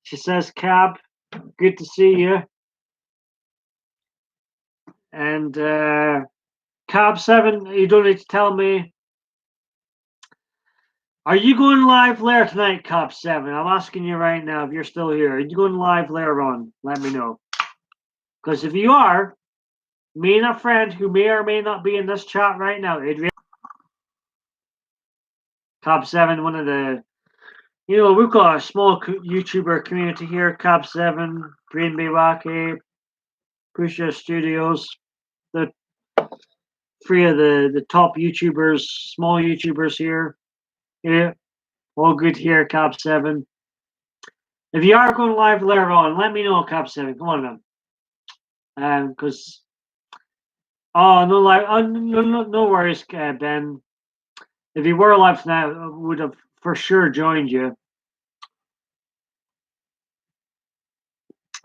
She says, Cab, good to see you. And Cab 7, you don't need to tell me. Are you going live later tonight, Cab 7? I'm asking you right now if you're still here. Are you going live later on? Let me know. Because if you are, me and a friend who may or may not be in this chat right now, Adriana. Cab 7, one of the, we've got a small YouTuber community here. Cab 7, Green Bay Wacky, Pusha Studios, the three of the top YouTubers, small YouTubers here. Yeah, all good here, Cab 7. If you are going live later on, let me know, Cab 7. Come on, man. Because no worries, Ben. If you were live tonight, I would have for sure joined you.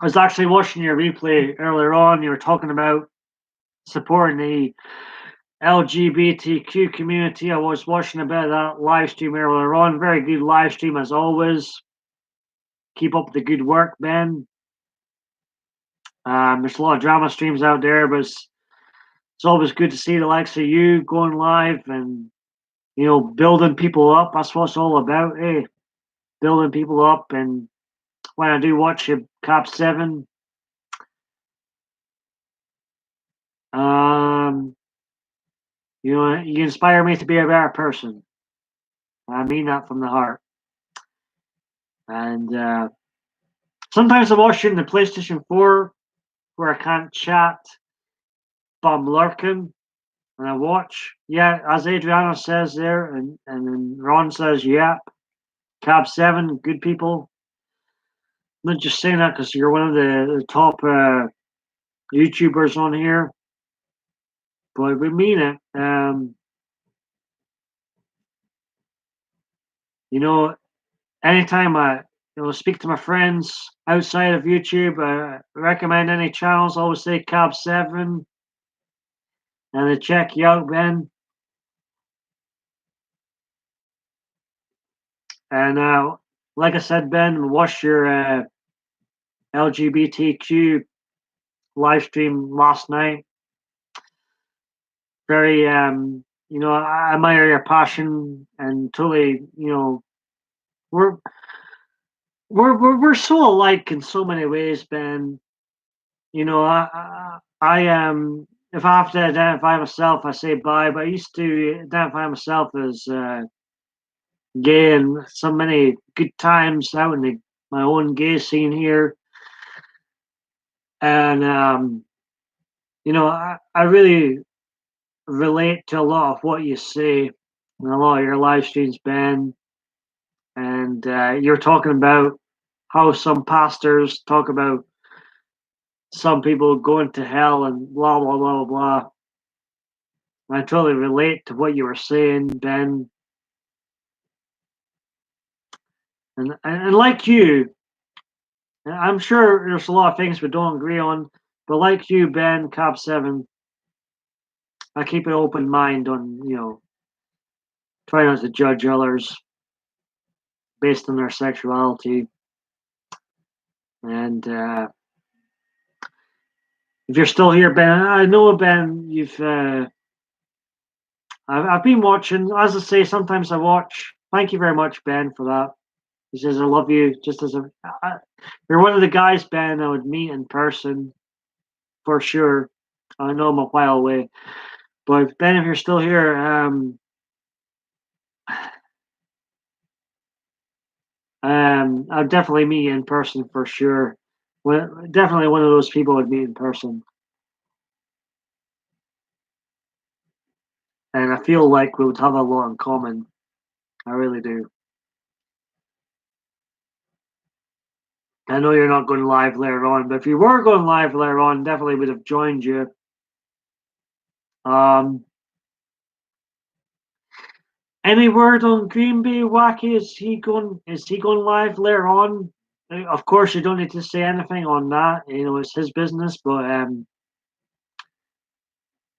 I was actually watching your replay earlier on. You were talking about supporting the LGBTQ community. I was watching a bit of that live stream earlier on. Very good live stream as always. Keep up the good work, Ben. There's a lot of drama streams out there, but it's always good to see the likes of you going live and building people up. That's what it's all about, eh? Building people up. And when I do watch you, Cap 7, you inspire me to be a better person. I mean that from the heart. And sometimes I watch you in the PlayStation 4 where I can't chat, but I'm lurking and I watch. Yeah, as Adriana says there, and then Ron says, yeah, Cab 7, good people. I'm not just saying that because you're one of the top YouTubers on here, but we mean it. Anytime I speak to my friends outside of YouTube, recommend any channels, I always say Cab 7, and they check you out, Ben. And like I said, Ben, watch your LGBTQ live stream last night. Very, I admire your passion and totally, we're so alike in so many ways, Ben. I am. If I have to identify myself, I say bi, but I used to identify myself as gay, and so many good times out in my own gay scene here. And I really relate to a lot of what you say in a lot of your live streams, Ben. And you're talking about how some pastors talk about some people going to hell and blah blah blah blah. I totally relate to what you were saying, Ben. And like you, I'm sure there's a lot of things we don't agree on, but like you, Ben, Cab7, I keep an open mind on, try not to judge others based on their sexuality. And if you're still here, Ben, I know, Ben, I've been watching. As I say, sometimes I watch. Thank you very much, Ben, for that. He says, I love you. Just as you're one of the guys, Ben, I would meet in person for sure. I know I'm a while away. But Ben, if you're still here, I'll definitely meet you in person for sure. Definitely one of those people I'd meet in person. And I feel like we would have a lot in common. I really do. I know you're not going live later on, but if you were going live later on, definitely would have joined you. Any word on Green Bay Wacky? Is he going live later on? Of course, you don't need to say anything on that. It's his business. But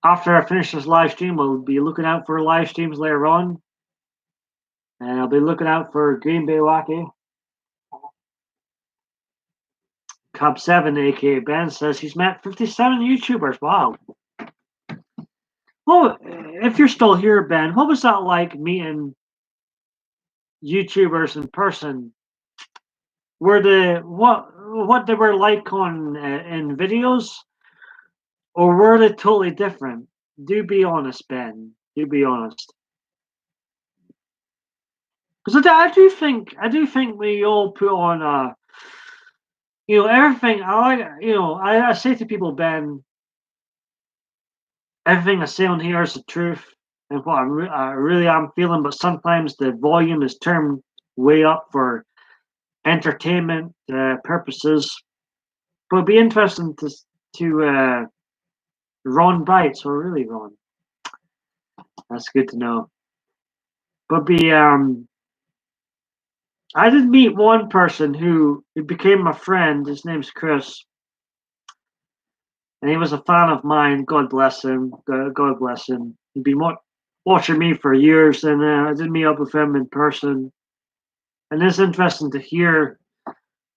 after I finish this live stream, we'll be looking out for live streams later on, and I'll be looking out for Green Bay Wacky. Cub7, aka Ben, says he's met 57 YouTubers. Wow. Well, if you're still here, Ben, what was that like meeting YouTubers in person? Were what they were like on in videos, or were they totally different? Do be honest, Ben. Do be honest. Because I do think we all put on everything. I say to people, Ben, everything I say on here is the truth and what I really am feeling. But sometimes the volume is turned way up for entertainment purposes. But it'd be interesting to Ron bites, or really Ron. That's good to know. But I did meet one person who became my friend. His name's Chris, and he was a fan of mine. God bless him. God bless him. He'd been watching me for years, and I did meet up with him in person. And it's interesting to hear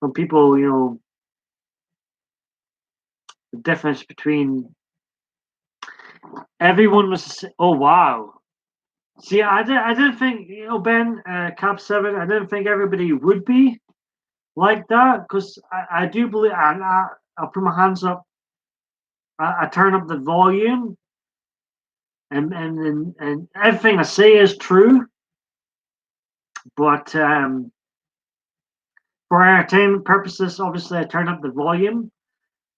from people, the difference between everyone was. Oh wow! See, I didn't think, Ben, Cap7. I didn't think everybody would be like that, because I do believe, and I'll put my hands up. I turn up the volume, and everything I say is true. But for entertainment purposes, obviously, I turn up the volume.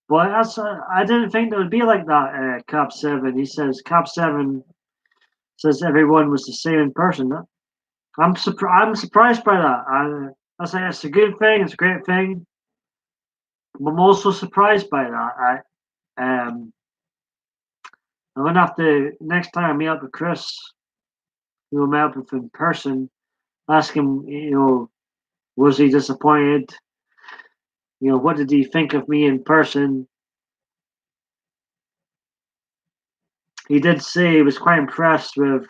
But I didn't think it would be like that. Cap7. He says Cap7 says everyone was the same in person. I'm surprised by that. I say it's a good thing. It's a great thing. I'm also surprised by that. I'm gonna have to, next time I meet up with Chris, we'll meet up with him in person. Ask him, was he disappointed? What did he think of me in person? He did say he was quite impressed with.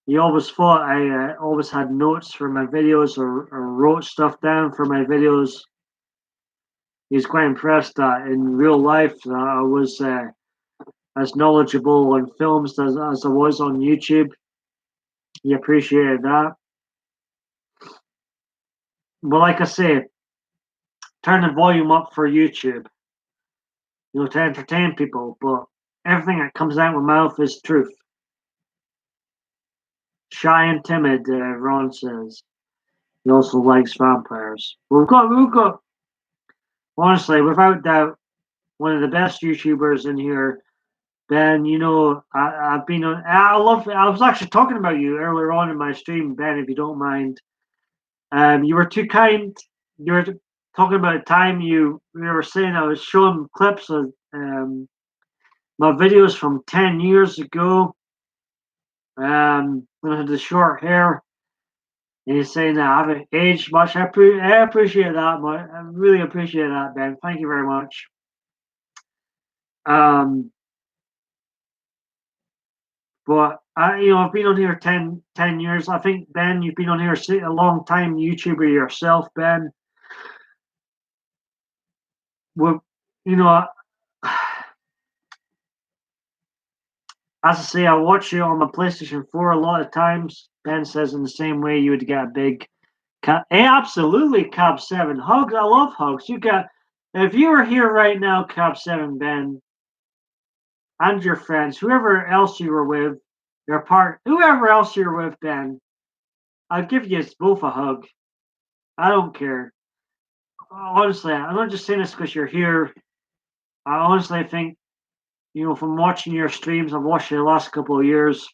He always thought I always had notes for my videos, or wrote stuff down for my videos. He's quite impressed that in real life that I was as knowledgeable on films as I was on YouTube. He appreciated that. But like I say, turn the volume up for YouTube, to entertain people. But everything that comes out of my mouth is truth. Shy and timid, Ron says. He also likes vampires. We've got, honestly, without doubt, one of the best YouTubers in here. Ben, I've been on. I was actually talking about you earlier on in my stream, Ben. If you don't mind, you were too kind you were talking about a time you were saying I was showing clips of my videos from 10 years ago. When I had the short hair, and you're saying that I haven't aged much. I appreciate that, I really appreciate that, Ben. Thank you very much. Um, but I've been on here 10 years. I think, Ben, you've been on here a long time, YouTuber yourself, Ben. Well, you know, as I say, I watch you on the PlayStation 4 a lot of times. Ben says in the same way you would get a big absolutely, Cab 7. Hugs, I love hugs. If you were here right now, Cab 7, Ben, and your friends, whoever else you were with, whoever else you're with, Ben, I'd give you both a hug. I don't care. Honestly, I'm not just saying this because you're here. I honestly think, from watching your streams, I've watched you the last couple of years.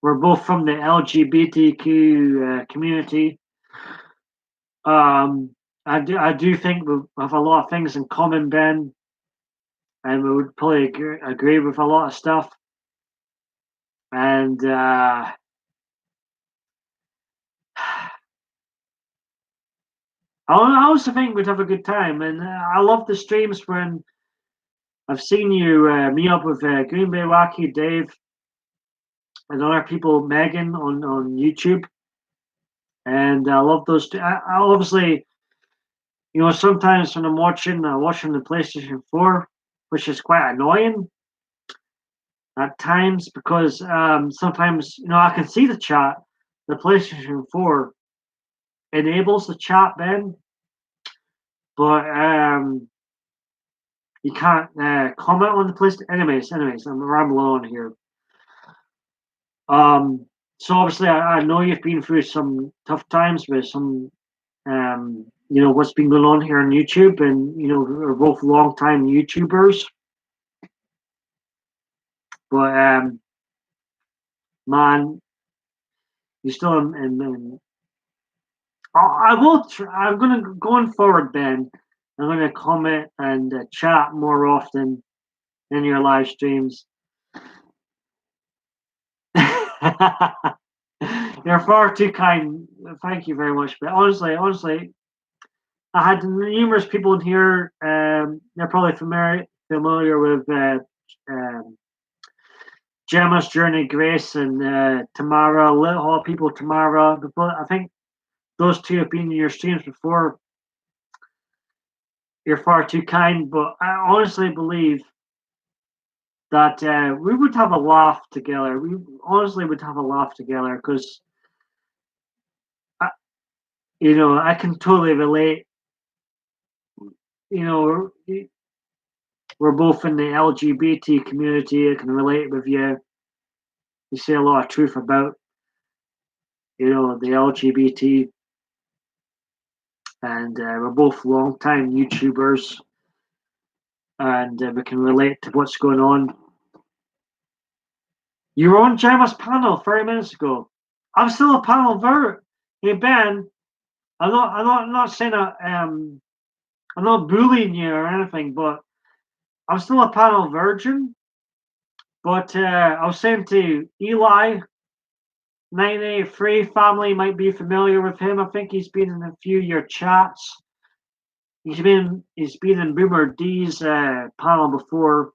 We're both from the LGBTQ community. I do think we have a lot of things in common, Ben, and we would probably agree with a lot of stuff. And I also think we'd have a good time. And I love the streams when I've seen you meet up with Green Bay Wacky, Dave, and other people, Megan, on YouTube. And I love those. I obviously, sometimes when I'm watching the PlayStation 4, which is quite annoying at times because sometimes I can see the chat. The PlayStation 4 enables the chat, Ben, but you can't comment on the PlayStation. Anyways, I'm rambling on here. So obviously, I know you've been through some tough times with some, what's been going on here on YouTube, and we're both long-time YouTubers. But man, you still I will. I'm gonna going forward, Ben. I'm gonna comment and chat more often in your live streams. You're far too kind. Thank you very much. But honestly, I had numerous people in here. They're probably familiar with Gemma's Journey, Grace, and Tamara. Little people, Tamara. But I think those two have been in your streams before. You're far too kind, but I honestly believe that we would have a laugh together. We honestly would have a laugh together because, I can totally relate. We're both in the LGBT community. I can relate with you. You say a lot of truth about, the LGBT, and we're both long-time YouTubers, and we can relate to what's going on. You were on Gemma's panel 30 minutes ago. I'm still a panel vert. Hey Ben, I'm not saying I'm not bullying you or anything, but I'm still a panel virgin. But I was saying to Eli, 983 family might be familiar with him. I think he's been in a few of your chats. He's been in Boomer D's panel before,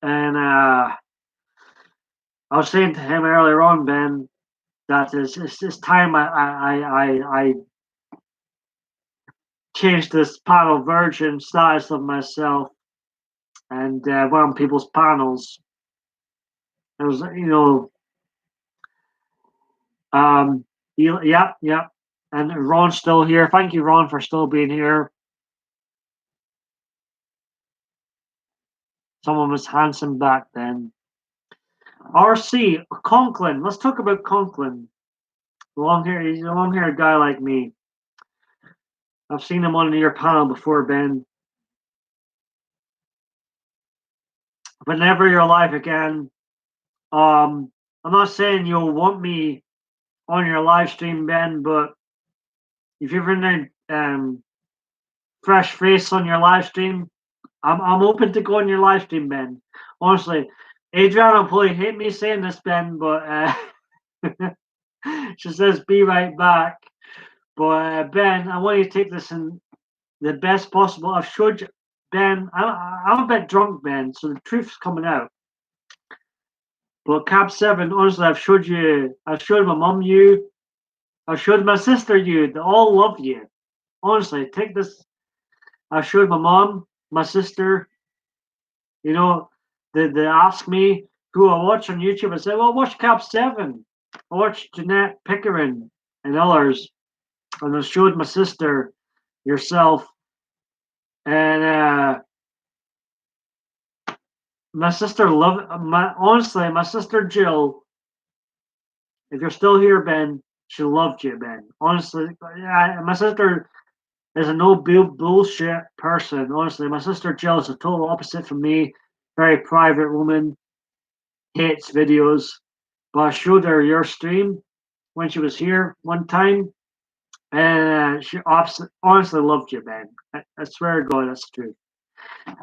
and I was saying to him earlier on, Ben, that it's time I changed this panel virgin status of myself and went on people's panels. It was, yeah. And Ron's still here. Thank you, Ron, for still being here. Someone was handsome back then. RC, Conklin. Let's talk about Conklin. He's a long-haired guy like me. I've seen him on your panel before, Ben. Whenever you're live again, I'm not saying you'll want me on your live stream, Ben, but if you're in a fresh face on your live stream, I'm open to go on your live stream, Ben. Honestly, Adriana will probably hate me saying this, Ben, but she says be right back. But Ben, I want you to take this in the best possible. I've showed you, Ben. I'm a bit drunk, Ben, so the truth's coming out. But Cap 7, honestly, I've showed you. I've showed my mum you. I've showed my sister you. They all love you. Honestly, take this. I've showed my mom, my sister. You know, they ask me who I watch on YouTube. I say, well, I watch Cap 7. I watch Jeanette Pickering and others. And I showed my sister, yourself, and my sister honestly, my sister Jill, if you're still here, Ben, she loved you, Ben. Honestly, my sister is a no bullshit person. Honestly, my sister Jill is the total opposite from me. Very private woman, hates videos. But I showed her your stream when she was here one time, and she honestly loved you, Ben. I swear to God, that's true.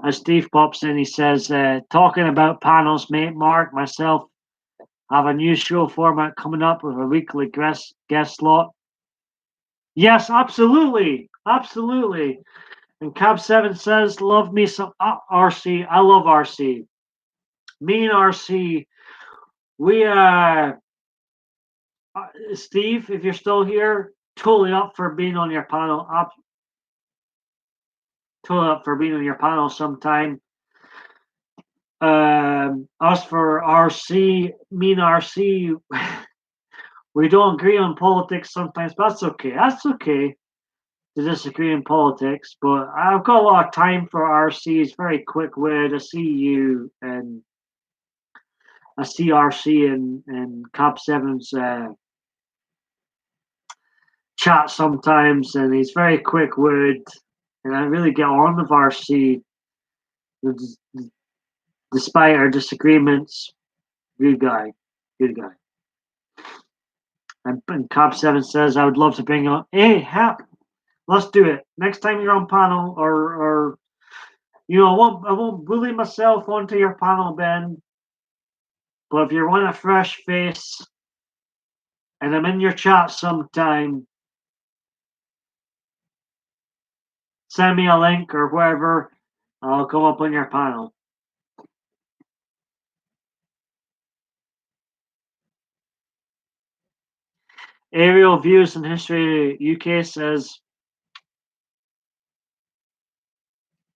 As Steve pops in, he says, talking about panels, mate, Mark, myself, have a new show format coming up with a weekly guest slot. Yes, absolutely. Absolutely. And Cab 7 says, love me some RC. I love RC. Me and RC, we, Steve, if you're still here, totally up for being on your panel. Totally up for being on your panel sometime. Us for RC, me and RC, we don't agree on politics sometimes, but that's okay. That's okay to disagree in politics, but I've got a lot of time for RC. It's very quick witted. I see you and I see RC and Cap 7's chat sometimes, and he's very quick witted, and I really get on with RC despite our disagreements. Good guy. Good guy. And Cap 7 says, I would love to bring on. Hey, Hap, let's do it. Next time you're on panel, or I won't bully myself onto your panel, Ben. But if you want a fresh face, and I'm in your chat sometime, send me a link or whatever. I'll come up on your panel. Aerial Views in History UK says,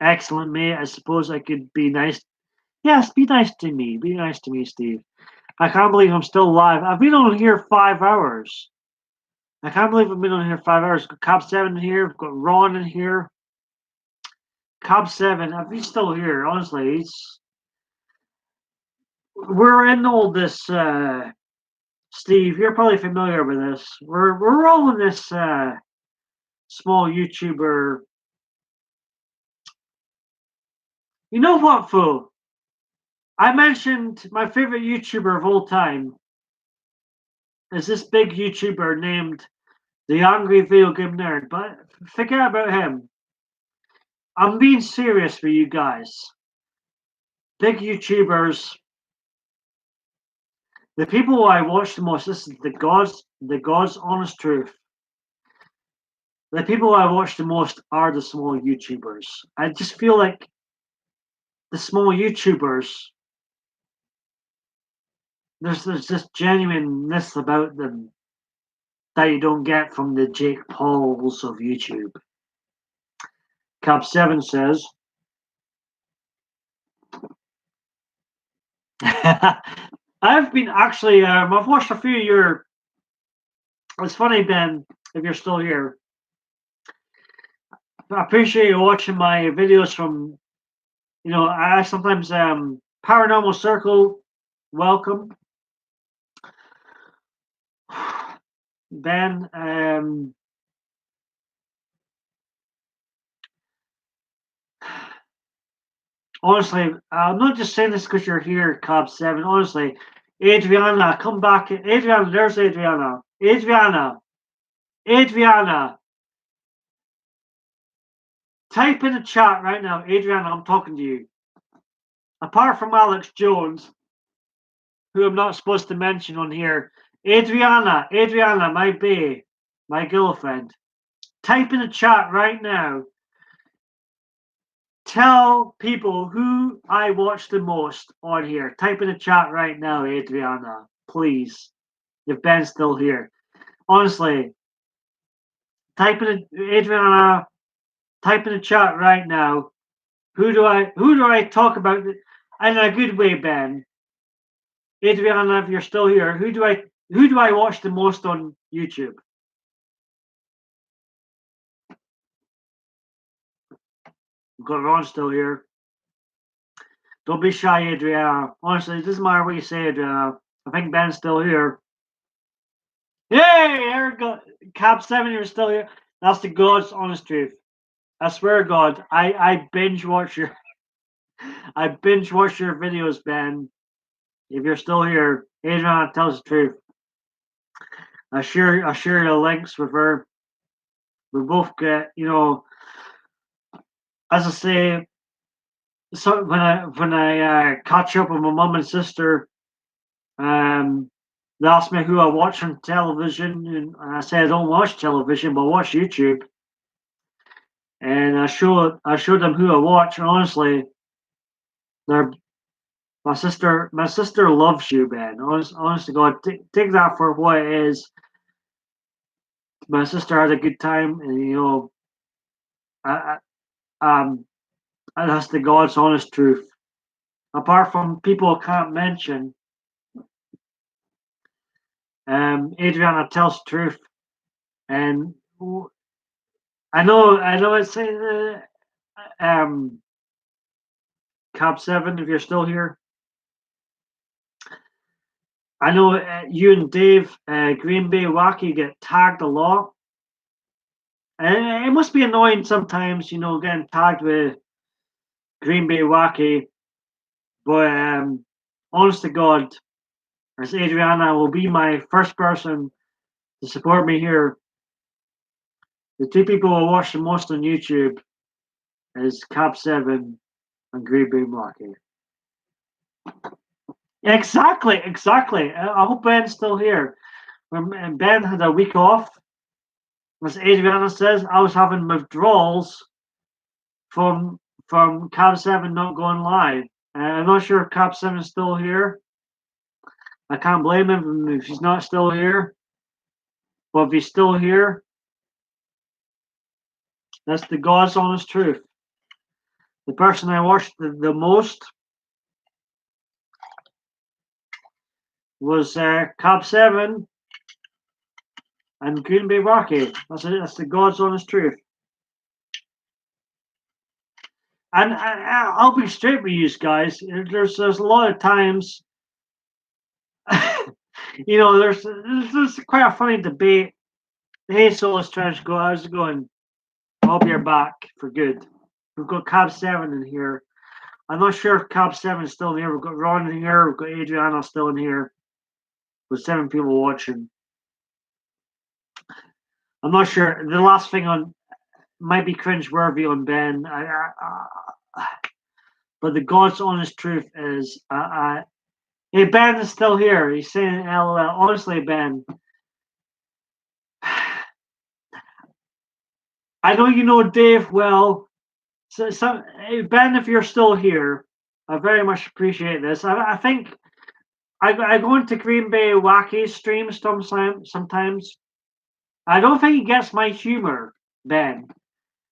excellent, mate. I suppose I could be nice. Yes, be nice to me. Be nice to me, Steve. I can't believe I'm still live. I've been on here 5 hours. I can't believe I've been on here 5 hours. Got Cab 7 in here. I've got Ron in here. Cab 7, if he's still here, honestly, we're in all this. Steve, you're probably familiar with this. We're all in this small YouTuber. You know what, fool? I mentioned my favorite YouTuber of all time is this big YouTuber named the Angry Video Game Nerd, but forget about him. I'm being serious for you guys. Big YouTubers, the people I watch the most. This is the God's honest truth. The people I watch the most are the small YouTubers. I just feel like the small YouTubers, there's this genuineness about them that you don't get from the Jake Pauls of YouTube. Cap 7 says, I've been actually, I've watched a few of your. It's funny, Ben, if you're still here. I appreciate you watching my videos from, I sometimes, Paranormal Circle, welcome. Ben, honestly, I'm not just saying this because you're here, Cobb 7. Honestly, Adriana, come back. Adriana, there's Adriana. Adriana, Adriana, type in the chat right now. Adriana, I'm talking to you. Apart from Alex Jones, who I'm not supposed to mention on here, Adriana, my bae, my girlfriend. Type in the chat right now. Tell people who I watch the most on here. Type in the chat right now, Adriana, please. If Ben's still here. Honestly, Adriana, type in the chat right now. Who do I talk about in a good way, Ben? Adriana, if you're still here, who do I watch the most on YouTube? We've got Ron still here. Don't be shy, Adriana. Honestly, it doesn't matter what you say, Adriana. I think Ben's still here. Yay! There we go. Cap 7, you're still here. That's the God's honest truth. I swear to God, I binge watch your videos, Ben. If you're still here, Adriana tells the truth. I share the links with her. We both get, as I say, so when I catch up with my mum and sister, they ask me who I watch on television, and I say I don't watch television, but I watch YouTube. And I show them who I watch, and honestly, my sister loves you, Ben. Honest to God, take that for what it is. My sister had a good time, and and that's the God's honest truth. Apart from people I can't mention, Adriana tells the truth, and I know it's Cap 7, if you're still here. I know you and Dave, Green Bay Wacky, get tagged a lot. And it must be annoying sometimes, getting tagged with Green Bay Wacky. But honest to God, as Adriana will be my first person to support me here. The two people I watch the most on YouTube is Cap 7 and Green Bay Wacky. Exactly. I hope Ben's still here. When Ben had a week off, as Adriana says, I was having withdrawals from Cap 7 not going live. I'm not sure if Cap 7 is still here. I can't blame him if he's not still here. But if he's still here, that's the God's honest truth. The person I watched the most was Cap 7 and Green Bay Wacky. That's the God's honest truth. And I'll be straight with you guys. There's a lot of times, there's quite a funny debate. Hey, Solus Trench, how's it going? I hope you're back for good. We've got Cap 7 in here. I'm not sure if Cap 7 is still in here. We've got Ron in here. We've got Adriana still in here. With 7 people watching. I'm not sure. The last thing on might be cringe-worthy on Ben. But the God's honest truth is, hey, Ben is still here. He's saying LOL. Honestly, Ben, I know you know Dave well. So, hey, Ben, if you're still here, I very much appreciate this. I think I go into Green Bay Wacky streams sometimes. I don't think he gets my humor, Ben.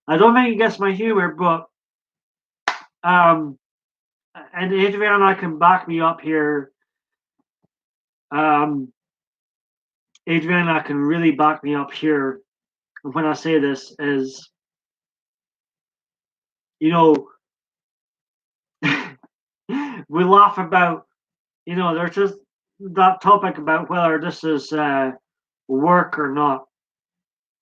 I don't think he gets my humor, but and Adriana can back me up here. Adriana can really back me up here when I say this is, we laugh about, there's just that topic about whether this is work or not,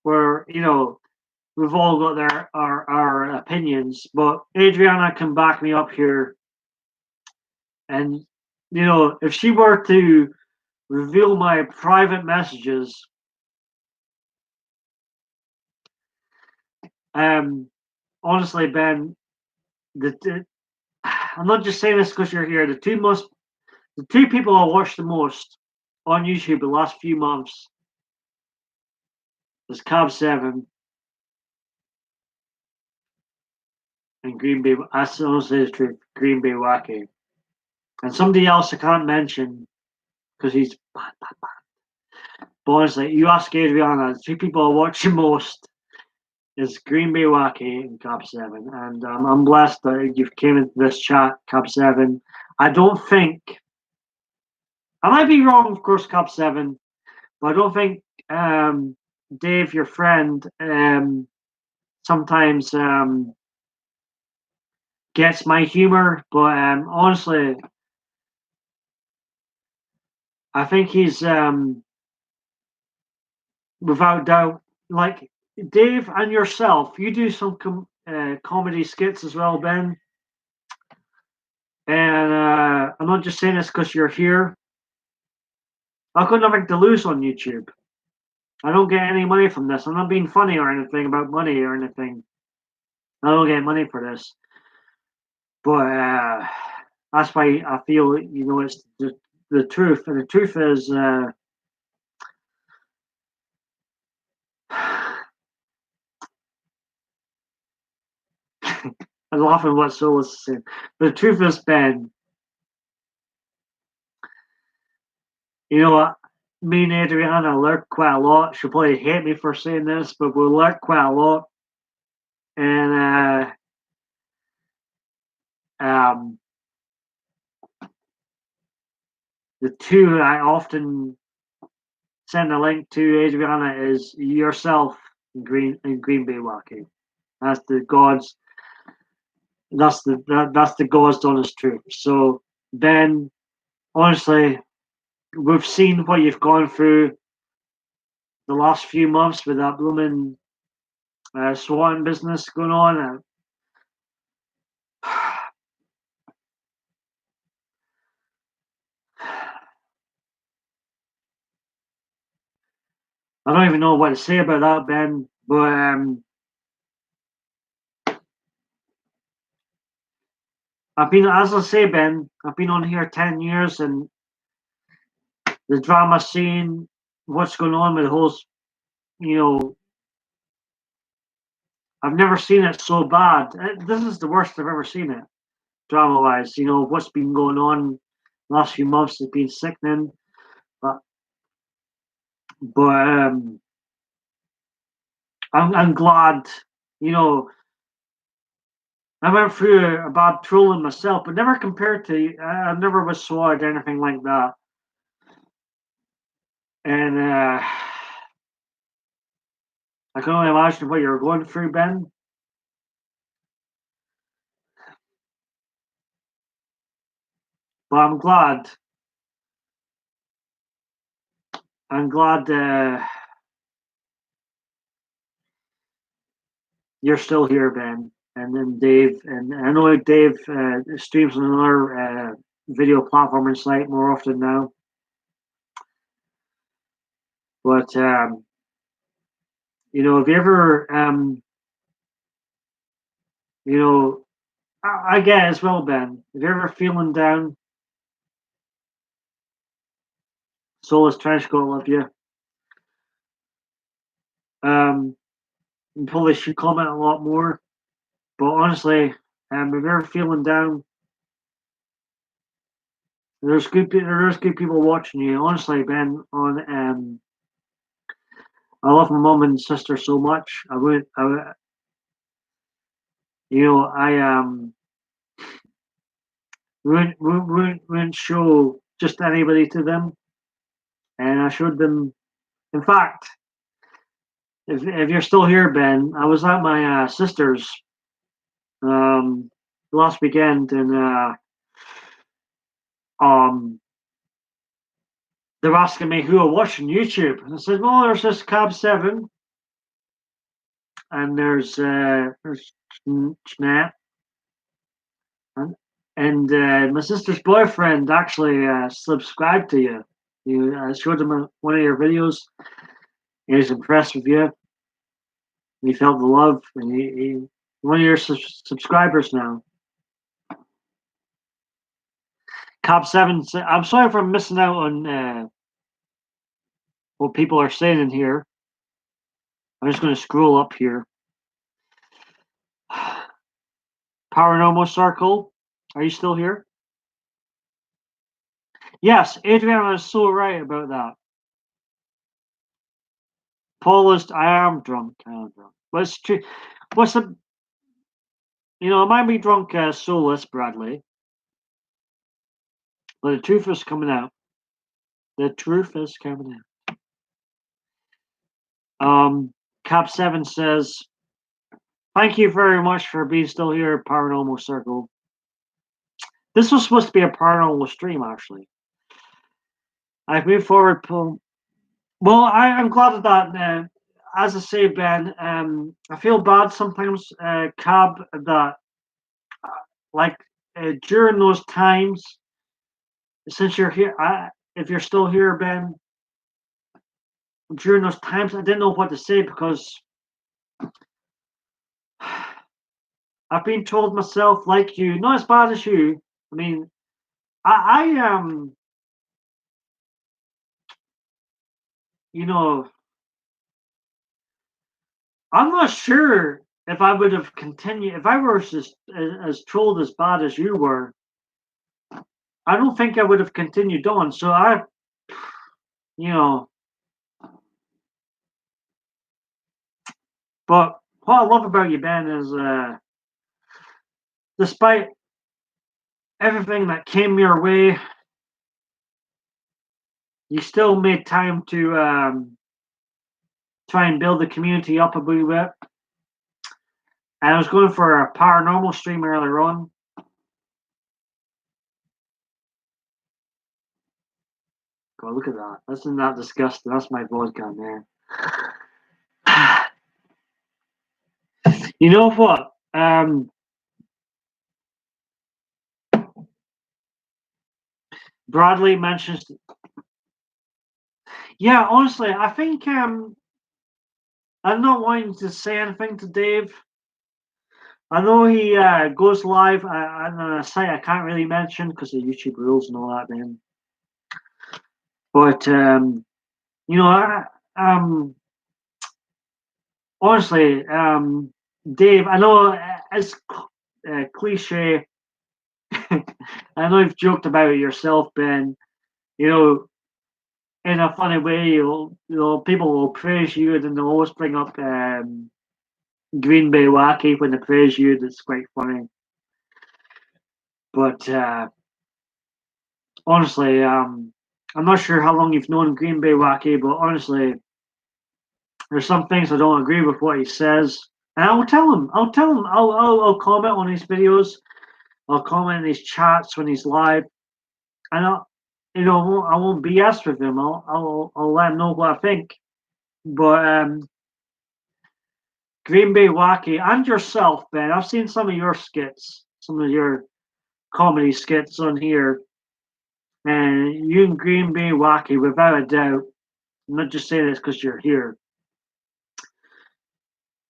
where, we've all got our opinions, but Adriana can back me up here. And, if she were to reveal my private messages, Honestly, Ben, I'm not just saying this because you're here. The two people I watched the most on YouTube the last few months is Cab 7 and Green Bay. That's honestly the truth. Green Bay Wacky. And somebody else I can't mention because he's bad, bad, bad. But honestly, you ask Adriana, the two people I watch the most is Green Bay Wacky and Cab 7. And I'm blessed that you've came into this chat, Cab 7. I don't think, I might be wrong, of course, Cab 7, but I don't think Dave, your friend, sometimes gets my humor. But honestly, I think he's without doubt, like Dave and yourself, you do some comedy skits as well, Ben. And I'm not just saying this because you're here. I've got nothing to lose on YouTube. I don't get any money from this. I'm not being funny or anything about money or anything. I don't get money for this. But that's why I feel, it's the truth. And the truth is, I'm laughing what Soul is saying. But the truth is, Ben, what? Me and Adriana lurk quite a lot. She'll probably hate me for saying this, but we lurk quite a lot. And the two I often send a link to Adriana is yourself and Green Bay Wacky. That's the God's. That's the God's honest truth. So Ben, honestly, we've seen what you've gone through the last few months with that blooming swan business going on. I don't even know what to say about that, Ben. But as I say, Ben, I've been on here 10 years, and the drama scene, what's going on with the whole, you know, I've never seen it so bad. This is the worst I've ever seen it, drama wise. What's been going on the last few months has been sickening. But, but I'm glad, you know, I went through a bad trolling myself, but never compared to, I never was swatted or anything like that. And I can only imagine what you're going through, Ben. But I'm glad you're still here, Ben. And then Dave, and I know Dave streams on another video platform and site more often now. But if you ever, I get it as well, Ben. If you're ever feeling down, Soulless Trenchcoat love you. You probably should comment a lot more. But honestly, if you're feeling down, there's good people watching you. Honestly, Ben, I love my mom and sister so much. I wouldn't show just anybody to them, and I showed them. In fact, if you're still here, Ben, I was at my sister's last weekend, and they're asking me who I watch on YouTube, and I said, "Well, there's this Cab 7, and there's Snap, and my sister's boyfriend actually subscribed to you. You showed him one of your videos. He was impressed with you, He felt the love, and he one of your subscribers now. Cop7, I'm sorry if I'm missing out on what people are saying in here. I'm just going to scroll up here. Paranormal Circle, are you still here? Yes, Adriana is so right about that. Paulist, I am drunk. What's true? What's the? I might be drunk, soulless, Bradley, but the truth is coming out. The truth is coming out. Cap7 says, "Thank you very much for being still here, Paranormal Circle." This was supposed to be a paranormal stream, actually. I've moved forward. Well, I'm glad of that. As I say, Ben, I feel bad sometimes, Cab, that like during those times, since you're here, if you're still here, Ben, during those times, I didn't know what to say because I've been told myself, like you, not as bad as you. I mean, I you know, I'm not sure if I would have continued if I were as trolled as bad as you were. I don't think I would have continued on. So you know, but what I love about you, Ben, is despite everything that came your way, you still made time to try and build the community up a wee bit. And I was going for a paranormal stream earlier on. God, look at that. Isn't that disgusting? That's my vodka in there. You know what? Bradley mentions. Yeah, honestly, I think I'm not wanting to say anything to Dave. I know he goes live on a site I can't really mention because of YouTube rules and all that, man. But honestly, Dave, I know it's cliche. I know you've joked about it yourself, Ben. You know, in a funny way, people will praise you, and then they'll always bring up Green Bay Wacky when they praise you. That's quite funny. But honestly, I'm not sure how long you've known Green Bay Wacky, but honestly, there's some things I don't agree with what he says, and I'll tell him. I'll comment on his videos. I'll comment in his chats when he's live, and I won't BS with him. I'll let him know what I think. But Green Bay Wacky and yourself, Ben. I've seen some of your skits, some of your comedy skits on here, and you and Green Bay Wacky, without a doubt. I'm not just saying this because you're here.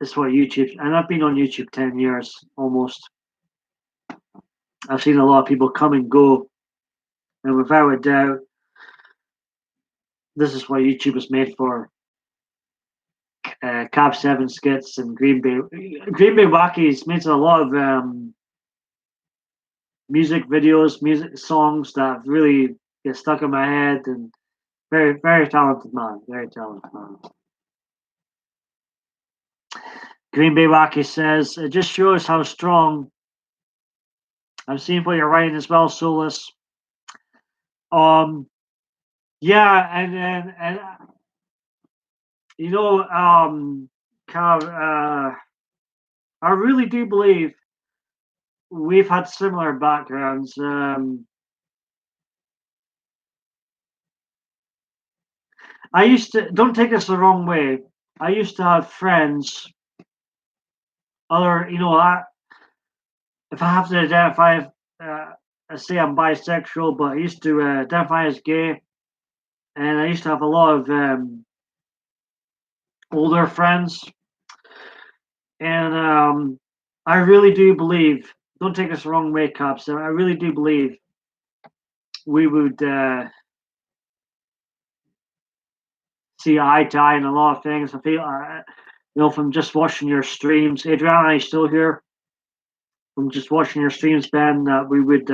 It's what YouTube, and I've been on YouTube 10 years almost. I've seen a lot of people come and go, and without a doubt, this is what YouTube is made for. Cab7 skits and Green Bay Wackies makes a lot of music videos, music songs that really get stuck in my head, and very, very talented man. Very talented man. Green Bay Wacky says, it just shows how strong. I'm seeing what you're writing as well, Solus. Yeah, and Cav, I really do believe we've had similar backgrounds. I used to, don't take this the wrong way. I used to have friends, if I have to identify, I say I'm bisexual, but I used to identify as gay, and I used to have a lot of older friends, And I really do believe, don't take us the wrong way, cops, I really do believe we would see eye to eye in a lot of things. I feel, from just watching your streams, Adriana, are you still here? From just watching your streams, Ben, that we would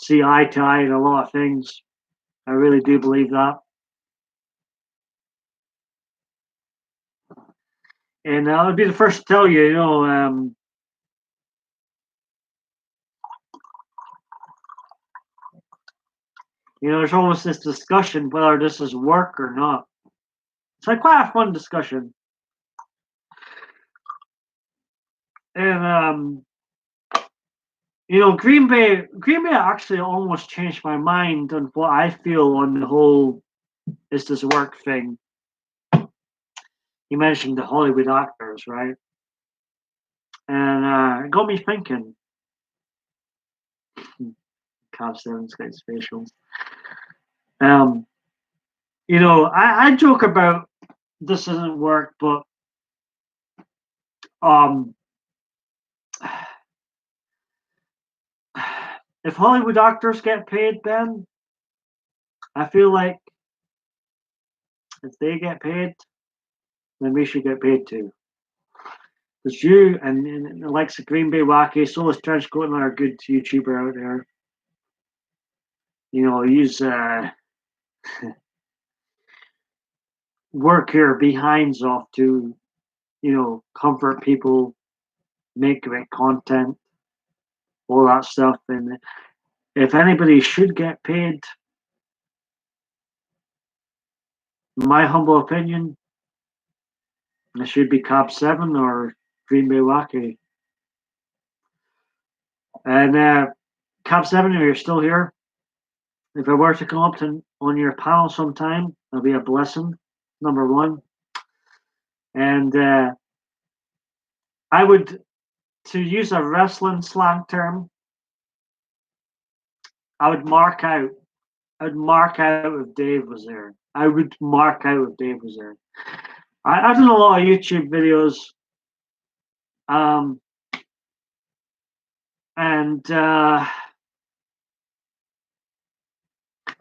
see eye to eye in a lot of things. I really do believe that. And I'll be the first to tell you, there's always this discussion whether this is work or not. It's like quite a fun discussion. And Green Bay actually almost changed my mind on what I feel on the whole is this work thing. You mentioned the Hollywood actors, right? And it got me thinking. Cap 7's got his facials. I joke about this isn't work, but if Hollywood actors get paid, Ben, I feel like if they get paid, then we should get paid too. Because you and the likes of Green Bay Wacky, Solus Trenchcoat, and our good YouTuber out there, use work your behinds off to, comfort people, make great content, all that stuff. And if anybody should get paid, in my humble opinion, it should be Cap 7 or Green Bay Wacky. And Cap 7, if you're still here, if I were to come up on your panel sometime, it'll be a blessing, number one. And I would, to use a wrestling slang term, I would mark out. I'd mark out if Dave was there. I would mark out if Dave was there. I've done a lot of YouTube videos, and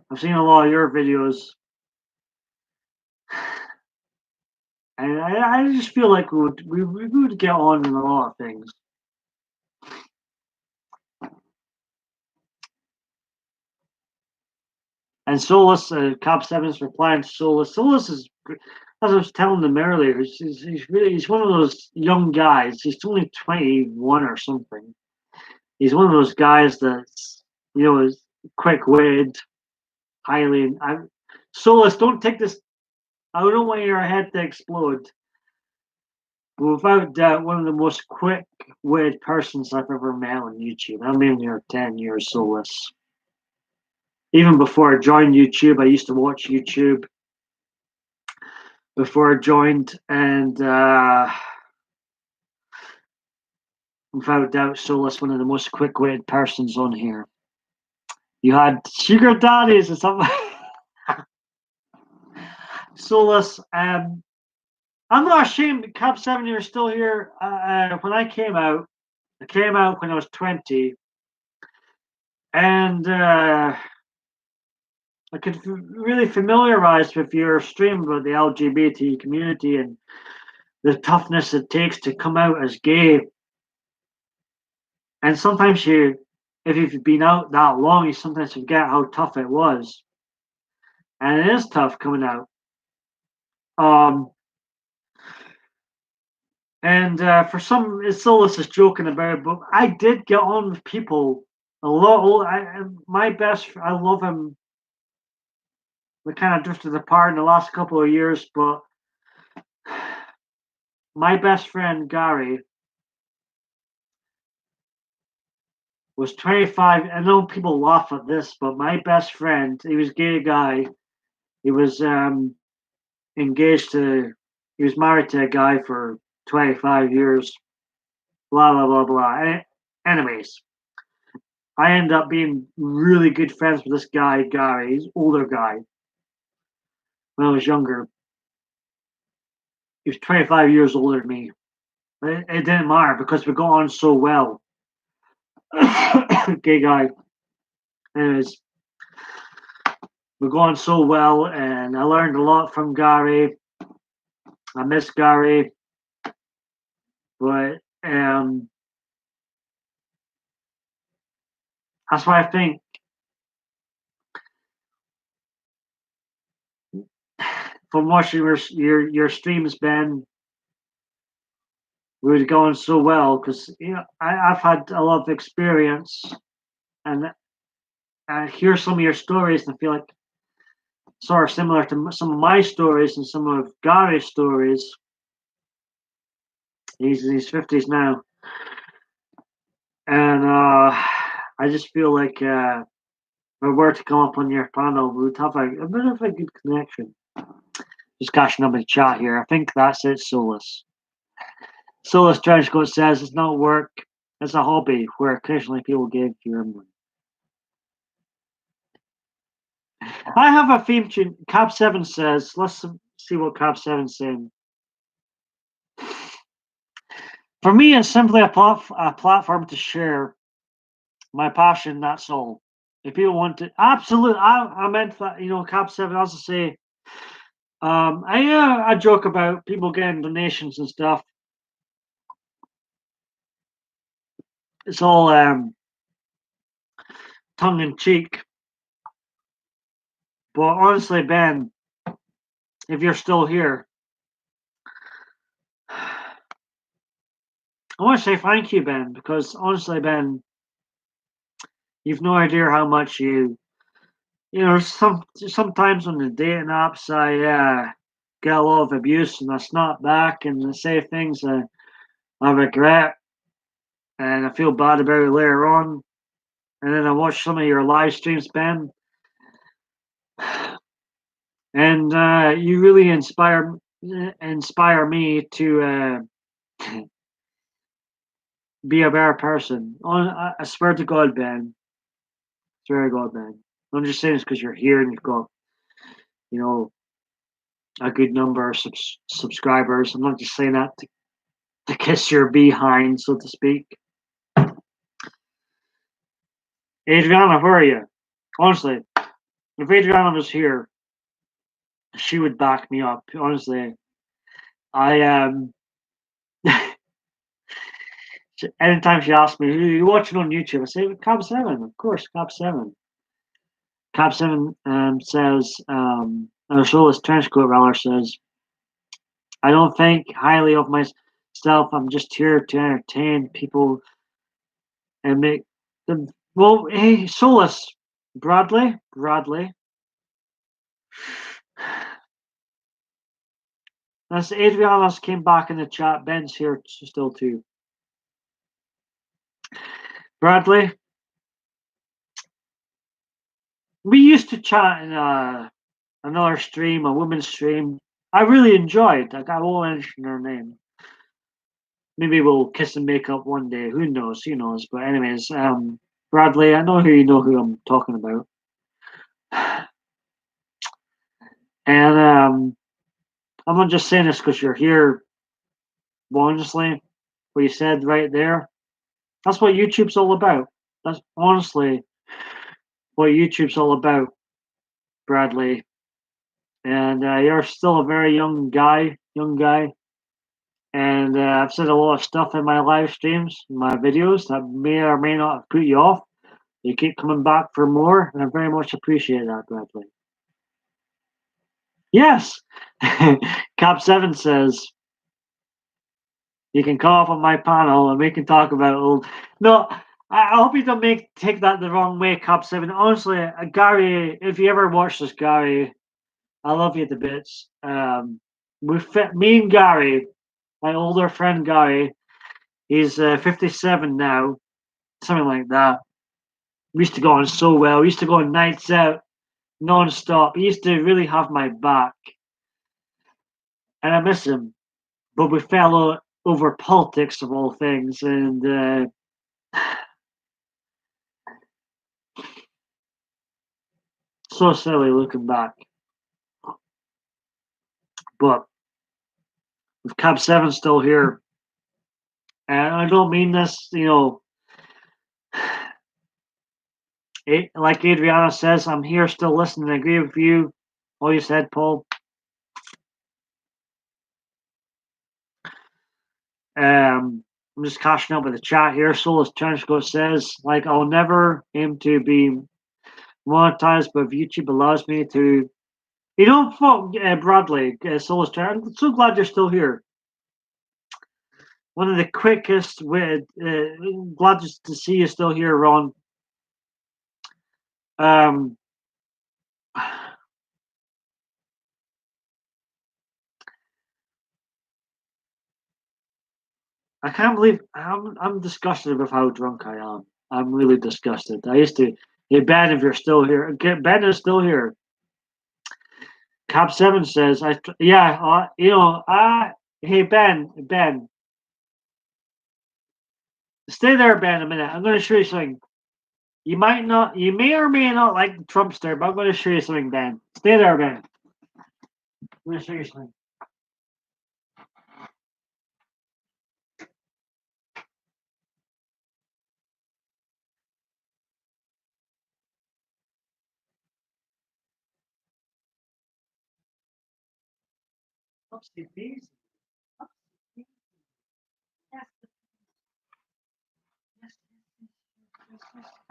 I've seen a lot of your videos, and I just feel like we would get on in a lot of things. And Solus, Cap 7's replying to Solus. Solus is, as I was telling them earlier, he's one of those young guys. He's only 21 or something. He's one of those guys that's, is quick-witted, highly. Solus, don't take this. I don't want your head to explode. Without doubt, one of the most quick-witted persons I've ever met on YouTube. I'm in here 10 years, Solus. Even before I joined YouTube, I used to watch YouTube before I joined, and without doubt, Solus, one of the most quick-witted persons on here. You had sugar daddies or something. Solus, I'm not ashamed that Cap 7, you're still here. When I came out when I was 20, and I could really familiarize with your stream about the LGBT community and the toughness it takes to come out as gay. And sometimes if you've been out that long, you sometimes forget how tough it was. And it is tough coming out. And for some, Solus is joking about it, but I did get on with people a lot. I love him. We kind of drifted apart in the last couple of years, but my best friend Gary was 25. I know people laugh at this, but my best friend, he was a gay guy. He was he was married to a guy for 25 years. Blah blah blah blah. Anyways, I ended up being really good friends with this guy Gary. He's an older guy. When I was younger, he was 25 years older than me. It didn't matter because we got on so well. Gay guy. Anyways, we got on so well, and I learned a lot from Gary. I miss Gary, but that's why I think from watching your streams, Ben, we were going so well because I've had a lot of experience, and I hear some of your stories and I feel like sort of similar to some of my stories and some of Gary's stories. He's in his 50s now, and I just feel like if I were to come up on your panel, we would have a bit of a good connection. Just catching up in the chat here. I think that's it, Solus. Solus Trenchcoat says it's not work, it's a hobby where occasionally people give you money. I have a theme tune. Cab7 says, let's see what Cab7's saying. For me, it's simply a platform to share my passion, that's all. If people want to, absolutely, I meant that, Cab7, as I say, I joke about people getting donations and stuff. It's all tongue in cheek. But honestly, Ben, if you're still here, I want to say thank you, Ben, because honestly, Ben, you've no idea how much sometimes on the dating apps, I get a lot of abuse and I snap back and I say things I regret and I feel bad about it later on. And then I watch some of your live streams, Ben, and you really inspire me to be a better person. I swear to God, Ben. Swear to God, Ben. I'm just saying this because you're here and you've got, you know, a good number of subscribers. I'm not just saying that to kiss your behind, so to speak. Adriana, where are you? Honestly, if Adriana was here, she would back me up. Honestly, I anytime she asks me, "Who are you watching on YouTube?" I say, "Cab7, of course, Cab7." Cab7 says, or Soulless Trenchcoat rather says, "I don't think highly of myself. I'm just here to entertain people and make them." Well, hey, Soulless, Bradley. That's Adriana's came back in the chat. Ben's here still too. Bradley, we used to chat in another stream, a women's stream. I really enjoyed. Like, I won't mention her name. Maybe we'll kiss and make up one day. Who knows? Who knows? But anyways, Bradley, I know who I'm talking about. And I'm not just saying this because you're here. But honestly, what you said right there, that's what YouTube's all about. That's honestly what YouTube's all about, Bradley. And you're still a very young guy, and I've said a lot of stuff in my live streams, my videos that may or may not have put you off. You keep coming back for more, and I very much appreciate that, Bradley. Yes, Cap7 says you can come up on my panel and we can talk about old. No, I hope you don't take that the wrong way, Cap7. Honestly, Gary, if you ever watch this, Gary, I love you to bits. Me and Gary, my older friend Gary, he's 57 now, something like that. We used to go on so well. We used to go on nights out non-stop. He used to really have my back, and I miss him. But we fell over politics of all things, and so silly looking back. But with Cab7 still here, And I don't mean this, like Adriana says, I'm here still listening. I agree with you. All you said, Paul. I'm just catching up with the chat here. Solus Trenchcoat says, like, I'll never aim to be monetized, but if YouTube allows me to. Fuck Bradley, Solus Trench. I'm so glad you're still here. One of the quickest, glad to see you still here, Ron. I can't believe I'm disgusted with how drunk I am. I'm really disgusted. I used to. Hey Ben, if you're still here, Ben is still here. Cap7 says, hey Ben, stay there, Ben, a minute. I'm going to show you something. You may or may not like the Trumpster, but I'm going to show you something, Ben. Stay there, Ben. I'm going to show you something.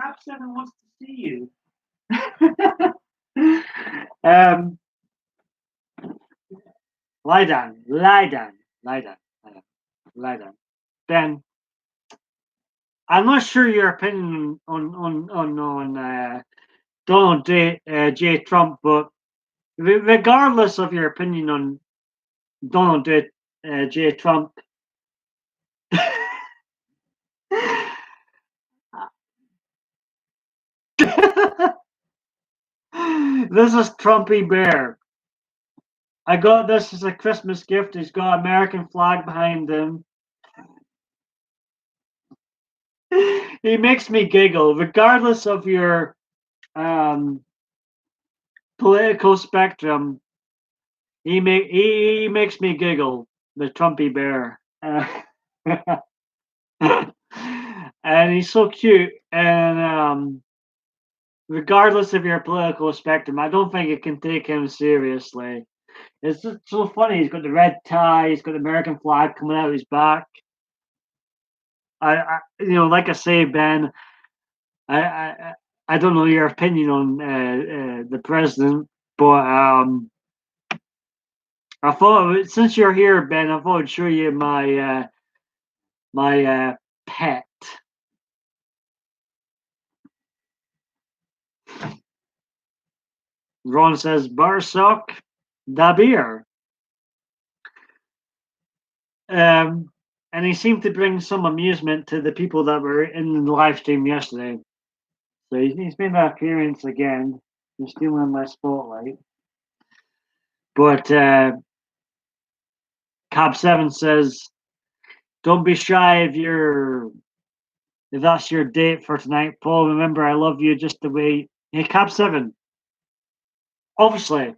Cap7 wants to see you. Lie down, lie down, lie down, lie down, lie down. Ben, I'm not sure your opinion on Donald J. Trump, but regardless of your opinion on Donald J. Trump, this is Trumpy Bear. I got this as a Christmas gift. He's got American flag behind him. He makes me giggle, regardless of your political spectrum. He makes me giggle. The Trumpy Bear, and he's so cute. And regardless of your political spectrum, I don't think you can take him seriously. It's just so funny. He's got the red tie. He's got the American flag coming out of his back. Like I say, Ben, I don't know your opinion on the president, but I thought since you're here, Ben, I thought I'd show you my pet. Ron says Barsock Dabir. And he seemed to bring some amusement to the people that were in the live stream yesterday. So he's made an appearance again. He's stealing my spotlight. But Cab7 says, don't be shy if that's your date for tonight, Paul. Remember, I love you just the way. Hey, Cab7. Obviously,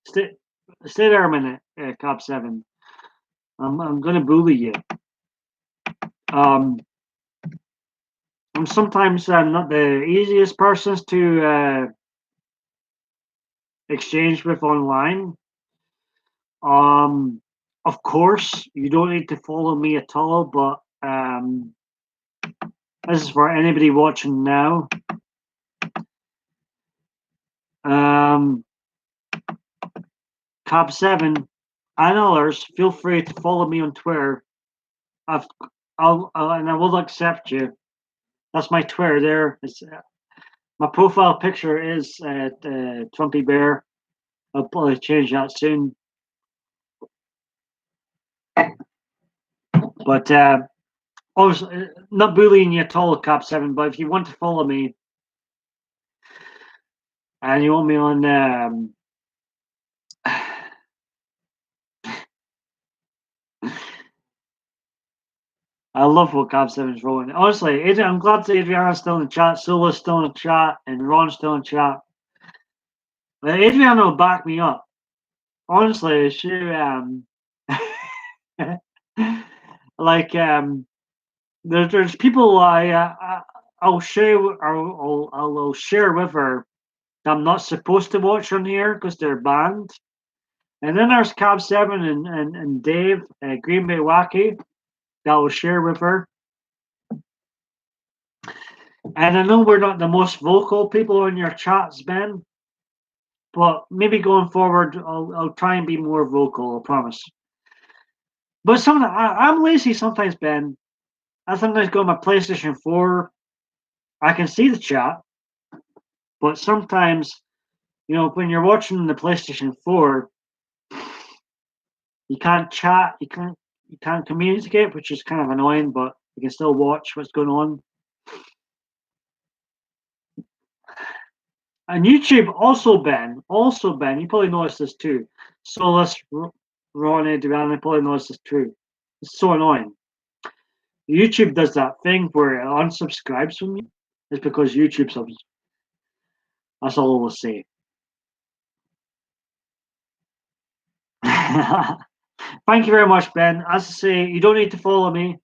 stay there a minute, Cab7. I'm gonna bully you. I'm sometimes not the easiest persons to exchange with online. Of course, you don't need to follow me at all, but this is for anybody watching now. Cab7 and others, feel free to follow me on Twitter. And I will accept you. That's my Twitter there. My profile picture is Trumpy Bear. I'll probably change that soon. But obviously, not bullying you at all, Cab7. But if you want to follow me and you want me on, I love what Cab7's rolling. Honestly, I'm glad that Adriana's still in the chat, Solo's still in the chat, and Ron's still in the chat. Adriana will back me up. Honestly, she like like there's people I'll share I'll share with her that I'm not supposed to watch on here because they're banned. And then there's Cab Seven and Dave Green Bay Wacky that I'll share with her. And I know we're not the most vocal people in your chats, Ben, but maybe going forward, I'll try and be more vocal. I promise. But I'm lazy sometimes, Ben. I sometimes go on my PlayStation 4. I can see the chat, but sometimes, when you're watching the PlayStation 4, you can't chat, you can't communicate, which is kind of annoying, but you can still watch what's going on. And YouTube also, Ben, you probably noticed this too. Solus, Ron, Adrian, you probably noticed this too. It's so annoying. YouTube does that thing where it unsubscribes from you. It's because YouTube subs. That's all I will say. Thank you very much, Ben. As I say, you don't need to follow me,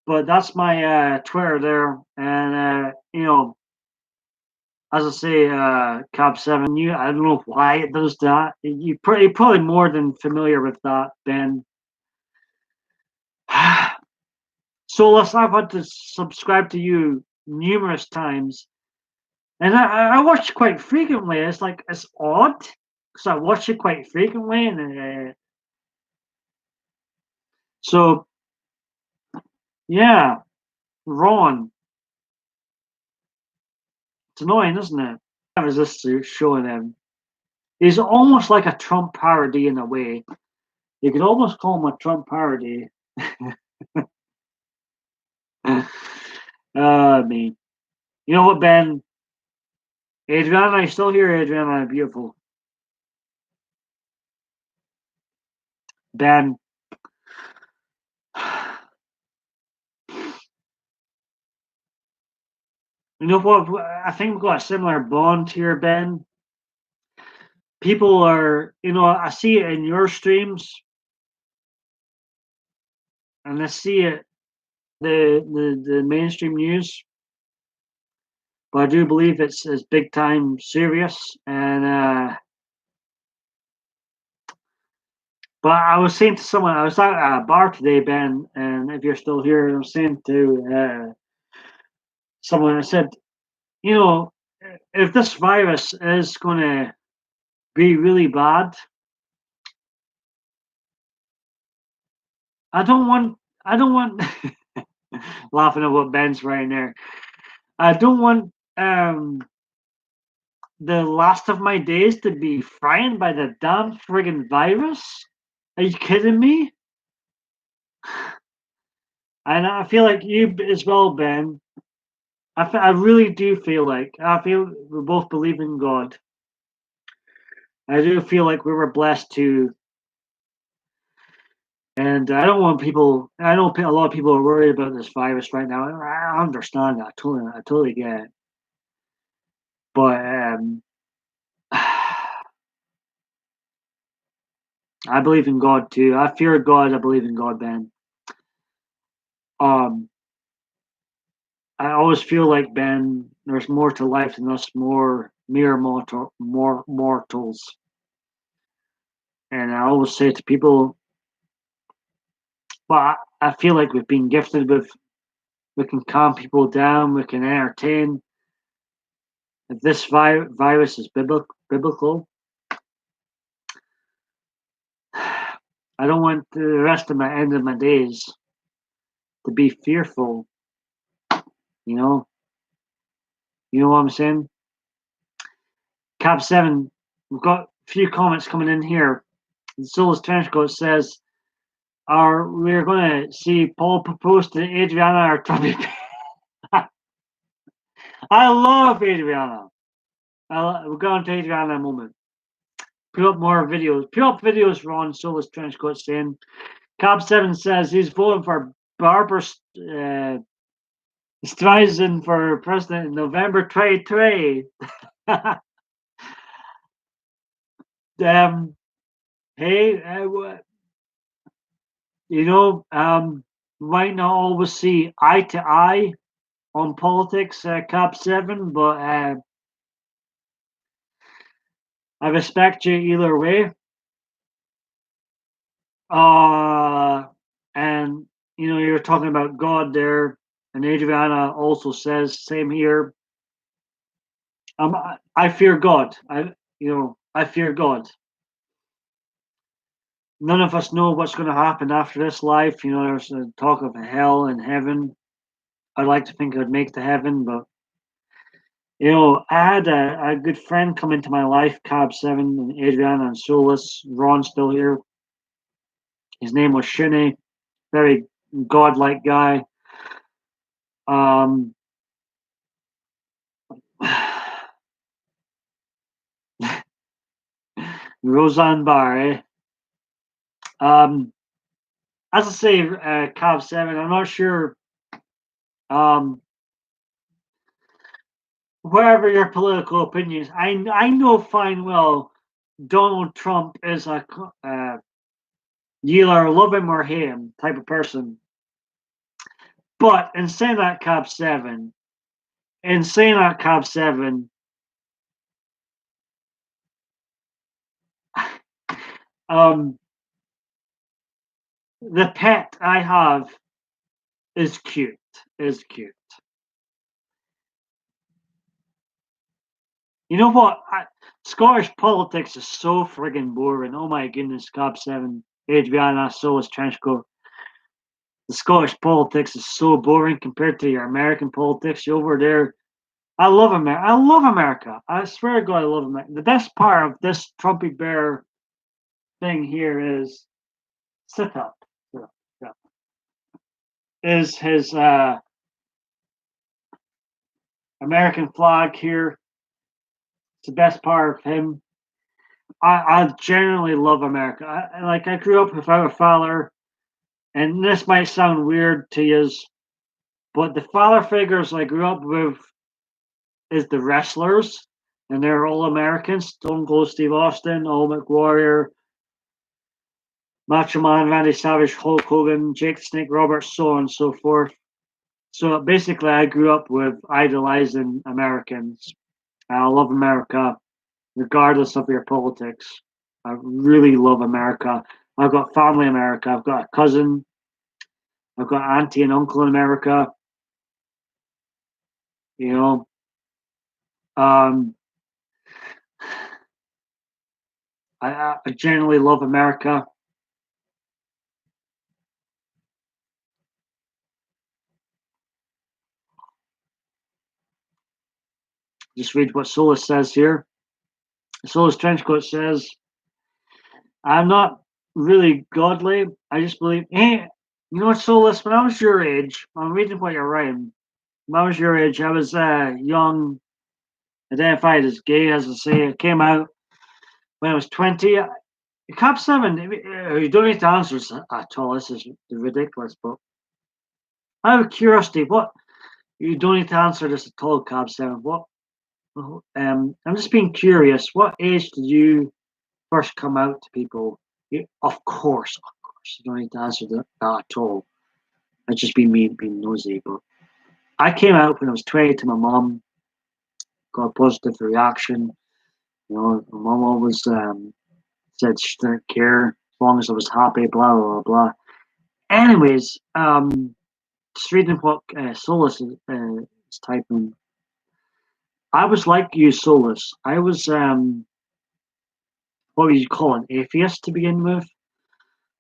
but that's my Twitter there. And as I say, Cab 7, I don't know why it does that. You're probably more than familiar with that, Ben. So I've had to subscribe to you numerous times, and I watch quite frequently. It's like it's odd because I watch it quite frequently, and so yeah, Ron. It's annoying, isn't it? I was just showing him. He's almost like a Trump parody in a way. You could almost call him a Trump parody. Me. You know what, Ben? Adriana, are you still here? Adriana, beautiful. Ben. You know what? I think we've got a similar bond here, Ben. People are, I see it in your streams, and I see it the mainstream news, but I do believe it's big time serious. And but I was saying to someone, I was at a bar today, Ben, and if you're still here, I was saying to someone, I said, if this virus is going to be really bad, I don't want laughing at what Ben's writing there. I don't want the last of my days to be frightened by the damn friggin' virus. Are you kidding me? And I feel like you as well, Ben. I really do feel like we both believe in God. I do feel like we were blessed to, and I don't want people. I know a lot of people are worried about this virus right now. I understand that. I totally get it. But I believe in God too. I fear God. I believe in God, Ben. Um, I always feel like, Ben, there's more to life than us mere mortals. And I always say to people, well, I feel like we've been gifted with, we can calm people down, we can entertain. If this virus is biblical, I don't want the rest of my end of my days to be fearful. You know, you know what I'm saying? Cab 7, we've got a few comments coming in here. The Soulless Trenchcoat says, we're going to see Paul propose to Adriana or Tubby. I love Adriana. We're going to Adriana in a moment. Put up more videos. Put up videos, Ron. Soulless Trenchcoat saying. Cab 7 says he's voting for Barbara Streisand for president in November 2020. Hey, might not always see eye to eye on politics, Cap 7, but I respect you either way. And you're talking about God there, and Adriana also says, same here. I fear God. I fear God. None of us know what's going to happen after this life. There's a talk of hell and heaven. I'd like to think I'd make to heaven, but I had a good friend come into my life, Cab 7, and Adriana and Solus. Ron's still here. His name was Shinny, very godlike guy. Roseanne Barr, eh? As I say, Cab 7, I'm not sure. Whatever your political opinions, I know fine well Donald Trump is a you either love him or hate him type of person. But in saying that, Cab 7, the pet I have is cute. Is cute. You know what? Scottish politics is so friggin' boring. Oh my goodness, Cab 7, Adriana, Solus Trenchcoat. The Scottish politics is so boring compared to your American politics. You over there, I love America. I love America. I swear to God, I love America. The best part of this Trumpy Bear thing here is sit up. Sit up, sit up. Is his American flag here. It's the best part of him. I generally love America. I grew up without a father, and this might sound weird to you, but the father figures I grew up with is the wrestlers, and they're all Americans. Stone Cold Steve Austin, Ultimate Warrior, Macho Man, Randy Savage, Hulk Hogan, Jake the Snake Roberts, so on and so forth. So basically, I grew up with idolizing Americans. I love America, regardless of your politics. I really love America. I've got family in America. I've got a cousin. I've got auntie and uncle in America. You know, um, I generally love America. Just read what Solus says here. Solus Trenchcoat says, I'm not really godly. I just believe, hey, you know what, Solus, when I was your age, I'm reading what you're writing. When I was your age, I was young, identified as gay, as I say. I came out when I was 20. Cap 7, you don't need to answer this at all. This is ridiculous, but I have a curiosity. What? You don't need to answer this at all, Cap 7. What? I'm just being curious. What age did you first come out to people? Of course, you don't need to answer that at all. It's just been me being nosy. But I came out when I was 20 to my mom. Got a positive reaction. My mom always said she didn't care as long as I was happy. Blah blah blah. Anyways, just reading what Solus is typing. I was like you, Solus. I was what would you call an atheist to begin with.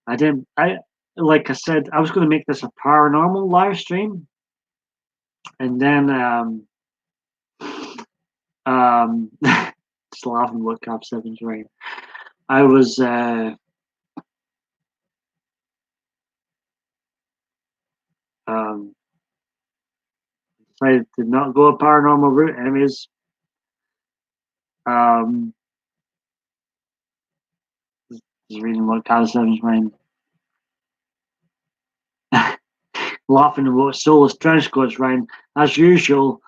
I didn't. I like I said, I was going to make this a paranormal live stream, and then just laughing what Cap 7's right. I was decided to not go a paranormal route. Anyways, um, just reading what Cap 7's mind. Laughing at what Solus Trenchcoat's writing. As usual,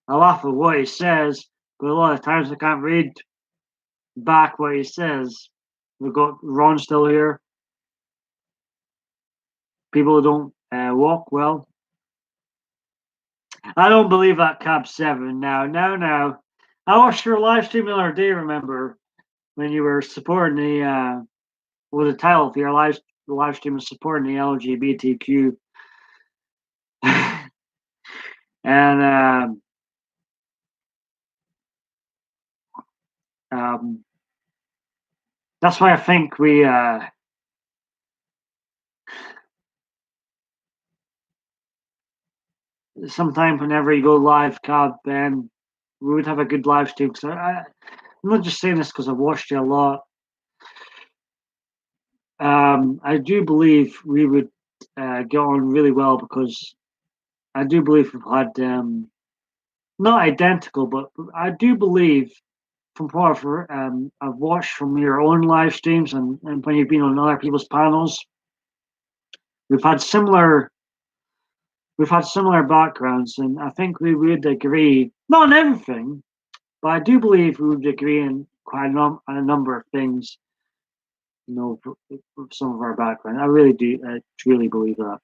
I laugh at what he says, but a lot of times I can't read back what he says. We've got Ron still here. People don't Walk well. I don't believe that Cab 7. Now. I watched your live stream the other day, remember, when you were supporting the title of your live stream was supporting the LGBTQ. And um, that's why I think we sometime whenever you go live, Cab, Ben, we would have a good live stream. Cause I'm not just saying this because I've watched you a lot. I do believe we would get on really well because I do believe we've had not identical, but I do believe from what I've watched from your own live streams and when you've been on other people's panels, we've had similar backgrounds, and I think we would agree not on everything, but I do believe we would agree in quite on a number of things. You know, for some of our background, I really do. I truly believe that.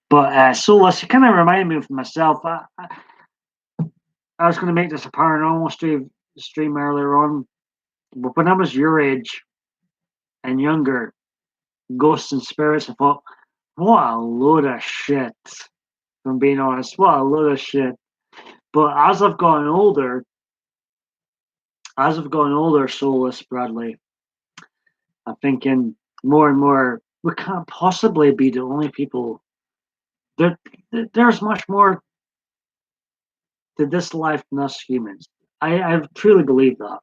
But Solus, you kind of reminded me of myself. I was going to make this a paranormal stream earlier on, but when I was your age and younger, ghosts and spirits, I thought, what a load of shit. If I'm being honest, what a load of shit. But as I've gotten older, Solus Bradley, I'm thinking more and more, we can't possibly be the only people. There, there's much more to this life than us humans. I truly believe that.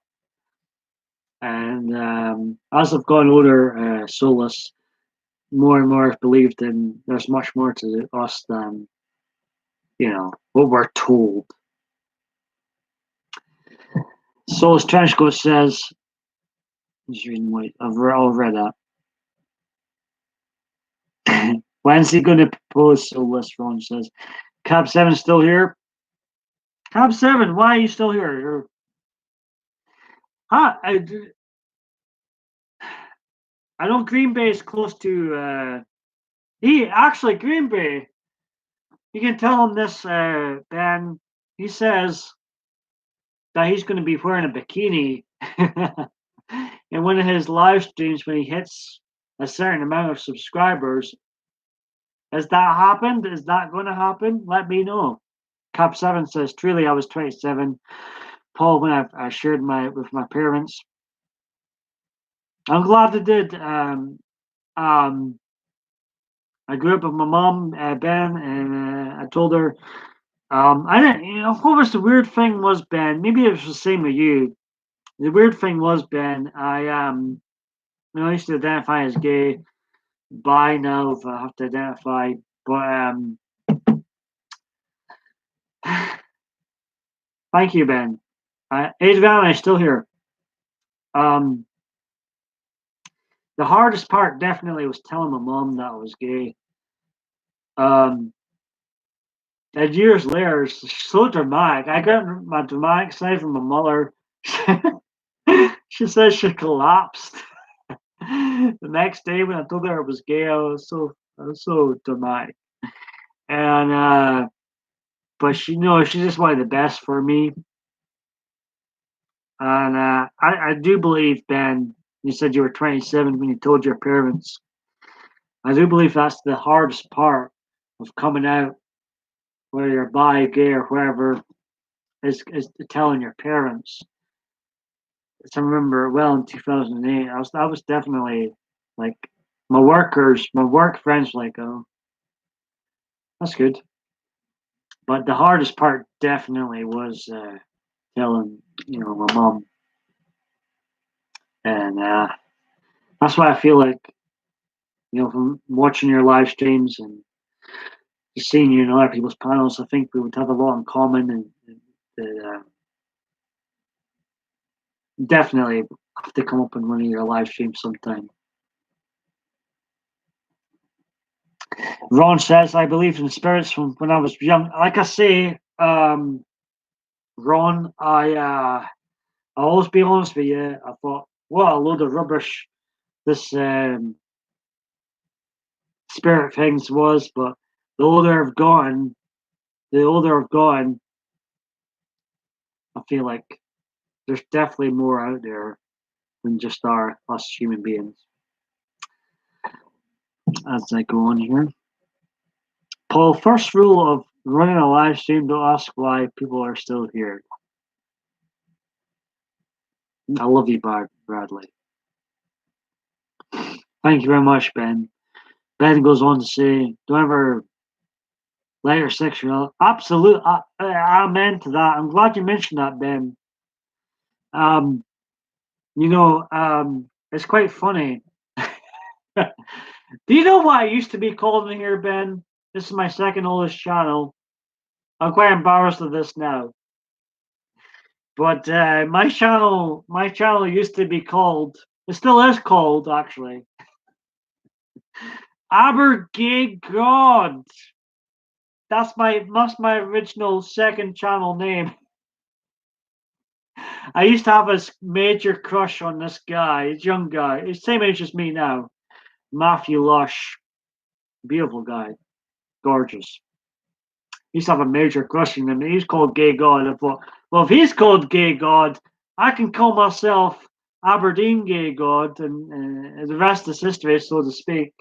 And as I've gone older, Solus, more and more believed in there's much more to us than what we're told. Solus Trenchcoat says, he's reading what I've read that. When's he going to propose? Solus Ron says, Cab 7 still here. Cab 7, why are you still here? Huh? I know Green Bay is close to. Green Bay. You can tell him this, Ben. He says that he's going to be wearing a bikini in one of his live streams when he hits a certain amount of subscribers. Has that happened? Is that going to happen? Let me know. Cap 7 says, truly, I was 27. Paul, when I shared with my parents. I'm glad they did. I grew up with my mom, Ben, and I told her, I didn't, what was the weird thing was, Ben, maybe it was the same with you. The weird thing was, Ben, I used to identify as gay, bi now, if I have to identify, but, thank you, Ben. Adrian is still here. The hardest part definitely was telling my mom that I was gay. And years later, it's so dramatic. I got my dramatic side from my mother. She says she collapsed. The next day when I told her I was gay, I was so dramatic. And but she just wanted the best for me. And I do believe, Ben, you said you were 27 when you told your parents. I do believe that's the hardest part of coming out, whether you're bi, gay, or whatever, is telling your parents. I remember well in 2008, I was definitely like my work friends were like, oh, that's good. But the hardest part definitely was telling, my mom. And that's why I feel like, from watching your live streams and just seeing you in other people's panels, I think we would have a lot in common and definitely have to come up in one of your live streams sometime. Ron says, I believe in spirits from when I was young. Like I say, Ron, I'll always be honest with you. I thought, what a load of rubbish this spirit things was, but the older I've gotten, I feel like there's definitely more out there than just us human beings. As I go on here, Paul, first rule of running a live stream: don't ask why people are still here. I love you, Bradley. Thank you very much, Ben. Ben goes on to say, don't ever let your sexuality. Absolutely, amen to that. I'm glad you mentioned that, Ben. Um, it's quite funny. Do you know what I used to be called in here, Ben? This is my second oldest channel. I'm quite embarrassed of this now. But my channel used to be called. It still is called, actually. Aber Gay God. That's my original second channel name. I used to have a major crush on this guy, this young guy. He's the same age as me now. Matthew Lush. Beautiful guy. Gorgeous. He used to have a major crush on him. He's called Gay God. I thought, well, if he's called Gay God, I can call myself Aberdeen Gay God, and the rest is history, so to speak.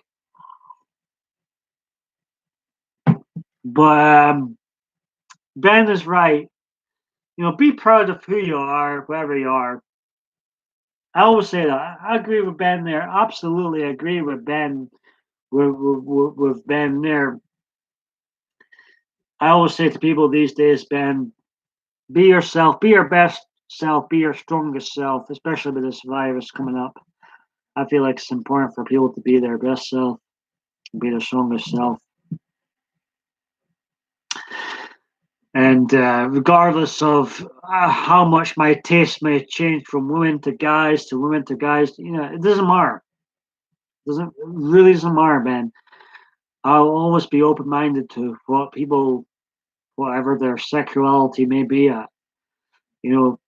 But Ben is right. Be proud of who you are, wherever you are. I always say that. I agree with Ben there. Absolutely agree with Ben. With Ben there. I always say to people these days, Ben, be yourself, be your best self, be your strongest self, especially with this virus coming up. I feel like it's important for people to be their best self, be their strongest self. And regardless of how much my taste may change from women to guys to women to guys, it doesn't matter. It really doesn't matter, Ben. I'll always be open minded to what people, whatever their sexuality may be at. I'll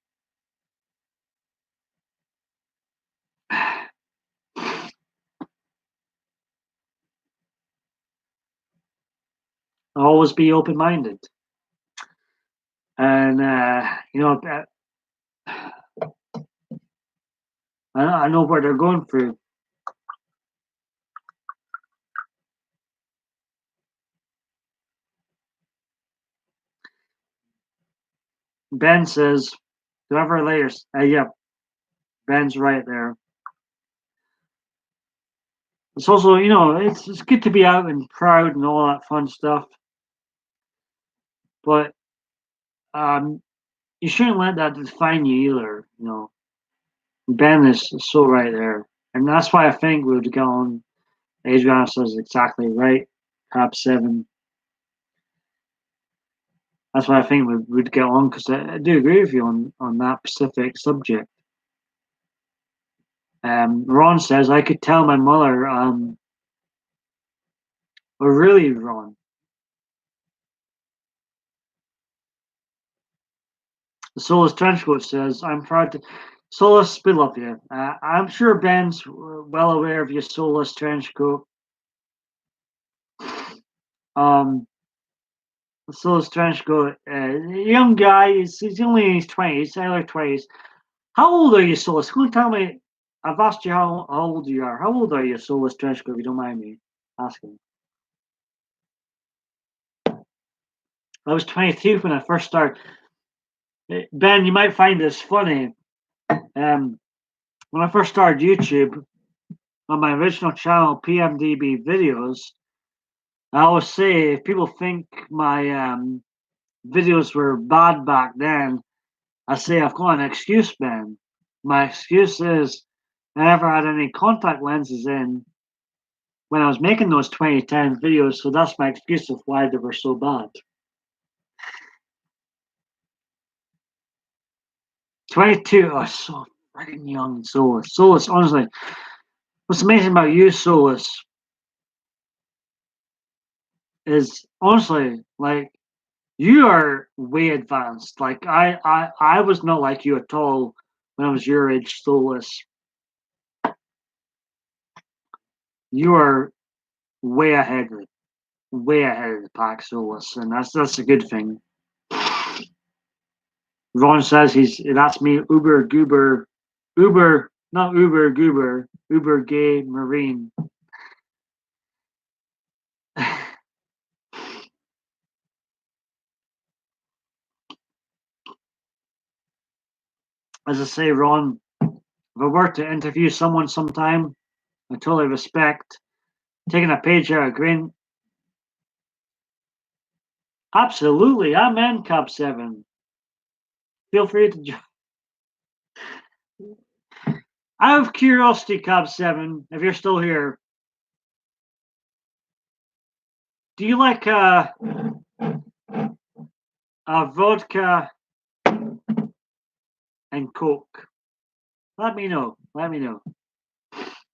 always be open minded. And, I know what they're going through. Ben says, whoever layers, yeah, Ben's right there. It's also, it's good to be out and proud and all that fun stuff. But you shouldn't let that define you either, Ben is so right there. And that's why I think we would go on. Adriana says exactly right. Top 7. That's why I think we would get on, because I do agree with you on that specific subject. Ron says, I could tell my mother, really, Ron. The Solus Trenchcoat says, I'm proud to. Solus, we love you. I'm sure Ben's well aware of your Solus Trenchcoat. Solus Trenchcoat, young guy, he's only in his 20s, early 20s. How old are you, Solus? Can you tell me? I've asked you how old you are. How old are you, Solus Trenchcoat, if you don't mind me asking? I was 22 when I first started. Ben, you might find this funny. When I first started YouTube, on my original channel, PMDB videos, I always say if people think my videos were bad back then, I say I've got an excuse, Ben. My excuse is I never had any contact lenses in when I was making those 2010 videos, so that's my excuse of why they were so bad. 22, oh, so freaking young, Solus, honestly. What's amazing about you, Solus, is honestly, like, you are way advanced. Like, I was not like you at all when I was your age, Solus. You are way ahead of the pack, Solus, and that's a good thing. Ron says that's me, Uber Goober, Uber, not Uber Goober, Uber Gay Marine. As I say, Ron, if I were to interview someone sometime, I totally respect taking a page out of Green. Absolutely, I'm in Cub 7. Feel free to join. Out of curiosity, Cub 7, if you're still here, do you like vodka and Coke? Let me know. Let me know.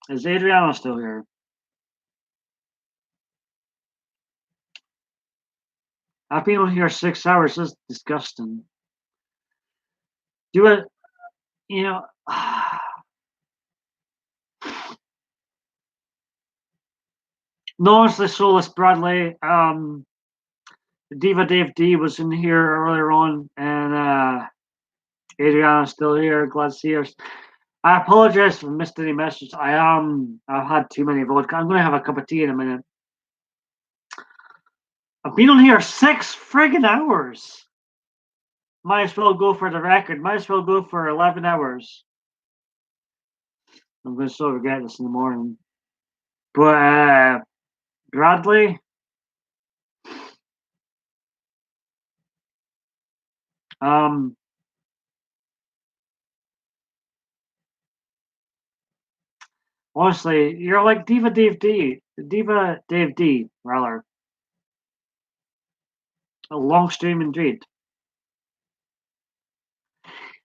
Is Adriana still here? I've been on here 6 hours. That's disgusting. Do it, you know. No, honestly, Solus Bradley. Diva Dave D was in here earlier on, and Adriana's still here. Glad to see her. I apologize if I missed any messages. I've had too many vodka. I'm gonna have a cup of tea in a minute. I've been on here 6 friggin' hours. Might as well go for the record. Might as well go for 11 hours. I'm gonna still regret this in the morning. But Bradley, honestly, you're like Diva Dave D, rather. A long stream indeed.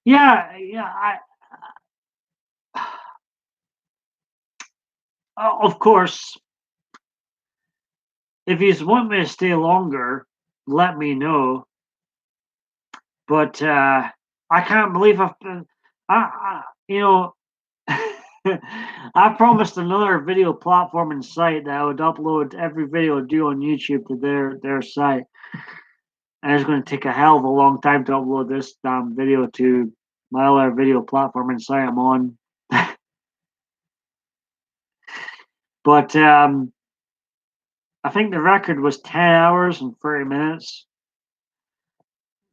Yeah, yeah. Of course, if you want me to stay longer, let me know. But I can't believe I've been. You know, I promised another video platform and site that I would upload every video I do on YouTube to their site, and it's going to take a hell of a long time to upload this damn video to my other video platform and site I'm on. But I think the record was 10 hours and 30 minutes.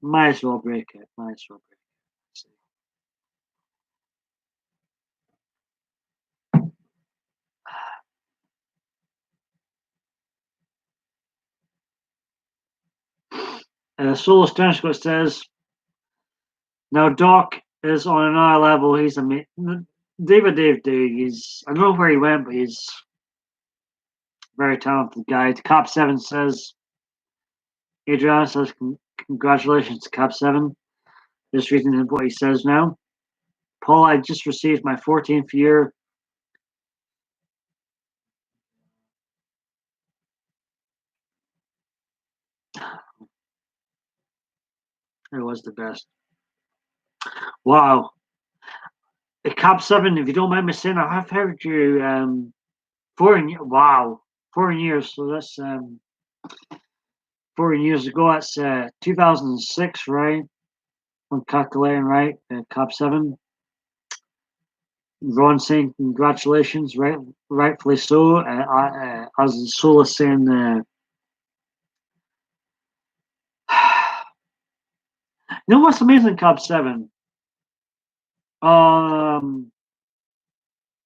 Might as well break it. Might as well break it. Solo Sternschott says, now Doc is on another level. He's amazing. Dave D. I don't know where he went, but he's a very talented guy. Cap 7 says, Adriana says, congratulations to Cap 7. Just reading what he says now. Paul, I just received my 14th year. It was the best. Wow. Cap 7, if you don't mind me saying, I have heard you 4 years. So that's 4 years ago. That's 2006, right? I'm calculating right. Cap 7. Ron saying congratulations, right? Rightfully so. As Sola saying, you know what's amazing, Cap 7? I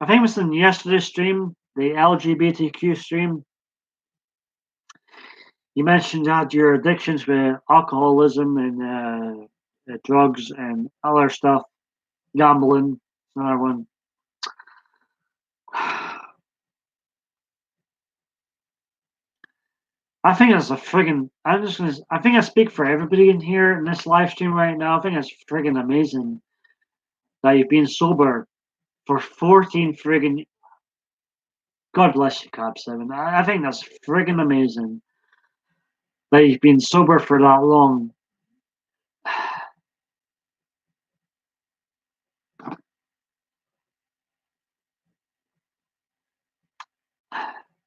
think it was in yesterday's stream, the LGBTQ stream. You mentioned that your addictions with alcoholism and drugs and other stuff, gambling, another one. I think it's a friggin'. I think I speak for everybody in here in this live stream right now. I think it's friggin' amazing that you've been sober for 14 friggin'. God bless you, Cap 7. I think that's friggin' amazing that you've been sober for that long.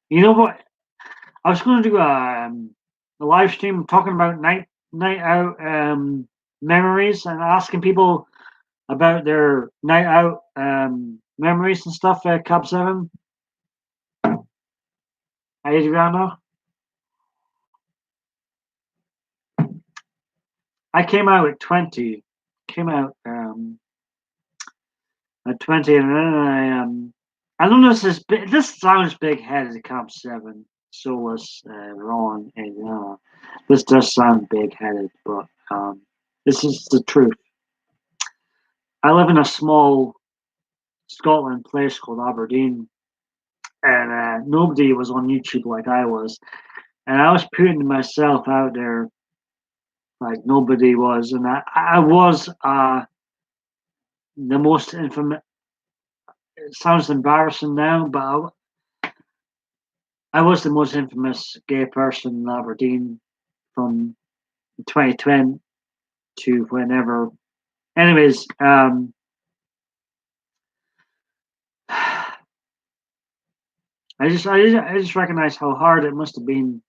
You know what? I was going to do a live stream talking about night out memories and asking people about their night out memories and stuff. Cub 7. Adriano. I came out at 20. Came out at 20, and then I don't know if this sounds big headed, Cub 7. So was Ron and Adriano. This does sound big headed, but this is the truth. I live in a small Scotland place called Aberdeen, and nobody was on YouTube like I was, and I was putting myself out there like nobody was, and I was the most infamous. It sounds embarrassing now, but I was the most infamous gay person in Aberdeen from 2020 to whenever. Anyways, I just recognize how hard it must have been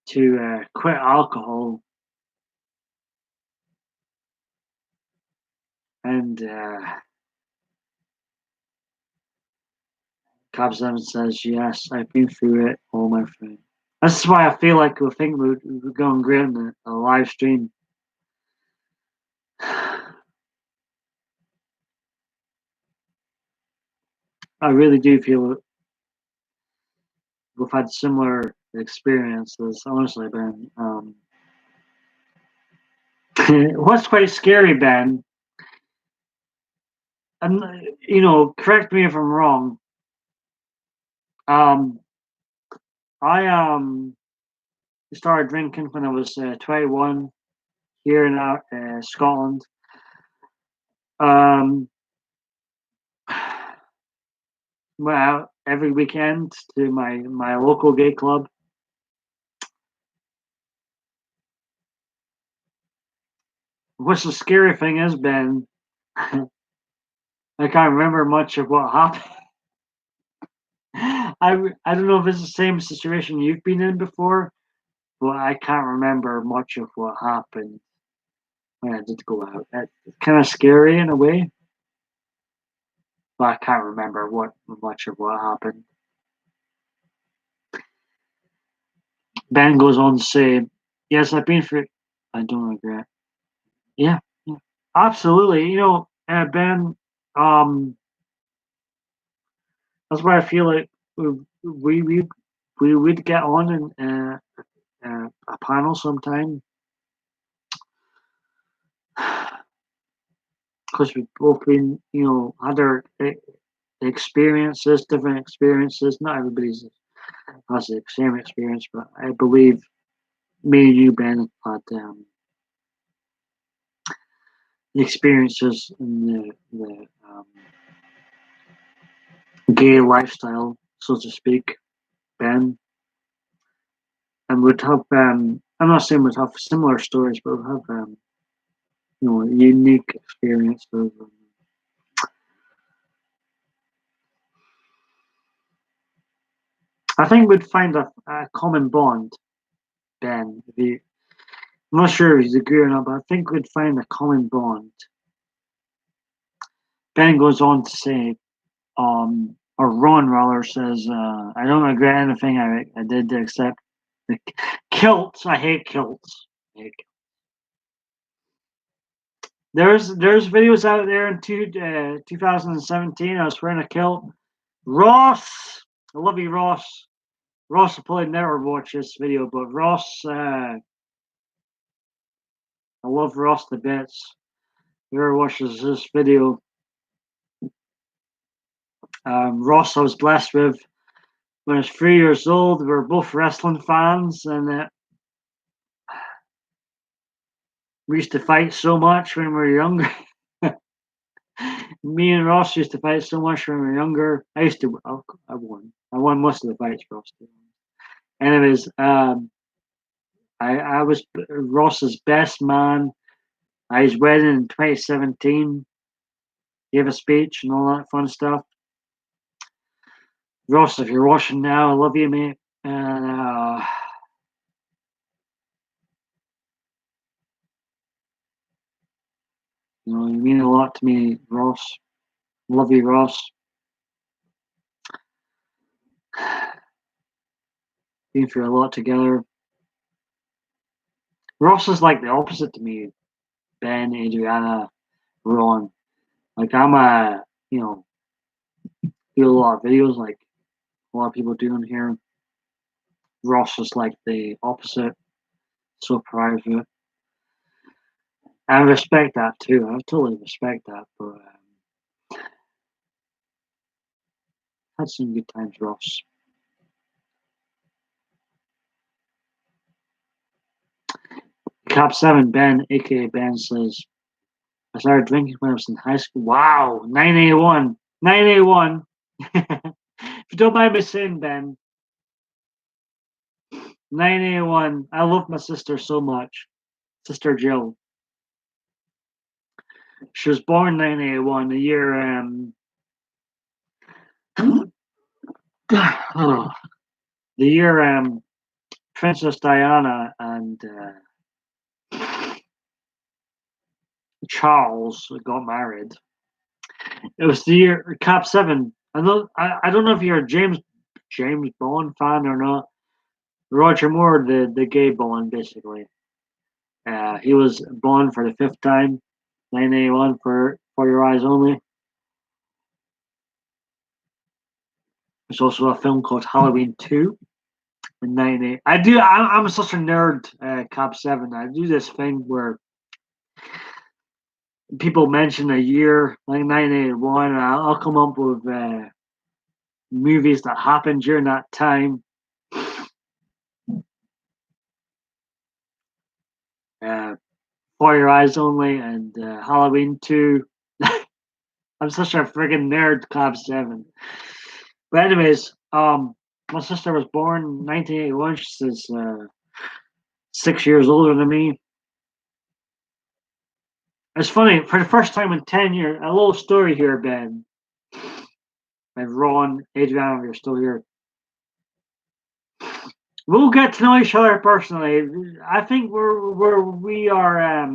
to quit alcohol, and Cab 7 says, yes, I've been through it, all my friend. This is why I feel like we think we're going great in a live stream. I really do feel we've had similar experiences, honestly, Ben. What's quite scary, Ben, and correct me if I'm wrong. I started drinking when I was 21 here in Scotland. Went out every weekend to my local gay club. What's the scary thing is, Ben, I can't remember much of what happened. I don't know if it's the same situation you've been in before, but I can't remember much of what happened when I did go out. It's kind of scary in a way, but I can't remember much of what happened. Ben goes on to say, "Yes, I've been through. I don't regret. Yeah, yeah, absolutely. Ben. That's why I feel like we we we would get on in a panel sometime because we've both been, had our experiences, different experiences. Not everybody's has the same experience, but I believe me and you, Ben, had the experiences in the gay lifestyle, so to speak, Ben, and would have. I'm not saying we'd have similar stories, but we'd have unique experiences. I think we'd find a common bond, Ben. I'm not sure if he's agree or not, but I think we'd find a common bond. Ben goes on to say, or Ron rather says, I don't regret anything I did except the kilts. I hate kilts. There's videos out there in 2017. I was wearing a kilt. Ross, I love you, Ross. Ross will probably never watch this video, but Ross, I love Ross to bits. Whoever watches this video, Ross I was blessed with when I was 3 years old. We were both wrestling fans, and we used to fight so much when we were younger. Me and Ross used to fight so much when we were younger. I won. I won most of the fights, Ross. Anyways, I was Ross's best man at his wedding in 2017. Gave a speech and all that fun stuff. Ross, if you're watching now, I love you, mate. And you know, you mean a lot to me, Ross. Love you, Ross. Been through a lot together. Ross is like the opposite to me. Ben, Adriana, Ron. Like I'm a, you know, do a lot of videos like a lot of people do in here. Ross is like the opposite, so private. I respect that too. I totally respect that. But had some good times, Ross. Cap 7 Ben, aka Ben, says, I started drinking when I was in high school. Wow, 981. 981. If you don't mind me saying, Ben, 981. I love my sister so much. Sister Jill. She was born 981, the year the year Princess Diana and Charles got married. It was the year Cap 7. I don't know if you're a James Bond fan or not. Roger Moore, the gay Bond, basically. He was Bond for the fifth time. 981 for Your Eyes Only. There's also a film called Halloween 2 in 98. I'm such a nerd, Cap 7. I do this thing where people mention a year like 981, and I'll come up with movies that happened during that time. Uh, For Your Eyes Only and Halloween 2. I'm such a friggin' nerd, Cap 7. But anyways, my sister was born in 1981. She's 6 years older than me. It's funny, for the first time in 10 years, a little story here, Ben. And Ron, Adriana, you're still here. We'll get to know each other personally. I think we are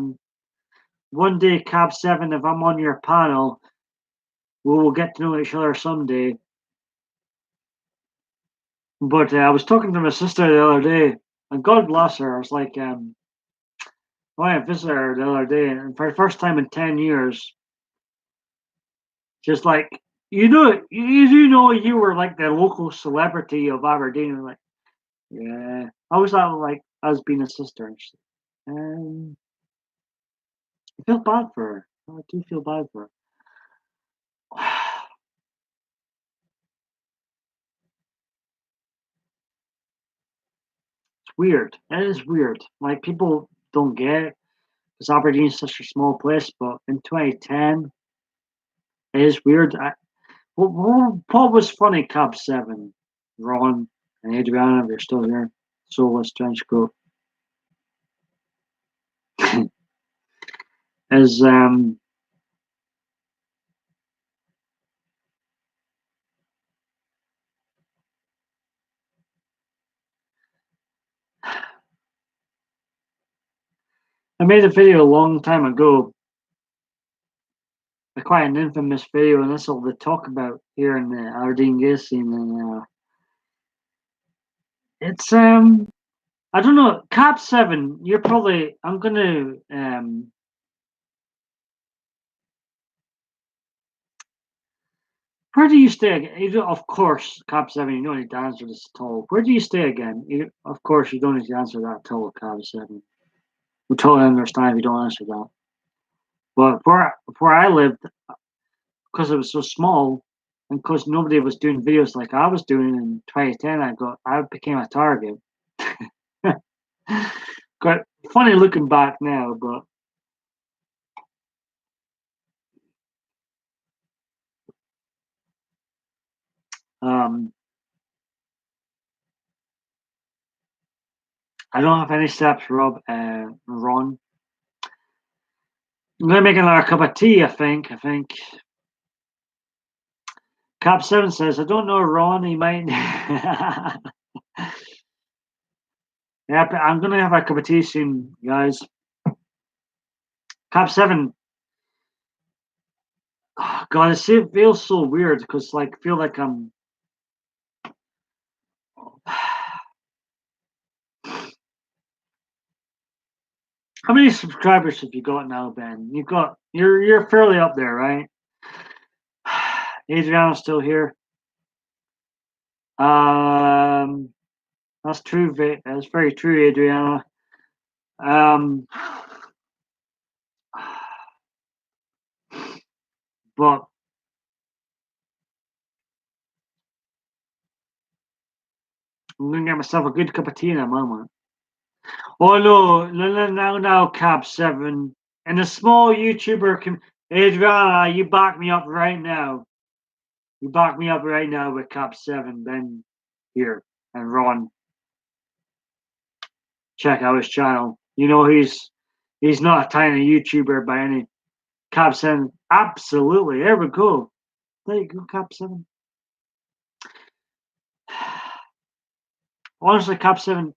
one day, Cap 7, if I'm on your panel, we will get to know each other someday. But I was talking to my sister the other day, and God bless her. I was like, I went to visit her the other day, and for the first time in 10 years, just like, you do know you were like the local celebrity of Aberdeen. I'm like, yeah. I was that like us being a sister. And she's like, I feel bad for her. I do feel bad for her. It's weird. It is weird. Like people don't get it because Aberdeen is such a small place, but in 2010, it is weird. What was funny, Cab 7? Ron and Adriana, they're still here. Soulless trench coat. Is I made a video a long time ago, quite an infamous video, and that's all they talk about here in the Aberdeen gay scene. And it's I don't know, Cab 7. You're probably I'm gonna where do you stay again? Of course, Cab 7. You don't need to answer this at all. Where do you stay again? Of course, you don't need to answer that at all, Cab 7. We totally understand if you don't answer that. But where I lived, because it was so small, and because nobody was doing videos like I was doing in 2010, I became a target. Quite funny looking back now, but um, I don't have any steps, Rob. Ron, I'm gonna make another cup of tea. I think. Cap7 says, I don't know, Ron, he might. Yeah, but I'm going to have a cup of tea soon, guys. Cap7. Oh, God, it feels so weird because, like, I feel like I'm. How many subscribers have you got now, Ben? You're fairly up there, right? Adriana's still here. That's true. That's very true, Adriana. But I'm gonna get myself a good cup of tea in a moment. Oh no, Cap7 and a small YouTuber. Adriana, you back me up right now. You back me up right now with Cap7, Ben here and Ron. Check out his channel. You know he's not a tiny YouTuber by any. Cap7, absolutely. There we go. There you go, Cap7. Honestly, Cap7,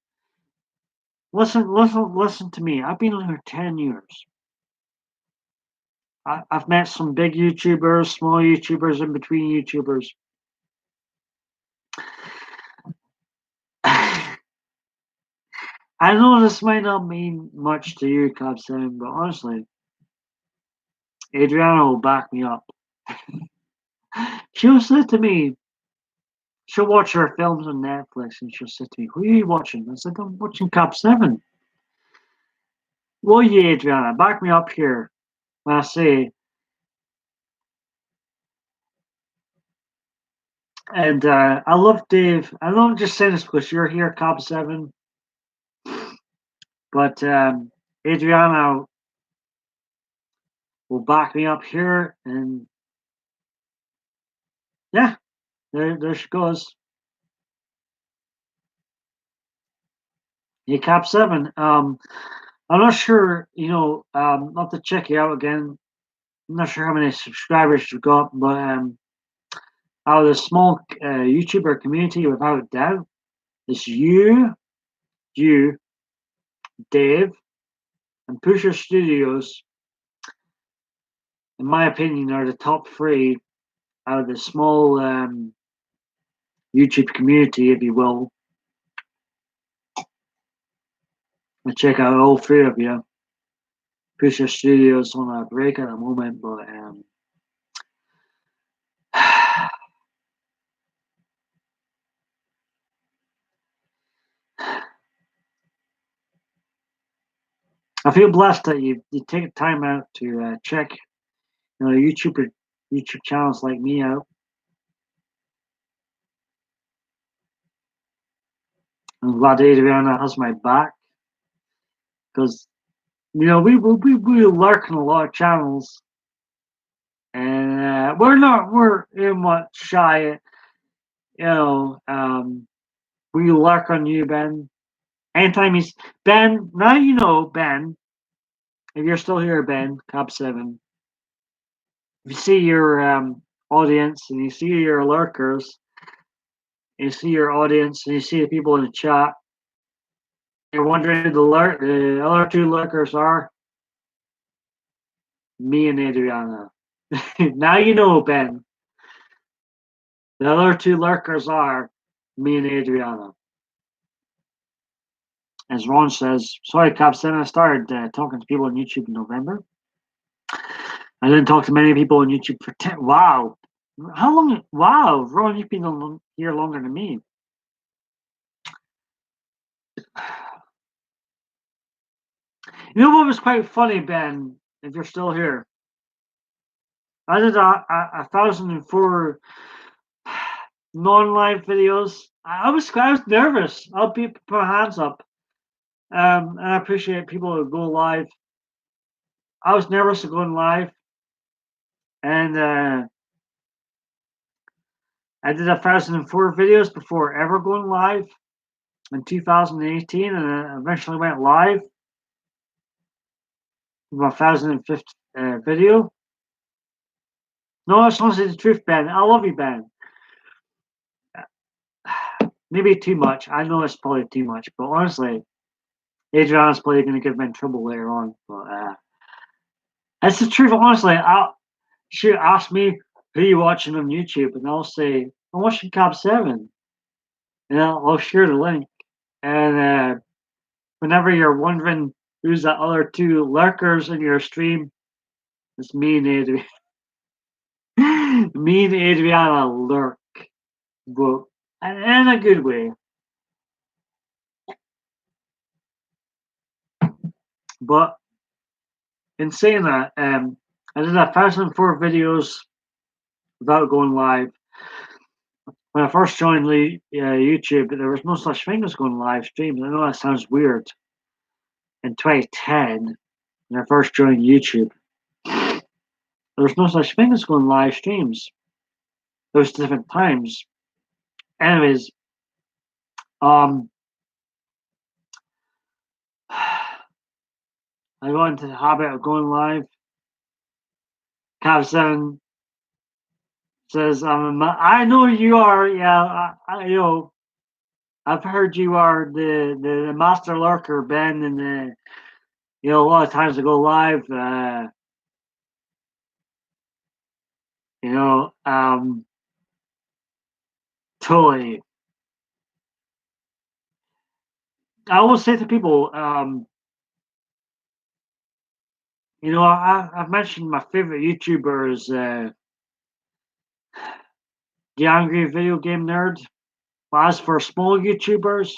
listen to me. I've been here 10 years. I've met some big YouTubers, small YouTubers, in between YouTubers. I know this might not mean much to you, Cap7, but honestly, Adriana will back me up. She'll say to me, she'll watch her films on Netflix and she'll say to me, who are you watching? I said, I'm watching Cap7. Well, yeah, Adriana, back me up here when I say. And I love Dave. I don't just say this because you're here, Cap7, but Adriana will back me up here. And yeah, there she goes. Hey, Cap7. I'm not sure, I'll have to check you out again. I'm not sure how many subscribers you've got, but out of the small YouTuber community, without a doubt, it's you, Dave, and Pusher Studios, in my opinion, are the top three out of the small YouTube community, if you will. I check out all three of you. Pusher Studios on a break at the moment, but I feel blessed that you take time out to check, YouTube channels like me out. I'm glad Adriana has my back because we lurk in a lot of channels, and we're much shy. We lurk on you, Ben. Anytime he's Ben, now Ben. If you're still here, Ben, Cap7, if you see your audience and you see your lurkers, and you see your audience and you see the people in the chat, you're wondering who the other two lurkers are, me and Adriana. Now you know, Ben. The other two lurkers are me and Adriana. As Ron says, sorry, Cap7, I started talking to people on YouTube in November. I didn't talk to many people on YouTube for 10. Wow. How long? Wow, Ron, you've been here longer than me. You know what was quite funny, Ben, if you're still here? I did a 1,004 non-live videos. I was nervous. I'll put my hands up. And I appreciate people who go live. I was nervous of going live. And I did 1,004 videos before ever going live in 2018, and I eventually went live with my 1,005th video. No, that's honestly the truth, Ben. I love you, Ben. maybe too much. I know it's probably too much, but honestly, Adriana's probably going to get me in trouble later on. But it's the truth. Honestly, she asked me who you watching on YouTube, and I'll say I'm watching Cab 7, and I'll share the link. And whenever you're wondering who's the other two lurkers in your stream, it's me and Adriana. Me and Adriana lurk, but in a good way. But in saying that, I did 1,004 videos without going live. When I first joined YouTube, there was no such thing as going live streams. I know that sounds weird. In 2010, when I first joined YouTube, there was no such thing as going live streams. There was different times. Anyways, I got into the habit of going live. Cav7 says, I know you are, yeah, I've heard you are the master lurker, Ben, and a lot of times I go live, totally. I always say to people, I've mentioned my favorite YouTuber is the Angry Video Game Nerd. But as for small YouTubers,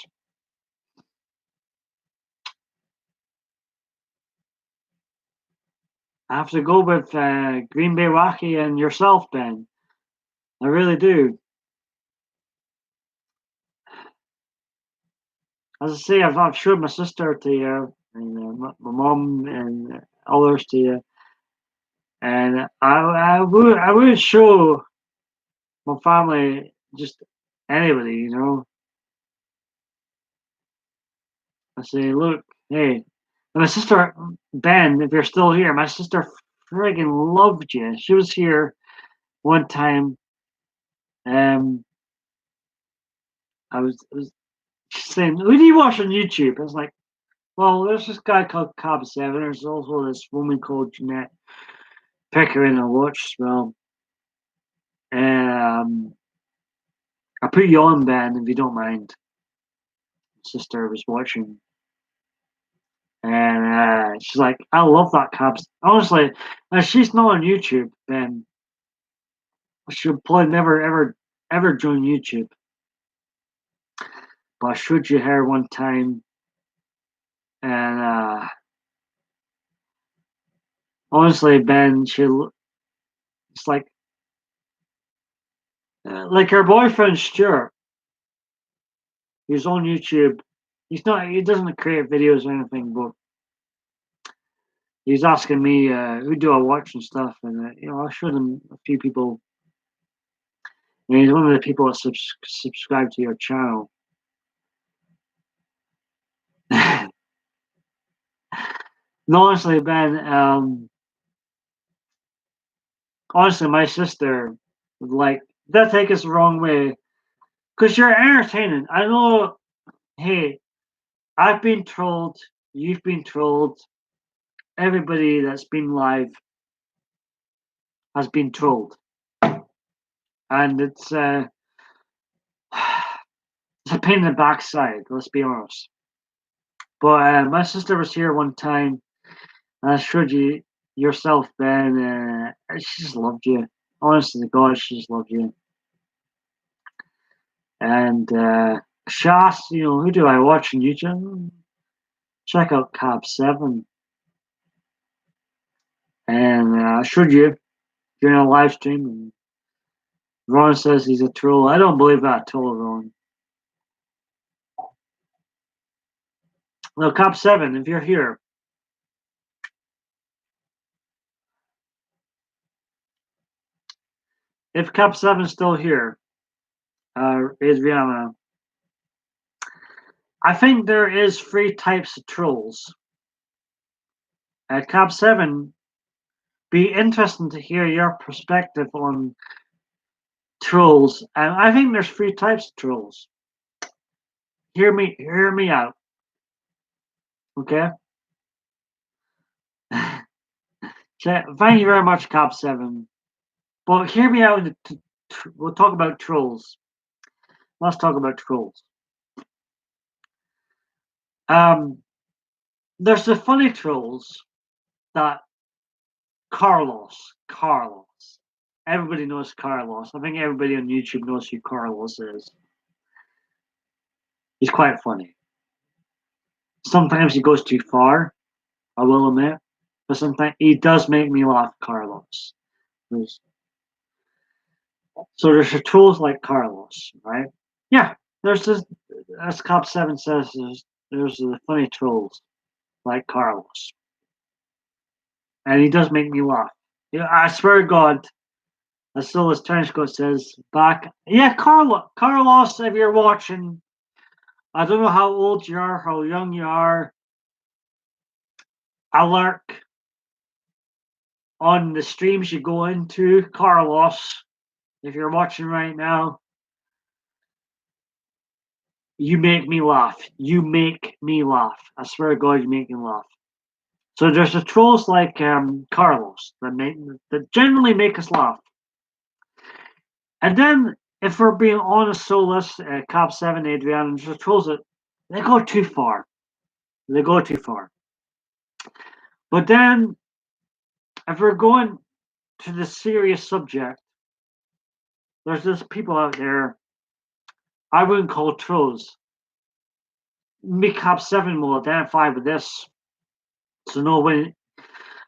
I have to go with Green Bay Wacky and yourself, Ben. I really do. As I say, I've showed my sister to you, and my mom and others to you, and I would show my family, just anybody, I say, look, hey, and my sister Ben, if you're still here, my sister friggin' loved you. She was here one time. I was saying, who do you watch on YouTube? I was like, well, there's this guy called Cobb7. There's also this woman called Jeanette Pickering I watch as well. And I put you on, Ben, if you don't mind. My sister was watching. And she's like, I love that Cabs. Honestly, she's not on YouTube, Ben. She'll probably never, ever join YouTube. But I showed you her one time. And honestly, Ben, it's like her boyfriend Stuart, who's on YouTube. He doesn't create videos or anything, but he's asking me who do I watch and stuff, and I showed him a few people. And he's one of the people that subscribe to your channel. No, honestly, Ben. Honestly, my sister would like that. Take us the wrong way, because you're entertaining. I know. Hey, I've been trolled. You've been trolled. Everybody that's been live has been trolled, and it's a pain in the backside. Let's be honest. But my sister was here one time, and I showed you yourself, Ben. She just loved you. Honestly, to God, she just loved you. And she asked, who do I watch on YouTube? Check out Cab7. And I showed you during a live stream. And Ron says he's a troll. I don't believe that at all, Ron. Now, Cab7, if you're here, if Cab7's still here, Adriana, I think there is 3 types of trolls. Cab7, be interesting to hear your perspective on trolls. And I think there's 3 types of trolls. hear me out. Okay. Thank you very much, Cop 7. But hear me out. We'll talk about trolls. Let's talk about trolls. Um, there's the funny trolls that Carlos. Everybody knows Carlos. I think everybody on YouTube knows who Carlos is. He's quite funny. Sometimes he goes too far, I will admit. But sometimes he does make me laugh, Carlos. So there's the trolls like Carlos, right? Yeah, there's this, as Cop 7 says, there's the funny trolls like Carlos. And he does make me laugh. Yeah, I swear to God, as Solis Trenchcoat says back, yeah, Carlos, if you're watching, I don't know how old you are, how young you are. I lurk on the streams you go into, Carlos. If you're watching right now, you make me laugh. You make me laugh. I swear to God, you make me laugh. So there's the trolls like Carlos that generally make us laugh. And then, if we're being honest, Solus, Cop 7, Adrian, there's the trolls that they go too far. They go too far. But then, if we're going to the serious subject, there's just people out there I wouldn't call trolls. Me, Cop 7 will identify with this. So, no, when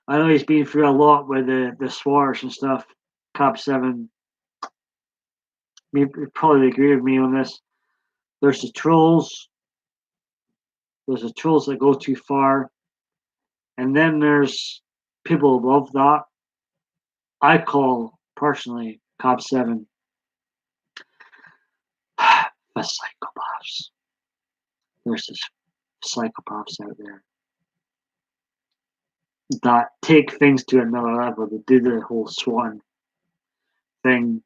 I know he's been through a lot with the SWARs and stuff, Cop 7, you probably agree with me on this. There's the trolls. There's the trolls that go too far. And then there's people above that. I call, personally, Cop 7 the psychopaths. There's this psychopaths out there that take things to another level. They do the whole swan thing.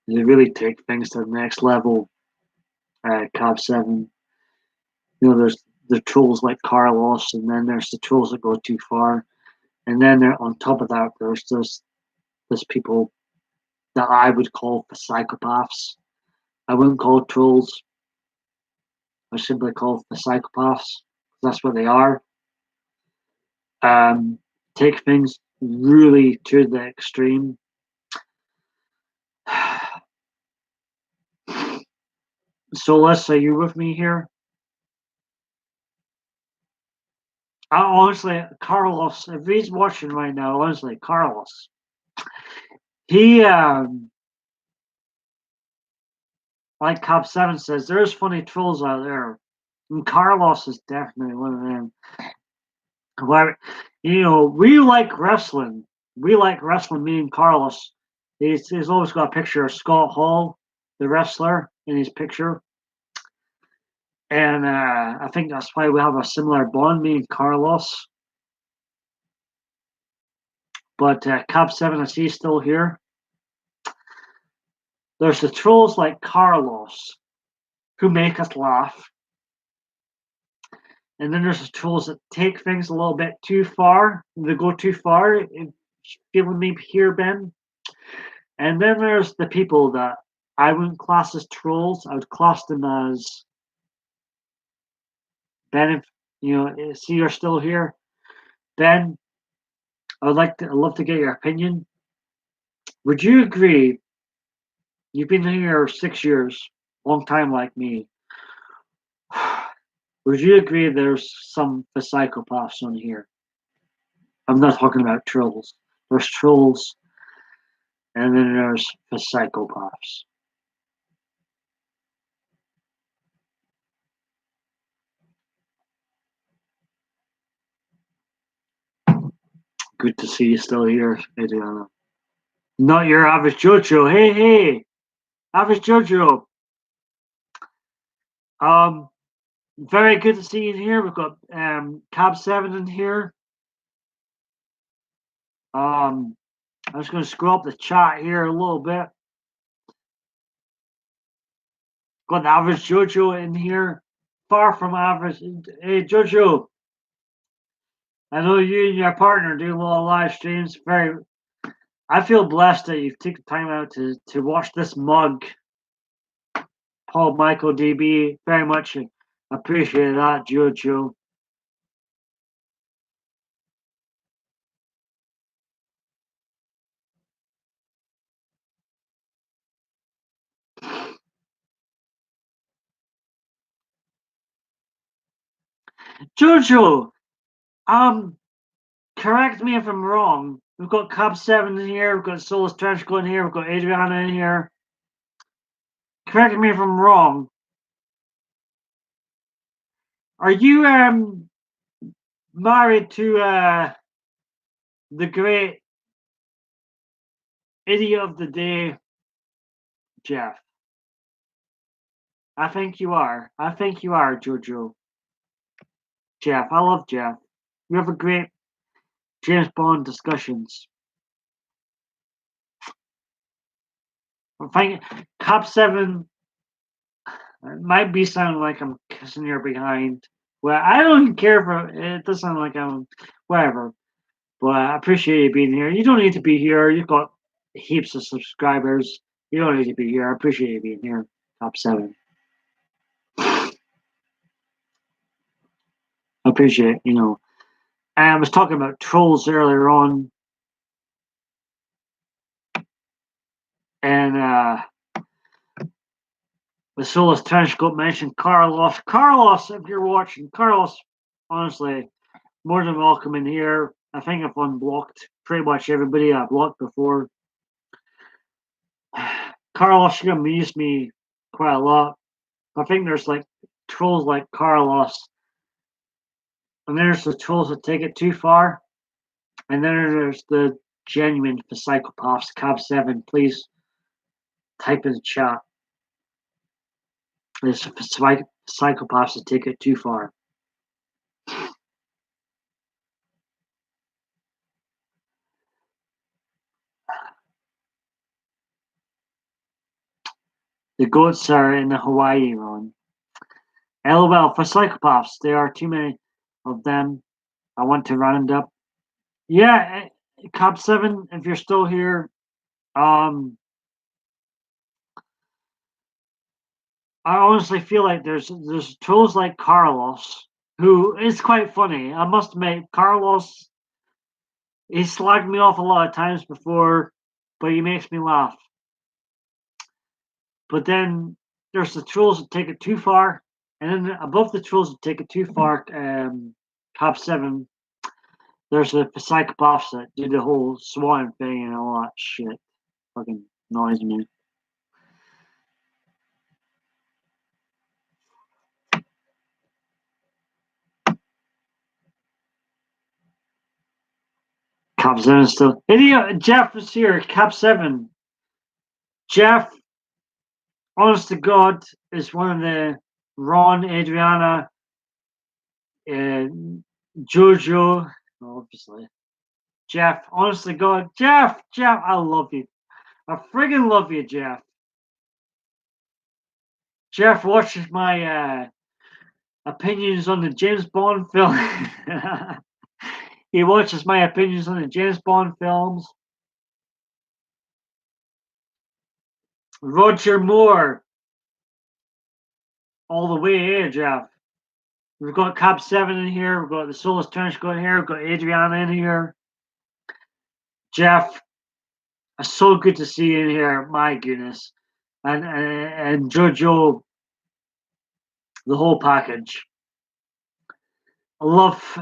They really take things to the next level. Cop 7. There's the trolls like Carlos, and then there's the trolls that go too far. And then there, on top of that, there's people that I would call the psychopaths. I wouldn't call trolls. I simply call the psychopaths. That's what they are. Take things really to the extreme. So let's say you with me here. Honestly, Carlos, if he's watching right now, honestly, Carlos, he like Cop 7 says, there's funny trolls out there. And Carlos is definitely one of them. But, we like wrestling. We like wrestling, me and Carlos. He's always got a picture of Scott Hall, the wrestler, in his picture. And I think that's why we have a similar bond, me and Carlos. But Cop 7, I see he's still here. There's the trolls like Carlos who make us laugh. And then there's the trolls that take things a little bit too far. They go too far. Feel with me here, Ben. And then there's the people that I wouldn't class as trolls. I would class them as Ben. If see you're still here, Ben. I'd love to get your opinion. Would you agree? You've been here 6 years, long time like me. Would you agree there's some psychopaths on here? I'm not talking about trolls. There's trolls, and then there's the psychopaths. Good to see you still here, Adriana. Not your average Jojo. Hey, average Jojo. Um, very good to see you in here. We've got Cab 7 in here. I'm just going to scroll up the chat here a little bit. Got the average Jojo in here. Far from average. Hey, Jojo, I know you and your partner do a lot of live streams. I feel blessed that you've taken time out to watch this mug. Paul MichaelDB, very much appreciate that, Jojo. Jojo, correct me if I'm wrong. We've got Cub 7 in here, we've got Solus Trenchcoat in here, we've got Adriana in here. Correct me if I'm wrong. Are you married to the great idiot of the day, Jeff? I think you are. I think you are, Jojo. Jeff, I love Jeff. We have a great James Bond discussions. I think Cop 7 might be sounding like I'm kissing your behind. Well, I don't care for it. Does sound like I'm whatever. But I appreciate you being here. You don't need to be here. You've got heaps of subscribers. You don't need to be here. I appreciate you being here. Top 7. I appreciate, I was talking about trolls earlier on. And the Solus Trenchcoat mentioned Carlos. Carlos, if you're watching, Carlos, honestly, more than welcome in here. I think I've unblocked pretty much everybody I've blocked before. Carlos, you're gonna amuse me quite a lot. I think there's like trolls like Carlos, and there's the trolls that take it too far, and then there's the genuine psychopaths. Cab 7, please type in the chat. There's psychopaths that take it too far. The goats are in the Hawaii run. LOL, for psychopaths, there are too many of them. I want to round up. Yeah, Cop 7, if you're still here, I honestly feel like there's trolls like Carlos, who is quite funny. I must admit, Carlos, he's slagged me off a lot of times before, but he makes me laugh. But then there's the trolls that take it too far, and then above the trolls that take it too far, Cop 7, there's the psychopaths that do the whole swan thing and all that shit. Fucking annoys me. Cap 7 still. Jeff is here. Cap 7. Jeff, honest to God, is one of the Ron, Adriana, Jojo, obviously. Jeff, honest to God. Jeff, I love you. I friggin' love you, Jeff. Jeff watches my opinions on the James Bond film. He watches my opinions on the James Bond films. Roger Moore. All the way here, Jeff. We've got Cap 7 in here. We've got the Solus Trenchcoat in here. We've got Adriana in here. Jeff, it's so good to see you in here. My goodness. And Jojo, the whole package. I love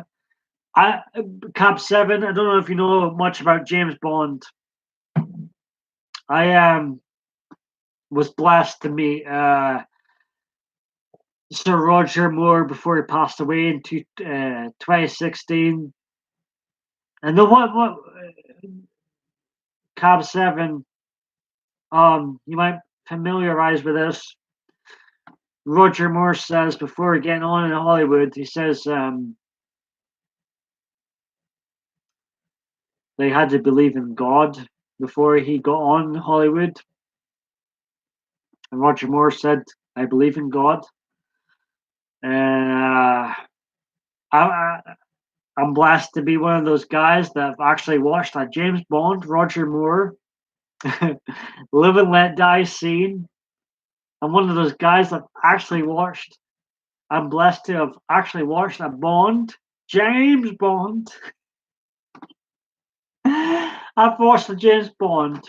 Cap 7. I don't know if you know much about James Bond. I was blessed to meet Sir Roger Moore before he passed away in 2016. And the what Cab 7, you might familiarize with this. Roger Moore says before getting on in Hollywood, he says they had to believe in God before he got on in Hollywood. And Roger Moore said I believe in God. And I'm blessed to be one of those guys that have actually watched a James Bond, Roger Moore, Live and Let Die scene. I'm one of those guys that actually watched. I'm blessed to have actually watched a Bond, James Bond. I've watched a James Bond.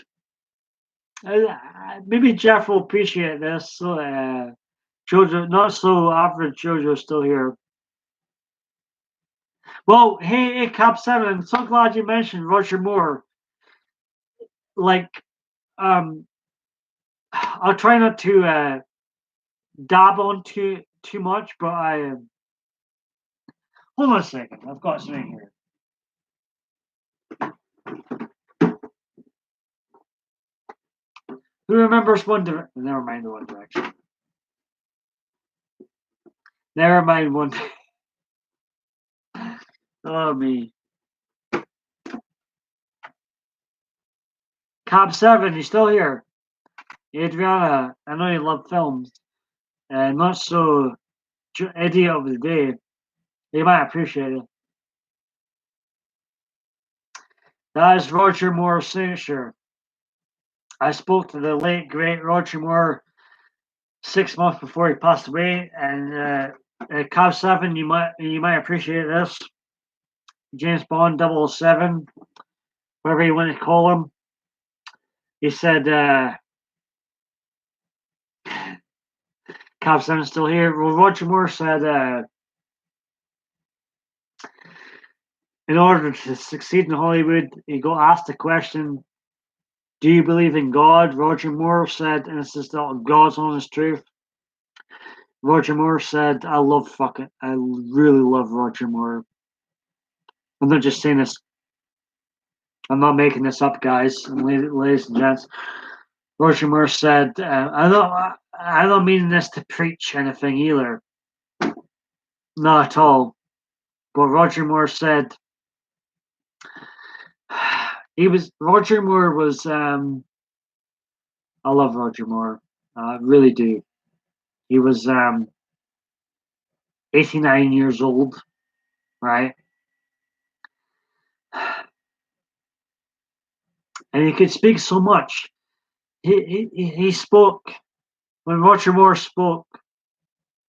Maybe Jeff will appreciate this. So, Jojo, not so average Jojo, still here. Well, hey, Cap 7, I'm so glad you mentioned Roger Moore. Like, I'll try not to dab on too much, but hold on a second. I've got something here. Who remembers One Direction? Never mind the One Direction. Never mind One. Oh me. Cab 7, you still here? Adriana, I know you love films. Not so idiot of the day. You might appreciate it. That is Roger Moore's signature. I spoke to the late great Roger Moore 6 months before he passed away, and Cab 7, you might appreciate this. James Bond 007, whatever you want to call him. He said, Cab 7 still here. Well, Roger Moore said, in order to succeed in Hollywood, he got asked the question, do you believe in God? Roger Moore said, and this is God's honest truth. Roger Moore said, I really love Roger Moore. I'm not just saying this. I'm not making this up, guys and ladies and gents. Roger Moore said, I don't mean this to preach anything either. Not at all. But Roger Moore said, Roger Moore was, I love Roger Moore. I really do. He was 89 years old, right? And he could speak so much. He spoke, when Roger Moore spoke,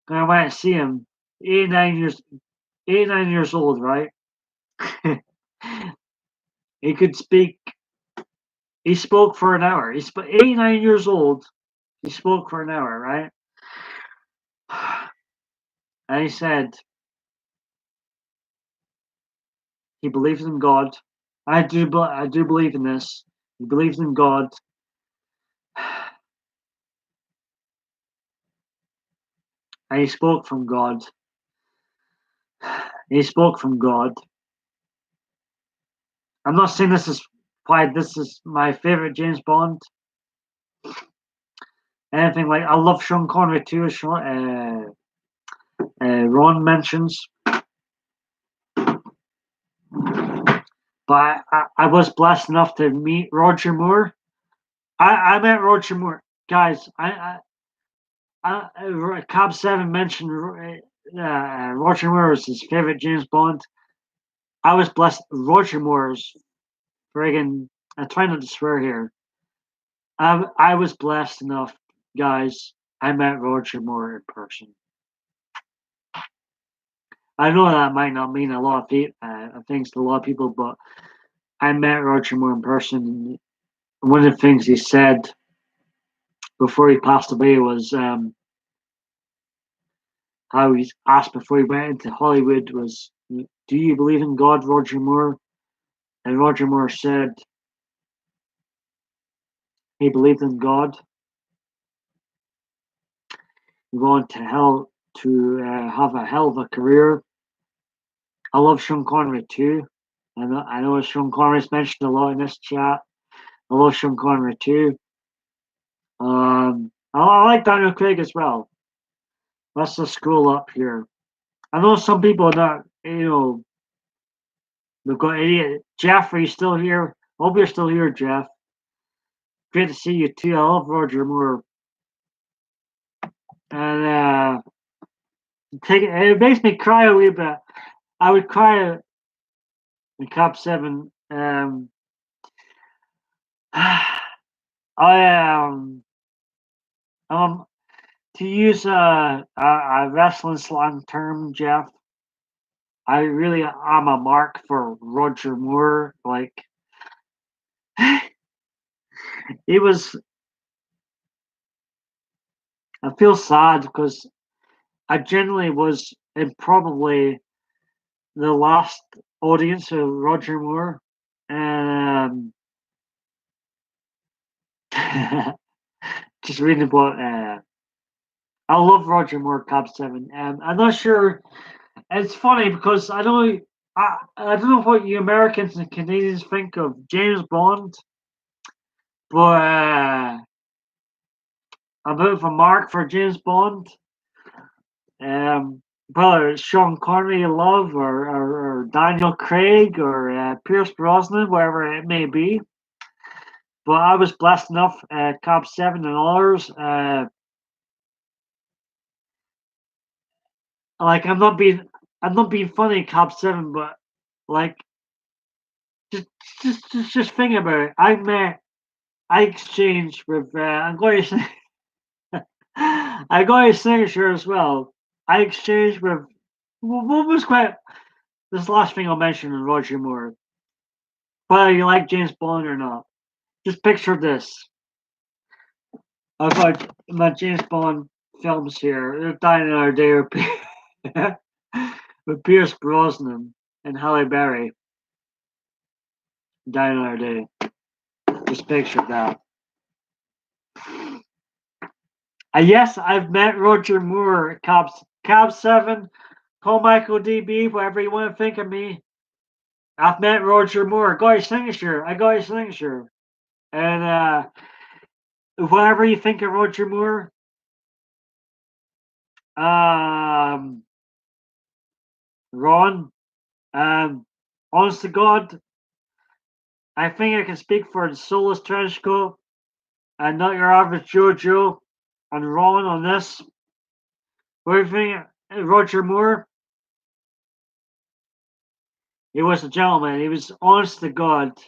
and I went to see him, 89 years old, right? He could speak, he spoke for an hour. He's 89 years old. He spoke for an hour, right? And he said he believes in God. I do believe in this. He believes in God. And he spoke from God. He spoke from God. I'm not saying this is why this is my favorite James Bond. Anything like I love Sean Connery too, as Ron mentions. But I was blessed enough to meet Roger Moore. I met Roger Moore, guys. Cab 7 mentioned Roger Moore was his favorite James Bond. I was blessed. Roger Moore's friggin'. I'm trying not to swear here. I was blessed enough, guys. I met Roger Moore in person. I know that might not mean a lot of things to a lot of people, but I met Roger Moore in person. One of the things he said before he passed away was how he asked before he went into Hollywood was, "Do you believe in God, Roger Moore?" And Roger Moore said he believed in God. He wanted to have a hell of a career. I love Sean Connery too. I know Sean Connery's mentioned a lot in this chat. I love Sean Connery too. I like Daniel Craig as well. Let's just scroll up here. I know some people that we've got idiot. Jeff, are you still here? Hope you're still here, Jeff. Great to see you too. I love Roger Moore. and it makes me cry a wee bit. I would cry in Cap 7. I to use a wrestling slang term, Jeff. I really am a mark for Roger Moore. Like he was. I feel sad because I generally was in probably the last audience of Roger Moore, and just reading about. I love Roger Moore Cap 7. I'm not sure. It's funny because I don't know what you Americans and Canadians think of James Bond, but I'm a bit of a mark for James Bond. Whether it's Sean Connery you love, or Daniel Craig, or Pierce Brosnan, wherever it may be. But I was blessed enough, Cap 7 and others. Like I'm not being funny, Cap 7, but like just just think about it. I exchanged with I'm going to say I got his signature as well. I exchanged with what was quite this last thing I'll mention in Roger Moore. Whether you like James Bond or not, just picture this. I've got my James Bond films here. They're dying in our day with Pierce Brosnan and Halle Berry. Dying in our day. Just picture that. Yes, I've met Roger Moore, Cab 7, Paul MichaelDB, whatever you want to think of me. I've met Roger Moore. Got his signature. I got his signature. And whatever you think of Roger Moore, um, Ron, honest to God, I think I can speak for the Soulless Trenchcoat and Not Your Average Jojo and Ron on this. What do you think of Roger Moore? He was a gentleman. He was honest to God.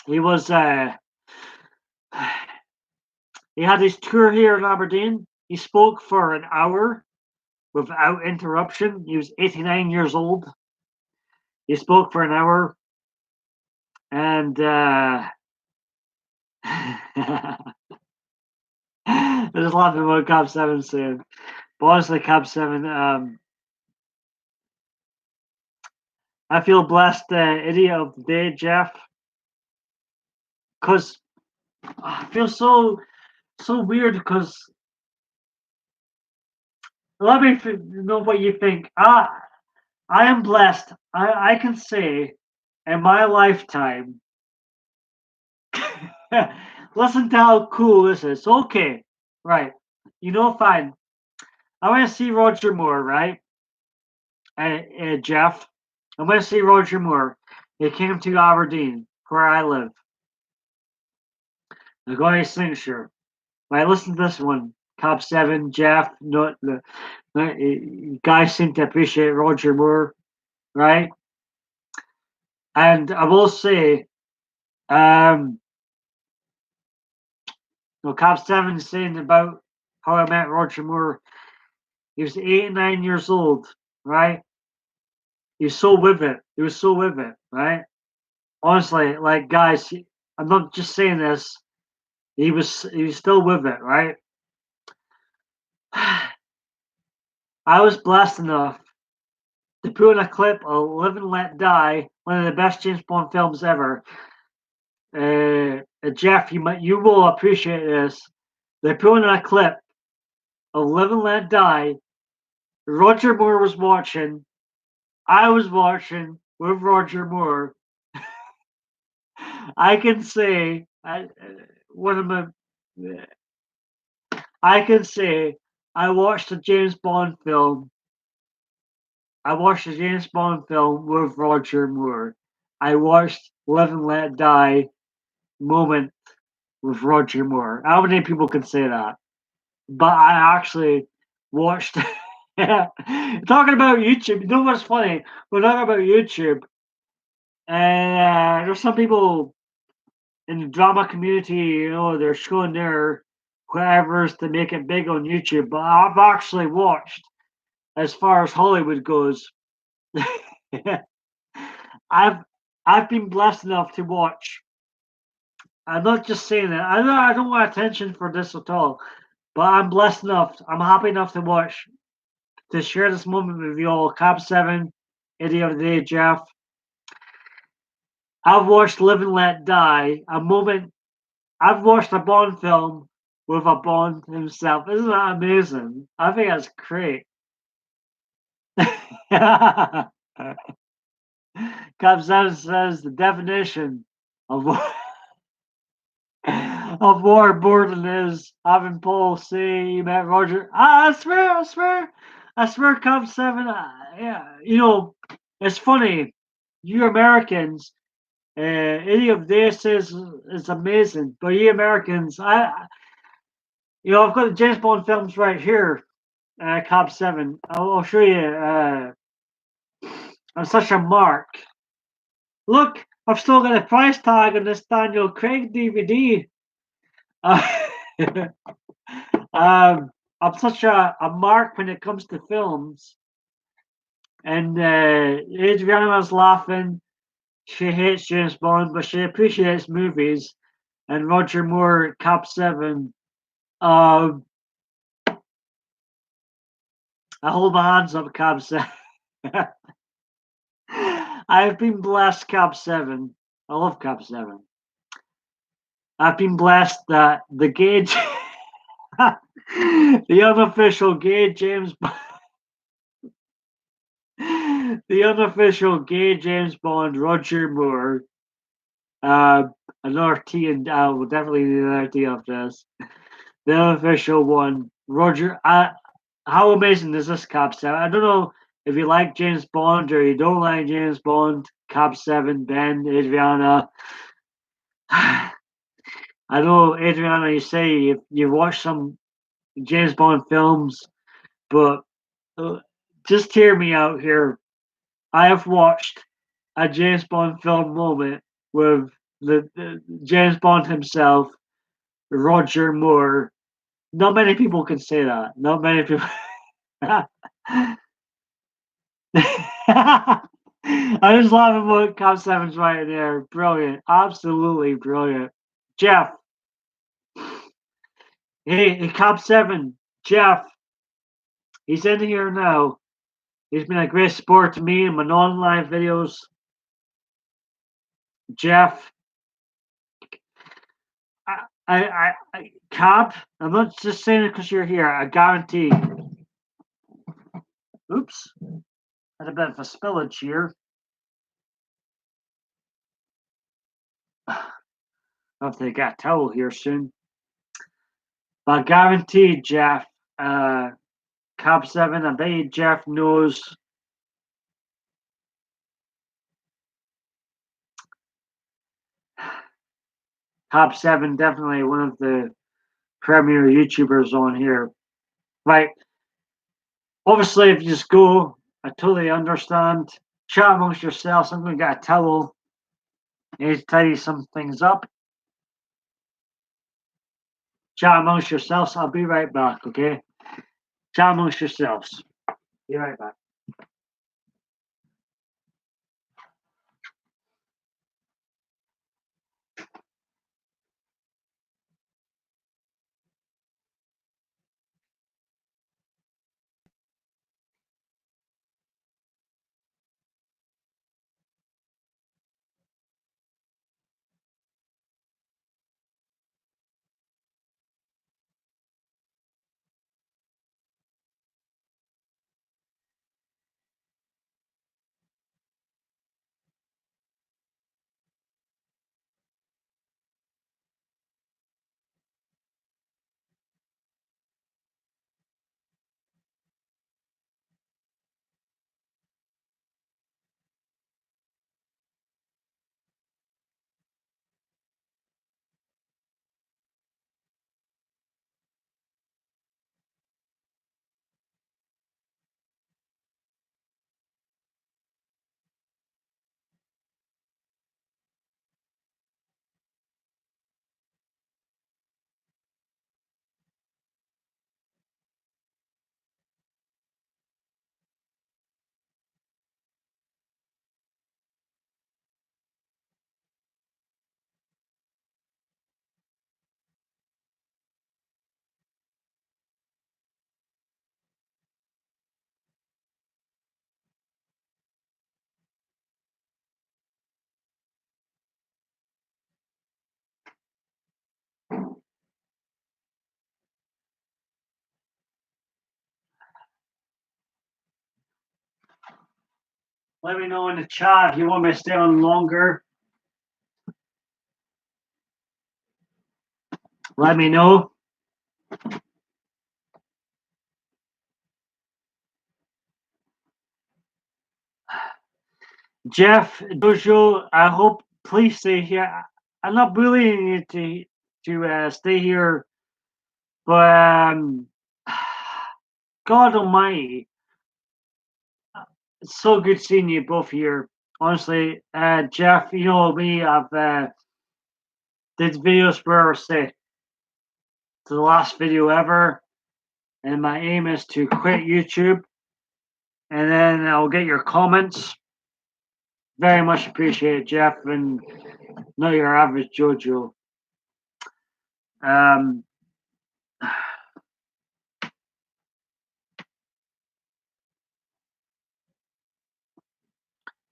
He was he had his tour here in Aberdeen. He spoke for an hour without interruption. He was 89 years old. He spoke for an hour, and I just laughing about Cap 7 saying. But honestly, Cap 7, I feel blessed, idiot of the day, Jeff, because I feel so weird because let me know what you think. I am blessed. I can say in my lifetime, listen to how cool this is. Okay, right. Fine. I want to see Roger Moore, right? Jeff, I want to see Roger Moore. He came to Aberdeen, where I live. The guy signature. Right, listen to this one. Cap 7, Jeff. Not the you guys seem to appreciate Roger Moore, right? And I will say, Cap 7 is saying about how I met Roger Moore. He was 89 years old, right? He was so with it. He was so with it, right? Honestly, like guys, I'm not just saying this. He was still with it, right? I was blessed enough to put in a clip of Live and Let Die, one of the best James Bond films ever. Jeff, you will appreciate this. They put in a clip of Live and Let Die. Roger Moore was watching. I was watching with Roger Moore. I can say one of my. I can say I watched a James Bond film. I watched a James Bond film with Roger Moore. I watched Live and Let Die moment with Roger Moore. How many people can say that? but I actually watched. Yeah, talking about YouTube. You know what's funny? We're talking about YouTube, and there's some people in the drama community. They're showing their whatever's to make it big on YouTube. But I've actually watched, as far as Hollywood goes. I've I've been blessed enough to watch. I'm not just saying that. I don't want attention for this at all. But I'm blessed enough. I'm happy enough to share this moment with you all. Cab 7, Idiot of the Day, Jeff. I've watched Live and Let Die, a moment. I've watched a Bond film with a Bond himself. Isn't that amazing? I think that's great. Cab 7 says the definition of of waterboarding is having Paul say he met Roger. I swear, Cub 7. Yeah, it's funny. You Americans, any of this is amazing, but you Americans, I've got the James Bond films right here. Cub 7. I'll show you. I'm such a mark. Look, I've still got a price tag on this Daniel Craig DVD. Uh, I'm such a mark when it comes to films. And Adriana's laughing. She hates James Bond, but she appreciates movies. And Roger Moore, Cap 7. I hold my hands up, Cap 7. I've been blessed, Cap 7. I love Cap 7. I've been blessed that the gauge, the unofficial gay James the unofficial gay James Bond, Roger Moore. Another T, and we'll definitely need another T after this. The unofficial one, Roger. How amazing is this Cap 7? I don't know if you like James Bond or you don't like James Bond. Cap 7, Ben, Adriana. I know, Adriana, you say you watch some James Bond films, but just hear me out here. I have watched a James Bond film moment with the James Bond himself, Roger Moore. Not many people can say that. Not many people. I just laughing what Cop 7's right there. Brilliant. Absolutely brilliant. Jeff. Hey, Cop 7. Jeff. He's in here now. He's been a great sport to me in my non-live videos. Jeff. Cop, I'm not just saying it because you're here. I guarantee. Oops. Had a bit of a spillage here. I'll have to get a towel here soon. But I guarantee, Jeff, Cab 7, I bet you Jeff knows. Cab 7, definitely one of the premier YouTubers on here. Right. Obviously, if you just go, I totally understand. Chat amongst yourselves. I'm going to get a towel. I need to tidy some things up. Chat amongst yourselves. I'll be right back, okay? Chat amongst yourselves. Be right back. Let me know in the chat if you want me to stay on longer. Let me know. Jeff, Dojo, I hope please stay here. I'm not bullying you to stay here, but God Almighty, it's so good seeing you both here. Honestly, Jeff, you know me. I've did videos where I say to the last video ever, and my aim is to quit YouTube, and then I'll get your comments. Very much appreciated, Jeff, and not your average JoJo.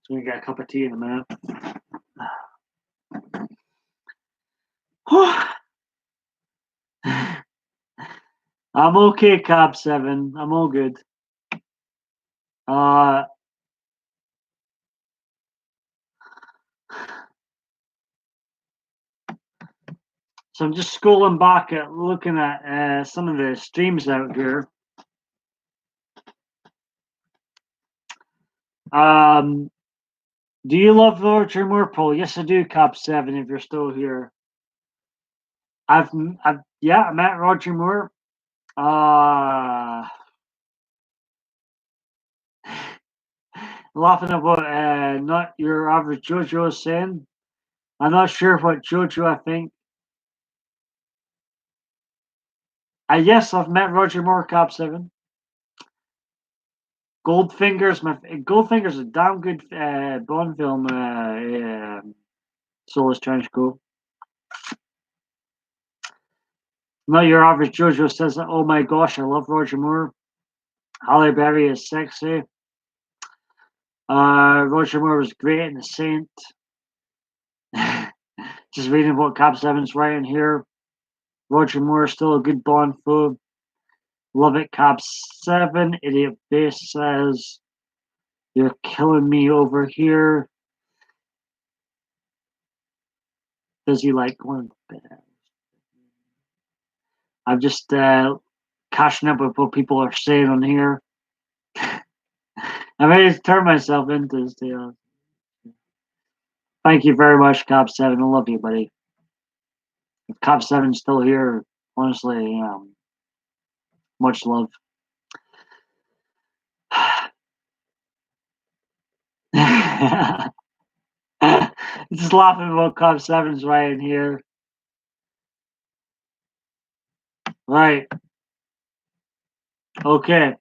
So we get a cup of tea in a minute. I'm okay, Cab 7. I'm all good. So I'm just scrolling back at looking at some of the streams out here. Do you love Roger Moore, Paul? Yes, I do, Cab 7. If you're still here, I met Roger Moore. Laughing about not your average JoJo is saying. I'm not sure what JoJo I think. Yes, I've met Roger Moore, Cab 7. Goldfinger's a damn good Bond film. Soulless Trench Coat. Not your average JoJo says that. Oh my gosh, I love Roger Moore. Halle Berry is sexy. Roger Moore was great in The Saint. Just reading what Cab 7's writing here. Roger Moore is still a good Bond foe. Love it, Cab 7. Idiot Base says, you're killing me over here. Does he like going to bed? I'm just catching up with what people are saying on here. I'm ready to turn myself into this deal. Thank you very much, Cab 7. I love you, buddy. If Cab 7's still here, honestly, much love. Just laughing about Cab 7's right in here. Right. Okay.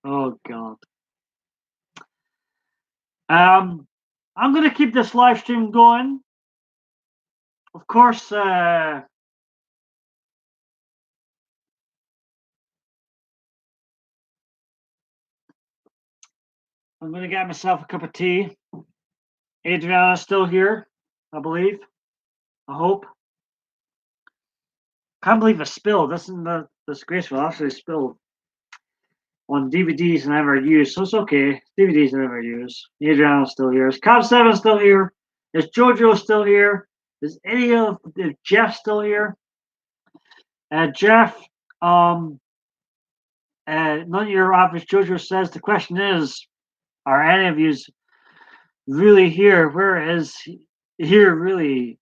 Oh God. I'm gonna keep this live stream going. Of course, I'm gonna get myself a cup of tea. Adriana's still here, I believe. I hope. Can't believe I spilled. That's disgraceful. I actually spilled on DVDs I never use, so it's okay. DVDs I never use. Adriana's still here. Is Cab 7 still here? Is JoJo still here? Is Jeff still here? Jeff, none of your average JoJo says. The question is, are any of you really here? Where is here really?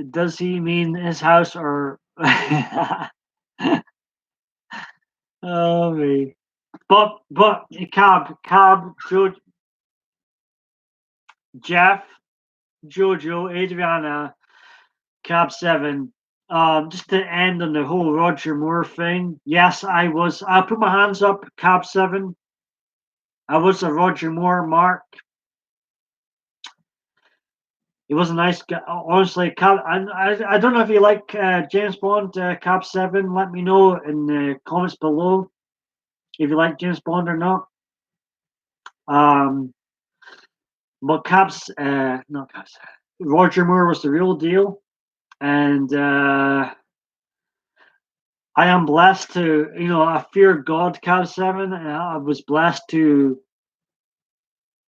Does he mean his house or? Oh me. But Cab, Jeff, Jojo, Adriana, Cab 7. Just to end on the whole Roger Moore thing. Yes, I put my hands up, Cab 7. I was a Roger Moore mark. He was a nice guy. Honestly, Cab. I don't know if you like James Bond, Cab 7. Let me know in the comments below if you like James Bond or not. But not Cabs. Roger Moore was the real deal, and I am blessed to, I fear God, Cab 7, and I was blessed to,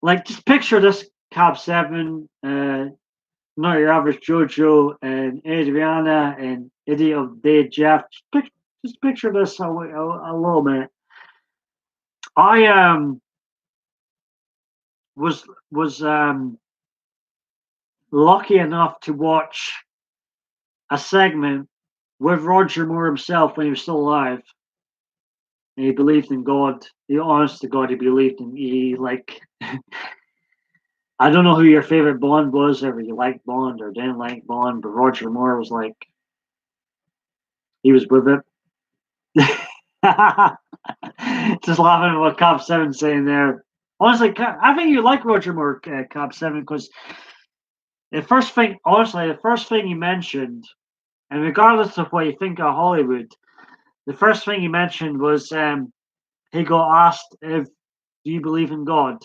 like, just picture this Cab 7, not your average Jojo and Adriana and Idiot of the Day Jeff. Just picture this a little bit. I was lucky enough to watch a segment with Roger Moore himself when he was still alive. And he believed in God. He, honest to God, he believed in he like. I don't know who your favorite Bond was, or you liked Bond or didn't like Bond, but Roger Moore was like he was with it. Just laughing at what Cop 7 saying there. Honestly, I think you like Roger Moore, Cop 7, because the first thing he mentioned, and regardless of what you think of Hollywood, the first thing he mentioned was he got asked if do you believe in God,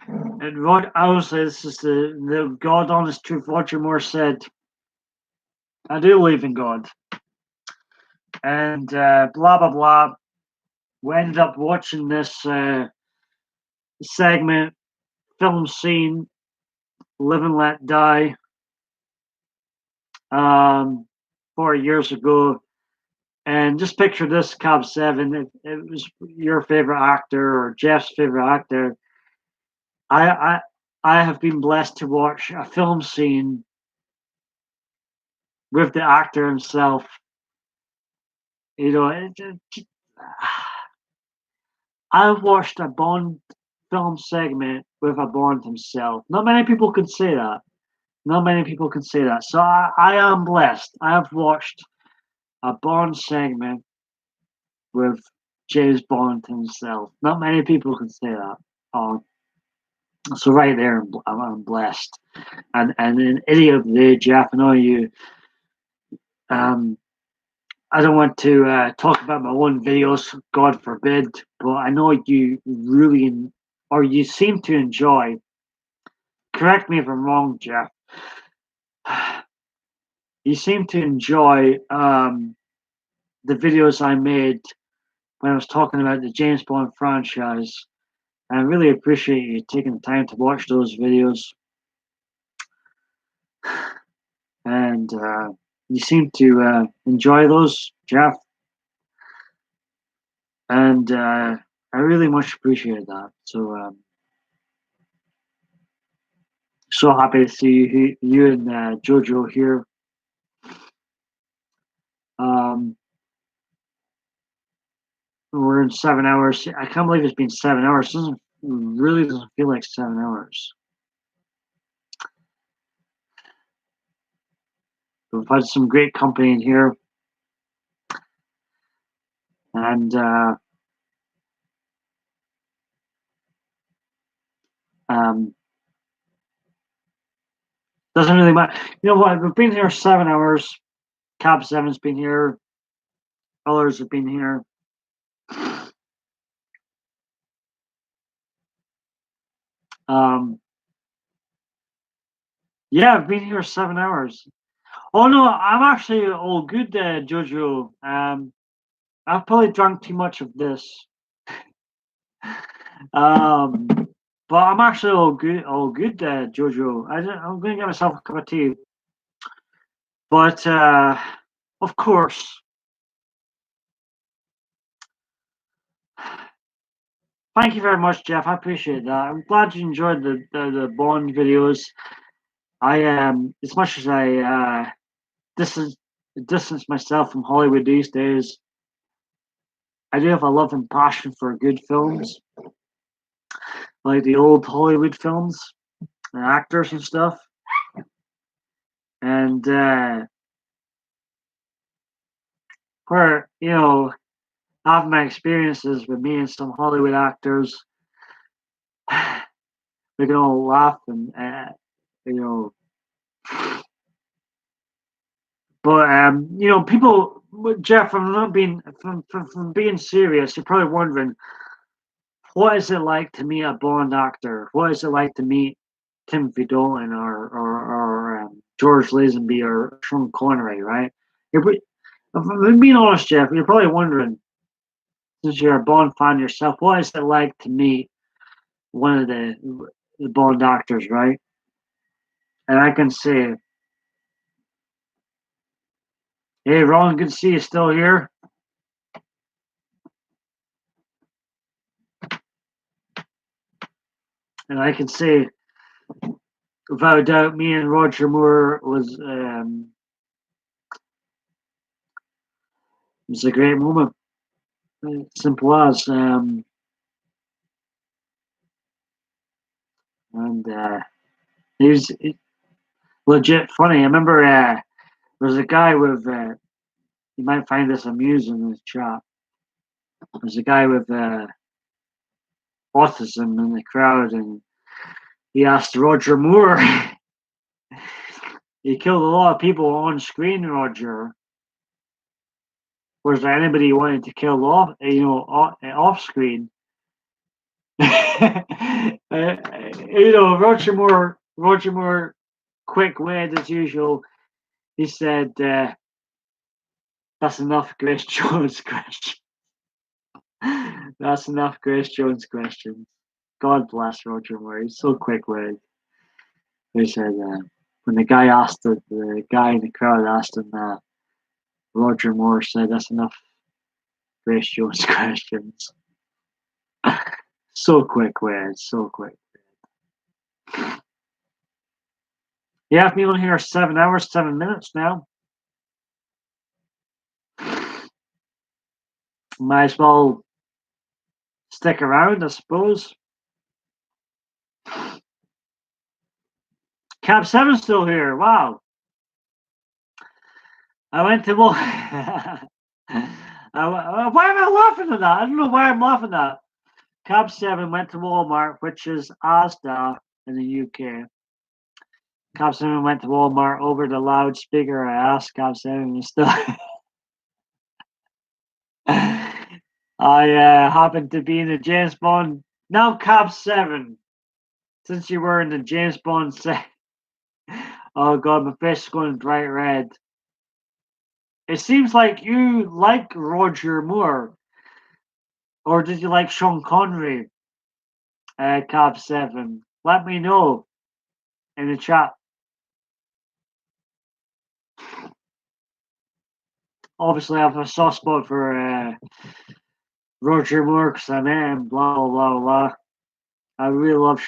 and honestly, this is the God honest truth. Roger Moore said, "I do believe in God," and blah blah blah. We ended up watching this segment, film scene, Live and Let Die, um, 4 years ago. And just picture this, Cab 7. If it was your favorite actor or Jeff's favorite actor, I, I, I have been blessed to watch a film scene with the actor himself. I've watched a Bond film segment with a Bond himself. Not many people could say that. Not many people can say that. So I am blessed. I have watched a Bond segment with James Bond himself. Not many people can say that. Um, so right there, I'm blessed. And an idiot of the day, Jeff. I know you. Um, I don't want to talk about my own videos, God forbid, but I know you really, or you seem to enjoy. Correct me if I'm wrong, Jeff. You seem to enjoy the videos I made when I was talking about the James Bond franchise. I really appreciate you taking the time to watch those videos. And you seem to enjoy those, Jeff. And I really much appreciate that. So, so happy to see you and Jojo here. We're in 7 hours. I can't believe it's been 7 hours. It really doesn't feel like 7 hours. We've had some great company in here. And doesn't really matter. You know what? We've been here 7 hours. Cab 7's been here. Others have been here. Yeah, I've been here 7 hours. Oh no, I'm actually all good, Jojo. I've probably drunk too much of this. Um, but I'm actually all good, Jojo. I'm going to get myself a cup of tea. But of course, thank you very much, Jeff. I appreciate that. I'm glad you enjoyed the Bond videos. I as much as I distance myself from Hollywood these days, I do have a love and passion for good films, like the old Hollywood films and actors and stuff. And where I have my experiences with me and some Hollywood actors, we can all laugh and you know. But people, Jeff, from not being from being serious, you're probably wondering what is it like to meet a Bond actor? What is it like to meet Timothy Dalton or George Lazenby or Sean Connery, right? If I'm being honest, Jeff, you're probably wondering, since you're a Bond fan yourself, what is it like to meet one of the Bond actors, right? And I can say, hey, Ron, good to see you still here. And I can say, without a doubt, me and Roger Moore was a great moment. Simple as. And he was legit funny. I remember there was a guy with, you might find this amusing in the chat. There's a guy with autism in the crowd, and he asked Roger Moore. He killed a lot of people on screen, Roger. Was there anybody you wanted to kill off screen? Roger Moore, quick wit as usual. He said, "That's enough, Grace Jones question." That's enough, Grace Jones questions. God bless Roger Moore. He's so quick witted. He said, when the guy in the crowd asked him that, Roger Moore said, "That's enough, Grace Jones questions." So quick witted, so quick. Yeah, I've been on here 7 hours, 7 minutes now. Might as well stick around, I suppose. Cap 7's still here. Wow. I went to why am I laughing at that? I don't know why I'm laughing at. Cap 7 went to Walmart, which is Asda in the UK. Cap 7 went to Walmart over the loudspeaker. I asked Cap 7 to still. I happened to be in the James Bond. Now, Cap 7, since you were in the James Bond set. Oh god, my face is going bright red. It seems like you like Roger Moore. Or did you like Sean Connery? Cap 7. Let me know in the chat. Obviously, I have a soft spot for Roger Moore because I met him, blah, blah, blah, blah. I really love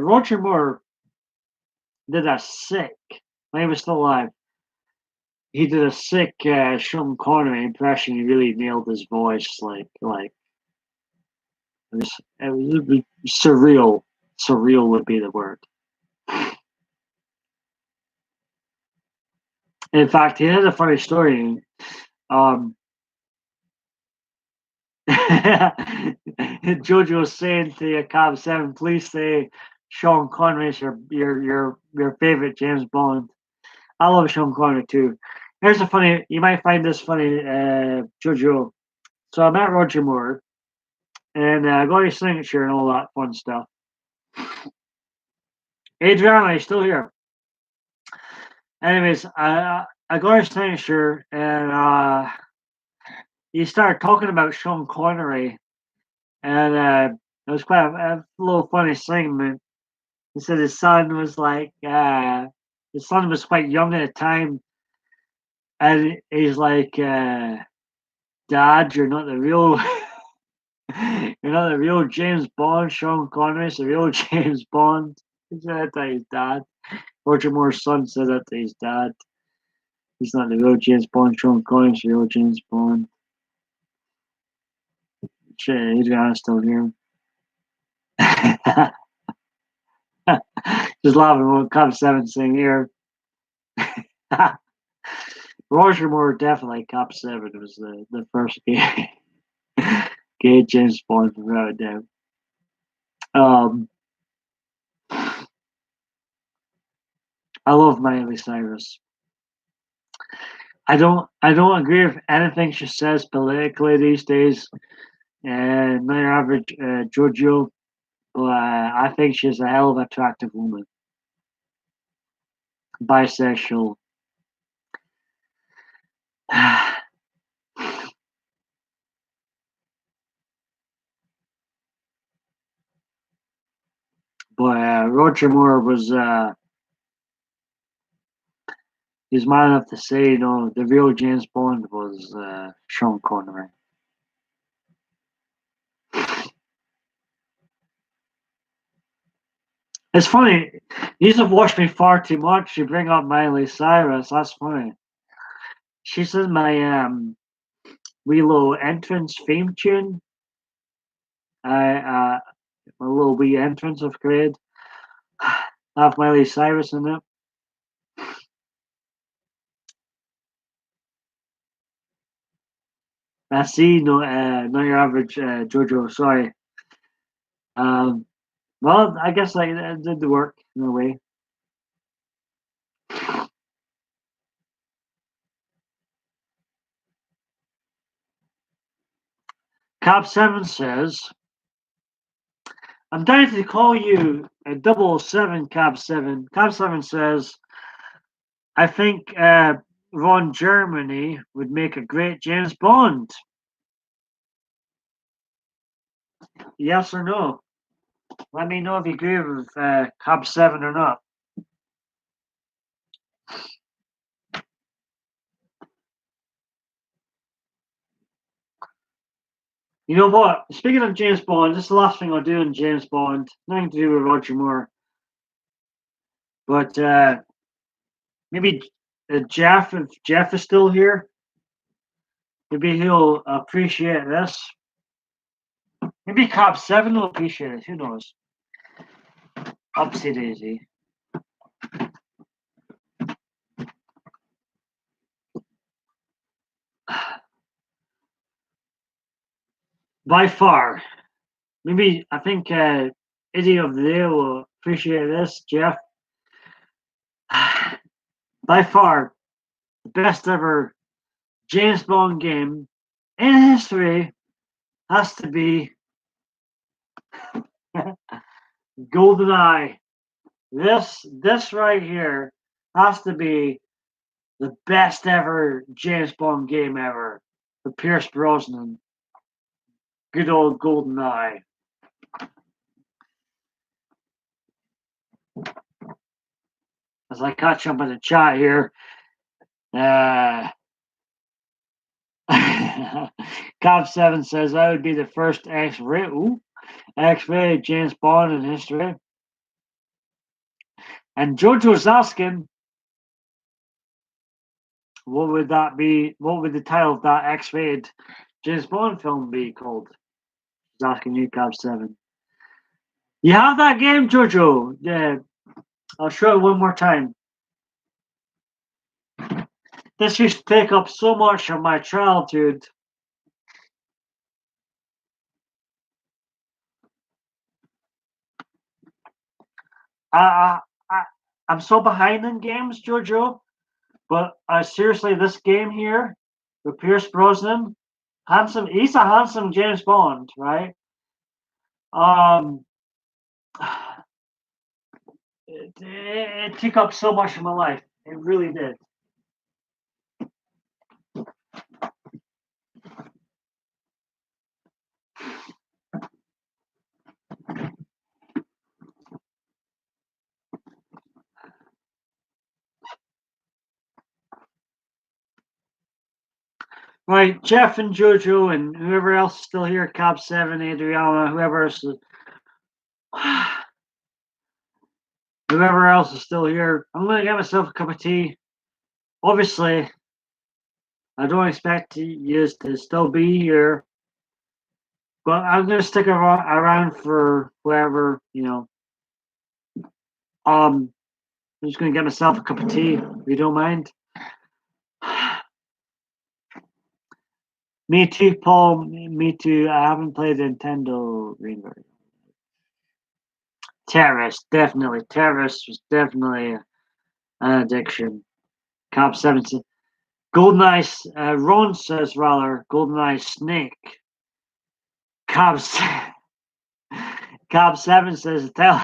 Roger Moore did a sick, when he was still alive, he did a sick Sean Connery impression. He really nailed his voice. It was surreal. Surreal would be the word. In fact, he had a funny story. Jojo was saying to Cab 7, please say Sean Connery is your favorite James Bond. I love Sean Connery too. Here's a funny, you might find this funny, Jojo. So I met Roger Moore and I got his signature and all that fun stuff. Adriana, he's still here. Anyways, I got his signature and he started talking about Sean Connery, and it was quite a little funny segment. He said his son was his son was quite young at the time, and he's like, "Dad, you're not the real, you're not the real James Bond. Sean Connery's the real James Bond." He said that to his dad. Roger Moore's son said that to his dad. He's not the real James Bond. Sean Connery's the real James Bond. Shit, Adriana's still here. Just laughing when Cub 7 saying here. Roger Moore definitely Cub 7 was the first gay James Bond without a doubt. I love Miley Cyrus. I don't agree with anything she says politically these days. Not your average Jojo, but I think she's a hell of an attractive woman. Bisexual. But Roger Moore was he's man enough to say, you know, the real James Bond was Sean Connery. It's funny. You have watched me far too much. You bring up Miley Cyrus. That's funny. She's in my wee little entrance theme tune. My little wee entrance of grade. I have Miley Cyrus in it. I see, no, not your average Jojo. Sorry. Um, well, I guess I did the work in a way. Cab7 says, I'm dying to call you a 007 Cab7. Cab7 says, I think Ron Germany would make a great James Bond. Yes or no? Let me know if you agree with Cab7 or not. You know what? Speaking of James Bond, this is the last thing I'll do in James Bond. Nothing to do with Roger Moore. But maybe Jeff, if Jeff is still here, maybe he'll appreciate this. Maybe Cab7 will appreciate it. Who knows? Upsy daisy. By far, maybe I think Izzy of the Day will appreciate this, Jeff. By far, the best ever James Bond game in history has to be GoldenEye. This right here has to be the best ever James Bond game ever. The Pierce Brosnan. Good old GoldenEye. As I catch up in the chat here, Cab7 says that would be the first X-rated James Bond in history. And Jojo's asking, what would that be? What would the title of that X-rated James Bond film be called? He's asking you, Cab7. You have that game, Jojo? Yeah. I'll show it one more time. This used to take up so much of my childhood. I'm so behind in games, Jojo. But seriously, this game here with Pierce Brosnan, handsome. He's a handsome James Bond, right? Um, it took up so much of my life. It really did. Right, Jeff and Jojo and whoever else is still here, Cab7, Adriana, whoever else is still here. I'm gonna get myself a cup of tea. Obviously, I don't expect you to still be here, but I'm gonna stick around for whoever, you know. I'm just gonna get myself a cup of tea, if you don't mind. Me too, Paul. Me too. I haven't played Nintendo Greenberg. Terrace, definitely. Terrace was definitely an addiction. Cab7. GoldenEye, Ron says rather, GoldenEye Snake. Cab7 says, tell.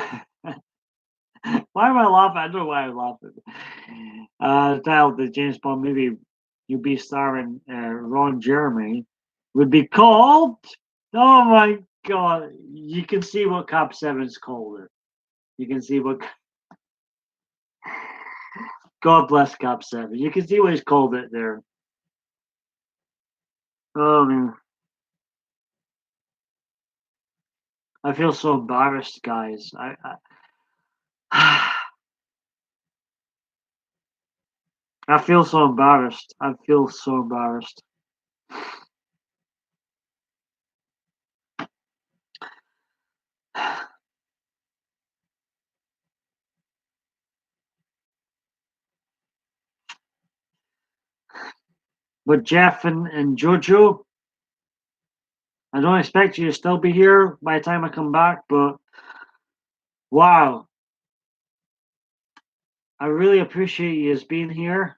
Why am I laughing? I don't know why I'm laughing. Tell the James Bond movie, you'll be starring Ron Jeremy, would be called. Oh my God! You can see what Cap 7's called it. You can see what. God bless Cap 7. You can see what he's called it there. Oh man, I feel so embarrassed, guys. I feel so embarrassed. I feel so embarrassed. But Jeff and Jojo, I don't expect you to still be here by the time I come back, but wow, I really appreciate you as being here.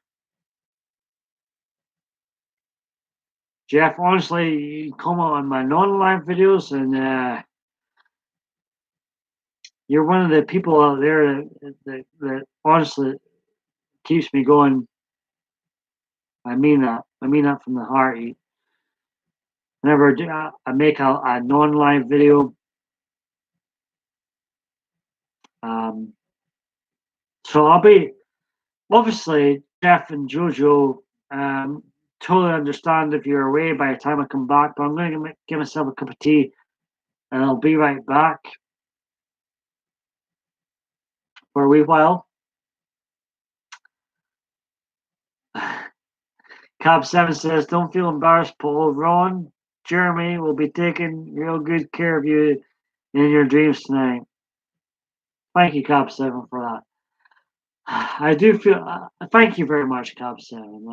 Jeff, honestly, you come on my non-live videos and you're one of the people out there that honestly keeps me going. I mean that. I mean that from the heart. Whenever I make a non-live video, um, so I'll be obviously Jeff and Jojo. Um, totally understand if you're away by the time I come back, but I'm going to give myself a cup of tea, and I'll be right back for a wee while. Cab 7 says, "Don't feel embarrassed, Paul. Ron, Jeremy will be taking real good care of you in your dreams tonight." Thank you, Cab 7, for that. I do feel. Thank you very much, Cab 7.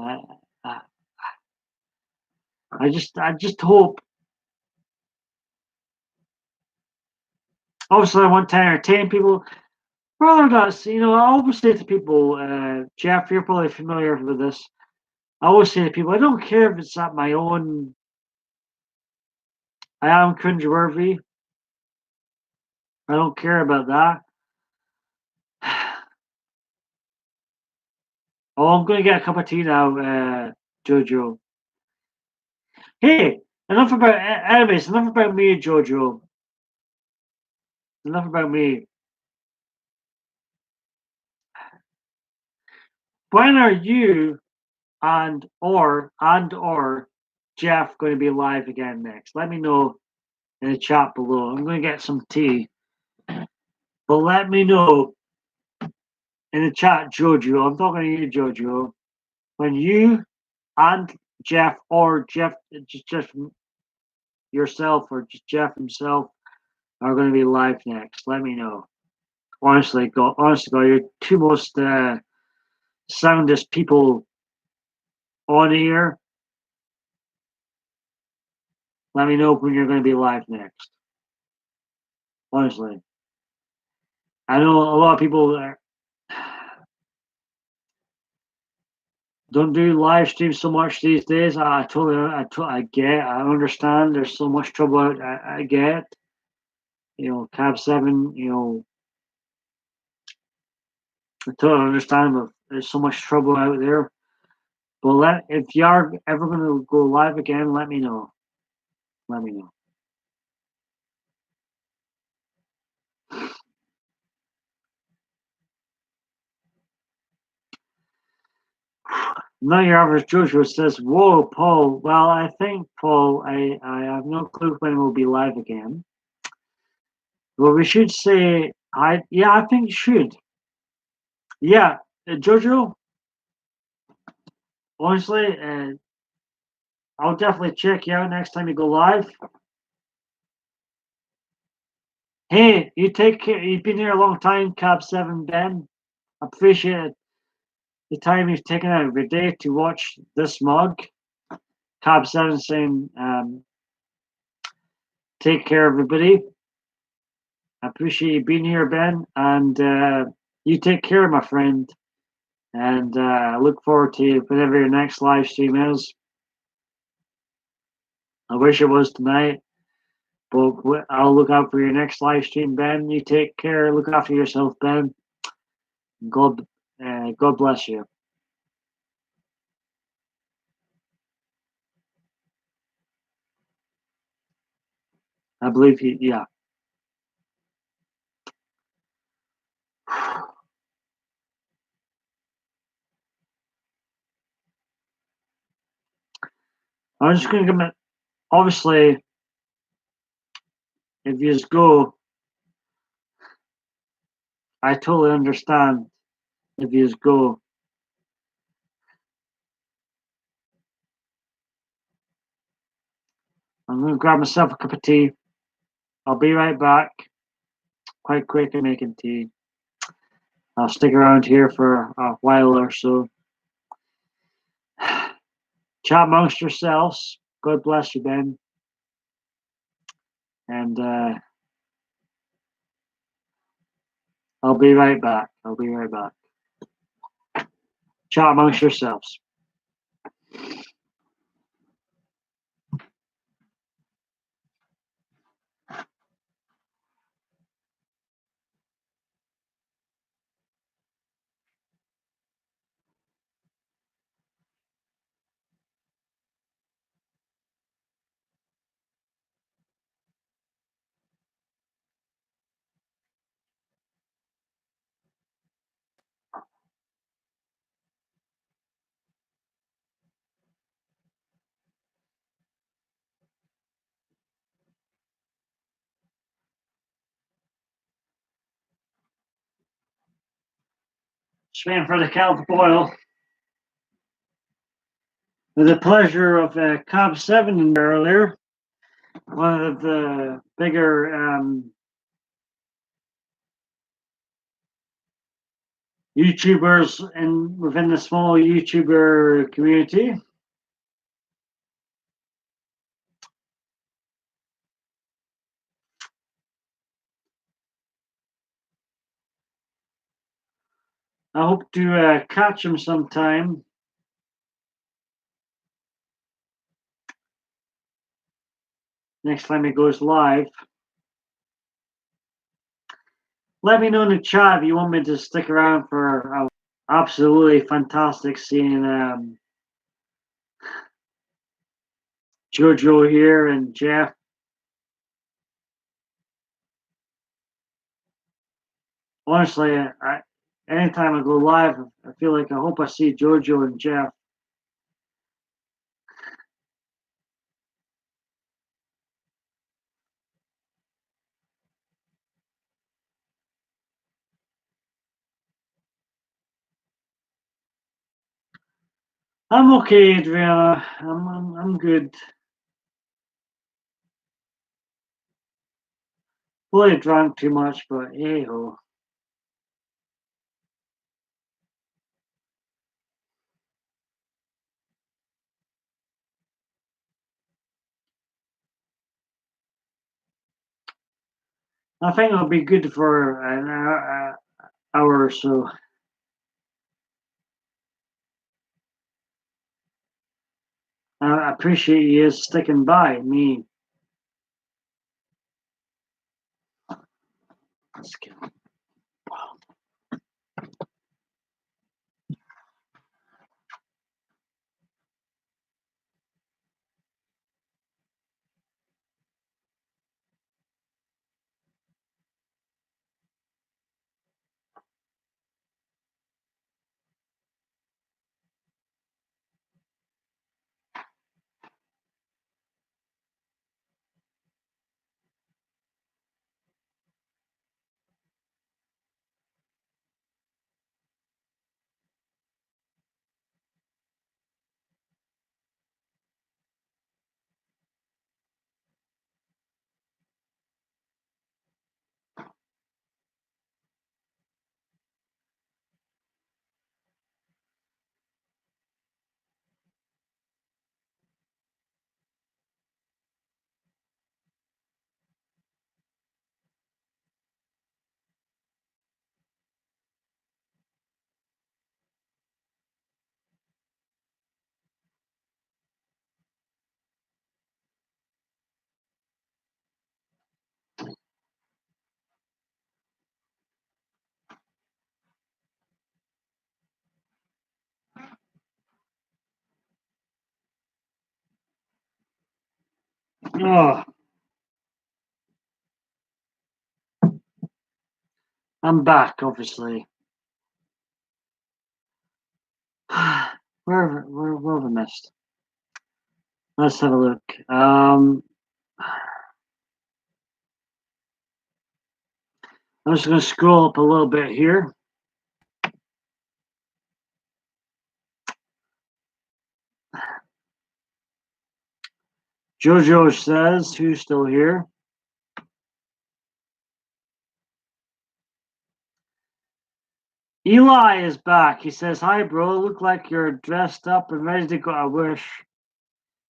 I just hope. Obviously, I want to entertain people. Rather that's, I always say to people, Jeff, you're probably familiar with this. I always say to people, I don't care if it's at my own. I am cringeworthy. I don't care about that. Oh, I'm going to get a cup of tea now, Jojo. Hey, anyways, enough about me, Jojo. Enough about me. When are you and or Jeff going to be live again next? Let me know in the chat below. I'm going to get some tea, but let me know in the chat, Jojo. I'm talking to you, Jojo. When you and Jeff or Jeff just yourself or just Jeff himself are going to be live next. Let me know. Honestly, God, you're two most soundest people on here. Let me know when you're going to be live next. Honestly, I know a lot of people don't do live streams so much these days. I get. I understand. There's so much trouble out. I get. Cab 7. I totally understand. But there's so much trouble out there. But if you are ever going to go live again, let me know. Let me know. Not your average Joshua says, "Whoa, Paul." Well, I think, Paul, I have no clue when we'll be live again. Well, we should say, I think you should. Yeah, Jojo, honestly, I'll definitely check you out next time you go live. Hey, you take care. You've been here a long time, Cab 7 Ben. I appreciate the time you've taken out of your day to watch this mug. Cab 7 saying, take care, everybody. I appreciate you being here, Ben. And you take care, my friend. And I look forward to whenever your next live stream is. I wish it was tonight. But I'll look out for your next live stream, Ben. You take care. Look after yourself, Ben. God bless you. I believe he, yeah. I'm just going to give it, obviously, if you just go, I totally understand if you just go. I'm going to grab myself a cup of tea. I'll be right back. Quite quick at making tea. I'll stick around here for a while or so. Chat amongst yourselves. God bless you, Ben. And I'll be right back. I'll be right back. Chat amongst yourselves. Just waiting for the kettle to boil. With the pleasure of Cobb 7 earlier, one of the bigger YouTubers within the small YouTuber community. I hope to catch him sometime. Next time he goes live. Let me know in the chat if you want me to stick around for absolutely fantastic seeing Jojo here and Jeff. Honestly, anytime I go live, I feel like I hope I see Jojo and Jeff. I'm okay, Adriana. I'm good. Probably drank too much, but hey ho. I think it'll be good for an hour or so. I appreciate you sticking by me. Let's get. Oh, I'm back, obviously. Where have I missed? Let's have a look. I'm just going to scroll up a little bit here. Jojo says, who's still here? Eli is back. He says, hi, bro. Look like you're dressed up and ready to go. I wish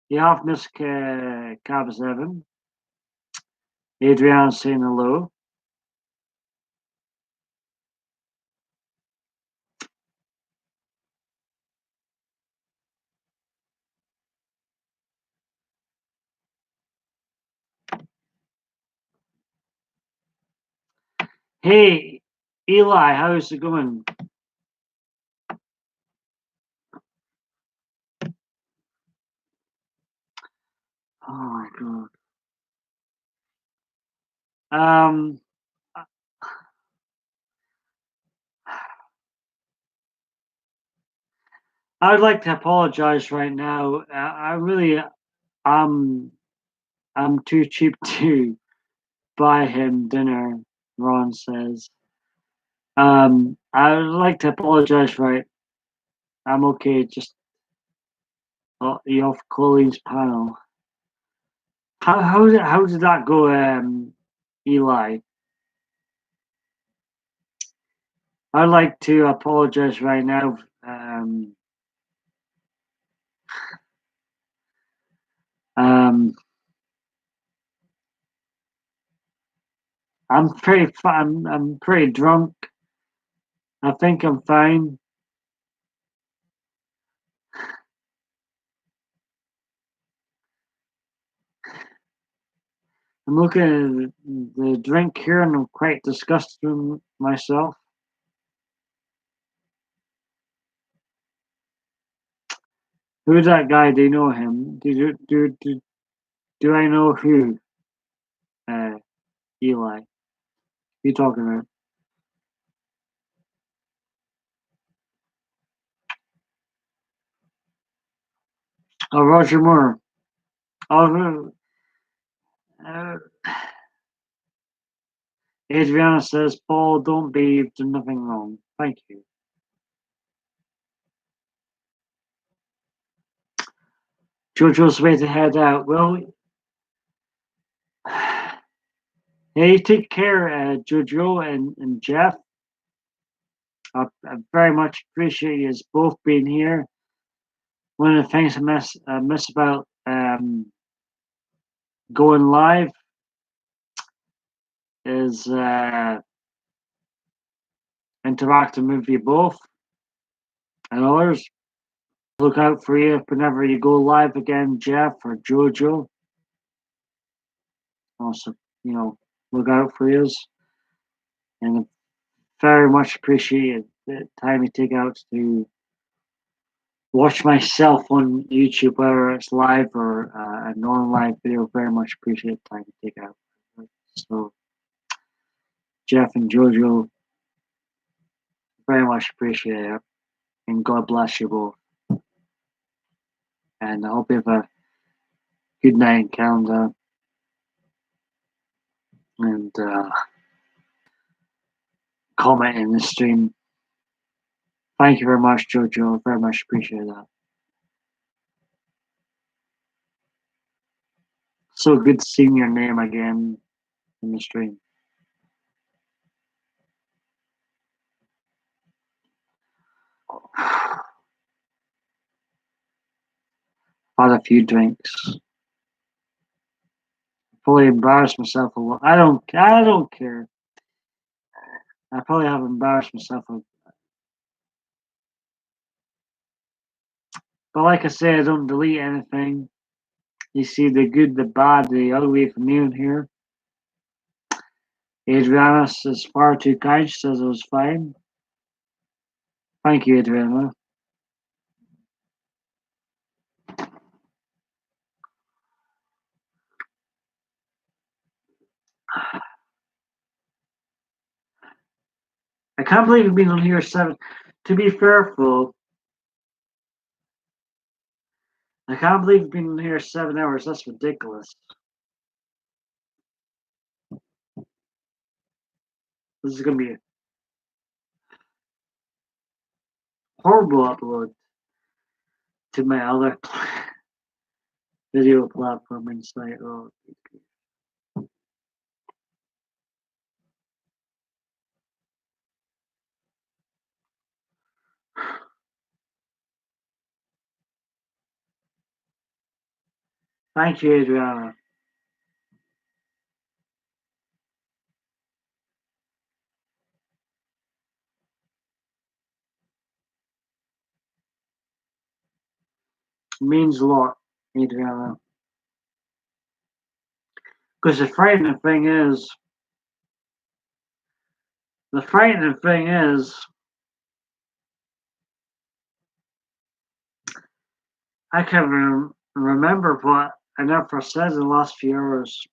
you have Miss Cab 7. Adrian saying hello. Hey, Eli, how's it going? Oh my god. I would like to apologize right now. I really am. I'm too cheap to buy him dinner. Ron says. I would like to apologize. Right, I'm okay. Just you off Colleen's panel. How did that go, Eli? I'd like to apologize right now. Um, I'm pretty drunk. I think I'm fine. I'm looking at the drink here and I'm quite disgusted with myself. Who's that guy? Do you know him? Do I know who? Eli. You talking about? Oh, Roger Moore. Oh, uh, Adriana says, Paul, don't be, you've done nothing wrong. Thank you. Jojo's way to head out. Well, hey, take care, Jojo and Jeff. I very much appreciate you both being here. One of the things I miss about going live is interacting with you both and others. Look out for you whenever you go live again, Jeff or Jojo. Also, look out for you. And I very much appreciate the time you take out to watch myself on YouTube, whether it's live or a non-live video. Very much appreciate the time you take out. So, Jeff and Jojo, very much appreciate it. And God bless you both. And I hope you have a good night, calendar. And comment in the stream. Thank you very much, Jojo. Very much appreciate that. So good seeing your name again in the stream. Had a few drinks. Probably embarrassed myself a lot. I don't care. I probably have embarrassed myself. But like I say, I don't delete anything. You see the good, the bad, the ugly from me in here. Adriana is far too kind. She says it was fine. Thank you, Adriana. I can't believe we've been on here 7. To be fair, Flo, I can't believe we've been on here 7 hours. That's ridiculous. This is gonna be a horrible upload to my other video platform inside. Oh, thank you, Adriana. It means a lot, Adriana. Because the frightening thing is, I can't remember what I never said in the last few hours.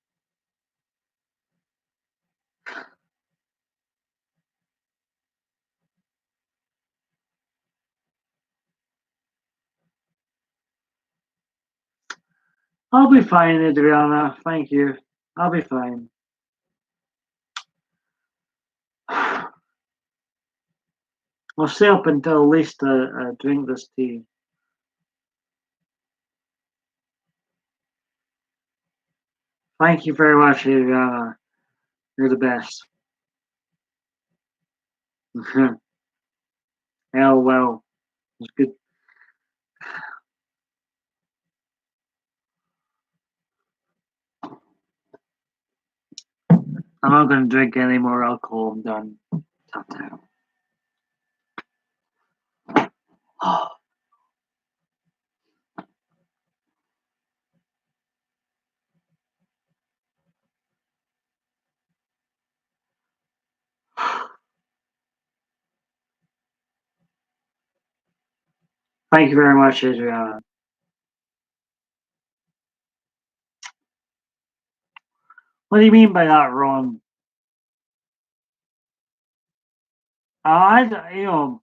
I'll be fine, Adriana. Thank you. I'll be fine. I'll stay up until at least drink this tea. Thank you very much, Adriana. You're the best. Hell, well, it's good. I'm not going to drink any more alcohol. I'm done. Tap. Thank you very much, Adriana. What do you mean by that, Ron? I, you know,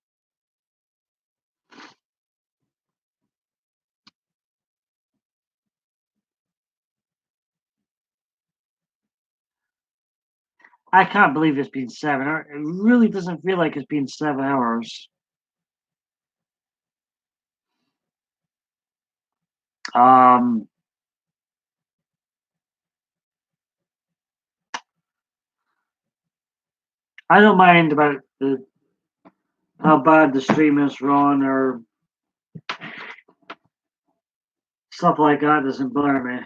I can't believe it's been 7 hours. It really doesn't feel like it's been 7 hours. Um, I don't mind about how bad the stream is, Ron, or stuff like that doesn't bother me.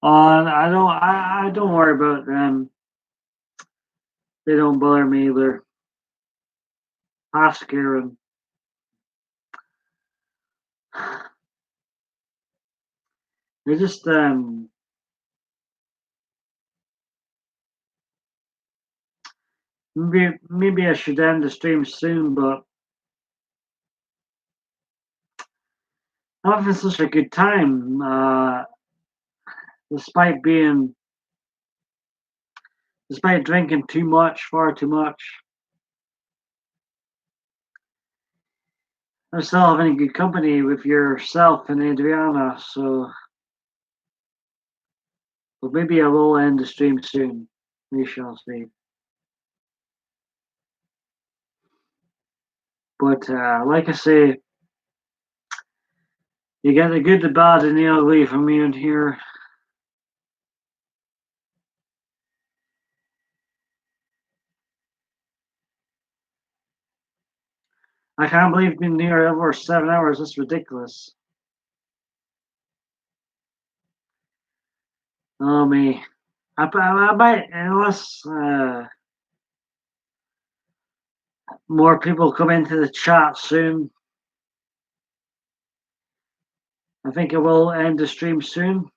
I don't worry about them. They don't bother me either. Ask Karen. They just maybe I should end the stream soon, but I'm having such a good time. Despite being despite drinking too much, far too much. I'm still having good company with yourself and Adriana, so but maybe I will end the stream soon. We shall see. But like I say, you get the good, the bad, and the ugly from me in here. I can't believe we've been here over 7 hours. That's ridiculous. Oh me. I might, unless more people come into the chat soon. I think I will end the stream soon.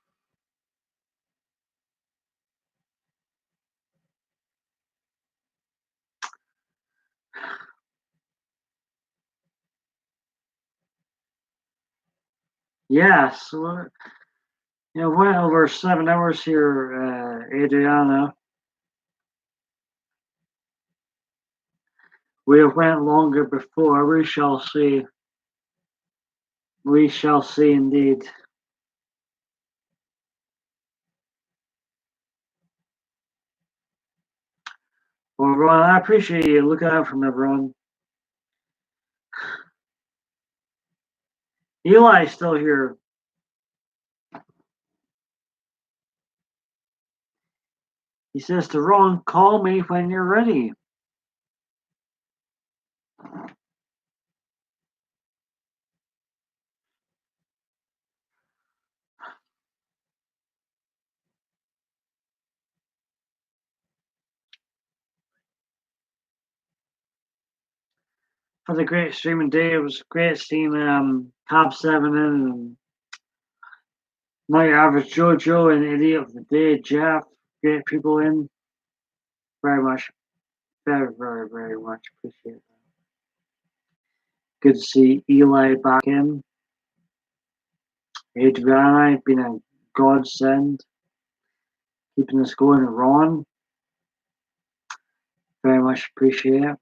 Yes, went over 7 hours here, Adriana. We have went longer before. We shall see. We shall see indeed. Well, Ron, I appreciate you looking out for me, Ron. Eli's still here. He says to Ron, call me when you're ready. For the great streaming day, it was great seeing Top 7 in and Night Average Jojo and Idiot of the Day, Jeff. Great people in. Very much. Very, very, very much appreciate that. Good to see Eli back in. Adriana been a godsend. Keeping us going. Ron, very much appreciate it.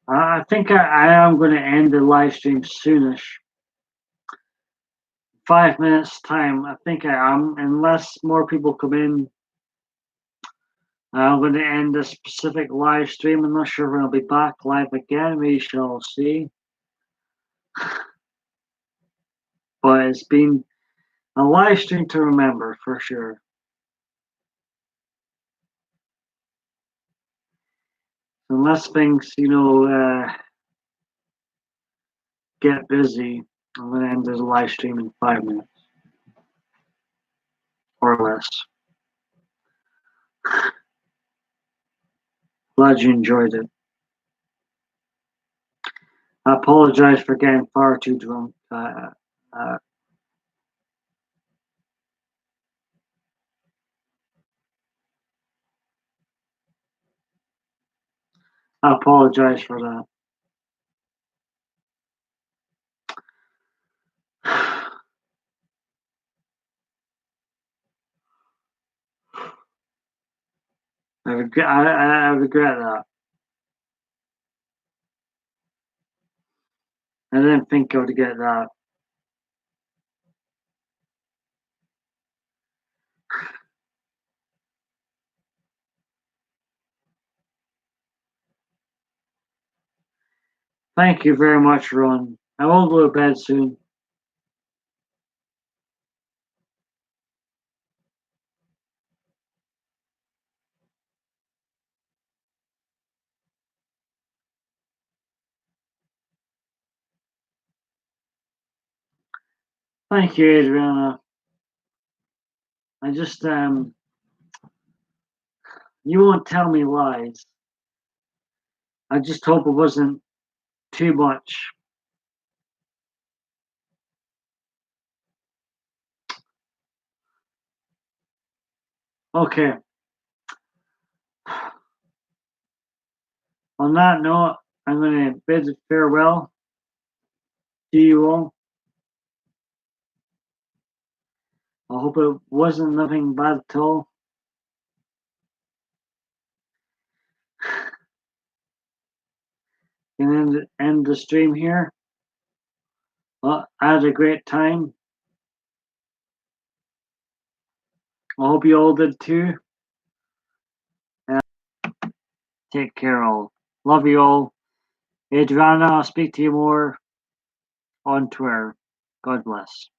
I think I am going to end the live stream soonish. 5 minutes time. I think I am, unless more people come in. I'm going to end this specific live stream. I'm not sure when I'll be back live again. We shall see. But it's been a live stream to remember for sure. Unless things, get busy, I'm going to end this live stream in 5 minutes or less. Glad you enjoyed it. I apologize for getting far too drunk. I apologize for that. I regret that. I didn't think I would get that. Thank you very much, Ron. I will go to bed soon. Thank you, Adriana. I just you won't tell me lies. I just hope it wasn't too much. Okay. On that note, I'm going to bid farewell to you all. I hope it wasn't nothing bad at all. And end the stream here. Well, I had a great time. I hope you all did too. And take care all. Love you all. Adriana, I'll speak to you more on Twitter. God bless.